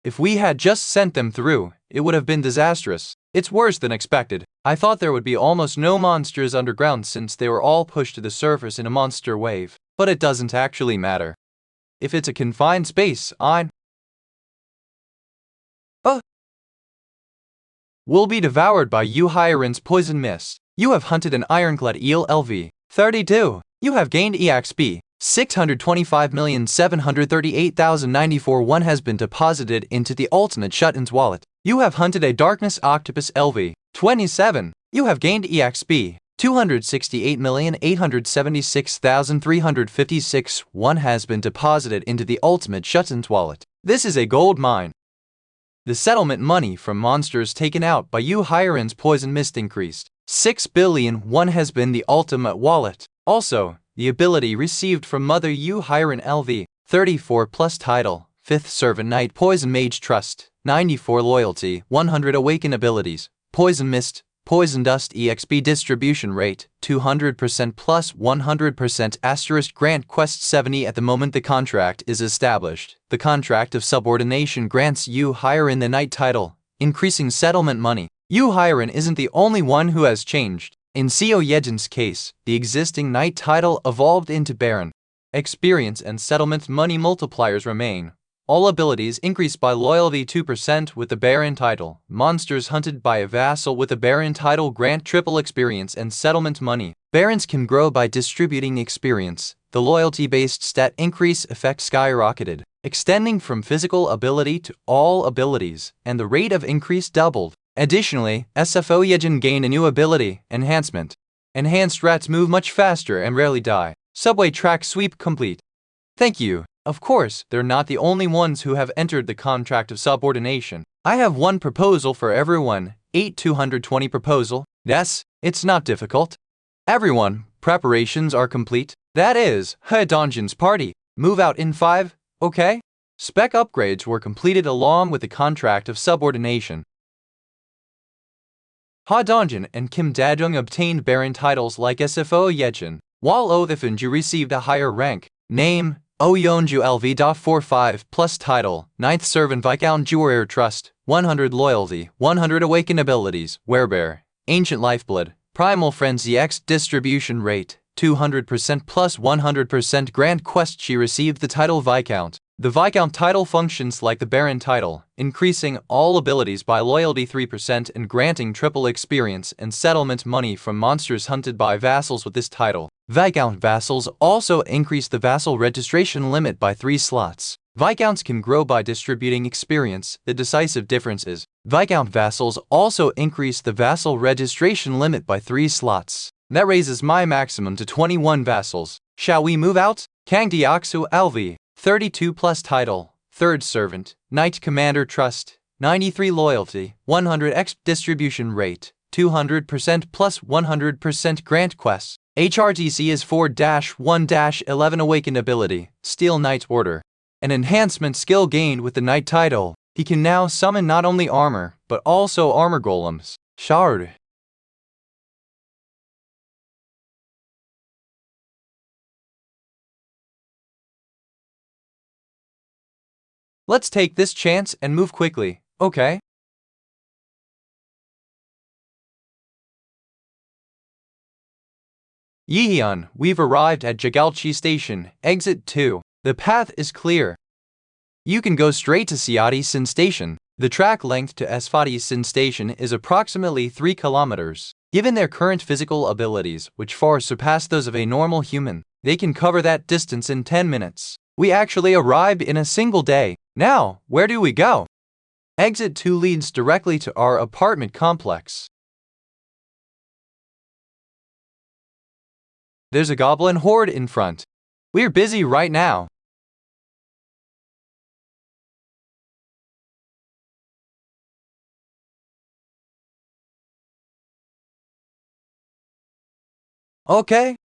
If we had just sent them through, it would have been disastrous. It's worse than expected. I thought there would be almost no monsters underground since they were all pushed to the surface in a monster wave. But it doesn't actually matter. If it's a confined space, will be devoured by Yu Hairen's poison mist. You have hunted an ironclad eel LV. 32. You have gained EXP. 625,738,094. One has been deposited into the ultimate shut-in's wallet. You have hunted a darkness octopus LV. 27. You have gained EXP. 268,876,356. One has been deposited into the ultimate shut-in's wallet. This is a gold mine. The settlement money from monsters taken out by Yu Hairen's poison mist increased. 6 billion. One has been the ultimate wallet. Also, the ability received from Mother Yu Hairen LV. 34 plus title. 5th Servant Knight Poison Mage Trust. 94 loyalty. 100 awaken abilities. Poison Mist. Poison Dust EXP distribution rate, 200% plus 100% asterisk grant quest 70. At the moment the contract is established, the contract of subordination grants Yu Hairen the knight title, increasing settlement money. Yu Hairen isn't the only one who has changed. In Seo Yejin's case, the existing knight title evolved into Baron. Experience and settlement money multipliers remain. All abilities increase by loyalty 2% with the Baron title. Monsters hunted by a vassal with a Baron title grant triple experience and settlement money. Barons can grow by distributing experience. The loyalty-based stat increase effect skyrocketed, extending from physical ability to all abilities, and the rate of increase doubled. Additionally, SFO Yejin gained a new ability, Enhancement. Enhanced rats move much faster and rarely die. Subway track sweep complete. Thank you. Of course, they're not the only ones who have entered the contract of subordination. I have one proposal for everyone. 8220 proposal. Yes, it's not difficult. Everyone, preparations are complete. That is, Ha Dongjin's party. Move out in 5, okay? Spec upgrades were completed along with the contract of subordination. Ha Dongjin and Kim Dadung obtained Baron titles like SFO Yejin, while Othifenju received a higher rank. Name, Oyonju LV.45 plus title, 9th Servant Viscount Jewelry Trust, 100 loyalty, 100 awakened abilities, werebear, ancient lifeblood, primal frenzy X distribution rate, 200% plus 100% grand quest. She received the title Viscount. The Viscount title functions like the Baron title, increasing all abilities by loyalty 3% and granting triple experience and settlement money from monsters hunted by vassals with this title. Viscount vassals also increase the vassal registration limit by 3 slots. Viscounts can grow by distributing experience. The decisive difference is, Viscount vassals also increase the vassal registration limit by 3 slots. That raises my maximum to 21 vassals. Shall we move out? Kangdeoksu LV, 32 plus title, 3rd servant, Knight Commander Trust, 93 loyalty, 100 X distribution rate, 200% plus 100% grant quests. HRTC is 4-1-11 awakened ability, Steel Knight Order. An enhancement skill gained with the Knight title. He can now summon not only armor, but also armor golems. Shard. Let's take this chance and move quickly, okay? Yeehyun, we've arrived at Jagalchi Station, exit 2. The path is clear. You can go straight to Siati-Sin Station. The track length to Esfati-Sin Station is approximately 3 kilometers. Given their current physical abilities, which far surpass those of a normal human, they can cover that distance in 10 minutes. We actually arrived in a single day. Now, where do we go? Exit 2 leads directly to our apartment complex. There's a goblin horde in front. We're busy right now. Okay.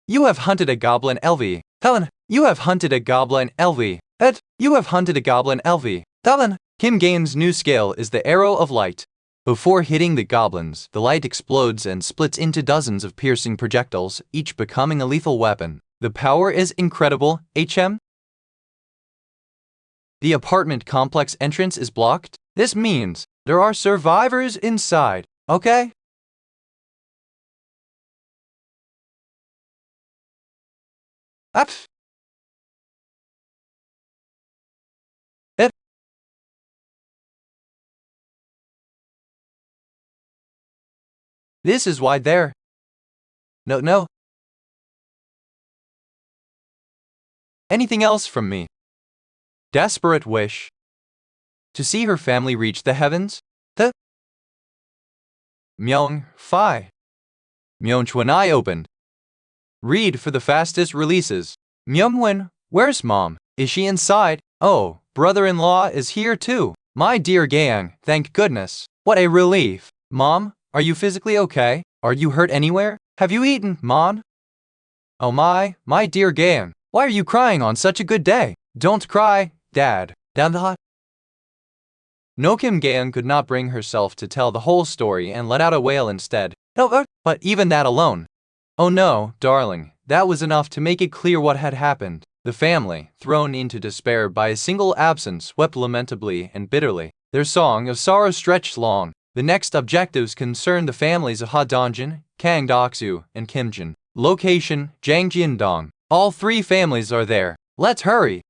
You have hunted a goblin LV. Helen, you have hunted a goblin LV. Ed, you have hunted a goblin LV. Helen, Kim Gain's new skill is the Arrow of Light. Before hitting the goblins, the light explodes and splits into dozens of piercing projectiles, each becoming a lethal weapon. The power is incredible, HM. The apartment complex entrance is blocked. This means there are survivors inside, okay? Up. It. This is why they're. No. Anything else from me? Desperate wish. To see her family reach the heavens? The. Myung, Phi. Myungchwen I opened. Read for the fastest releases. Myungwon, where's mom? Is she inside? Oh, brother-in-law is here too. My dear Gang, thank goodness. What a relief. Mom, are you physically okay? Are you hurt anywhere? Have you eaten, Mom? Oh my dear Gang, why are you crying on such a good day? Don't cry, Dad. Dad. No, Kim Gang could not bring herself to tell the whole story and let out a wail instead. No, but even that alone. Oh no, darling, that was enough to make it clear what had happened. The family, thrown into despair by a single absence, wept lamentably and bitterly. Their song of sorrow stretched long. The next objectives concerned the families of Ha Dongjin, Kang Doksu, and Kimjin. Location, Jangjiandong. All 3 families are there. Let's hurry!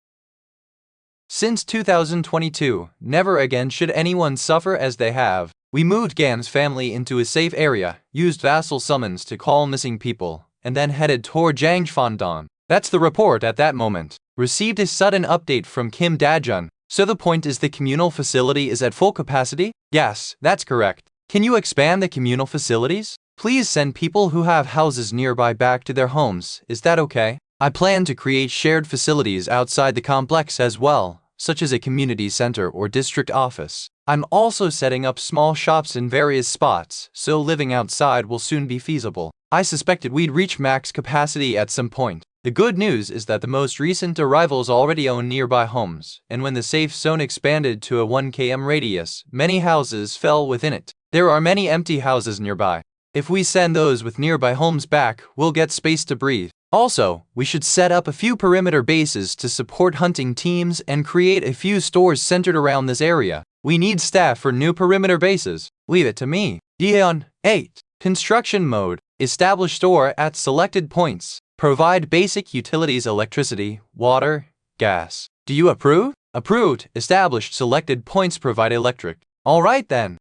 Since 2022, never again should anyone suffer as they have. We moved Gan's family into a safe area, used vassal summons to call missing people, and then headed toward Jangfandong. That's the report at that moment. Received a sudden update from Kim Dajun. So the point is the communal facility is at full capacity? Yes, that's correct. Can you expand the communal facilities? Please send people who have houses nearby back to their homes. Is that okay? I plan to create shared facilities outside the complex as well, such as a community center or district office. I'm also setting up small shops in various spots, so living outside will soon be feasible. I suspected we'd reach max capacity at some point. The good news is that the most recent arrivals already own nearby homes, and when the safe zone expanded to a 1 km radius, many houses fell within it. There are many empty houses nearby. If we send those with nearby homes back, we'll get space to breathe. Also, we should set up a few perimeter bases to support hunting teams and create a few stores centered around this area. We need staff for new perimeter bases. Leave it to me. Dion 8. Construction mode. Establish store at selected points. Provide basic utilities electricity, water, gas. Do you approve? Approved. Established selected points provide electric. Alright then.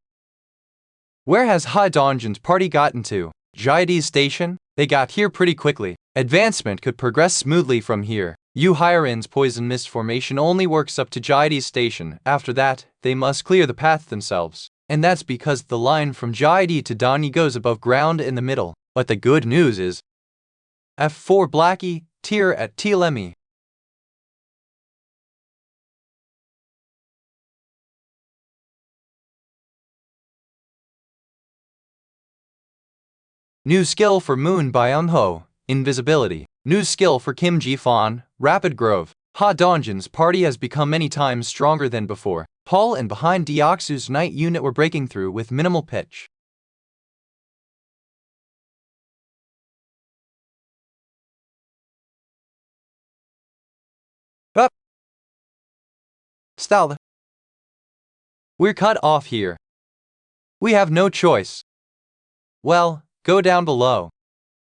Where has Ha Dongjin's party gotten to? Jaidi's station? They got here pretty quickly. Advancement could progress smoothly from here. Yu Hiren's poison mist formation only works up to Jaidi's station. After that, they must clear the path themselves. And that's because the line from Jaidi to Dani goes above ground in the middle. But the good news is F4 Blackie, tier at Tlemi. New skill for Moon by Eunho, invisibility. New skill for Kim Ji-fan, rapid growth. Ha Dongjin's party has become many times stronger than before. Paul and behind Deoksu's night unit were breaking through with minimal pitch. Up. Style. We're cut off here. We have no choice. Well, go down below.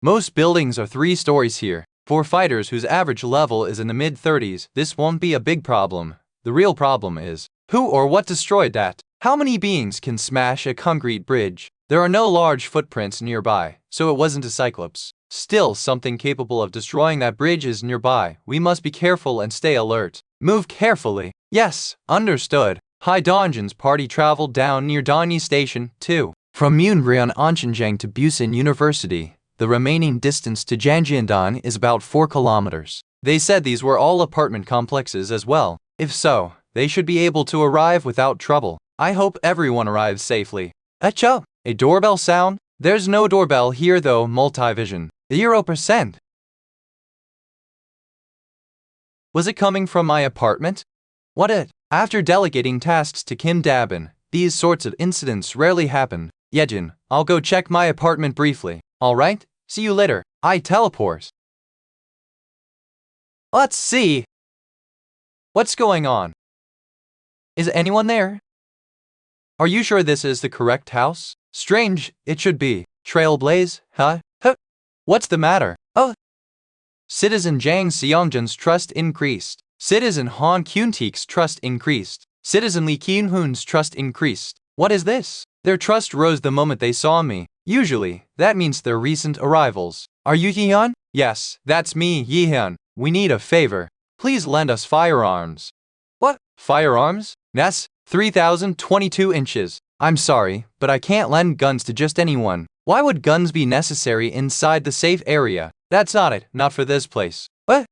Most buildings are 3 stories here. For fighters whose average level is in the mid-30s, this won't be a big problem. The real problem is, who or what destroyed that? How many beings can smash a concrete bridge? There are no large footprints nearby, so it wasn't a cyclops. Still, something capable of destroying that bridge is nearby. We must be careful and stay alert. Move carefully. Yes, understood. Hai Dongjin's party traveled down near Dani Station, too. From Yunrian Anchenjiang to Busan University, the remaining distance to Janjiandan is about 4 kilometers. They said these were all apartment complexes as well. If so, they should be able to arrive without trouble. I hope everyone arrives safely. Achoo! A doorbell sound? There's no doorbell here though. Multivision. 0%. Was it coming from my apartment? What it? After delegating tasks to Kim Dabin, these sorts of incidents rarely happen. Yejin, I'll go check my apartment briefly. Alright? See you later. I teleport. Let's see. What's going on? Is anyone there? Are you sure this is the correct house? Strange, it should be. Trailblaze, huh? What's the matter? Oh. Citizen Zhang Xiangjin's trust increased. Citizen Han Kyuntik's trust increased. Citizen Li Qinhun's trust increased. What is this? Their trust rose the moment they saw me. Usually, that means their recent arrivals. Are you Yihan? Yes, that's me, Yihan. We need a favor. Please lend us firearms. What? Firearms? Yes, 3,022 inches. I'm sorry, but I can't lend guns to just anyone. Why would guns be necessary inside the safe area? That's not it, not for this place. What?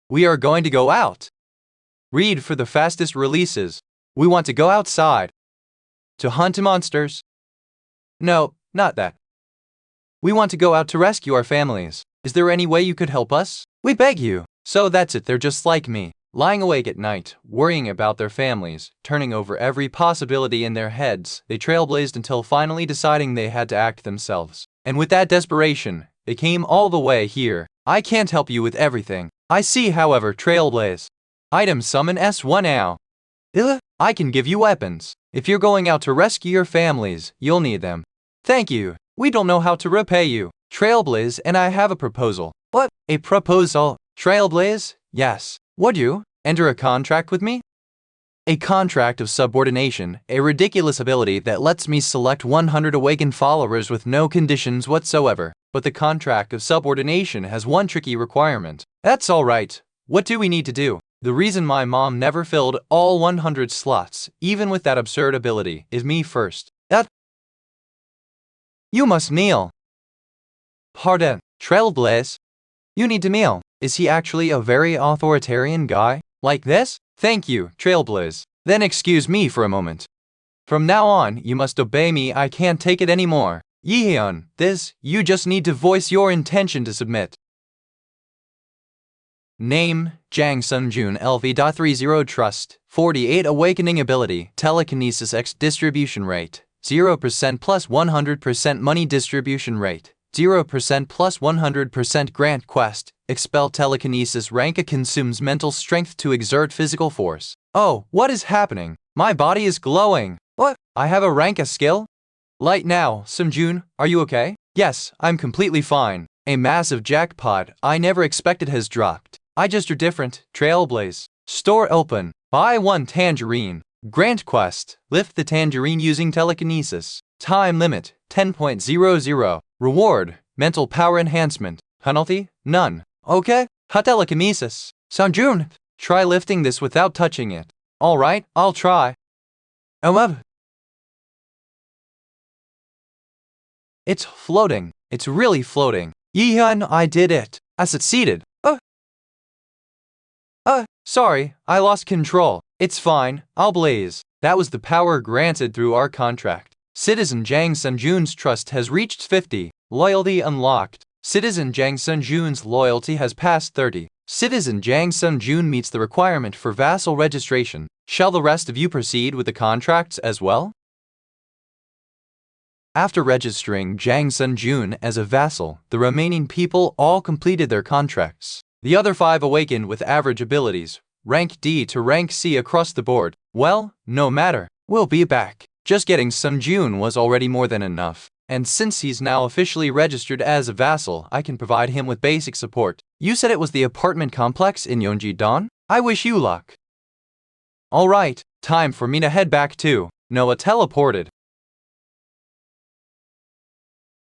We are going to go out. Read for the fastest releases. We want to go outside. To hunt monsters. No, not that. We want to go out to rescue our families. Is there any way you could help us? We beg you. So that's it, they're just like me. Lying awake at night, worrying about their families, turning over every possibility in their heads, they trailblazed until finally deciding they had to act themselves. And with that desperation, they came all the way here. I can't help you with everything. I see, however, trailblaze. Item summon S1 now. I can give you weapons. If you're going out to rescue your families, you'll need them. Thank you. We don't know how to repay you. Trailblaze and I have a proposal. What? A proposal? Trailblaze? Yes. Would you enter a contract with me? A contract of subordination, a ridiculous ability that lets me select 100 awakened followers with no conditions whatsoever. But the contract of subordination has one tricky requirement. That's all right. What do we need to do? The reason my mom never filled all 100 slots, even with that absurd ability, is me first. You must kneel. Pardon, Trailblaze. You need to kneel. Is he actually a very authoritarian guy? Like this? Thank you, Trailblaze. Then excuse me for a moment. From now on, you must obey me. I can't take it anymore. Yeon, you just need to voice your intention to submit. Name, Jang Sunjun LV.30 Trust, 48 Awakening Ability, Telekinesis X Distribution Rate, 0% plus 100% Money Distribution Rate, 0% plus 100% grant quest. Expel telekinesis. Ranka consumes mental strength to exert physical force. Oh, what is happening? My body is glowing. What? I have a Ranka skill? Light now, Sunjun, are you okay? Yes, I'm completely fine. A massive jackpot I never expected has dropped. I just are different. Trailblaze. Store open. Buy one tangerine. Grant quest. Lift the tangerine using telekinesis. Time limit 10.00. Reward. Mental power enhancement. Penalty? None. Okay. Telekinesis. Sunjun, try lifting this without touching it. Alright, I'll try. It's floating. It's really floating. Yeehan, I did it. I succeeded. Sorry, I lost control. It's fine, I'll blaze. That was the power granted through our contract. Citizen Jang Sunjun's trust has reached 50. Loyalty unlocked. Citizen Jang Sunjun's loyalty has passed 30. Citizen Jang Sunjun meets the requirement for vassal registration. Shall the rest of you proceed with the contracts as well? After registering Jang Sunjun as a vassal, the remaining people all completed their contracts. The other 5 awakened with average abilities, rank D to rank C across the board. Well, no matter, we'll be back. Just getting Sunjun was already more than enough. And since he's now officially registered as a vassal, I can provide him with basic support. You said it was the apartment complex in Yeonji-don? I wish you luck. Alright, time for me to head back too. Noah teleported.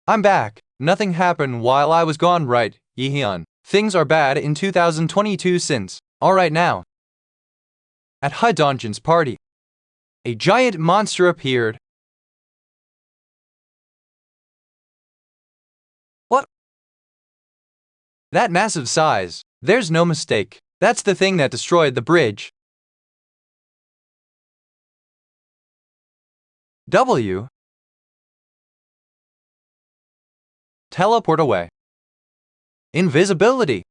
I'm back. Nothing happened while I was gone, right, Yeehyun? Things are bad in 2022 since. Alright now. At Hudonjin's party, a giant monster appeared. What? That massive size. There's no mistake. That's the thing that destroyed the bridge. W. Teleport away. Invisibility.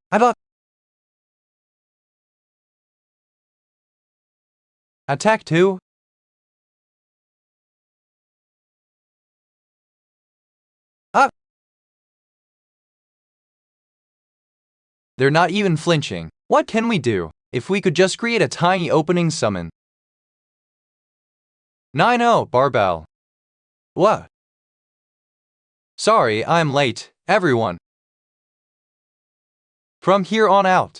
Attack 2. Up. They're not even flinching. What can we do? If we could just create a tiny opening summon. 9-0, barbell. What? Sorry, I'm late, everyone. From here on out.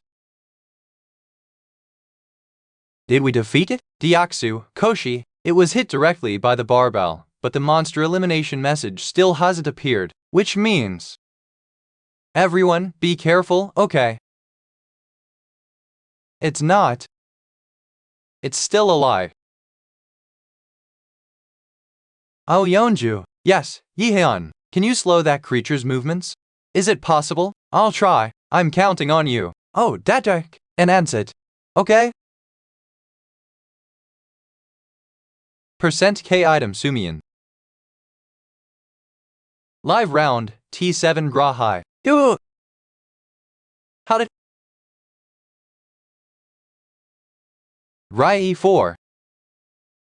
Did we defeat it? Diaksu, Koshi, it was hit directly by the barbell, but the monster elimination message still hasn't appeared, which means... Everyone, be careful, okay? It's not. It's still alive. Oh, Yeonju. Yes, Yeehyun. Can you slow that creature's movements? Is it possible? I'll try. I'm counting on you. Oh, Dadak. And answer it. Okay? %K item Sumian. Live round, T7 Grahai. How did... Rai E4.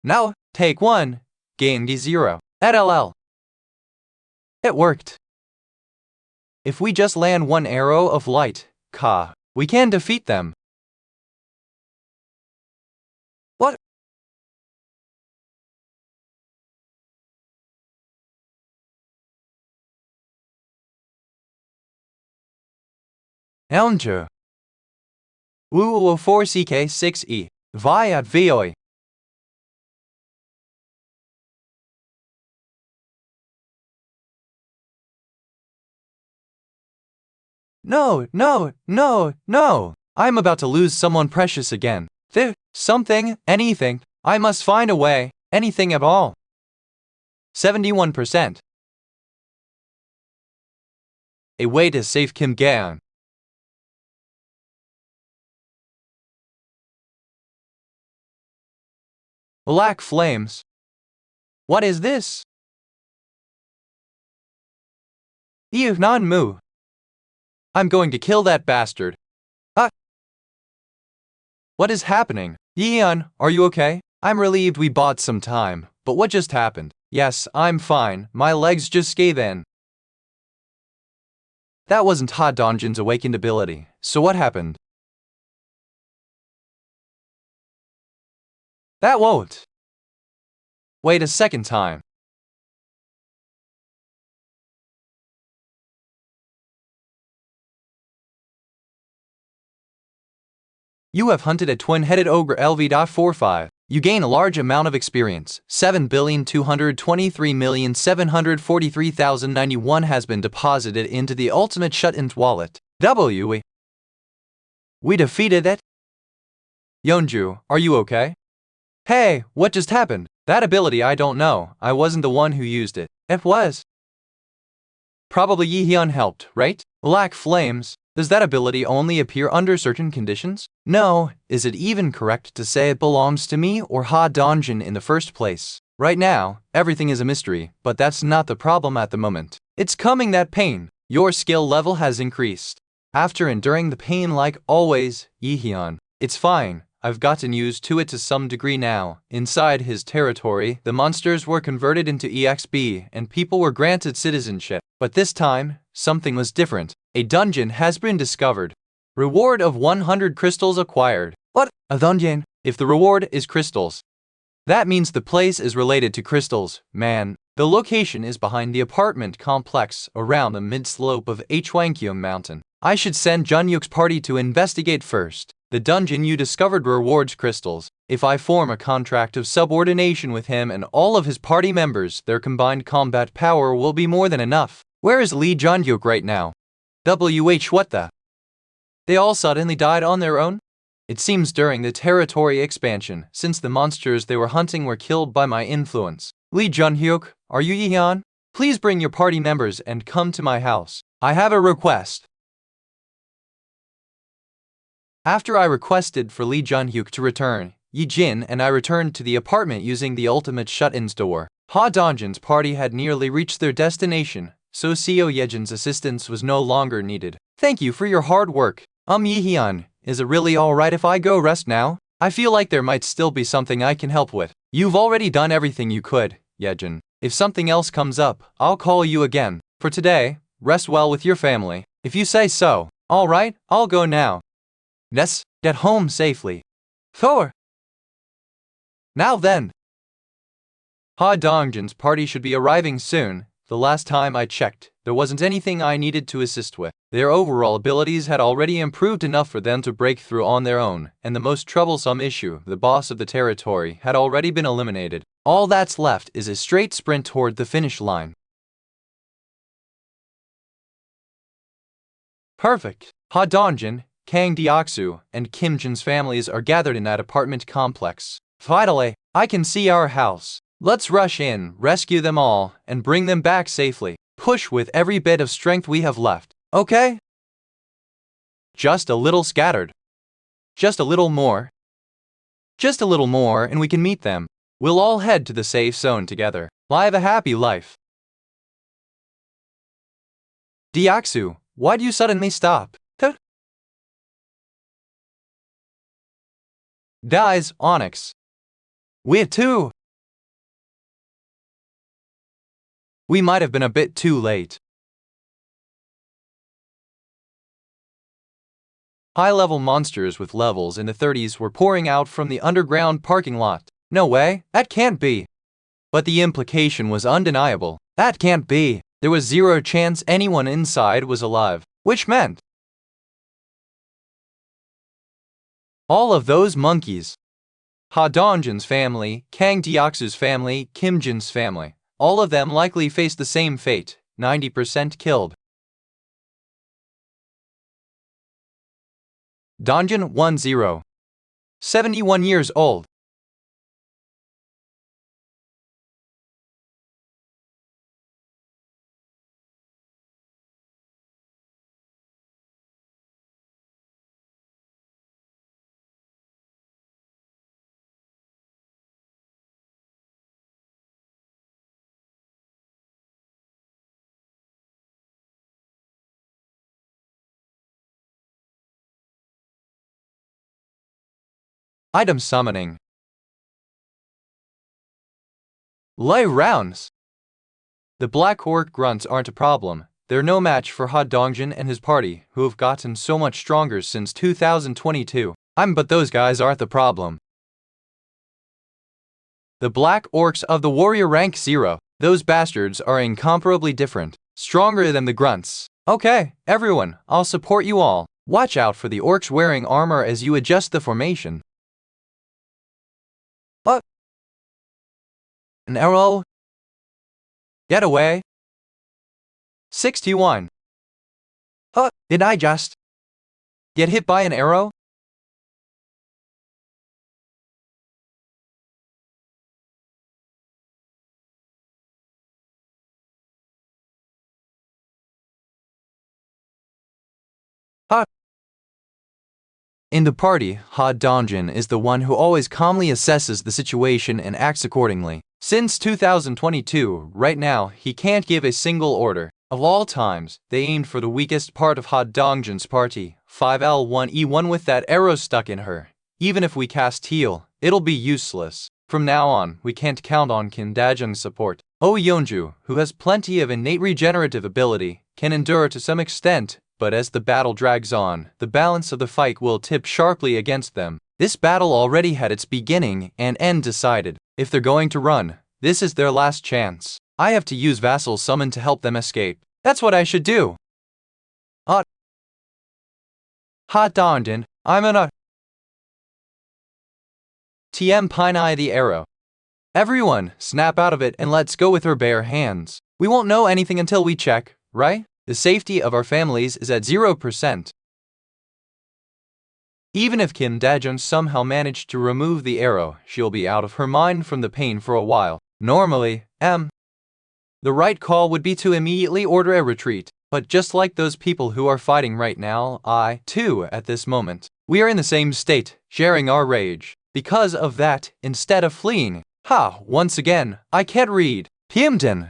Now, take 1, gain D0. At LL. It worked. If we just land one arrow of light, we can defeat them. What? Elnja. Wu 4CK6E. Viat Vioi. No, no, no, no. I'm about to lose someone precious again. Something, anything. I must find a way, anything at all. 71%. A way to save Kim Gaeun. Black flames. What is this? Yeonan Mu. I'm going to kill that bastard. What is happening? Yeon, are you okay? I'm relieved we bought some time, but what just happened? Yes, I'm fine. My legs just gave in. That wasn't Ha Dongjin's awakened ability, so what happened? That won't. Wait a second time. You have hunted a twin-headed ogre LV.45. You gain a large amount of experience. 7,223,743,091 has been deposited into the ultimate shut-in wallet. We defeated it? Yeonju, are you okay? Hey, what just happened? That ability I don't know. I wasn't the one who used it. It was. Probably Yihyun helped, right? Black flames. Does that ability only appear under certain conditions? No, is it even correct to say it belongs to me or Ha Dongjin in the first place? Right now, everything is a mystery, but that's not the problem at the moment. It's coming that pain. Your skill level has increased. After enduring the pain like always, Yihyun, it's fine. I've gotten used to it to some degree now. Inside his territory, the monsters were converted into EXP and people were granted citizenship. But this time, something was different. A dungeon has been discovered. Reward of 100 crystals acquired. What? A dungeon? If the reward is crystals, that means the place is related to crystals, man. The location is behind the apartment complex around the mid-slope of Hwangkyung Mountain. I should send Junyuk's party to investigate first. The dungeon you discovered rewards crystals. If I form a contract of subordination with him and all of his party members, their combined combat power will be more than enough. Where is Lee Junyuk right now? What the? They all suddenly died on their own? It seems during the territory expansion, since the monsters they were hunting were killed by my influence. Lee Junhyuk, are you Yihyun? Please bring your party members and come to my house. I have a request. After I requested for Lee Junhyuk to return, Yi Jin and I returned to the apartment using the ultimate shut-ins door. Ha Dongjin's party had nearly reached their destination, so Seo Yejin's assistance was no longer needed. Thank you for your hard work. Yihyun, is it really alright if I go rest now? I feel like there might still be something I can help with. You've already done everything you could, Yejin. If something else comes up, I'll call you again. For today, rest well with your family. If you say so. Alright, I'll go now. Yes, get home safely. Thor! Now then. Ha Dongjin's party should be arriving soon. The last time I checked, there wasn't anything I needed to assist with. Their overall abilities had already improved enough for them to break through on their own, and the most troublesome issue, the boss of the territory, had already been eliminated. All that's left is a straight sprint toward the finish line. Perfect. Ha Dongjin, Kang Deoksu, and Kim Jin's families are gathered in that apartment complex. Finally, I can see our house. Let's rush in, rescue them all, and bring them back safely. Push with every bit of strength we have left. Okay? Just a little scattered. Just a little more. Just a little more and we can meet them. We'll all head to the safe zone together. Live a happy life. Deoksu, why'd you suddenly stop? Guys, Onyx. We too. We might have been a bit too late. High-level monsters with levels in the 30s were pouring out from the underground parking lot. No way, that can't be. But the implication was undeniable. That can't be. There was zero chance anyone inside was alive, which meant all of those monkeys. Ha Dongjin's family, Kang Deoksu's family, Kim Jin's family. All of them likely faced the same fate, 90% killed. Dongjin 10. 71 years old. Item summoning. Lay rounds. The black orc grunts aren't a problem. they're no match for Ha Dongjin and his party, who have gotten so much stronger since 2022. But those guys aren't the problem. The Black Orcs of the Warrior Rank 0. Those bastards are incomparably different, stronger than the grunts. Okay, everyone, I'll support you all. Watch out for the orcs wearing armor as you adjust the formation. An arrow? Get away. 61. Did I just get hit by an arrow? In the party, Ha Dongjin is the one who always calmly assesses the situation and acts accordingly. Since 2022, right now, he can't give a single order. Of all times, they aimed for the weakest part of Ha Dongjin's party, 5L1E1 with that arrow stuck in her. Even if we cast heal, it'll be useless. From now on, we can't count on Kim Daejung's support. Oh Yeonju, who has plenty of innate regenerative ability, can endure to some extent, but as the battle drags on, the balance of the fight will tip sharply against them. This battle already had its beginning and end decided. If they're going to run, this is their last chance. I have to use vassal summon to help them escape. That's what I should do. Ha Dongjin, I'm an TM Pine the arrow. Everyone, snap out of it and let's go with her bare hands. We won't know anything until we check, right? The safety of our families is at 0%. Even if Kim Daejung somehow managed to remove the arrow, she'll be out of her mind from the pain for a while. Normally, the right call would be to immediately order a retreat, but just like those people who are fighting right now, I, too, at this moment, we are in the same state, sharing our rage. Because of that, instead of fleeing, once again, I can't read. Pyimden.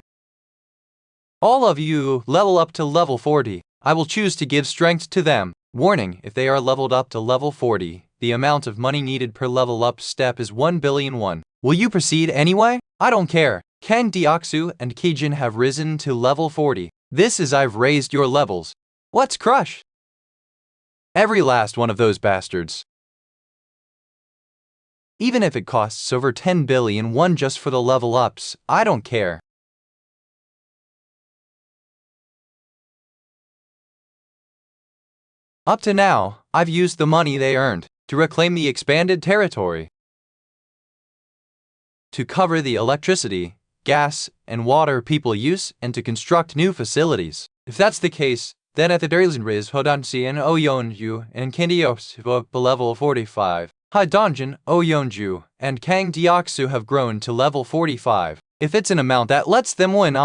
All of you level up to level 40. I will choose to give strength to them. Warning, if they are leveled up to level 40, the amount of money needed per level up step is 1 billion won. Will you proceed anyway? I don't care. Kang Deoksu and Kijin have risen to level 40. This is I've raised your levels. Let's crush every last one of those bastards. Even if it costs over 10 billion won just for the level ups, I don't care. Up to now, I've used the money they earned to reclaim the expanded territory, to cover the electricity, gas, and water people use, and to construct new facilities. If that's the case, then at the Riz Hodansi and Oyonju and Kindios level 45, Ha Dongjin, Oyonju, and Kang Deoksu have grown to level 45. If it's an amount that lets them win,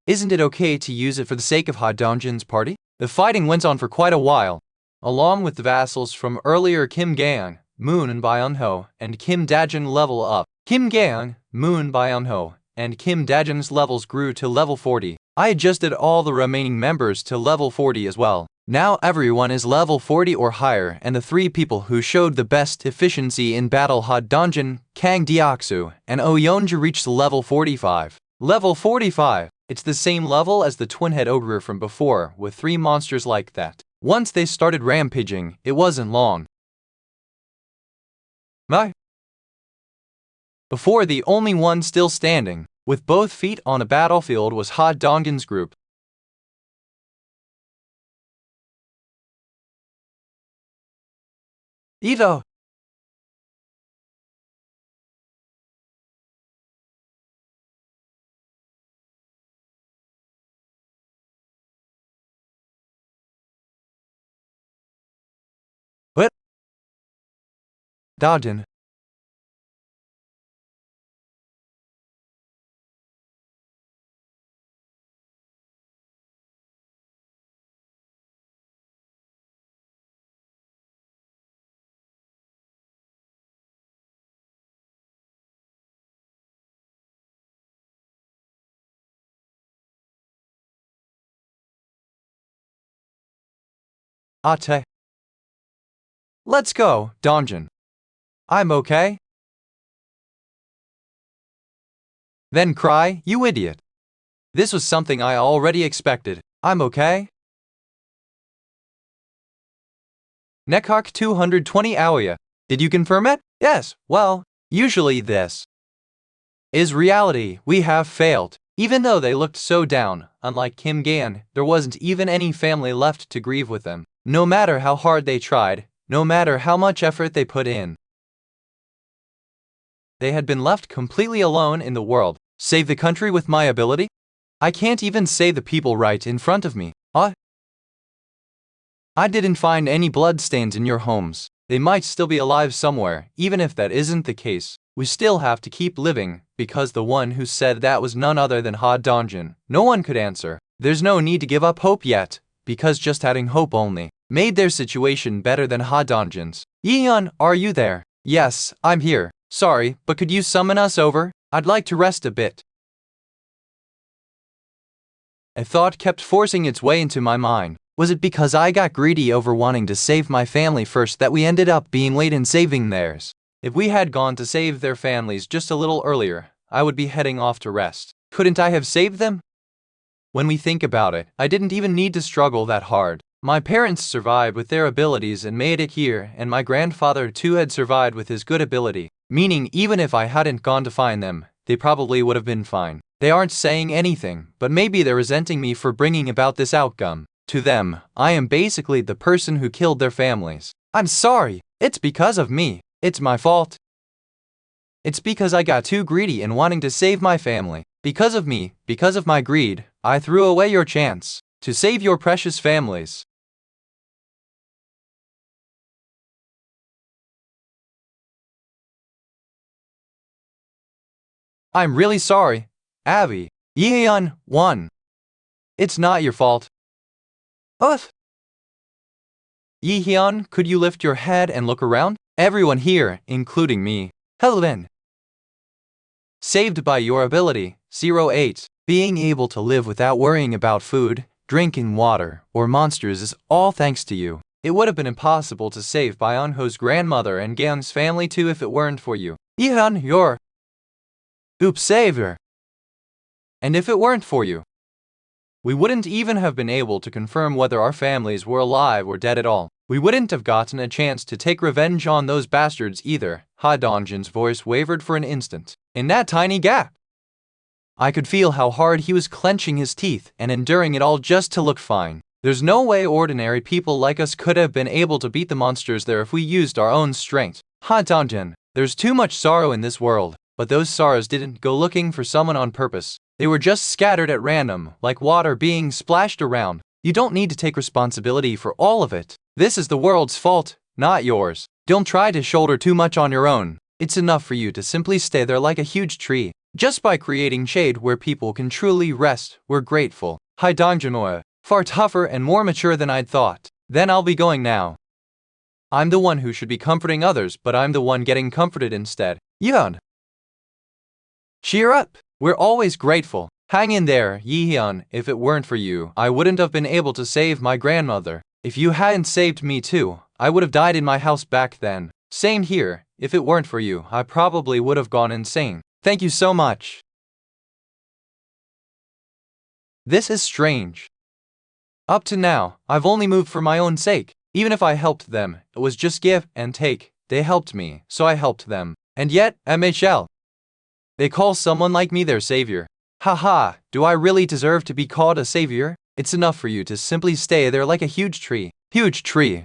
isn't it okay to use it for the sake of Ha Dongjin's party? The fighting went on for quite a while. Along with the vassals from earlier Kim Gang, Moon and Byung-ho, and Kim Daejung level up. Kim Gang, Moon Byung-ho, and Kim Daejung's levels grew to level 40. I adjusted all the remaining members to level 40 as well. Now everyone is level 40 or higher, and the three people who showed the best efficiency in battle Ha Dongjin, Kang Deoksu, and Oyonju reached level 45. Level 45. It's the same level as the twin-head ogre from before, with 3 monsters like that. Once they started rampaging, it wasn't long before the only one still standing, with both feet on a battlefield, was Ha Dongjin's group. Ito. What? Dodin. Ate. Let's go, Dongjin. I'm okay. Then cry, you idiot. This was something I already expected. I'm okay. Nekok 220 Aoya. Did you confirm it? Yes, well, usually this is reality. We have failed. Even though they looked so down, unlike Kim Gan, there wasn't even any family left to grieve with them. No matter how hard they tried, no matter how much effort they put in, they had been left completely alone in the world. Save the country with my ability? I can't even save the people right in front of me. I didn't find any bloodstains in your homes. They might still be alive somewhere. Even if that isn't the case, we still have to keep living, because the one who said that was none other than Ha Dongjin. No one could answer. There's no need to give up hope yet, because just having hope only made their situation better than Ha Dongjin's. Yeon, are you there? Yes, I'm here. Sorry, but could you summon us over? I'd like to rest a bit. A thought kept forcing its way into my mind. Was it because I got greedy over wanting to save my family first that we ended up being late in saving theirs? If we had gone to save their families just a little earlier, I would be heading off to rest. Couldn't I have saved them? When we think about it, I didn't even need to struggle that hard. My parents survived with their abilities and made it here, and my grandfather too had survived with his good ability. Meaning, even if I hadn't gone to find them, they probably would have been fine. They aren't saying anything, but maybe they're resenting me for bringing about this outcome. To them, I am basically the person who killed their families. I'm sorry. It's because of me. It's my fault. It's because I got too greedy in wanting to save my family. Because of me, because of my greed, I threw away your chance to save your precious families. I'm really sorry. Abby. Yeon, 1. It's not your fault. Ugh. Yeon, could you lift your head and look around? Everyone here, including me, Helen, saved by your ability. 08. Being able to live without worrying about food, drinking water, or monsters is all thanks to you. It would have been impossible to save Byung-ho's grandmother and Gang's family too if it weren't for you. Yeon, you're Oops, savior. And if it weren't for you, we wouldn't even have been able to confirm whether our families were alive or dead at all. We wouldn't have gotten a chance to take revenge on those bastards either. Ha Dongjin's voice wavered for an instant. In that tiny gap, I could feel how hard he was clenching his teeth and enduring it all just to look fine. There's no way ordinary people like us could have been able to beat the monsters there if we used our own strength. Ha Dongjin, there's too much sorrow in this world. But those sorrows didn't go looking for someone on purpose. They were just scattered at random, like water being splashed around. You don't need to take responsibility for all of it. This is the world's fault, not yours. Don't try to shoulder too much on your own. It's enough for you to simply stay there like a huge tree. Just by creating shade where people can truly rest, we're grateful. Hai Dongjinoa, far tougher and more mature than I'd thought. Then I'll be going now. I'm the one who should be comforting others, but I'm the one getting comforted instead. Yeon. Cheer up! We're always grateful. Hang in there, Yeon. If it weren't for you, I wouldn't have been able to save my grandmother. If you hadn't saved me too, I would have died in my house back then. Same here. If it weren't for you, I probably would have gone insane. Thank you so much. This is strange. Up to now, I've only moved for my own sake. Even if I helped them, it was just give and take. They helped me, so I helped them. And yet, MHL. They call someone like me their savior. Haha, do I really deserve to be called a savior? It's enough for you to simply stay there like a huge tree. Huge tree.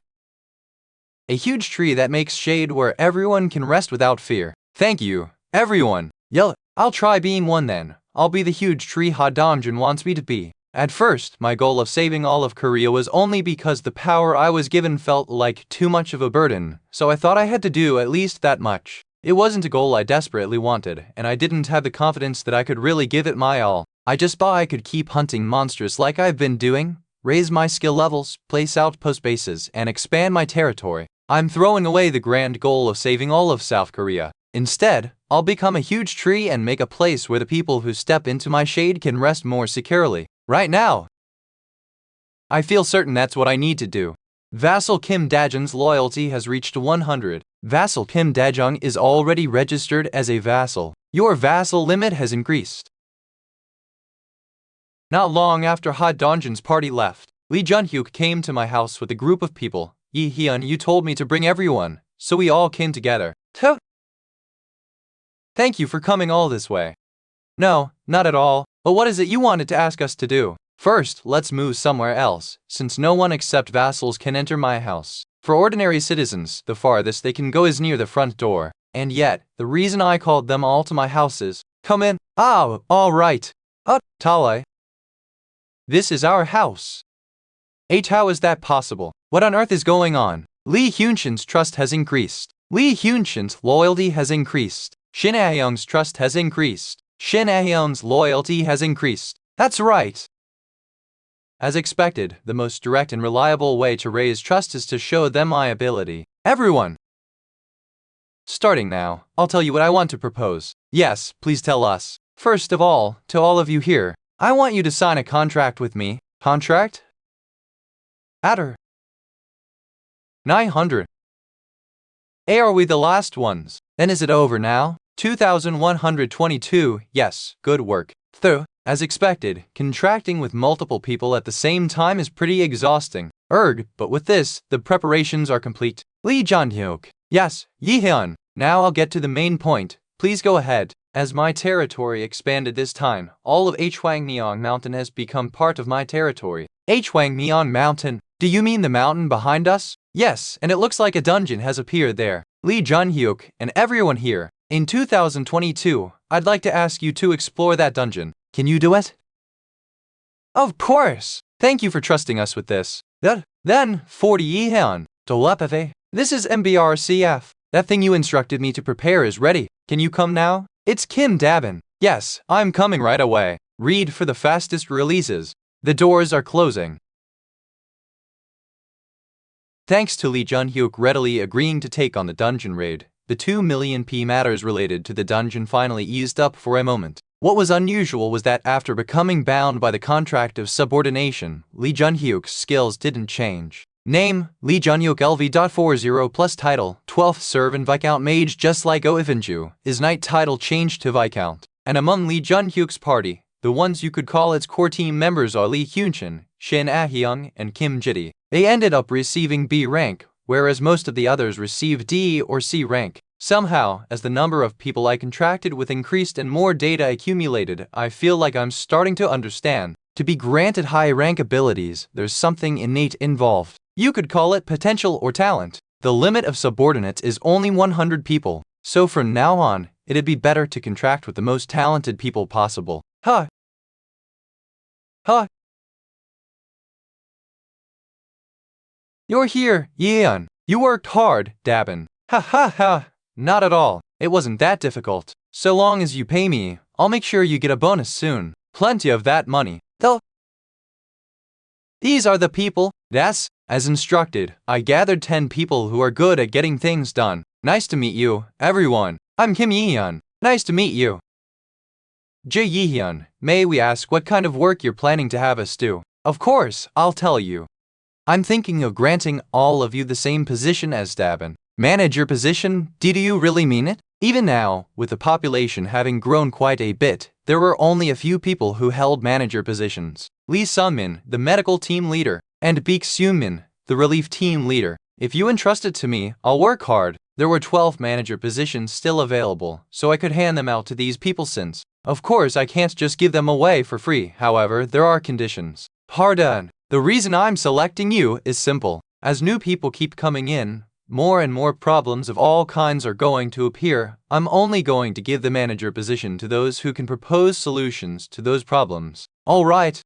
A huge tree that makes shade where everyone can rest without fear. Thank you, everyone. Yell, I'll try being one then. I'll be the huge tree Ha Dongjin wants me to be. At first, my goal of saving all of Korea was only because the power I was given felt like too much of a burden, so I thought I had to do at least that much. It wasn't a goal I desperately wanted, and I didn't have the confidence that I could really give it my all. I just thought I could keep hunting monsters like I've been doing, raise my skill levels, place outpost bases, and expand my territory. I'm throwing away the grand goal of saving all of South Korea. Instead, I'll become a huge tree and make a place where the people who step into my shade can rest more securely. Right now, I feel certain that's what I need to do. Vassal Kim Dajung's loyalty has reached 100. Vassal Kim Dajung is already registered as a vassal. Your vassal limit has increased. Not long after Ha Dongjin's party left, Lee Junhyuk came to my house with a group of people. Yi Hyun, you told me to bring everyone, so we all came together. Thank you for coming all this way. No, not at all, but what is it you wanted to ask us to do? First, let's move somewhere else, since no one except vassals can enter my house. For ordinary citizens, the farthest they can go is near the front door. And yet, the reason I called them all to my house is, come in. Ah, all right. Talai. This is our house. How is that possible? What on earth is going on? Lee Hyunshin's trust has increased. Lee Hyunshin's loyalty has increased. Shin Ahyung's trust has increased. Shin Ahyung's loyalty has increased. That's right. As expected, the most direct and reliable way to raise trust is to show them my ability. Everyone. Starting now, I'll tell you what I want to propose. Yes, please tell us. First of all, to all of you here, I want you to sign a contract with me. Contract? Adder. 900. Are we the last ones? Then is it over now? 2122, yes, good work. As expected, contracting with multiple people at the same time is pretty exhausting. But with this, the preparations are complete. Lee Junhyuk. Yes, Yi-hyun. Now I'll get to the main point. Please go ahead. As my territory expanded this time, all of Hwangmyeong Mountain has become part of my territory. Hwangmyeong Mountain? Do you mean the mountain behind us? Yes, and it looks like a dungeon has appeared there. Lee Junhyuk and everyone here. In 2022, I'd like to ask you to explore that dungeon. Can you do it? Of course! Thank you for trusting us with this. Then, 40 Yi-hyun. Dolepave. This is MBRCF. That thing you instructed me to prepare is ready. Can you come now? It's Kim Dabin. Yes, I'm coming right away. Read for the fastest releases. The doors are closing. Thanks to Lee Junhyuk readily agreeing to take on the dungeon raid, the 2 million P matters related to the dungeon finally eased up for a moment. What was unusual was that after becoming bound by the contract of subordination, Lee Junhyuk's skills didn't change. Name, Lee Junhyuk LV.40 plus title, 12th serve and Viscount Mage just like Oivenju, his knight title changed to Viscount. And among Lee Junhyuk's party, the ones you could call its core team members are Lee Hyunshin, Shin Ahyung, and Kim Jitty. They ended up receiving B rank, whereas most of the others received D or C rank. Somehow, as the number of people I contracted with increased and more data accumulated, I feel like I'm starting to understand. To be granted high rank abilities, there's something innate involved. You could call it potential or talent. The limit of subordinates is only 100 people, so from now on, it'd be better to contract with the most talented people possible. You're here, Yeon. You worked hard, Dabin. Not at all. It wasn't that difficult. So long as you pay me, I'll make sure you get a bonus soon. Plenty of that money. Though. These are the people. Yes, as instructed, I gathered 10 people who are good at getting things done. Nice to meet you, everyone. I'm Kim Yeon. Nice to meet you. Jae Yeon, may we ask what kind of work you're planning to have us do? Of course, I'll tell you. I'm thinking of granting all of you the same position as Dabin. Manager position? Do you really mean it? Even now, with the population having grown quite a bit, there were only a few people who held manager positions. Lee Sunmin, the medical team leader, and Baek Seung-min, the relief team leader. If you entrust it to me, I'll work hard. There were 12 manager positions still available, so I could hand them out to these people since. Of course, I can't just give them away for free. However, there are conditions. Pardon. The reason I'm selecting you is simple. As new people keep coming in, more and more problems of all kinds are going to appear. I'm only going to give the manager position to those who can propose solutions to those problems. All right.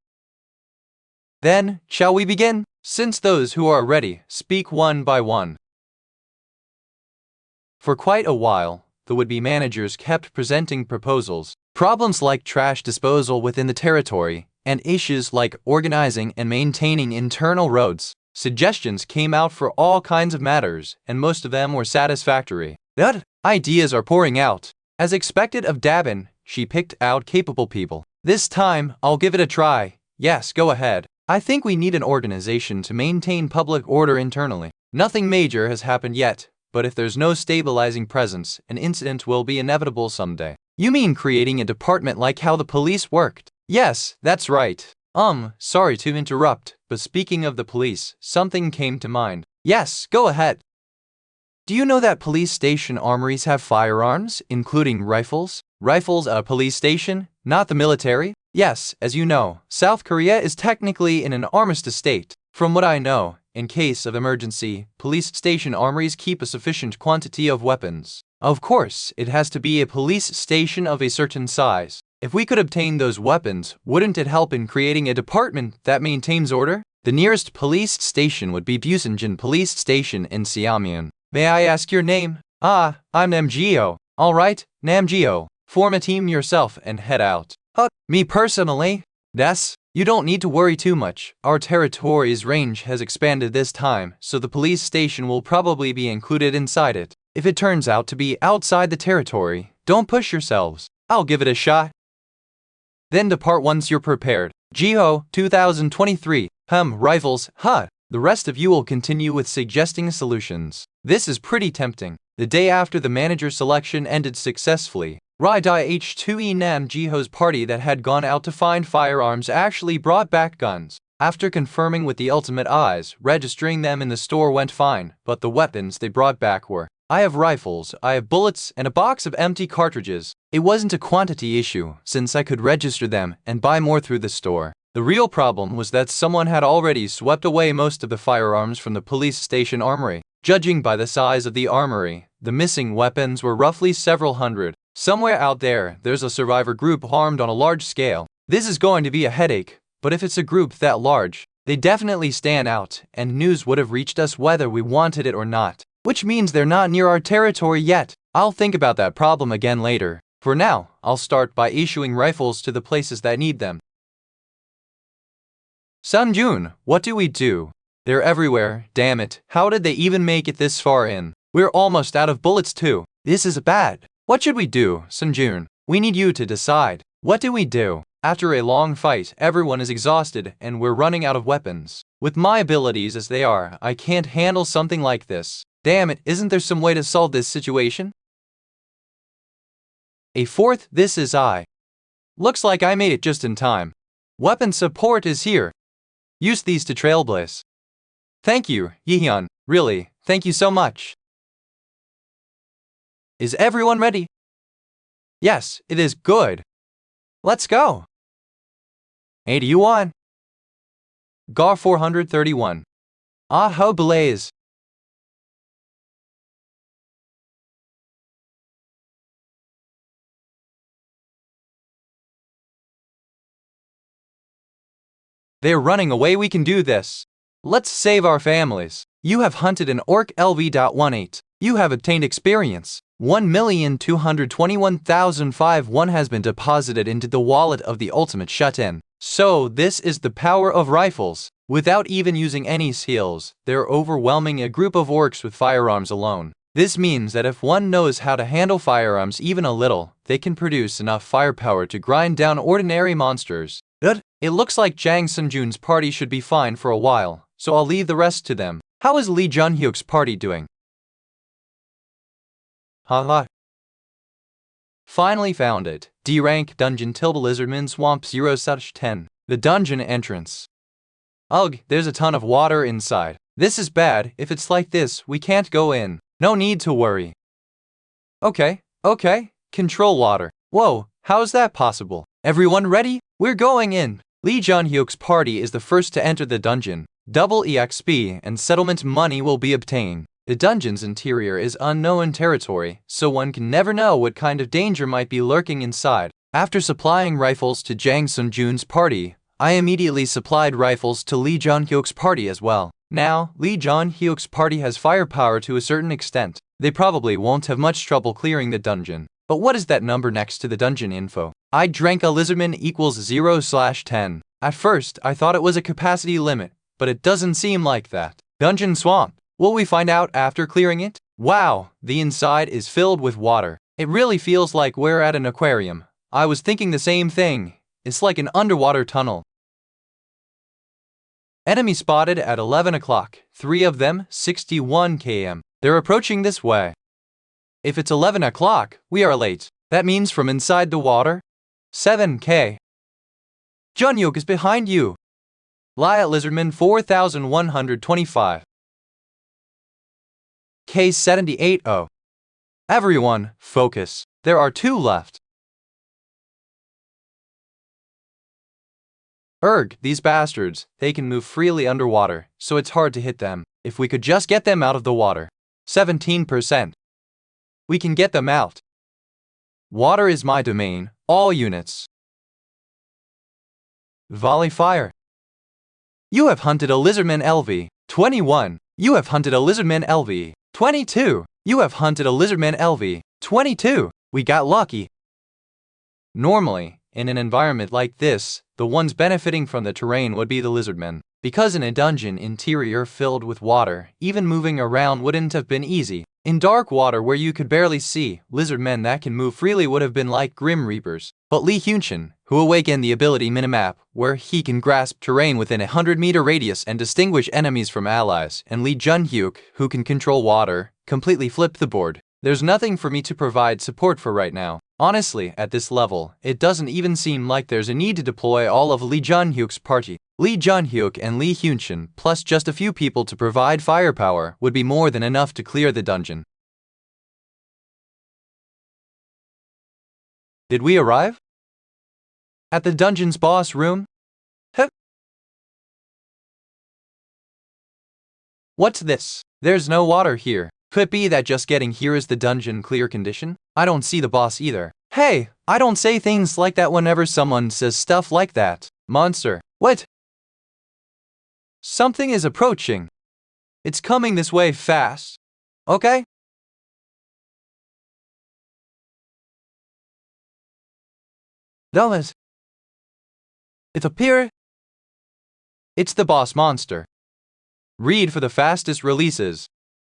Then, shall we begin? Since those who are ready speak one by one. For quite a while, the would-be managers kept presenting proposals. Problems like trash disposal within the territory, and issues like organizing and maintaining internal roads. Suggestions came out for all kinds of matters, and most of them were satisfactory. Ideas are pouring out. As expected of Dabin, she picked out capable people. This time, I'll give it a try. Yes, go ahead. I think we need an organization to maintain public order internally. Nothing major has happened yet, but if there's no stabilizing presence, an incident will be inevitable someday. You mean creating a department like how the police worked? Yes, that's right. Sorry to interrupt, but speaking of the police, something came to mind. Yes, go ahead. Do you know that police station armories have firearms, including rifles? Rifles at a police station, not the military? Yes, as you know, South Korea is technically in an armistice state. From what I know, in case of emergency, police station armories keep a sufficient quantity of weapons. Of course, it has to be a police station of a certain size. If we could obtain those weapons, wouldn't it help in creating a department that maintains order? The nearest police station would be Busanjin Police Station in Siamyeon. May I ask your name? I'm Namgeo. Alright, Namgeo. Form a team yourself and head out. Me personally? You don't need to worry too much. Our territory's range has expanded this time, so the police station will probably be included inside it. If it turns out to be outside the territory, don't push yourselves. I'll give it a shot. Then depart once you're prepared. Jiho, 2023. Rifles, The rest of you will continue with suggesting solutions. This is pretty tempting. The day after the manager selection ended successfully, Rai-Dai H2E Nam Jiho's party that had gone out to find firearms actually brought back guns. After confirming with the ultimate eyes, registering them in the store went fine, but the weapons they brought back were, I have rifles, I have bullets, and a box of empty cartridges. It wasn't a quantity issue, since I could register them and buy more through the store. The real problem was that someone had already swept away most of the firearms from the police station armory. Judging by the size of the armory, the missing weapons were roughly several hundred. Somewhere out there, there's a survivor group armed on a large scale. This is going to be a headache, but if it's a group that large, they definitely stand out, and news would have reached us whether we wanted it or not. Which means they're not near our territory yet. I'll think about that problem again later. For now, I'll start by issuing rifles to the places that need them. Sunjun, what do we do? They're everywhere, damn it. How did they even make it this far in? We're almost out of bullets too. This is bad. What should we do, Sunjun? We need you to decide. What do we do? After a long fight, everyone is exhausted and we're running out of weapons. With my abilities as they are, I can't handle something like this. Damn it, isn't there some way to solve this situation? A fourth, this is I. Looks like I made it just in time. Weapon support is here. Use these to trailblaze. Thank you, Yihyun. Really, thank you so much. Is everyone ready? Yes, it is good. Let's go. 81. Gar 431. Aho Blaze. They're running away, we can do this. Let's save our families. You have hunted an orc LV.18. You have obtained experience. 1,221,005 has been deposited into the wallet of the ultimate shut-in. So this is the power of rifles. Without even using any skills, they're overwhelming a group of orcs with firearms alone. This means that if one knows how to handle firearms even a little, they can produce enough firepower to grind down ordinary monsters. It looks like Jang Sunjun's party should be fine for a while, so I'll leave the rest to them. How is Lee Junhyuk's party doing? Finally found it. D-rank dungeon Lizardman Swamp 0/10. The dungeon entrance. Ugh, there's a ton of water inside. This is bad. If it's like this, we can't go in. No need to worry. Okay. Control water. Whoa, how's that possible? Everyone ready? We're going in. Lee Junhyuk's party is the first to enter the dungeon. Double EXP and settlement money will be obtained. The dungeon's interior is unknown territory, so one can never know what kind of danger might be lurking inside. After supplying rifles to Jang Sunjun's party, I immediately supplied rifles to Lee Junhyuk's party as well. Now, Lee Junhyuk's party has firepower to a certain extent. They probably won't have much trouble clearing the dungeon. But what is that number next to the dungeon info? I drank a lizardman equals 0/10. At first, I thought it was a capacity limit, but it doesn't seem like that. Dungeon swamp. Will we find out after clearing it? Wow, the inside is filled with water. It really feels like we're at an aquarium. I was thinking the same thing. It's like an underwater tunnel. Enemy spotted at 11 o'clock. 3 of them, 61 km. They're approaching this way. If it's 11 o'clock, we are late. That means from inside the water, 7K. Junhyuk is behind you. Lie at Lizardman 4125. Case 780. Everyone, focus. There are 2 left. These bastards, they can move freely underwater, so it's hard to hit them. If we could just get them out of the water. 17%. We can get them out. Water is my domain, all units. Volley fire. You have hunted a lizardman LV. 21. You have hunted a lizardman LV. 22. You have hunted a lizardman LV. 22. We got lucky. Normally, in an environment like this, the ones benefiting from the terrain would be the lizardmen. Because in a dungeon interior filled with water, even moving around wouldn't have been easy. In dark water where you could barely see, lizardmen that can move freely would have been like Grim Reapers. But Lee Hyunshin, who awakened the ability minimap, where he can grasp terrain within a 100-meter radius and distinguish enemies from allies, and Lee Junhyuk, who can control water, completely flipped the board. There's nothing for me to provide support for right now. Honestly, at this level, it doesn't even seem like there's a need to deploy all of Lee Junhyuk's party. Lee Junhyuk and Lee Hyunshin, plus just a few people to provide firepower, would be more than enough to clear the dungeon. Did we arrive? At the dungeon's boss room? Huh? What's this? There's no water here. Could it be that just getting here is the dungeon clear condition? I don't see the boss either. Hey, I don't say things like that whenever someone says stuff like that. Monster. What? Something is approaching. It's coming this way fast. Okay? Thomas. It appears. It's the boss monster. Read for the fastest releases.